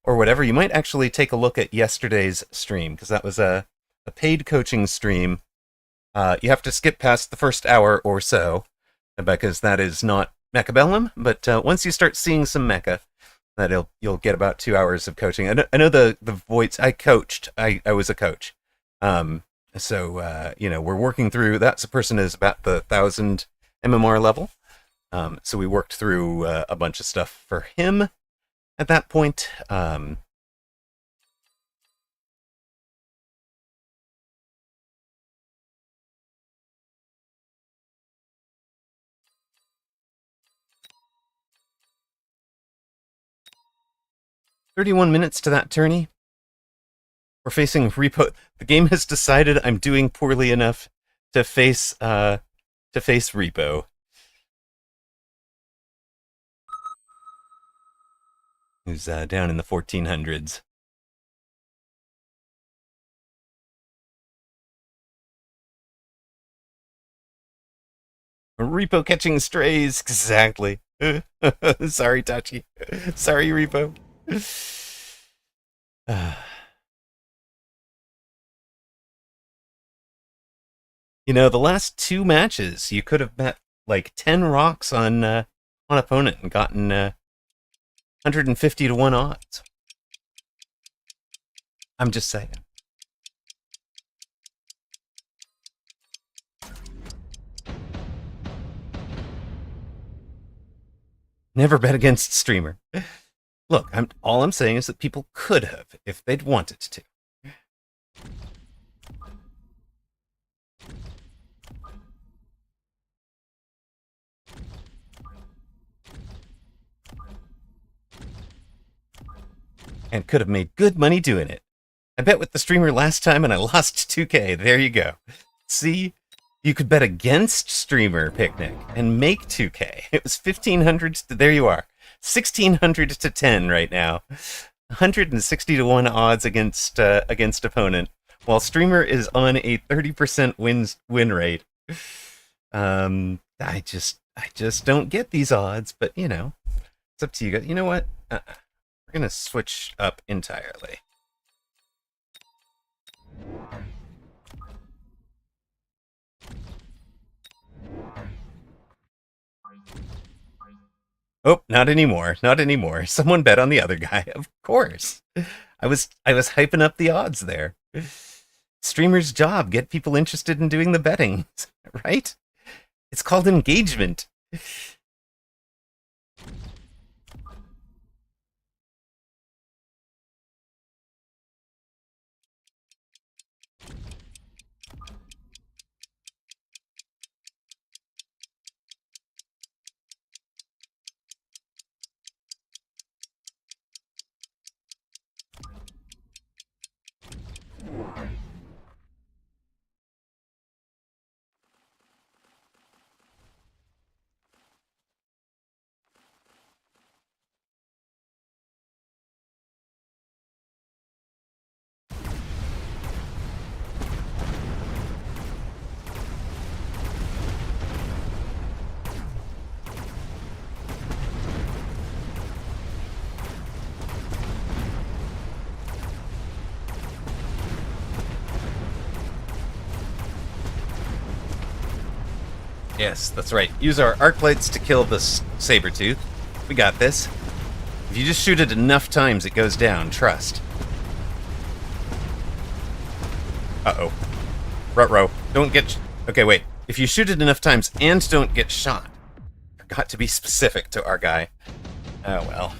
whatever, you might actually take a look at yesterday's stream because that was a paid coaching stream. You have to skip past the first hour or so because that is not Mechabellum. But once you start seeing some Mecha, that you'll get about 2 hours of coaching. I know the voids. I coached. I was a coach. So we're working through. That's a person is about the 1,000 MMR level. So we worked through a bunch of stuff for him at that point. 31 minutes to that tourney. We're facing Repo. The game has decided I'm doing poorly enough to face Repo. Who's down in the 1400s. Repo catching strays, exactly. Sorry, Tachi. Sorry, Repo. The last two matches, you could have bet like 10 rocks on opponent and gotten 150 to 1 odds. I'm just saying. Never bet against streamer. Look, all I'm saying is that people could have if they'd wanted to. And could have made good money doing it. I bet with the streamer last time and I lost 2K. There you go. See? You could bet against streamer Picnic and make 2K. It was 1,500 to, there you are. 1,600 to 10 right now. 160 to 1 odds against opponent, while streamer is on a 30% win rate. I just don't get these odds, but it's up to you guys. You know what? We're gonna switch up entirely. Oh, not anymore. Not anymore. Someone bet on the other guy. Of course. I was hyping up the odds there. Streamer's job, get people interested in doing the betting, right? It's called engagement. Yes, that's right. Use our arc lights to kill the saber-tooth. We got this. If you just shoot it enough times, it goes down. Trust. Uh-oh. Ruh-roh. Don't get... Okay, wait. If you shoot it enough times and don't get shot. Forgot to be specific to our guy. Oh, well.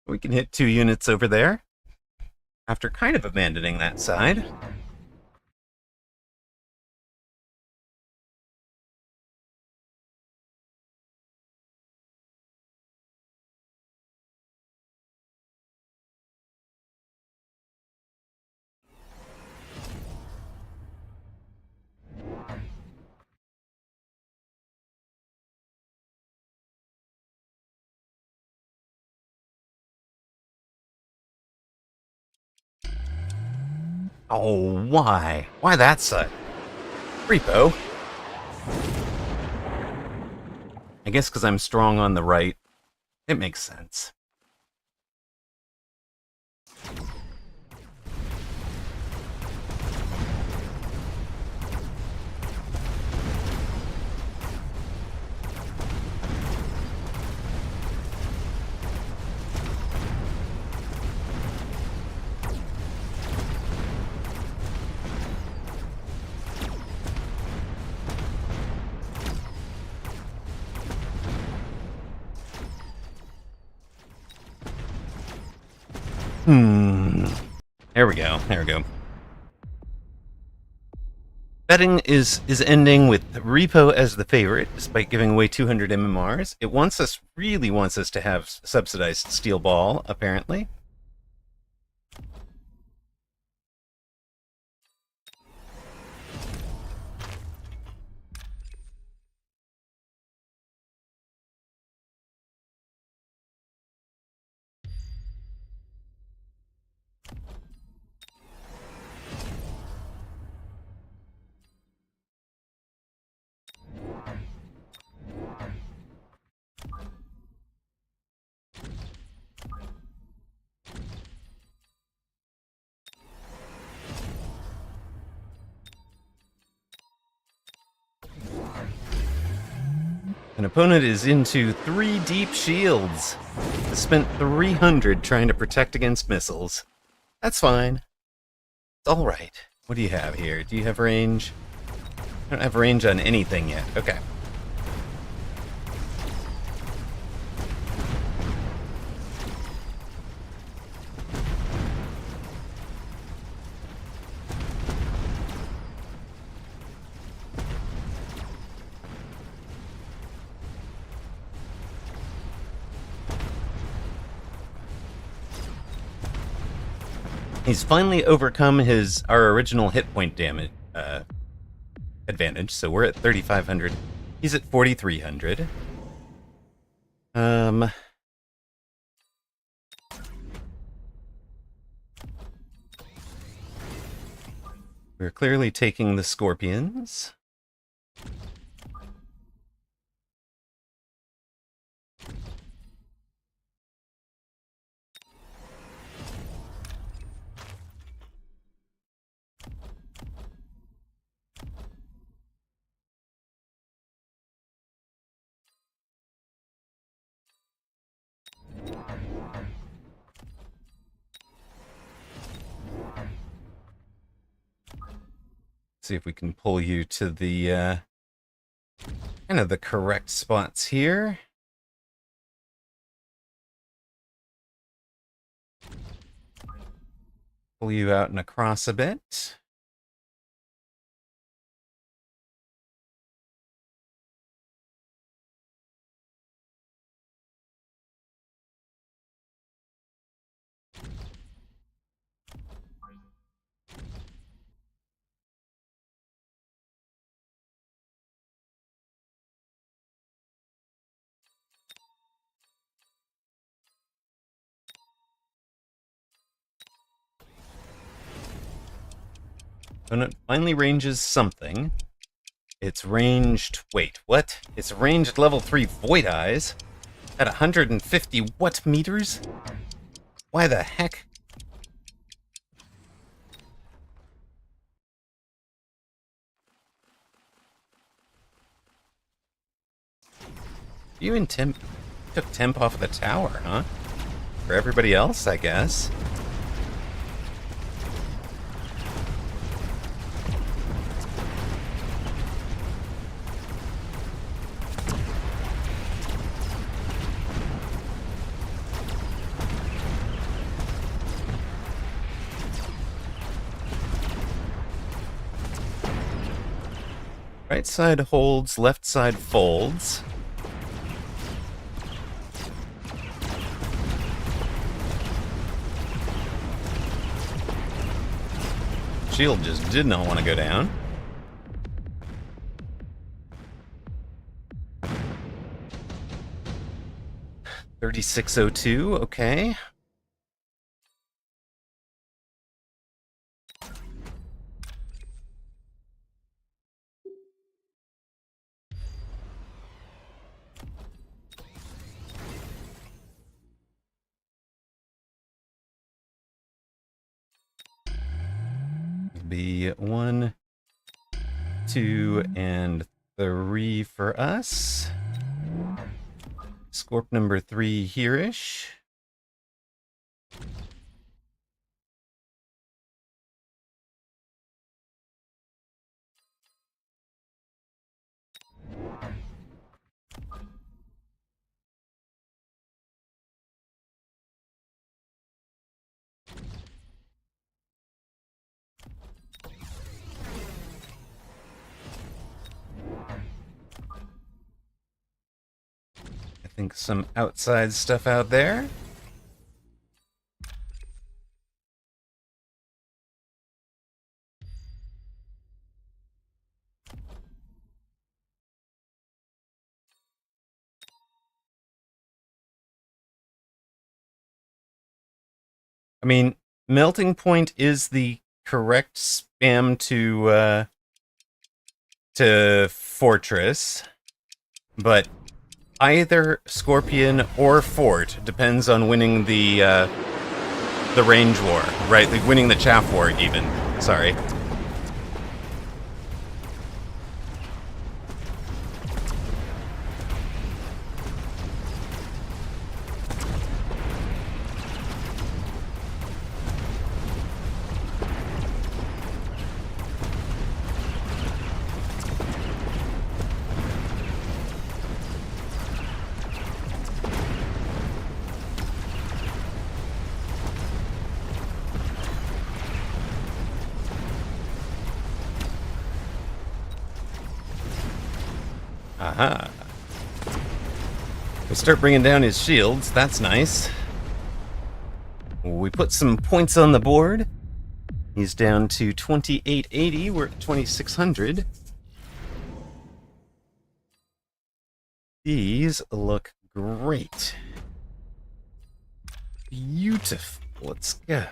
We can hit 2 units over there. After kind of abandoning that side. Oh, why? Why that side? Repo. I guess because I'm strong on the right. It makes sense. There we go. There we go. Betting is ending with Repo as the favorite, despite giving away 200 MMRs. It really wants us to have subsidized Steel Ball, apparently. An opponent is into 3 deep shields. Has spent 300 trying to protect against missiles. That's fine. It's alright. What do you have here? Do you have range? I don't have range on anything yet. Okay. He's finally overcome our original hit point damage advantage, so we're at 3,500. He's at 4,300. We're clearly taking the Scorpions. See if we can pull you to the kind of the correct spots here. Pull you out and across a bit. When it finally ranges something, it's ranged. Wait, what? It's ranged level 3 Void Eyes at 150 what meters? Why the heck? You and Temp took Temp off of the tower, huh? For everybody else, I guess. Right side holds, left side folds. Shield just did not want to go down. $36.02, okay. Be 1, 2, and 3 for us. Scorp number 3 here-ish. I think some outside stuff out there. I mean, Melting Point is the correct spam to Fortress, but either Scorpion or Fort depends on winning the range war, right? Like winning the chaff war, even. Sorry. Aha. We start bringing down his shields. That's nice. We put some points on the board. He's down to 2880. We're at 2600. These look great. Beautiful. Let's go.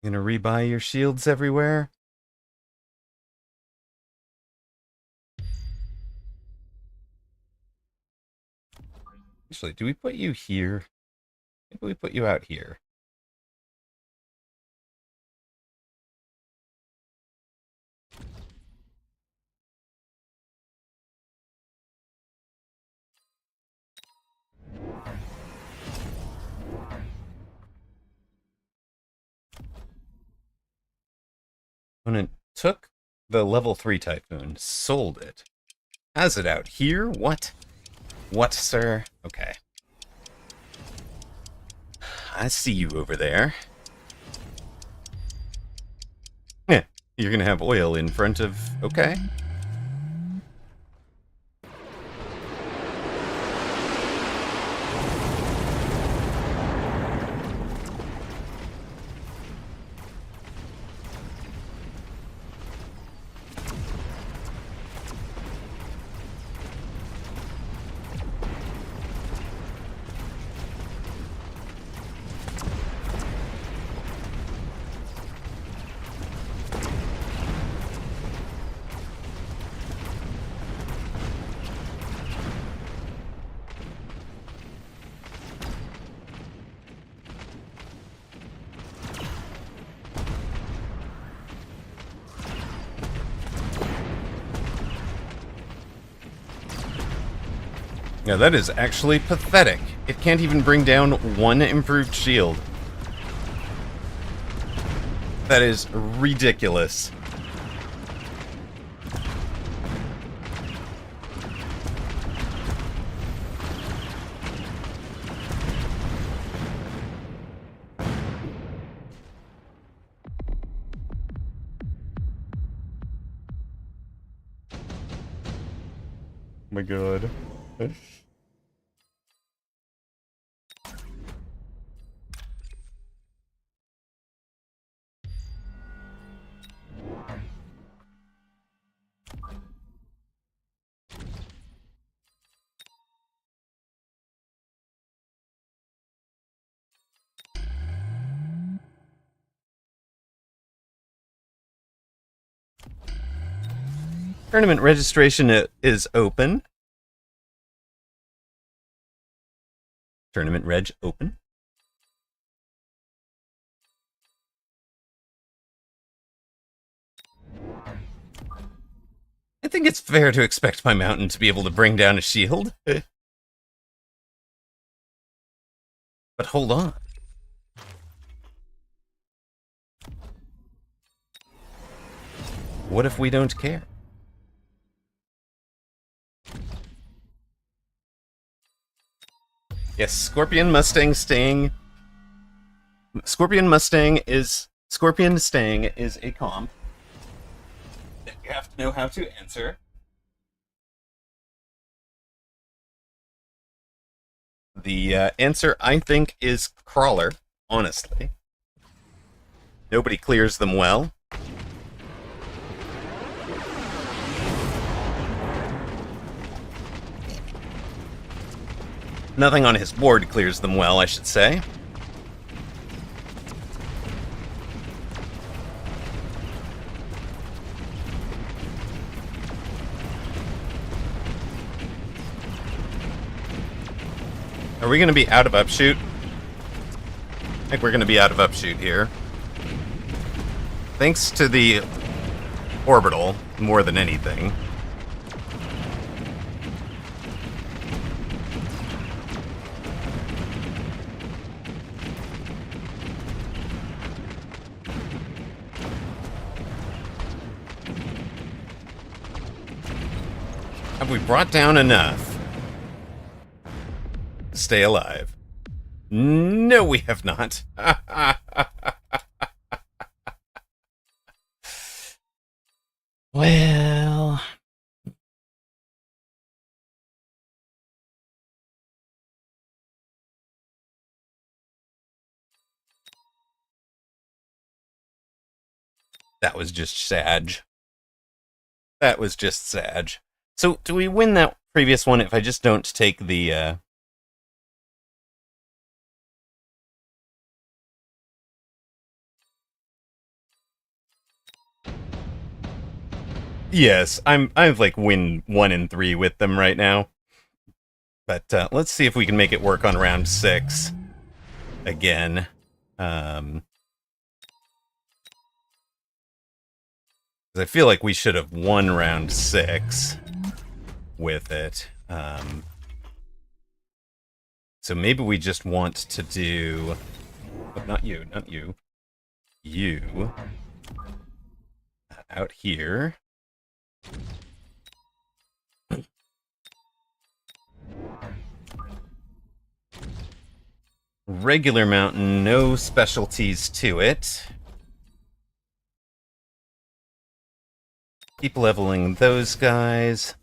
Gonna rebuy your shields everywhere? Actually, do we put you here? Maybe we put you out here. Opponent took the level 3 Typhoon, sold it. Has it out here? What? What, sir? Okay. I see you over there. Yeah, you're gonna have oil in front of... Okay. Yeah, that is actually pathetic. It can't even bring down one improved shield. That is ridiculous. Oh my god. Tournament registration is open. Tournament reg open. I think it's fair to expect my mountain to be able to bring down a shield. But hold on. What if we don't care? Yes, Scorpion Mustang staying. Scorpion Stang is a comp that you have to know how to answer. The answer, I think, is Crawler, honestly. Nobody clears them well. Nothing on his board clears them well, I should say. Are we going to be out of upshoot? I think we're going to be out of upshoot here. Thanks to the orbital, more than anything. Have we brought down enough to stay alive? No, we have not. Well... that was just Sag. That was just Sag. So, do we win that previous one if I just don't take the, Yes, I've like win 1 and 3 with them right now. But let's see if we can make it work on round 6 again. 'Cause I feel like we should have won round 6 with it. So maybe we just want to do... Oh, not you, not you. You. Out here. Regular mountain, no specialties to it. Keep leveling those guys.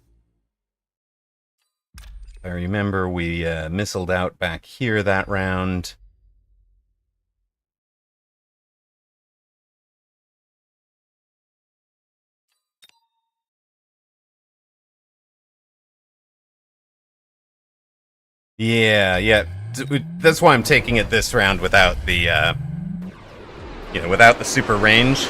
I remember we missiled out back here that round. Yeah. That's why I'm taking it this round without the, without the super range.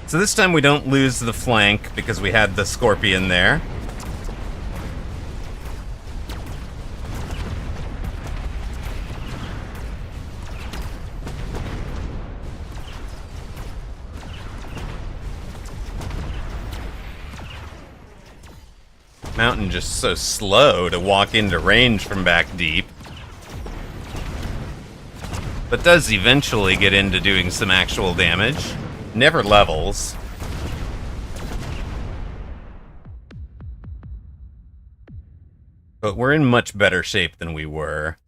So this time we don't lose the flank because we had the Scorpion there. Mountain just so slow to walk into range from back deep. But does eventually get into doing some actual damage. Never levels. But we're in much better shape than we were.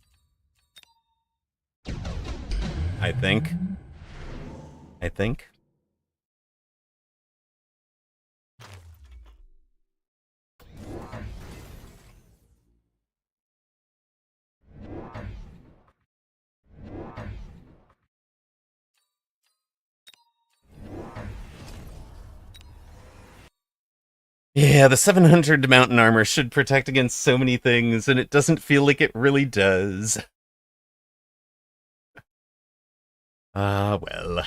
I think. Yeah, the 700 mountain armor should protect against so many things, and it doesn't feel like it really does. Well.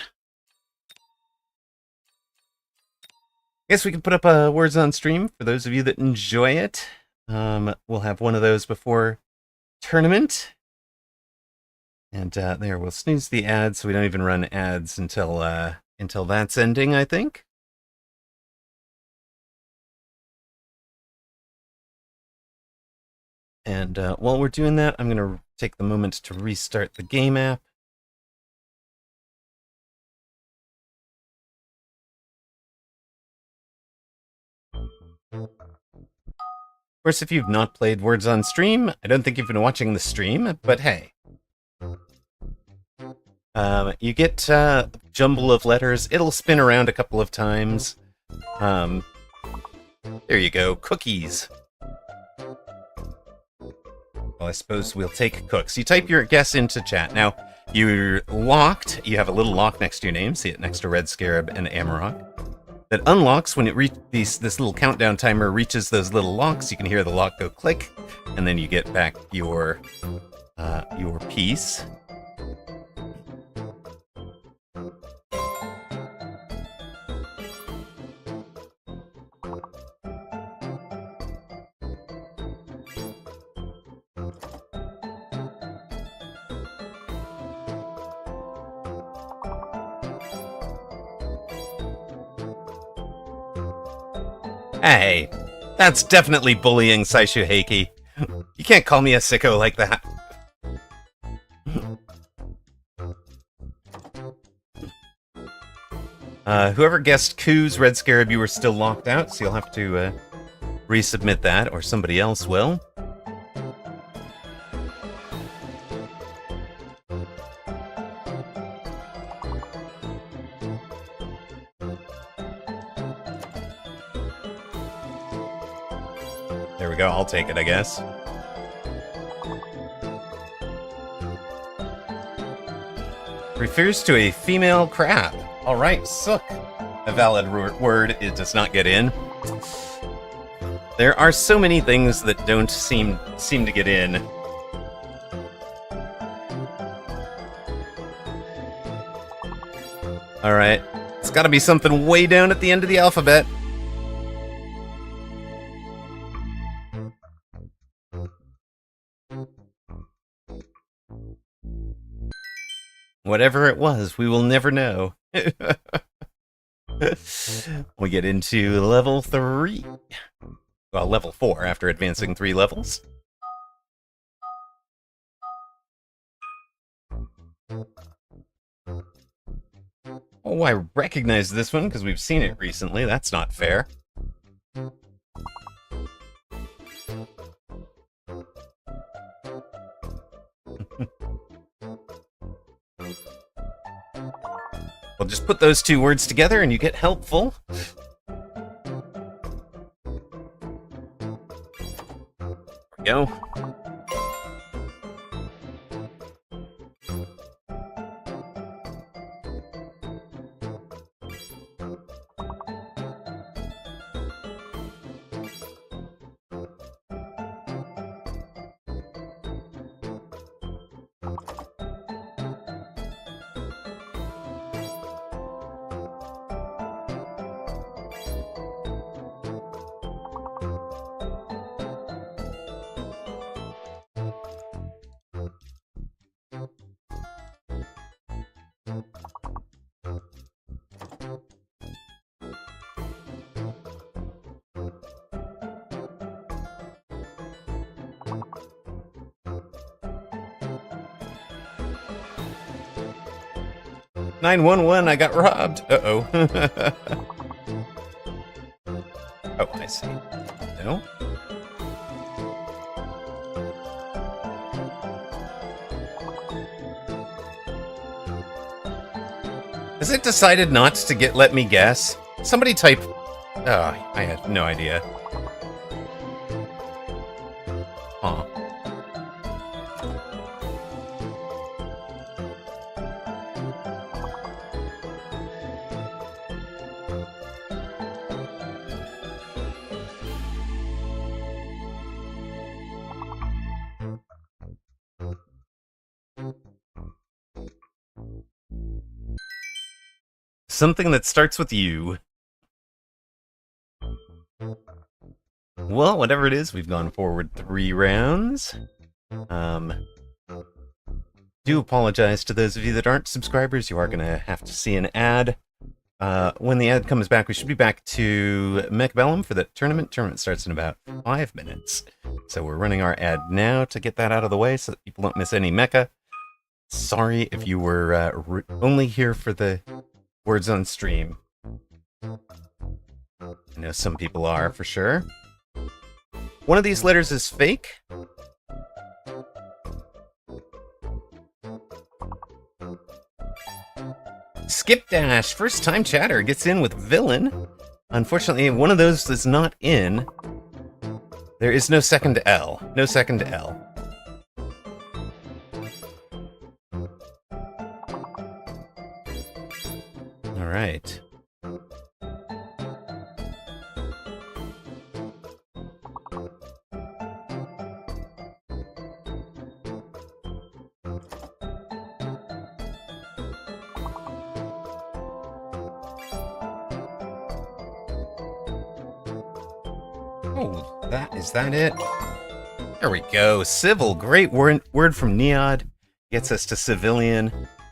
Guess we can put up words on stream for those of you that enjoy it. We'll have one of those before tournament. And there, we'll snooze the ads so we don't even run ads until that's ending, I think. And while we're doing that, I'm going to take the moment to restart the game app. Of course, if you've not played Words on Stream, I don't think you've been watching the stream, but hey. You get a jumble of letters. It'll spin around a couple of times. There you go, cookies. Well, I suppose we'll take cooks. You type your guess into chat. Now, you're locked. You have a little lock next to your name. See it next to Red Scarab and Amarok. That unlocks when it this little countdown timer reaches those little locks. You can hear the lock go click, and then you get back your piece. Hey, that's definitely bullying, Saishu Heiki. You can't call me a sicko like that. Whoever guessed Koo's Red Scarab, you were still locked out, so you'll have to resubmit that, or somebody else will. There we go, I'll take it, I guess. Refers to a female crab. Alright, sook. A valid word, it does not get in. There are so many things that don't seem to get in. All right, it's got to be something way down at the end of the alphabet. Whatever it was, we will never know. We get into level 3. Well, level 4 after advancing 3 levels. Oh, I recognize this one because we've seen it recently. That's not fair. We'll just put those 2 words together and you get helpful. There we go. "911, I got robbed." Uh-oh. Oh, I see. No? Has it decided not to let me guess? Somebody type... Oh, I had no idea. Huh. Something that starts with U. Well, whatever it is, we've gone forward 3 rounds. Do apologize to those of you that aren't subscribers. You are going to have to see an ad. When the ad comes back, we should be back to Mechabellum for the tournament. Tournament starts in about 5 minutes. So we're running our ad now to get that out of the way so that people don't miss any mecha. Sorry if you were only here for the words on stream. I know some people are, for sure. One of these letters is fake. Skipdash, first time chatter, gets in with villain. Unfortunately, one of those is not in. There is no second L. No second L. All right. Oh, is that it? There we go. Civil, great word from Neod. Gets us to civilian.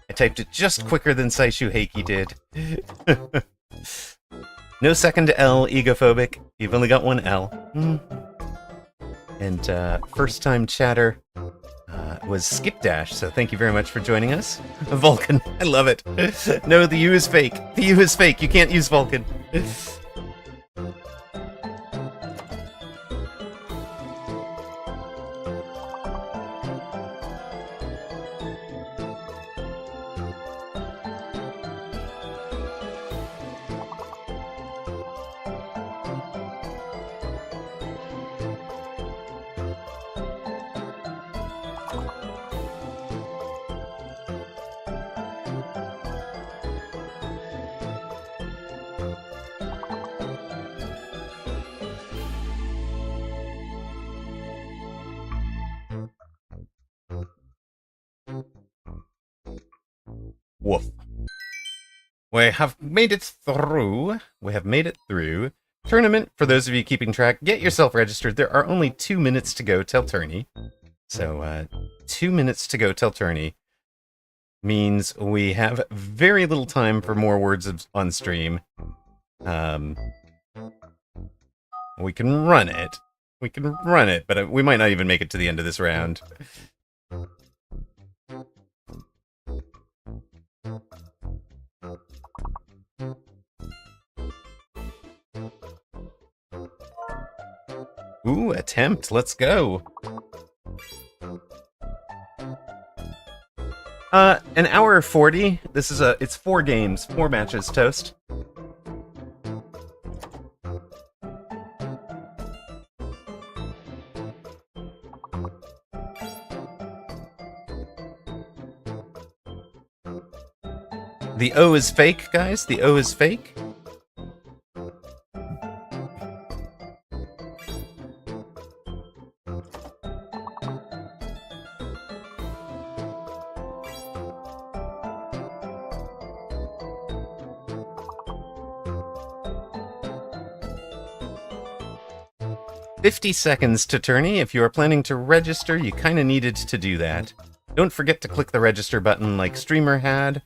I typed it just quicker than Saishu Heiki did. No second L, egophobic. You've only got one L. And first time chatter was Skipdash, so thank you very much for joining us. Vulcan, I love it. No, the U is fake. The U is fake. You can't use Vulcan. Woof. We have made it through. We have made it through. Tournament, for those of you keeping track, get yourself registered. There are only 2 minutes to go till tourney. So, 2 minutes to go till tourney means we have very little time for more words on stream. We can run it. We can run it, but we might not even make it to the end of this round. Ooh, attempt. Let's go. An hour 40. This is it's 4 games, 4 matches, Toast. The O is fake, guys. The O is fake. $50 seconds to tourney. If you are planning to register, you kind of needed to do that. Don't forget to click the register button like Streamer had.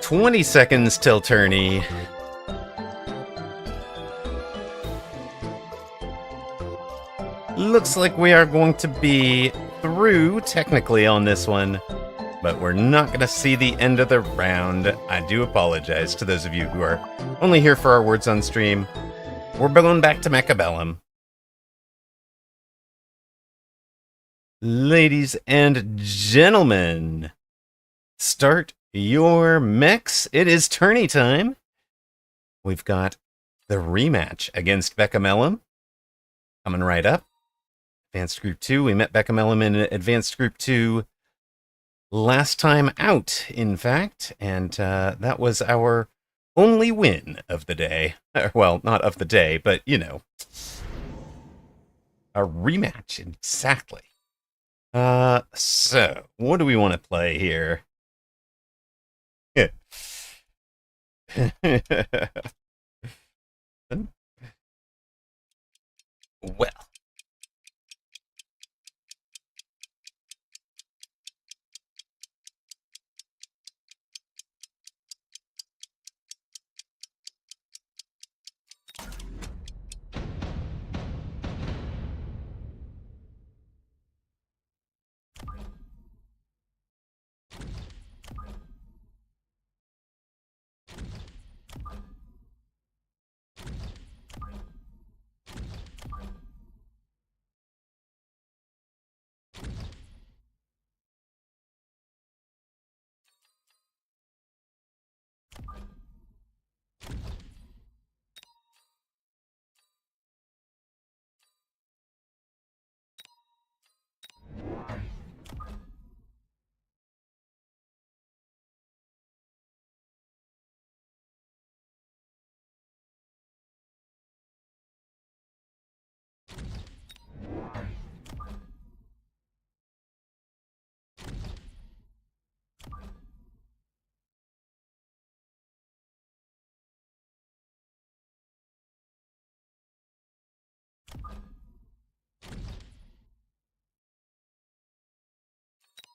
$20 seconds till tourney. Looks like we are going to be through, technically, on this one. But we're not going to see the end of the round. I do apologize to those of you who are only here for our words on stream. We're going back to Mechabellum. Ladies and gentlemen, start your mechs. It is tourney time. We've got the rematch against Bechamellum coming right up. Advanced Group 2. We met Bechamellum in Advanced Group 2 last time out, in fact, and that was our only win of the day. Well, not of the day, but, you know, a rematch, exactly. So, what do we want to play here? Well.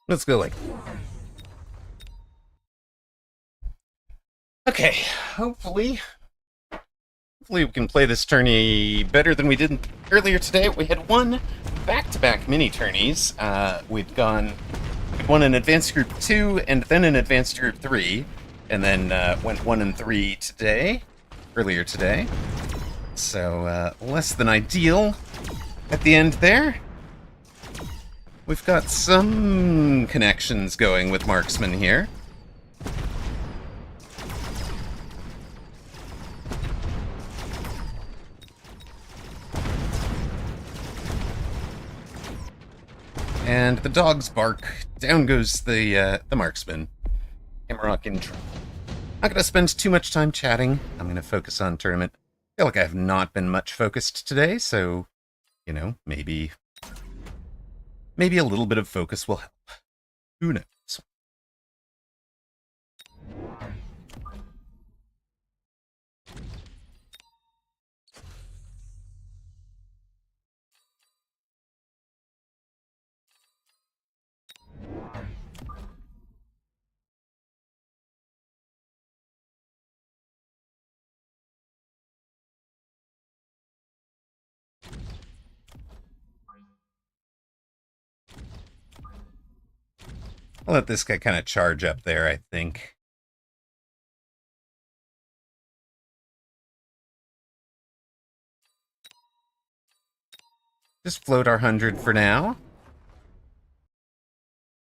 Let's go like... Okay, hopefully we can play this tourney better than we did earlier today. We had one back-to-back mini tourneys. We'd won an Advanced Group 2 and then an Advanced Group 3, and then went 1 and 3 earlier today. So, less than ideal at the end there. We've got some connections going with Marksman here. And the dogs bark. Down goes the marksman. Amarok in trouble. Not gonna spend too much time chatting. I'm gonna focus on tournament. I feel like I have not been much focused today, so you know, maybe a little bit of focus will help. Who knows? I'll let this guy kind of charge up there, I think. Just float our 100 for now.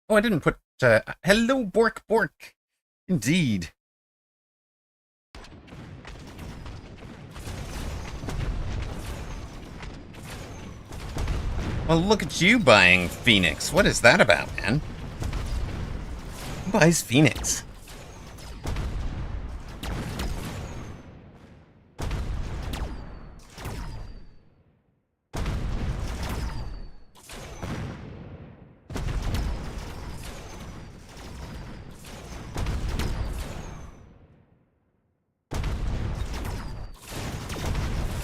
Oh, I didn't put... hello, Bork Bork! Indeed. Well, look at you buying Phoenix. What is that about, man? Who buys Phoenix?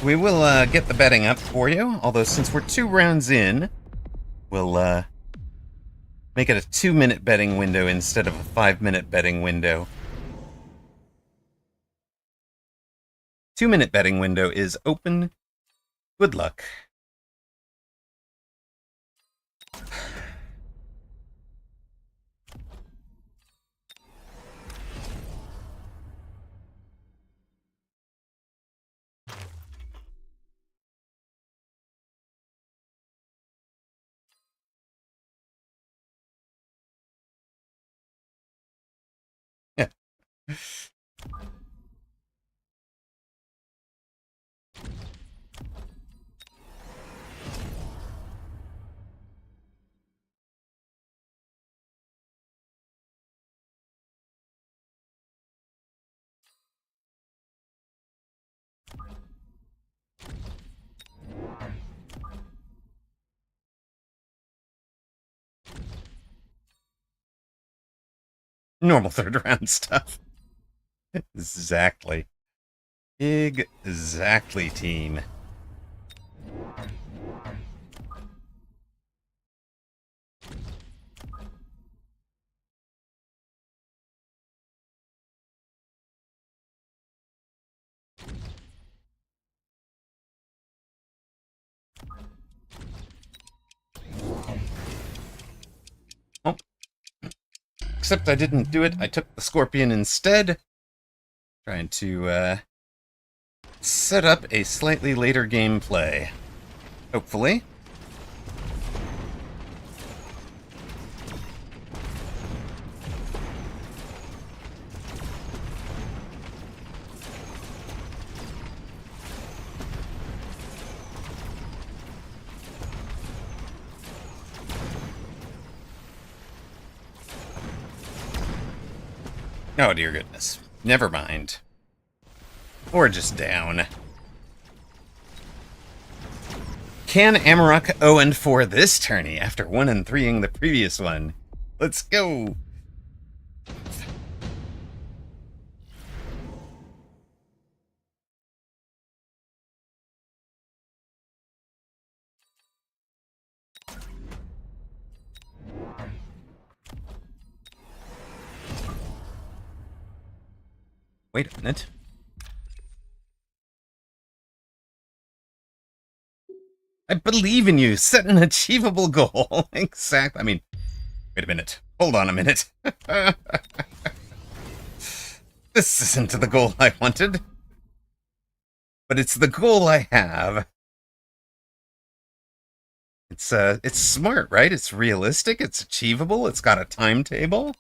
We will get the betting up for you, although since we're 2 rounds in, we'll make it a 2-minute betting window instead of a 5-minute betting window. 2-minute betting window is open. Good luck. Yeah. Normal 3rd round stuff. Exactly. Exactly, team. Oh. Except I didn't do it. I took the Scorpion instead. Trying to set up a slightly later gameplay. Hopefully. Oh, dear goodness. Never mind. Or just down. Can Amarok 0-4 this tourney after 1-3ing the previous one? Let's go! Wait a minute. I believe in you. Set an achievable goal. Exactly. I mean, wait a minute. Hold on a minute. This isn't the goal I wanted. But it's the goal I have. It's smart, right? It's realistic. It's achievable. It's got a timetable.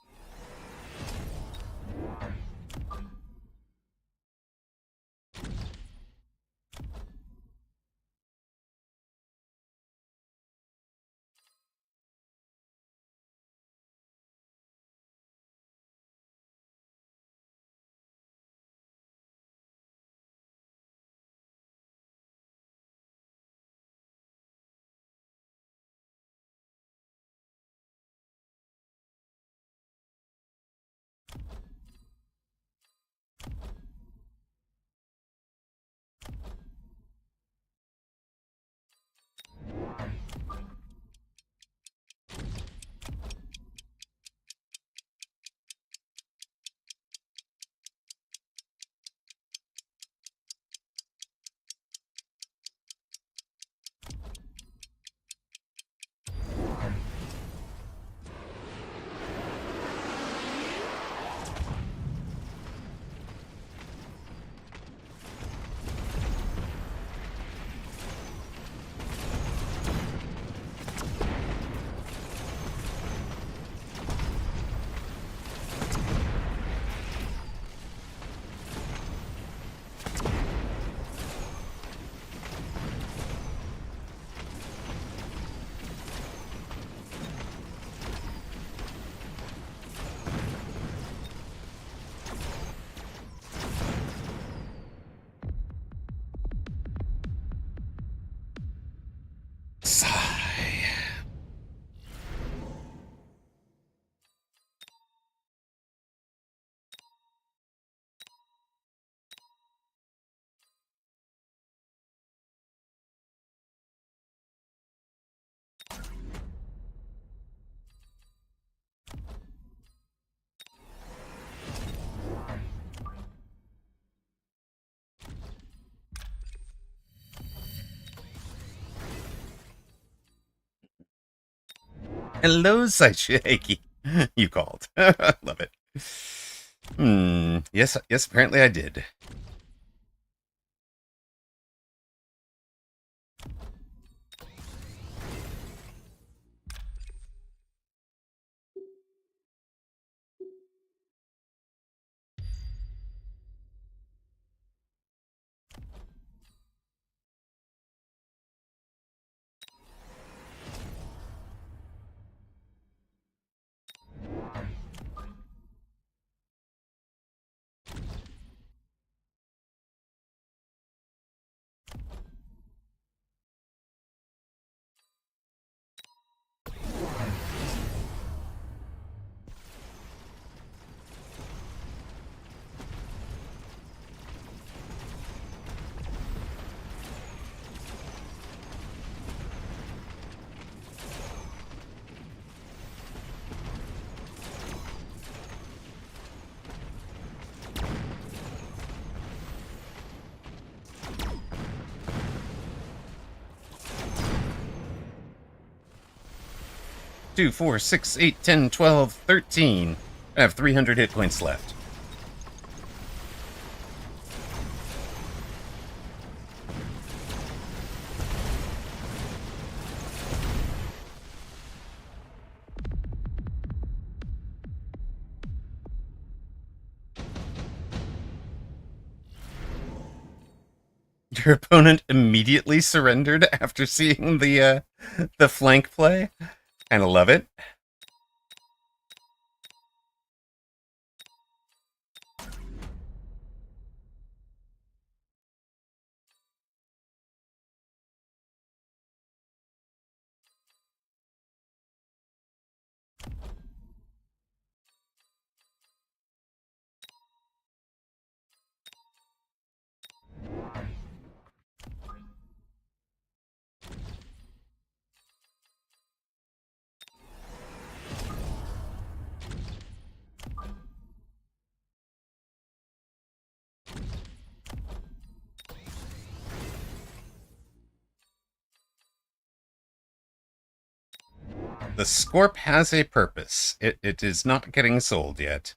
Hello, Saishiki. You called. Love it. Yes, apparently I did. Two, 4, 6, 8, 10, 12, 13. I have 300 hit points left. Your opponent immediately surrendered after seeing the flank play. Kind of love it. The Scorp has a purpose. It is not getting sold yet.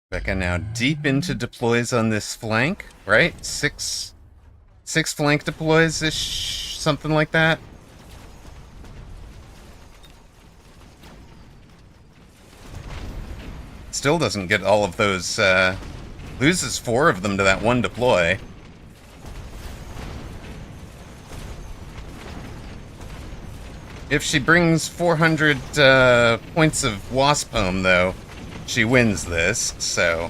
Becca now deep into deploys on this flank, right? Six flank deploys-ish, something like that. Still doesn't get all of those, loses 4 of them to that one deploy. If she brings 400 points of Wasp home, though, she wins this, so...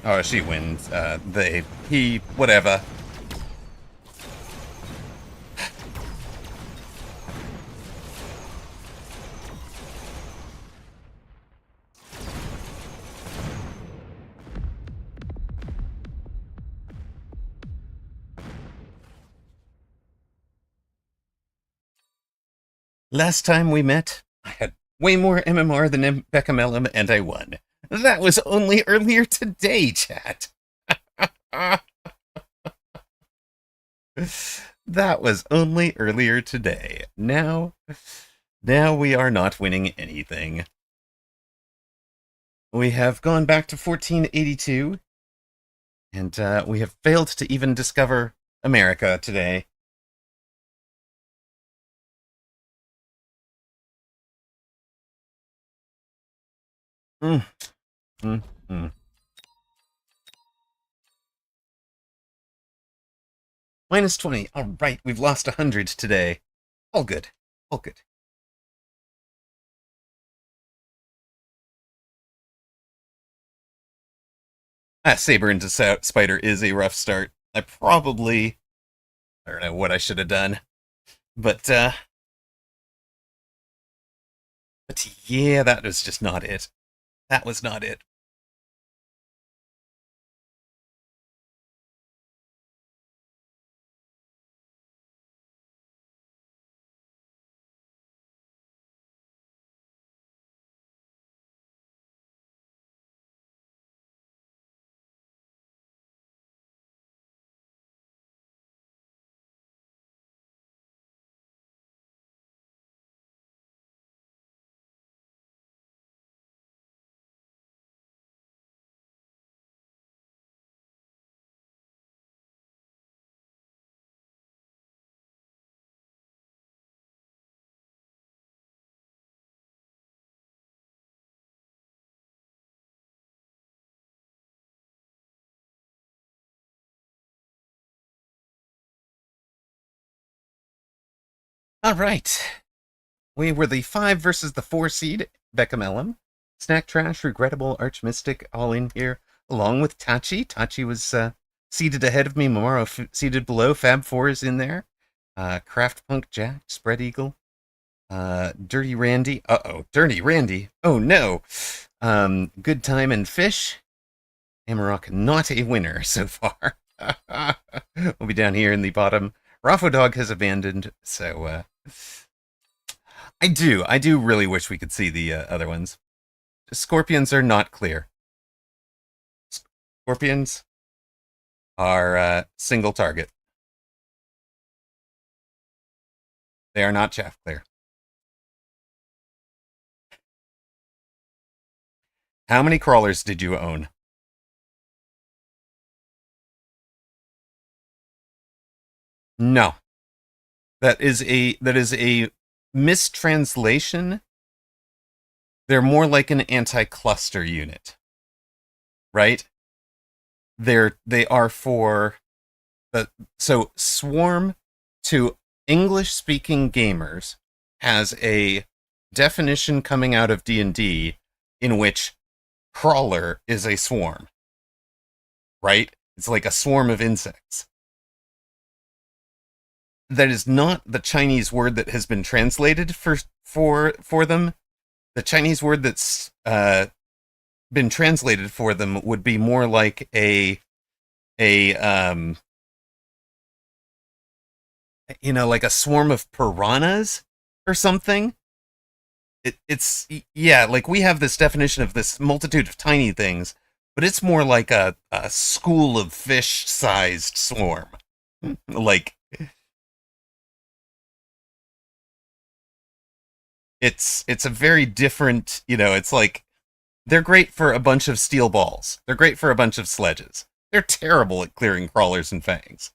Oh, she wins. Whatever. Last time we met, I had way more MMR than Becca Mellum, and I won. That was only earlier today, chat. That was only earlier today. Now we are not winning anything. We have gone back to 1482, and we have failed to even discover America today. Minus 20. All right, we've lost 100 today. All good. All good. Saber into Spider is a rough start. I don't know what I should have done. But yeah, that was just not it. That was not it. All right. We were the 5 versus the 4 seed, Beckham Elam. Snack Trash, Regrettable, Archmystic, all in here, along with Tachi. Tachi was seated ahead of me. Momaro seated below. Fab 4 is in there. Craft Punk Jack, Spread Eagle. Dirty Randy. Uh-oh, Dirty Randy. Oh, no. Good Time and Fish. Amarok, not a winner so far. We'll be down here in the bottom. Raffo Dog has abandoned, so I do really wish we could see the other ones. Scorpions are not clear. Scorpions are single target. They are not chaff clear. How many crawlers did you own? No. That is a mistranslation. They're more like an anti-cluster unit. Right? They are for so Swarm to English speaking gamers has a definition coming out of D&D in which crawler is a swarm. Right? It's like a swarm of insects. That is not the Chinese word that has been translated for them. The Chinese word that's been translated for them would be more like a like a swarm of piranhas or something. It's yeah, like we have this definition of this multitude of tiny things, but it's more like a school of fish-sized swarm. Like it's a very different, it's like they're great for a bunch of steel balls. They're great for a bunch of sledges. They're terrible at clearing crawlers and fangs.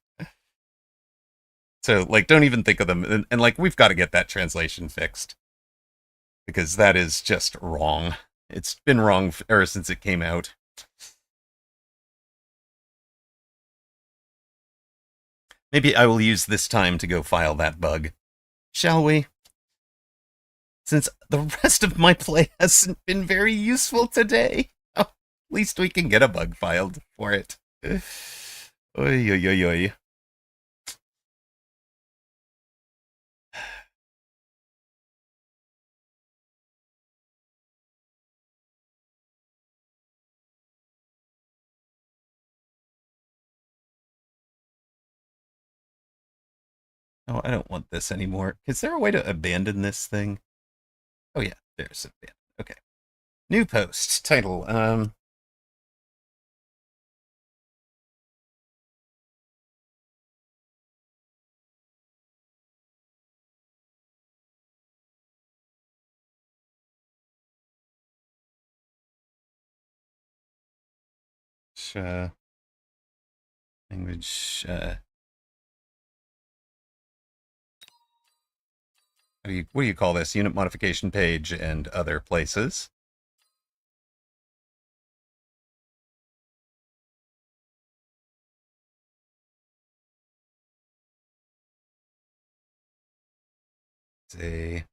So, like, don't even think of them. And like, we've got to get that translation fixed. Because that is just wrong. It's been wrong ever since it came out. Maybe I will use this time to go file that bug. Shall we? Since the rest of my play hasn't been very useful today. Oh, at least we can get a bug filed for it. Oy, oy, oy, oy. Oh, I don't want this anymore. Is there a way to abandon this thing? Oh yeah, there's abandon. Okay. New post. Title. Language. What do you call this? Unit modification page and other places. Say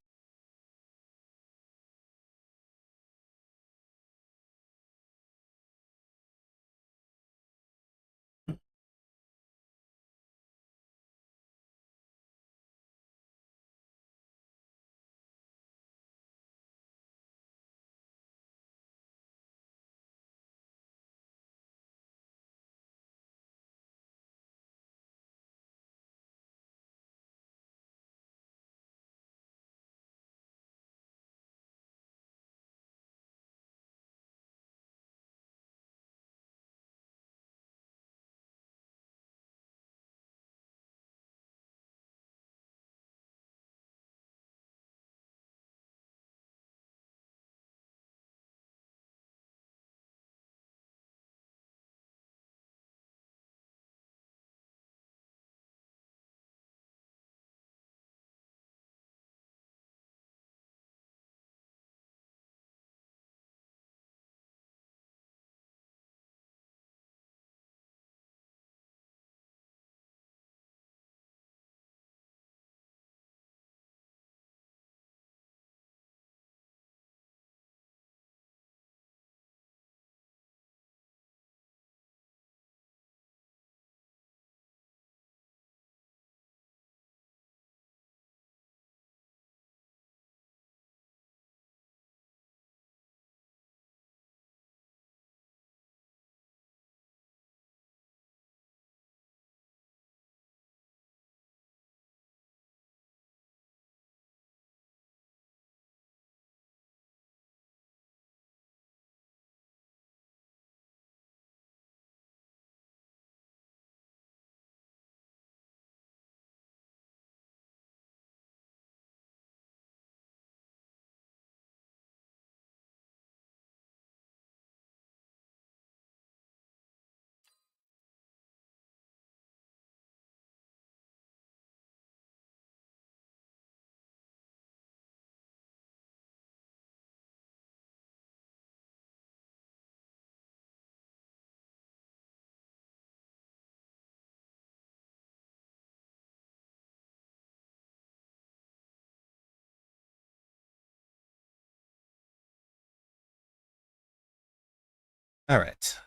All right.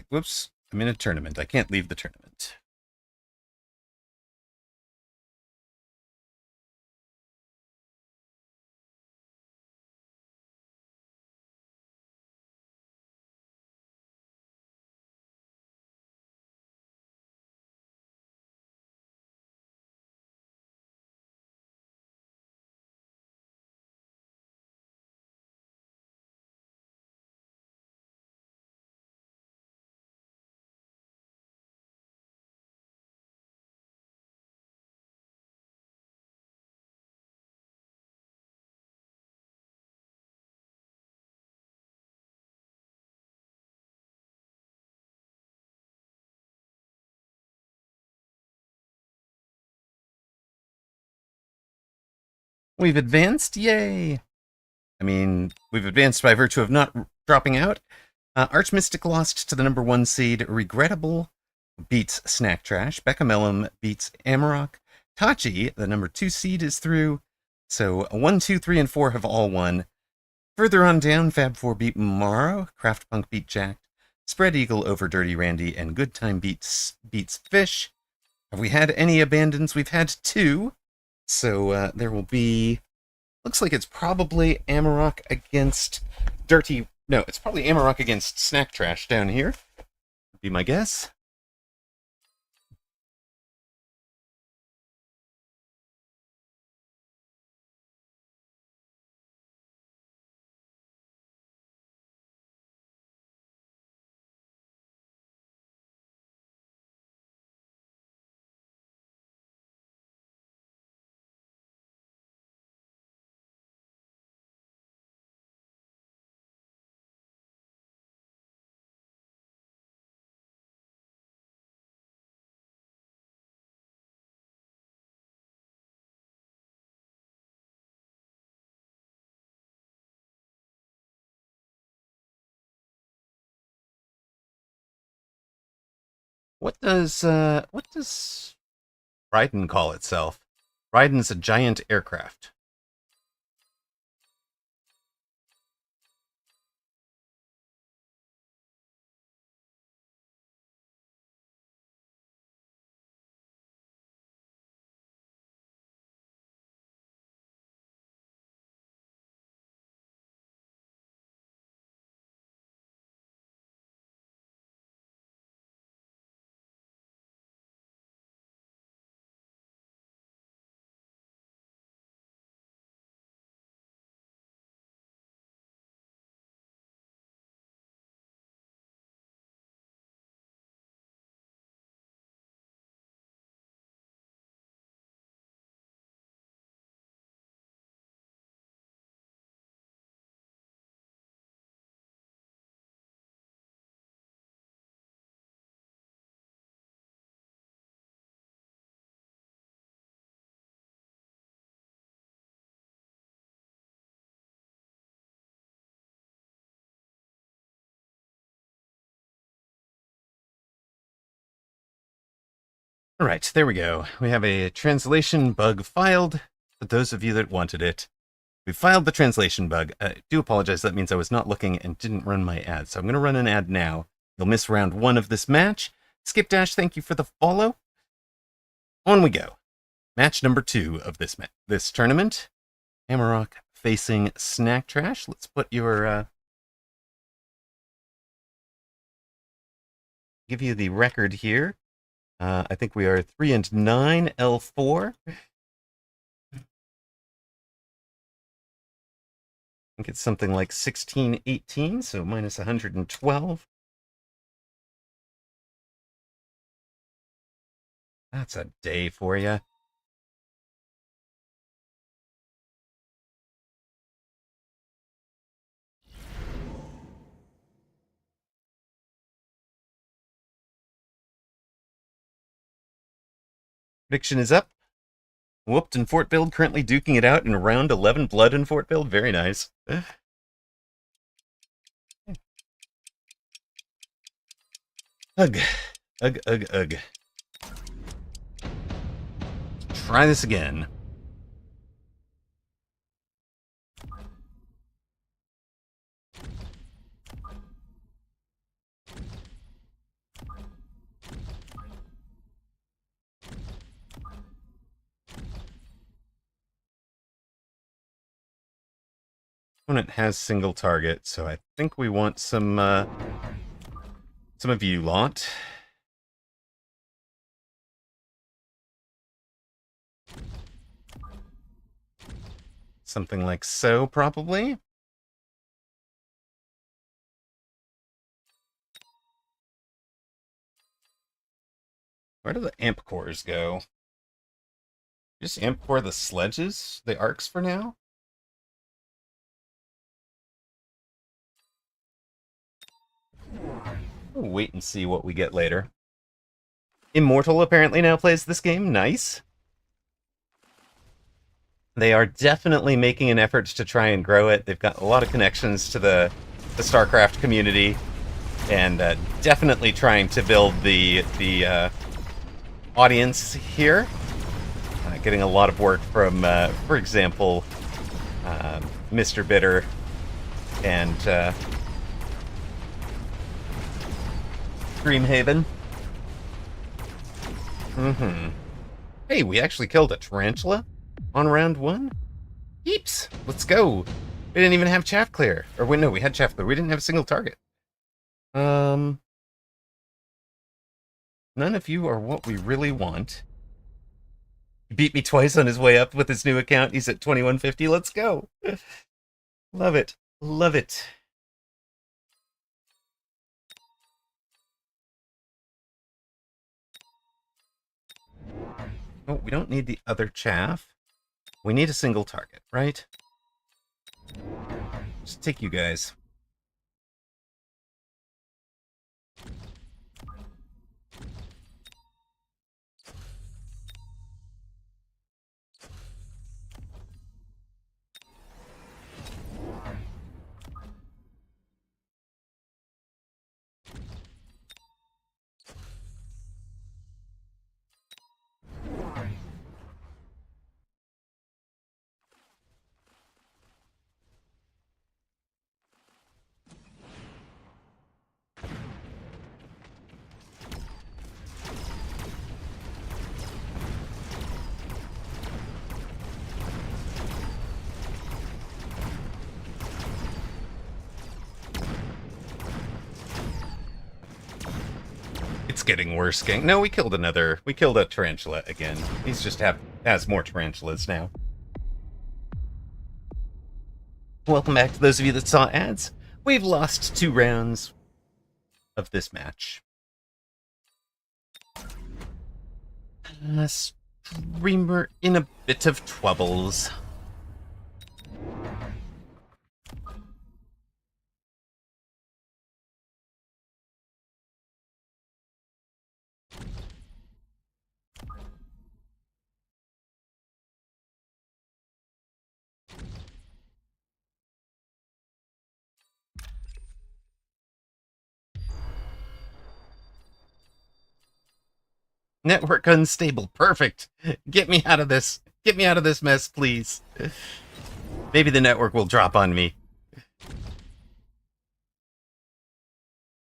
Whoops. I'm in a tournament. I can't leave the tournament. We've advanced. Yay. I mean, we've advanced by virtue of not dropping out. Archmystic lost to the number 1 seed. Regrettable beats Snack Trash. Becca Mellum beats Amarok. Tachi, the number 2 seed, is through. So 1, 2, 3, and 4 have all won. Further on down, Fab 4 beat Morrow. Craft Punk beat Jacked. Spread Eagle over Dirty Randy. And Good Time beats Fish. Have we had any abandons? We've had 2. So there will be... Looks like it's probably Amarok against Dirty... No, it's probably Amarok against Snack Trash down here. Would be my guess. What does Raiden call itself? Raiden's a giant aircraft. All right, there we go. We have a translation bug filed for those of you that wanted it. We filed the translation bug. I do apologize. That means I was not looking and didn't run my ad. So I'm going to run an ad now. You'll miss round 1 of this match. Skip Dash, thank you for the follow. On we go. Match number 2 of this tournament. Amarok facing Snack Trash. Let's put your... give you the record here. I think we are 3-9 L4. I think it's something like 16-18, so minus 112. That's a day for you. Prediction is up. Whooped in Fort Build, currently duking it out in round 11. Blood in Fort Build, very nice. Ugh. Ugh, ugh, ugh. Try this again. Opponent has single target, so I think we want some of you lot. Something like so, probably. Where do the amp cores go? Just amp core the sledges, the arcs for now? We'll wait and see what we get later. Immortal apparently now plays this game. Nice. They are definitely making an effort to try and grow it. They've got a lot of connections to the StarCraft community, and definitely trying to build the audience here. Getting a lot of work from, for example, Mr. Bitter and Dreamhaven. Hey, we actually killed a tarantula on round 1? Heaps! Let's go! We didn't even have chaff clear. Or wait, no, we had chaff clear. We didn't have a single target. None of you are what we really want. He beat me twice on his way up with his new account. He's at 2150. Let's go! Love it. Love it. Oh, we don't need the other chaff. We need a single target, right? Just take you guys. It's getting worse, gang. No, we killed another. We killed a tarantula again. He's just has more tarantulas now. Welcome back to those of you that saw ads. We've lost 2 rounds of this match. Streamer in a bit of troubles. Network unstable. Perfect. Get me out of this. Get me out of this mess, please. Maybe the network will drop on me.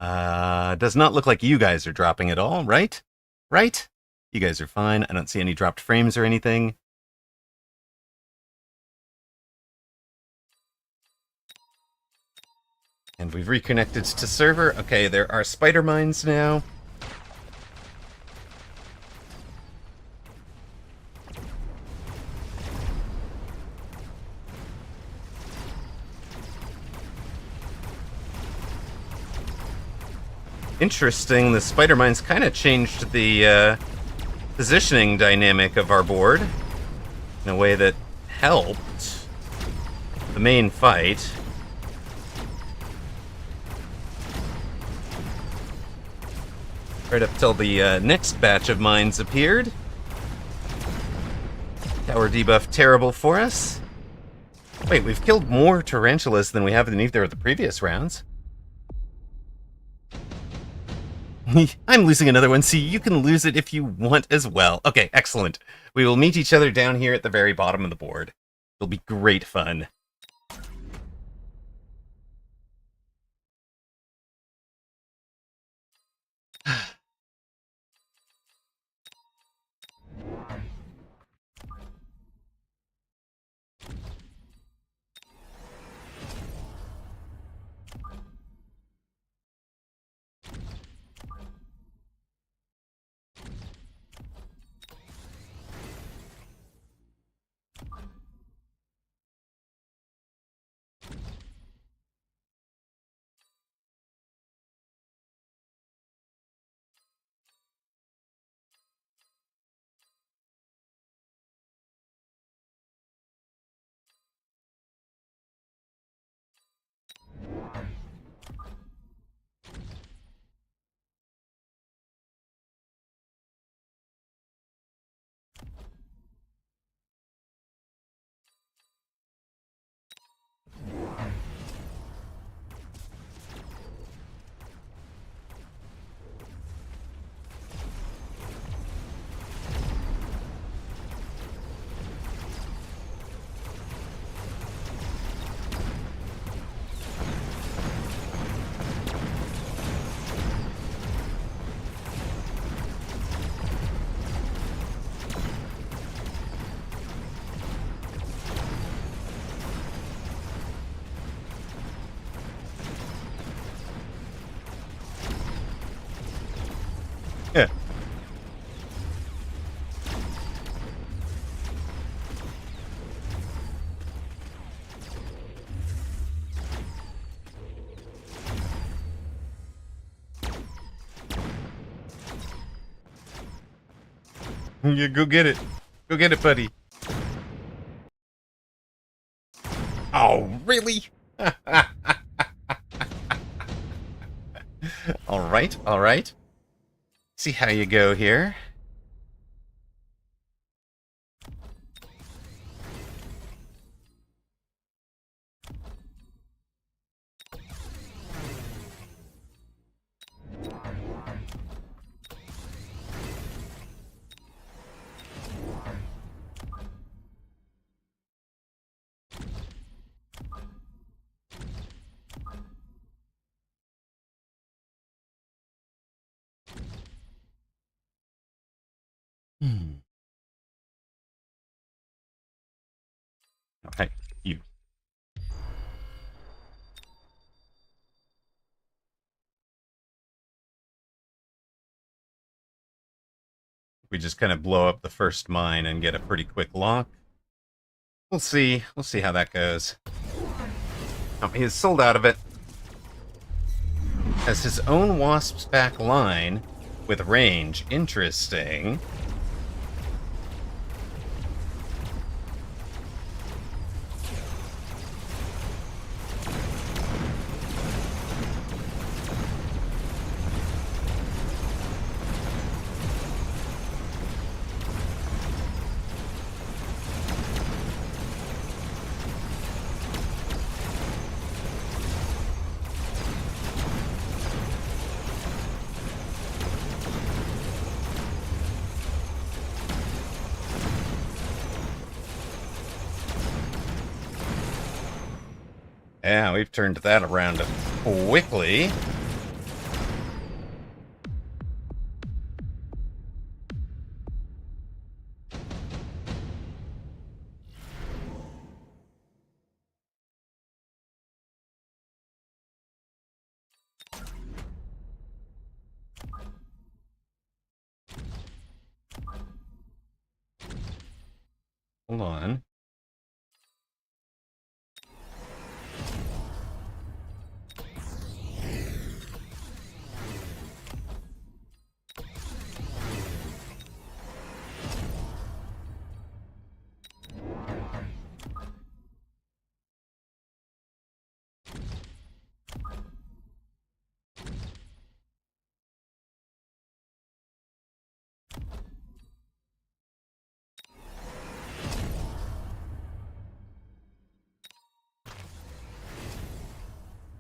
Does not look like you guys are dropping at all, right? Right? You guys are fine. I don't see any dropped frames or anything. And we've reconnected to server. Okay, there are spider mines now. Interesting, the spider mines kind of changed the positioning dynamic of our board in a way that helped the main fight. Right up till the next batch of mines appeared. Tower debuff terrible for us. Wait, we've killed more tarantulas than we have in either of the previous rounds. I'm losing another one, see, you can lose it if you want as well. Okay, excellent. We will meet each other down here at the very bottom of the board. It'll be great fun. Yeah, go get it. Go get it, buddy. Oh, really? All right, all right. See how you go here. Hmm. Okay, you. We just kind of blow up the first mine and get a pretty quick lock. We'll see. We'll see how that goes. Oh, he is sold out of it. Has his own Wasp's back line with range. Interesting. Yeah, we've turned that around quickly. Hold on.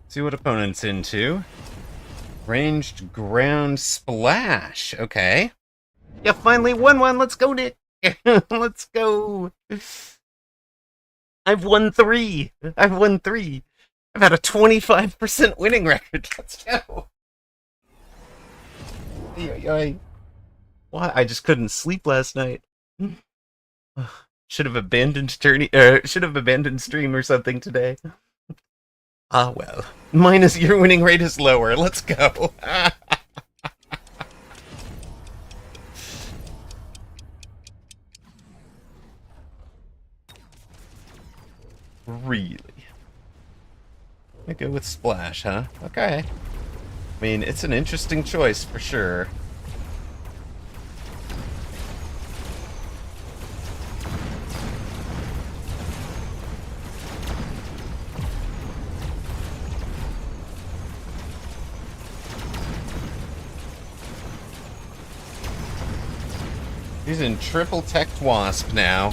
See what opponent's into. Ranged ground splash. Okay. Yeah, finally won one. Let's go, Nick. Let's go. I've won 3. I've won 3. I've had a 25% winning record. Let's go. Why? I just couldn't sleep last night. Should have abandoned tourney. Should have abandoned stream or something today. Ah, well. Your winning rate is lower. Let's go. Really? I go with Splash, huh? Okay. I mean, it's an interesting choice for sure. He's in triple teched Wasp now.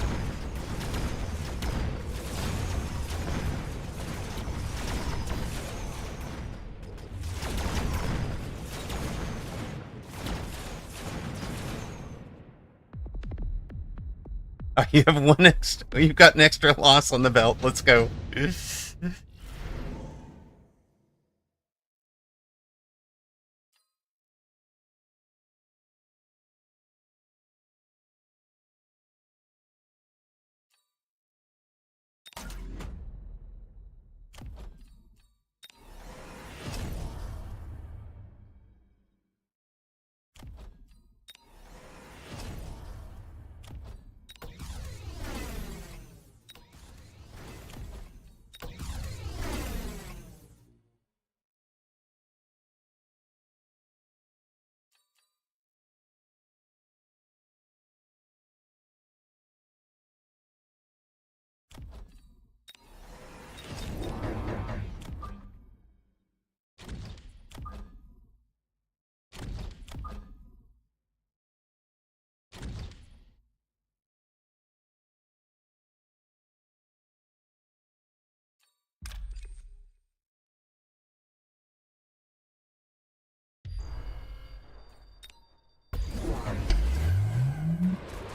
Oh, you have one extra. You've got an extra loss on the belt. Let's go.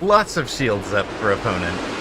Lots of shields up for opponent.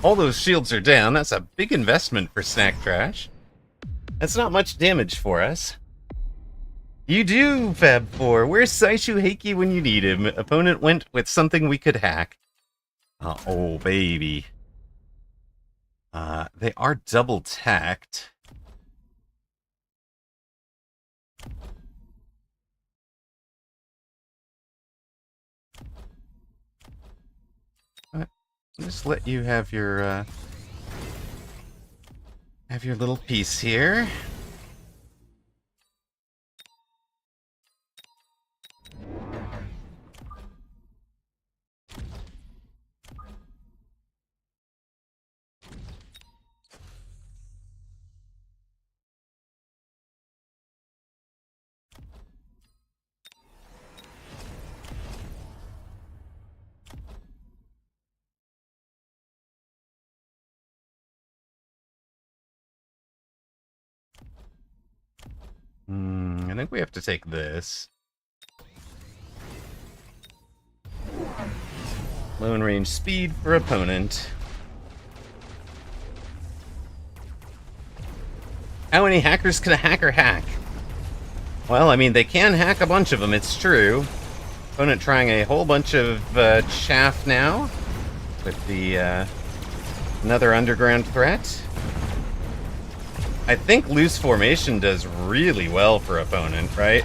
All those shields are down. That's a big investment for Snack Trash. That's not much damage for us. You do, Fab4. Where's Saishu Heiki when you need him? Opponent went with something we could hack. Oh, baby. They are double tacked. Just let you have your little piece here. I think we have to take this. Low and range speed for opponent. How many hackers can a hacker hack? Well, I mean, they can hack a bunch of them, it's true. Opponent trying a whole bunch of chaff now with the another underground threat. I think loose formation does really well for opponent, right?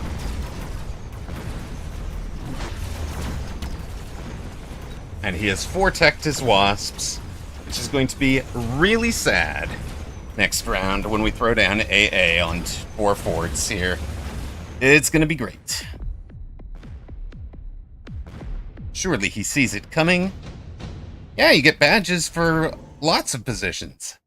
And he has 4-teched his wasps, which is going to be really sad next round when we throw down AA on 4 forts here. It's going to be great. Surely he sees it coming. Yeah, you get badges for lots of positions.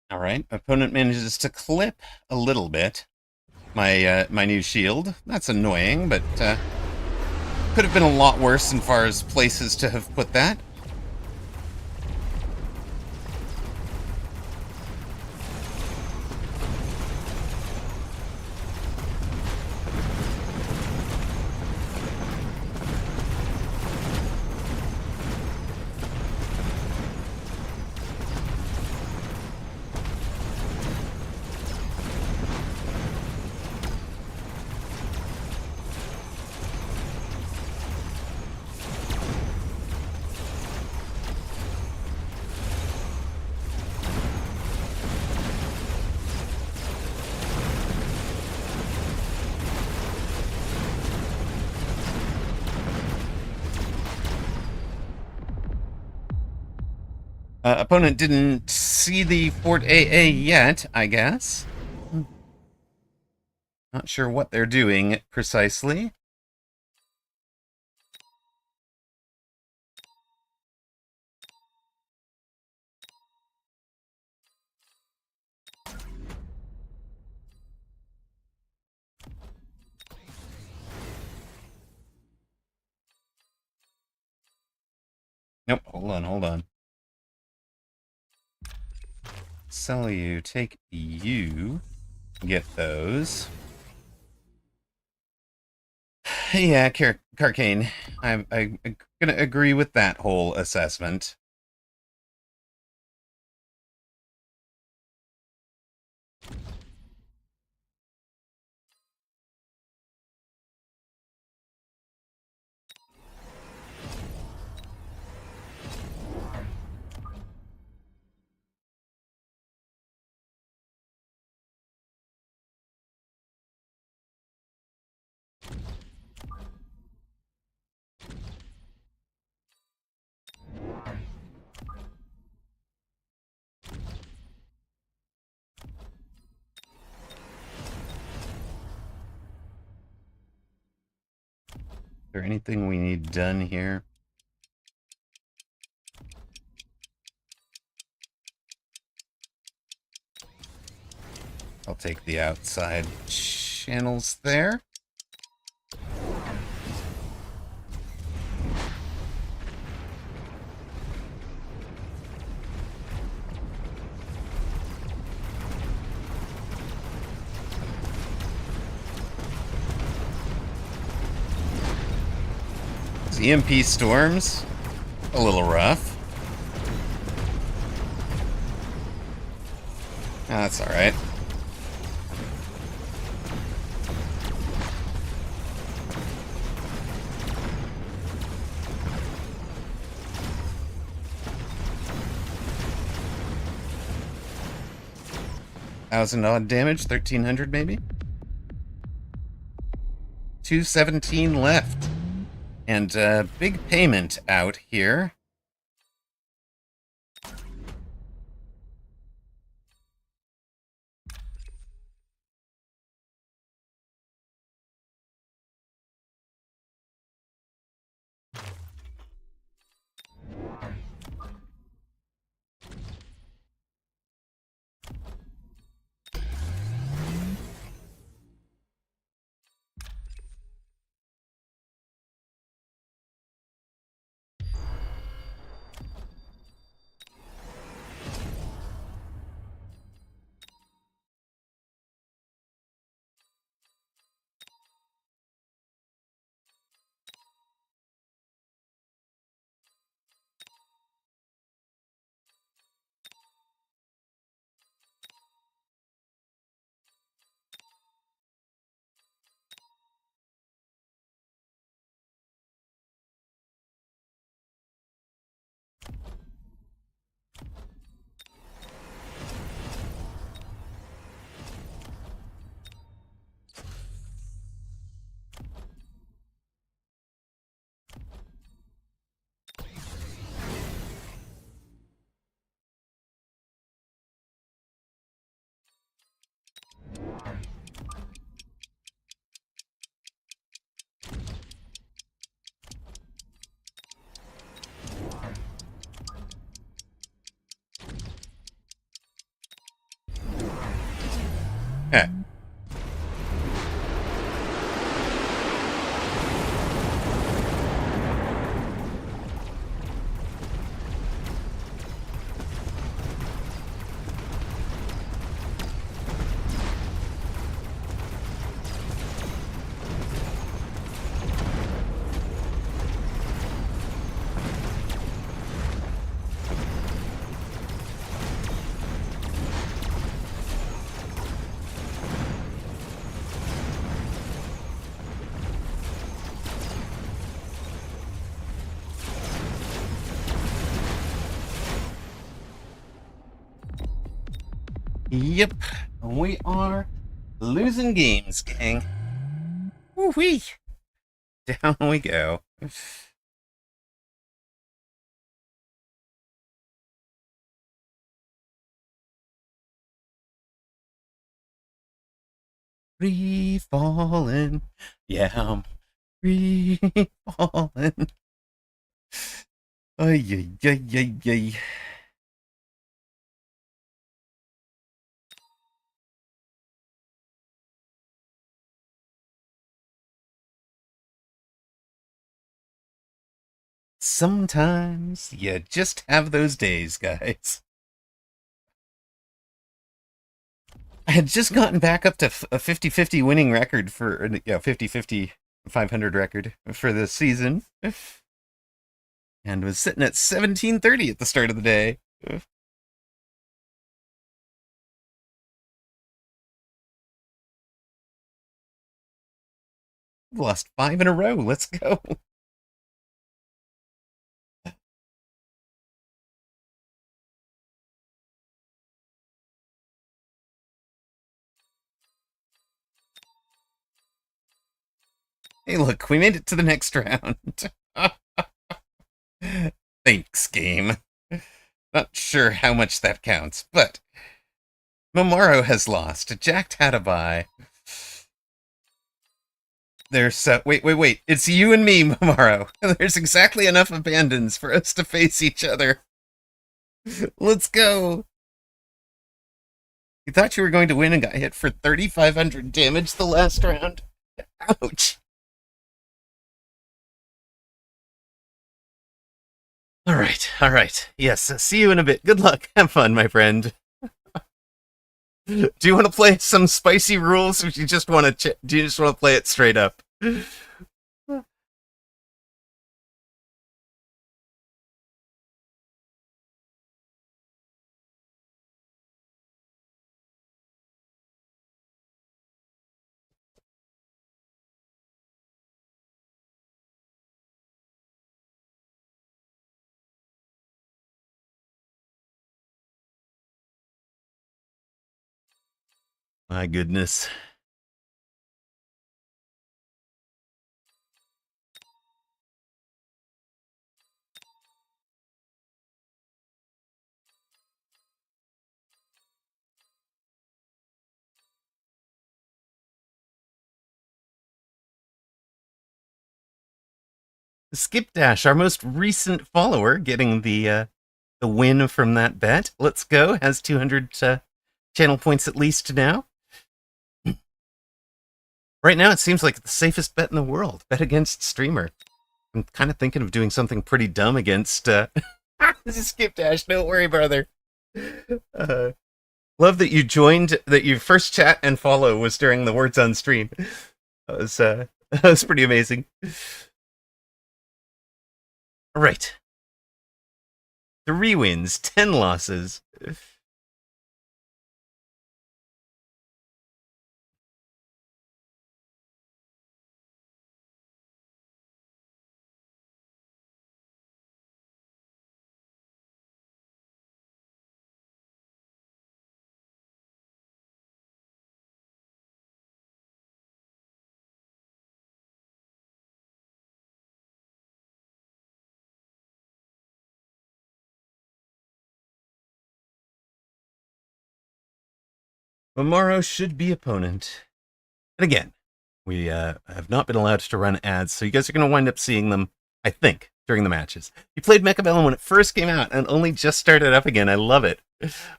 All right, opponent manages to clip a little bit my my new shield. That's annoying, but could have been a lot worse as far as places to have put that. Opponent didn't see the Fort AA yet, I guess. Not sure what they're doing precisely. Nope, hold on. Sell you, take you, get those. Yeah, Carcane. I'm gonna agree with that whole assessment. Is there anything we need done here? I'll take the outside channels there. EMP storms, a little rough. That's all right. Thousand odd damage, 1,300 maybe. 217 left. And big payment out here. Heh. Yep, we are losing games, gang. Woo-wee. Down we go. free falling. Yeah, I'm free falling. Ay, ay, ay, ay, ay. Sometimes you just have those days, guys. I had just gotten back up to a 50-50 winning record for, 50-50 500 record for the season. And was sitting at 1730 at the start of the day. Lost 5 in a row. Let's go. Hey, look, we made it to the next round. Thanks, game. Not sure how much that counts, but Momaro has lost. Jack had a bye. There's wait. It's you and me, Momaro. There's exactly enough abandons for us to face each other. Let's go. You thought you were going to win and got hit for 3,500 damage the last round? Ouch. All right. Yes, see you in a bit. Good luck. Have fun, my friend. Do you want to play some spicy rules, or do you just want to? Do you just want to play it straight up? My goodness. Skip Dash, our most recent follower, getting the win from that bet. Let's go. Has 200 channel points at least now. Right now, it seems like the safest bet in the world. Bet against Streamer. I'm kind of thinking of doing something pretty dumb against. This is Skip Dash. Don't worry, brother. Love that you joined. That your first chat and follow was during the words on stream. That was pretty amazing. All right. 3 wins, 10 losses. Momaro should be opponent. And again, we have not been allowed to run ads, so you guys are going to wind up seeing them, I think, during the matches. You played Mechabellum when it first came out and only just started up again. I love it.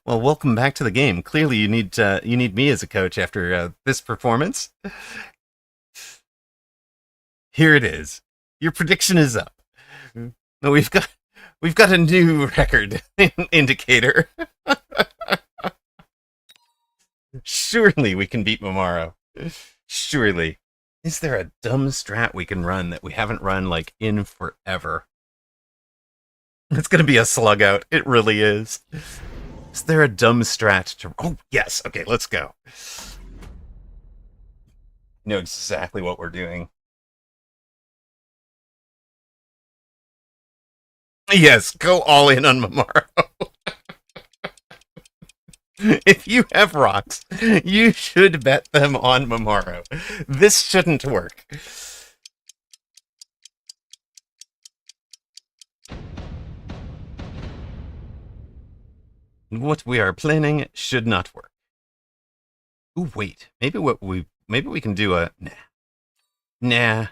Well, welcome back to the game. Clearly, you need me as a coach after this performance. Here it is. Your prediction is up. No, we've got a new record indicator. Surely we can beat Momaro. Surely. Is there a dumb strat we can run that we haven't run like in forever? It's gonna be a slug out. It really is. Is there a dumb strat to... Oh, yes. Okay, let's go. I know exactly what we're doing. Yes, go all in on Momaro. If you have rocks, you should bet them on Momaro. This shouldn't work. What we are planning should not work. Ooh, wait. Maybe what we maybe we can do a... Nah. Nah.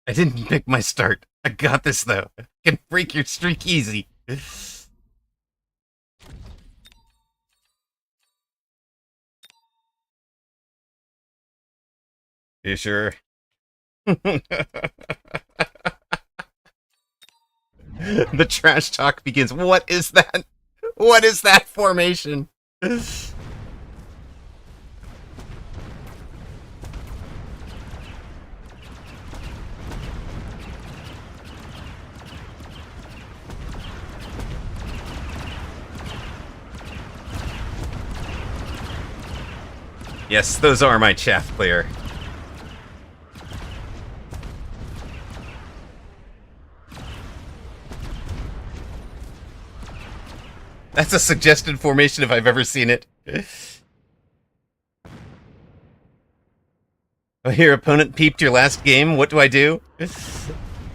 I didn't pick my start. I got this, though. I can break your streak easy. You sure? The trash talk begins. What is that? What is that formation? Yes, those are my chaff player. That's a suggested formation if I've ever seen it. Oh, here, opponent peeped your last game. What do I do?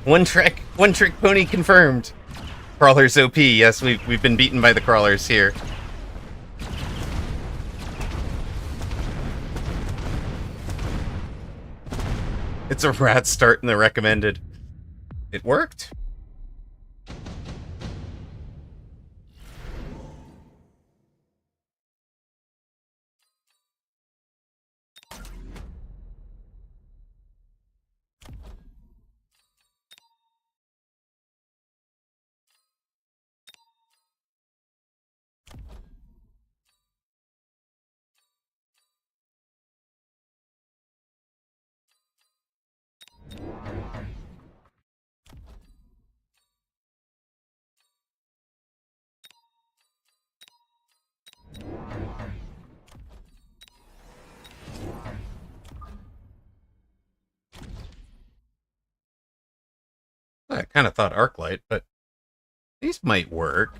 One trick pony confirmed. Crawlers OP. Yes, we've been beaten by the crawlers here. It's a rat start in the recommended. It worked. I kind of thought Arclight, but these might work.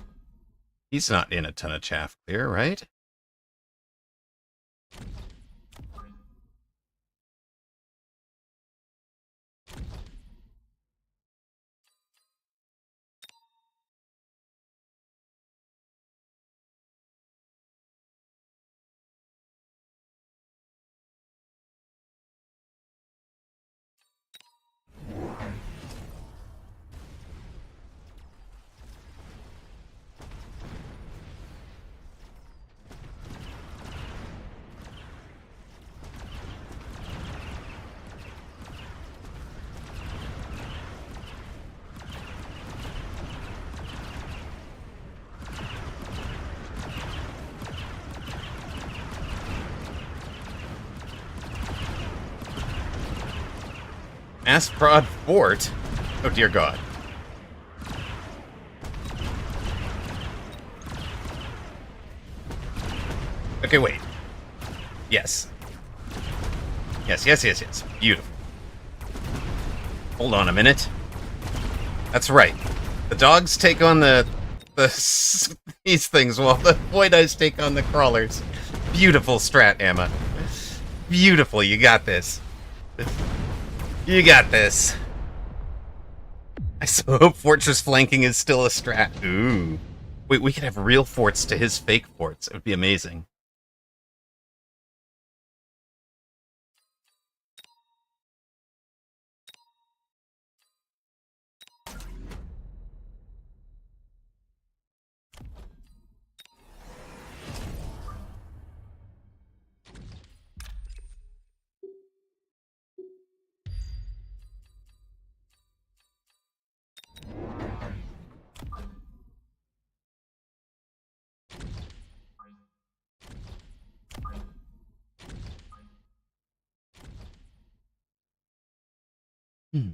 He's not in a ton of chaff clear, right? Asprod Fort? Oh dear god. Okay, wait. Yes. Yes. Beautiful. Hold on a minute. That's right. The dogs take on the these things while the Void Eyes take on the crawlers. Beautiful strat, Emma. Beautiful, you got this. You got this. I so hope Fortress flanking is still a strat. Ooh. Wait, we could have real forts to his fake forts. It would be amazing. Hmm.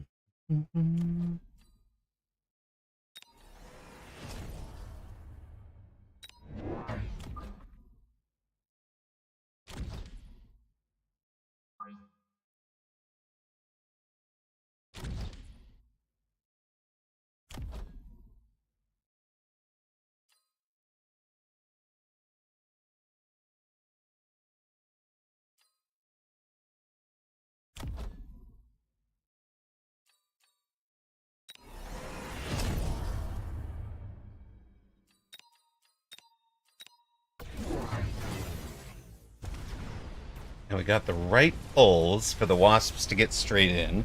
And we got the right poles for the wasps to get straight in.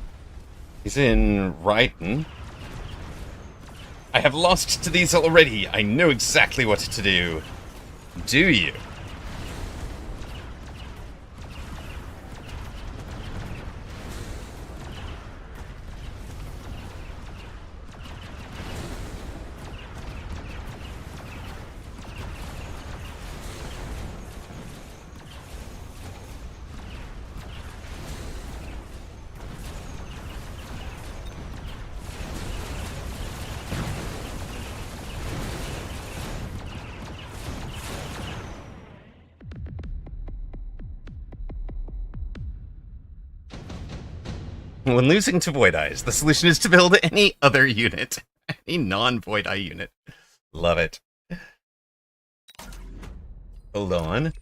He's in Ryton. I have lost to these already. I know exactly what to do. Do you? When losing to Void Eyes, the solution is to build any other unit. Any non-Void Eye unit. Love it. Hold on.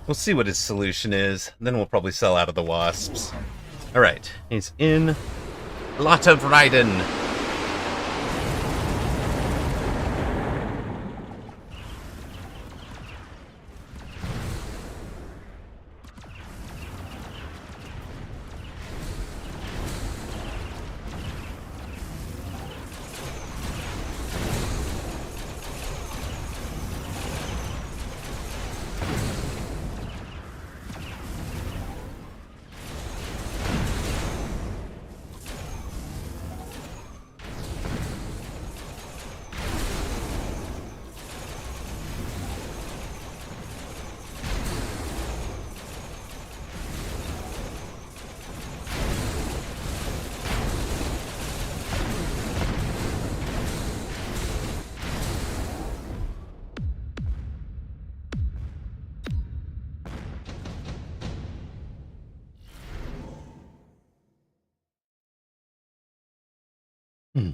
We'll see what his solution is. Then we'll probably sell out of the wasps. Alright, he's in. Lot of Raiden. Hmm.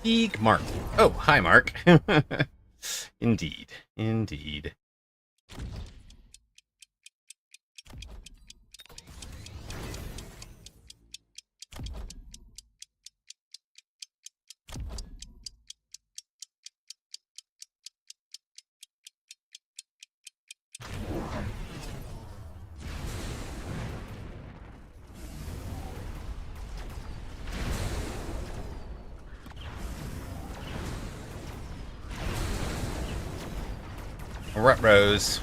Eek, Mark. Oh, hi, Mark. Indeed. Indeed. Rut Rose.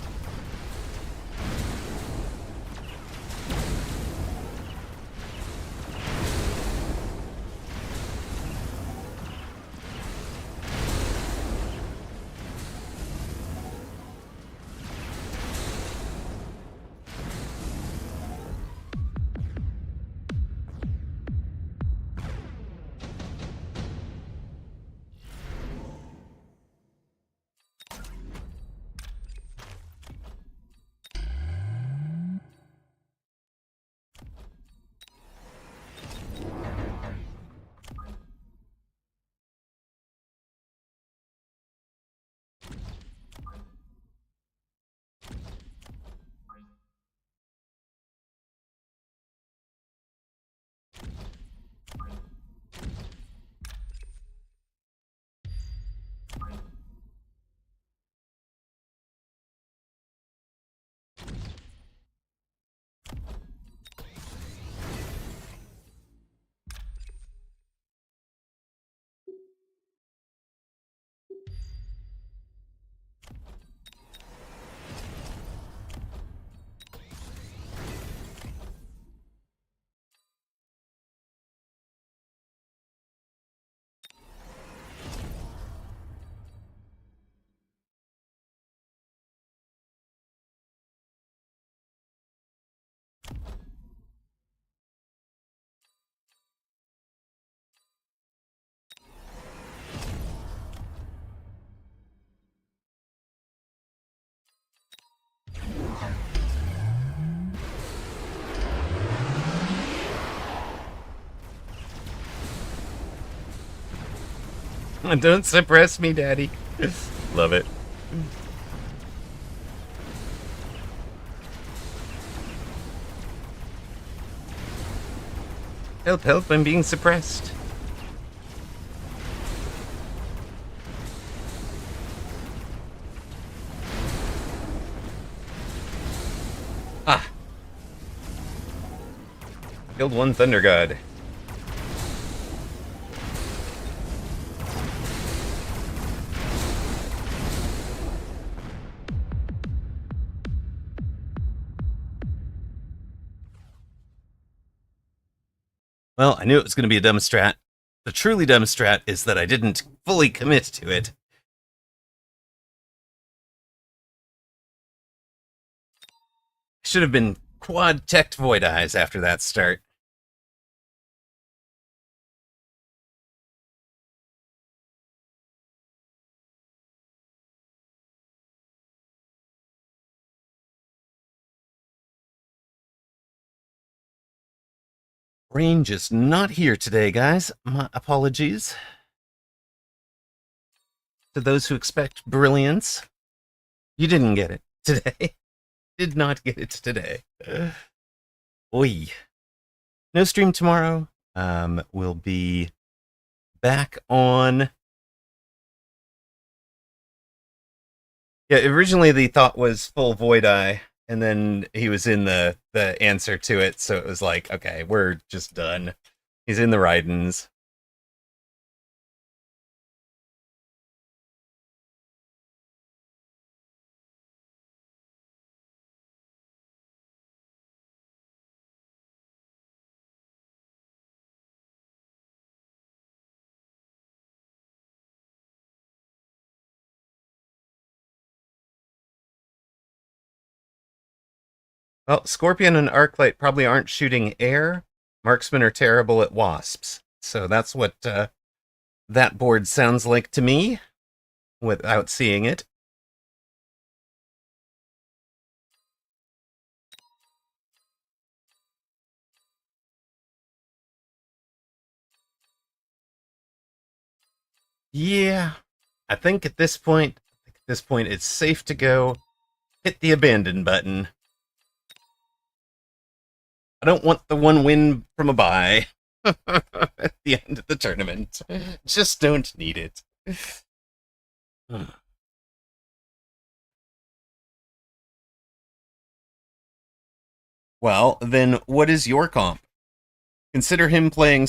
Don't suppress me, Daddy. Love it. Help, help, I'm being suppressed. Ah. Killed one Thunder God. Well, I knew it was going to be a dumb strat. The truly dumb strat is that I didn't fully commit to it. Should have been quad-teched Void Eyes after that start. Range is not here today, guys. My apologies to those who expect brilliance. You didn't get it today. Did not get it today. Oi. No stream tomorrow. We'll be back on. Yeah, originally the thought was full Void Eye, and then he was in the answer to it, so it was like, okay, we're just done. He's in the Raidens. Well, Scorpion and Arclight probably aren't shooting air. Marksmen are terrible at wasps. So that's what that board sounds like to me, without seeing it. Yeah, I think at this point, it's safe to go. Hit the abandon button. I don't want the one win from a bye at the end of the tournament. Just don't need it. Well, then what is your comp? Consider him playing,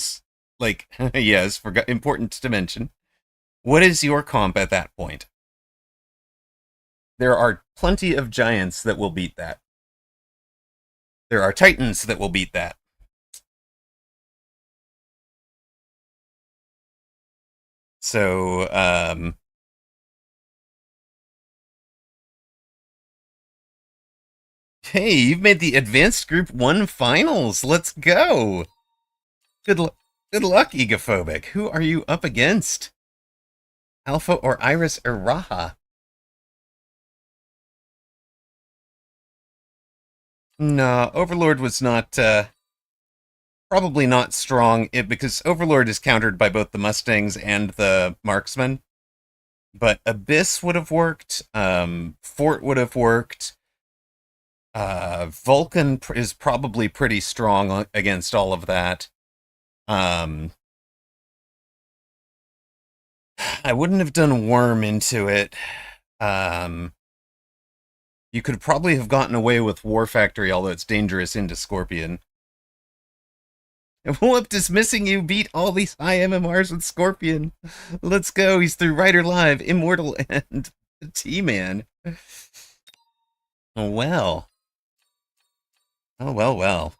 like, yes, important to mention. What is your comp at that point? There are plenty of giants that will beat that. There are titans that will beat that. So, hey, you've made the Advanced Group 1 finals. Let's go. Good luck, Egophobic. Who are you up against? Alpha or Iris or Raha? No, Overlord was not, probably not strong, because Overlord is countered by both the Mustangs and the Marksmen. But Abyss would have worked, Fort would have worked, Vulcan is probably pretty strong against all of that. I wouldn't have done Worm into it. You could probably have gotten away with War Factory, although it's dangerous into Scorpion. Whoop, dismissing you beat all these high MMRs with Scorpion. Let's go. He's through Rider Live, Immortal, and T-Man. Oh, well. Oh, well, well.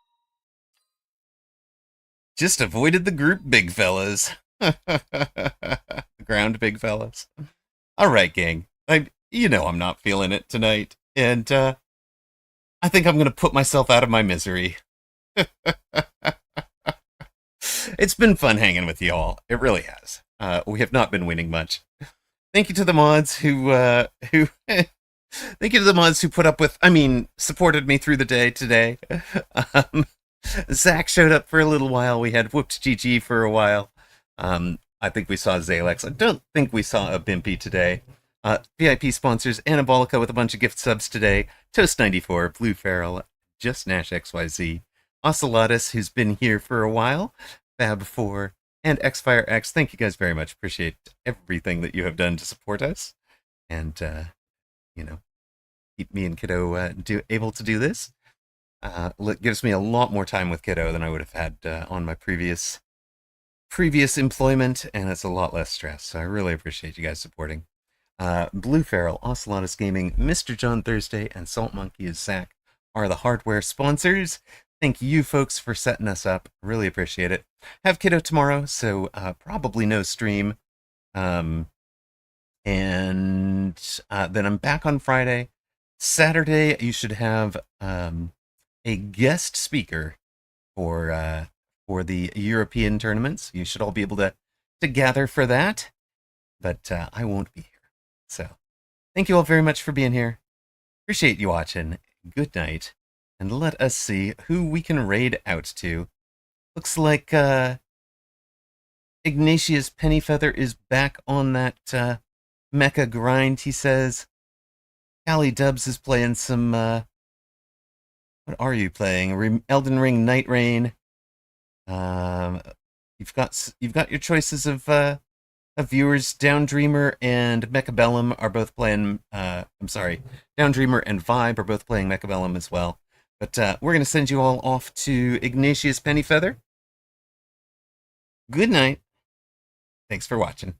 Just avoided the group, big fellas. Ground, big fellas. All right, gang. You know I'm not feeling it tonight. And I think I'm going to put myself out of my misery. It's been fun hanging with you all. It really has. We have not been winning much. Thank you to the mods who thank you to the mods who put up with, supported me through the day today. Zach showed up for a little while. We had Whooped GG for a while. I think we saw Zalex. I don't think we saw a Bimpy today. VIP sponsors Anabolica with a bunch of gift subs today. Toast94, Blue Feral, Just Nash XYZ, Ocelotus, who's been here for a while, Fab4, and XFireX. Thank you guys very much. Appreciate everything that you have done to support us. And, keep me and Kiddo able to do this. Gives me a lot more time with Kiddo than I would have had on my previous employment, and it's a lot less stress. So I really appreciate you guys supporting. Blue Feral, Ocelotus Gaming, Mr. John Thursday, and Salt Monkey is Zach are the hardware sponsors. Thank you folks for setting us up. Really appreciate it. Have Kiddo tomorrow, so probably no stream. And then I'm back on Friday. Saturday, you should have a guest speaker for the European tournaments. You should all be able to gather for that, but I won't be here. So thank you all very much for being here. Appreciate you watching. Good night, and let us see who we can raid out to. Looks like Ignatius Pennyfeather is back on that mecha grind, he says. Callie Dubs is playing some what are you playing? Elden Ring Night Rain. You've got your choices of viewers. Down Dreamer and Mechabellum are both playing. Down Dreamer and Vibe are both playing Mechabellum as well. But we're gonna send you all off to Ignatius Pennyfeather. Good night. Thanks for watching.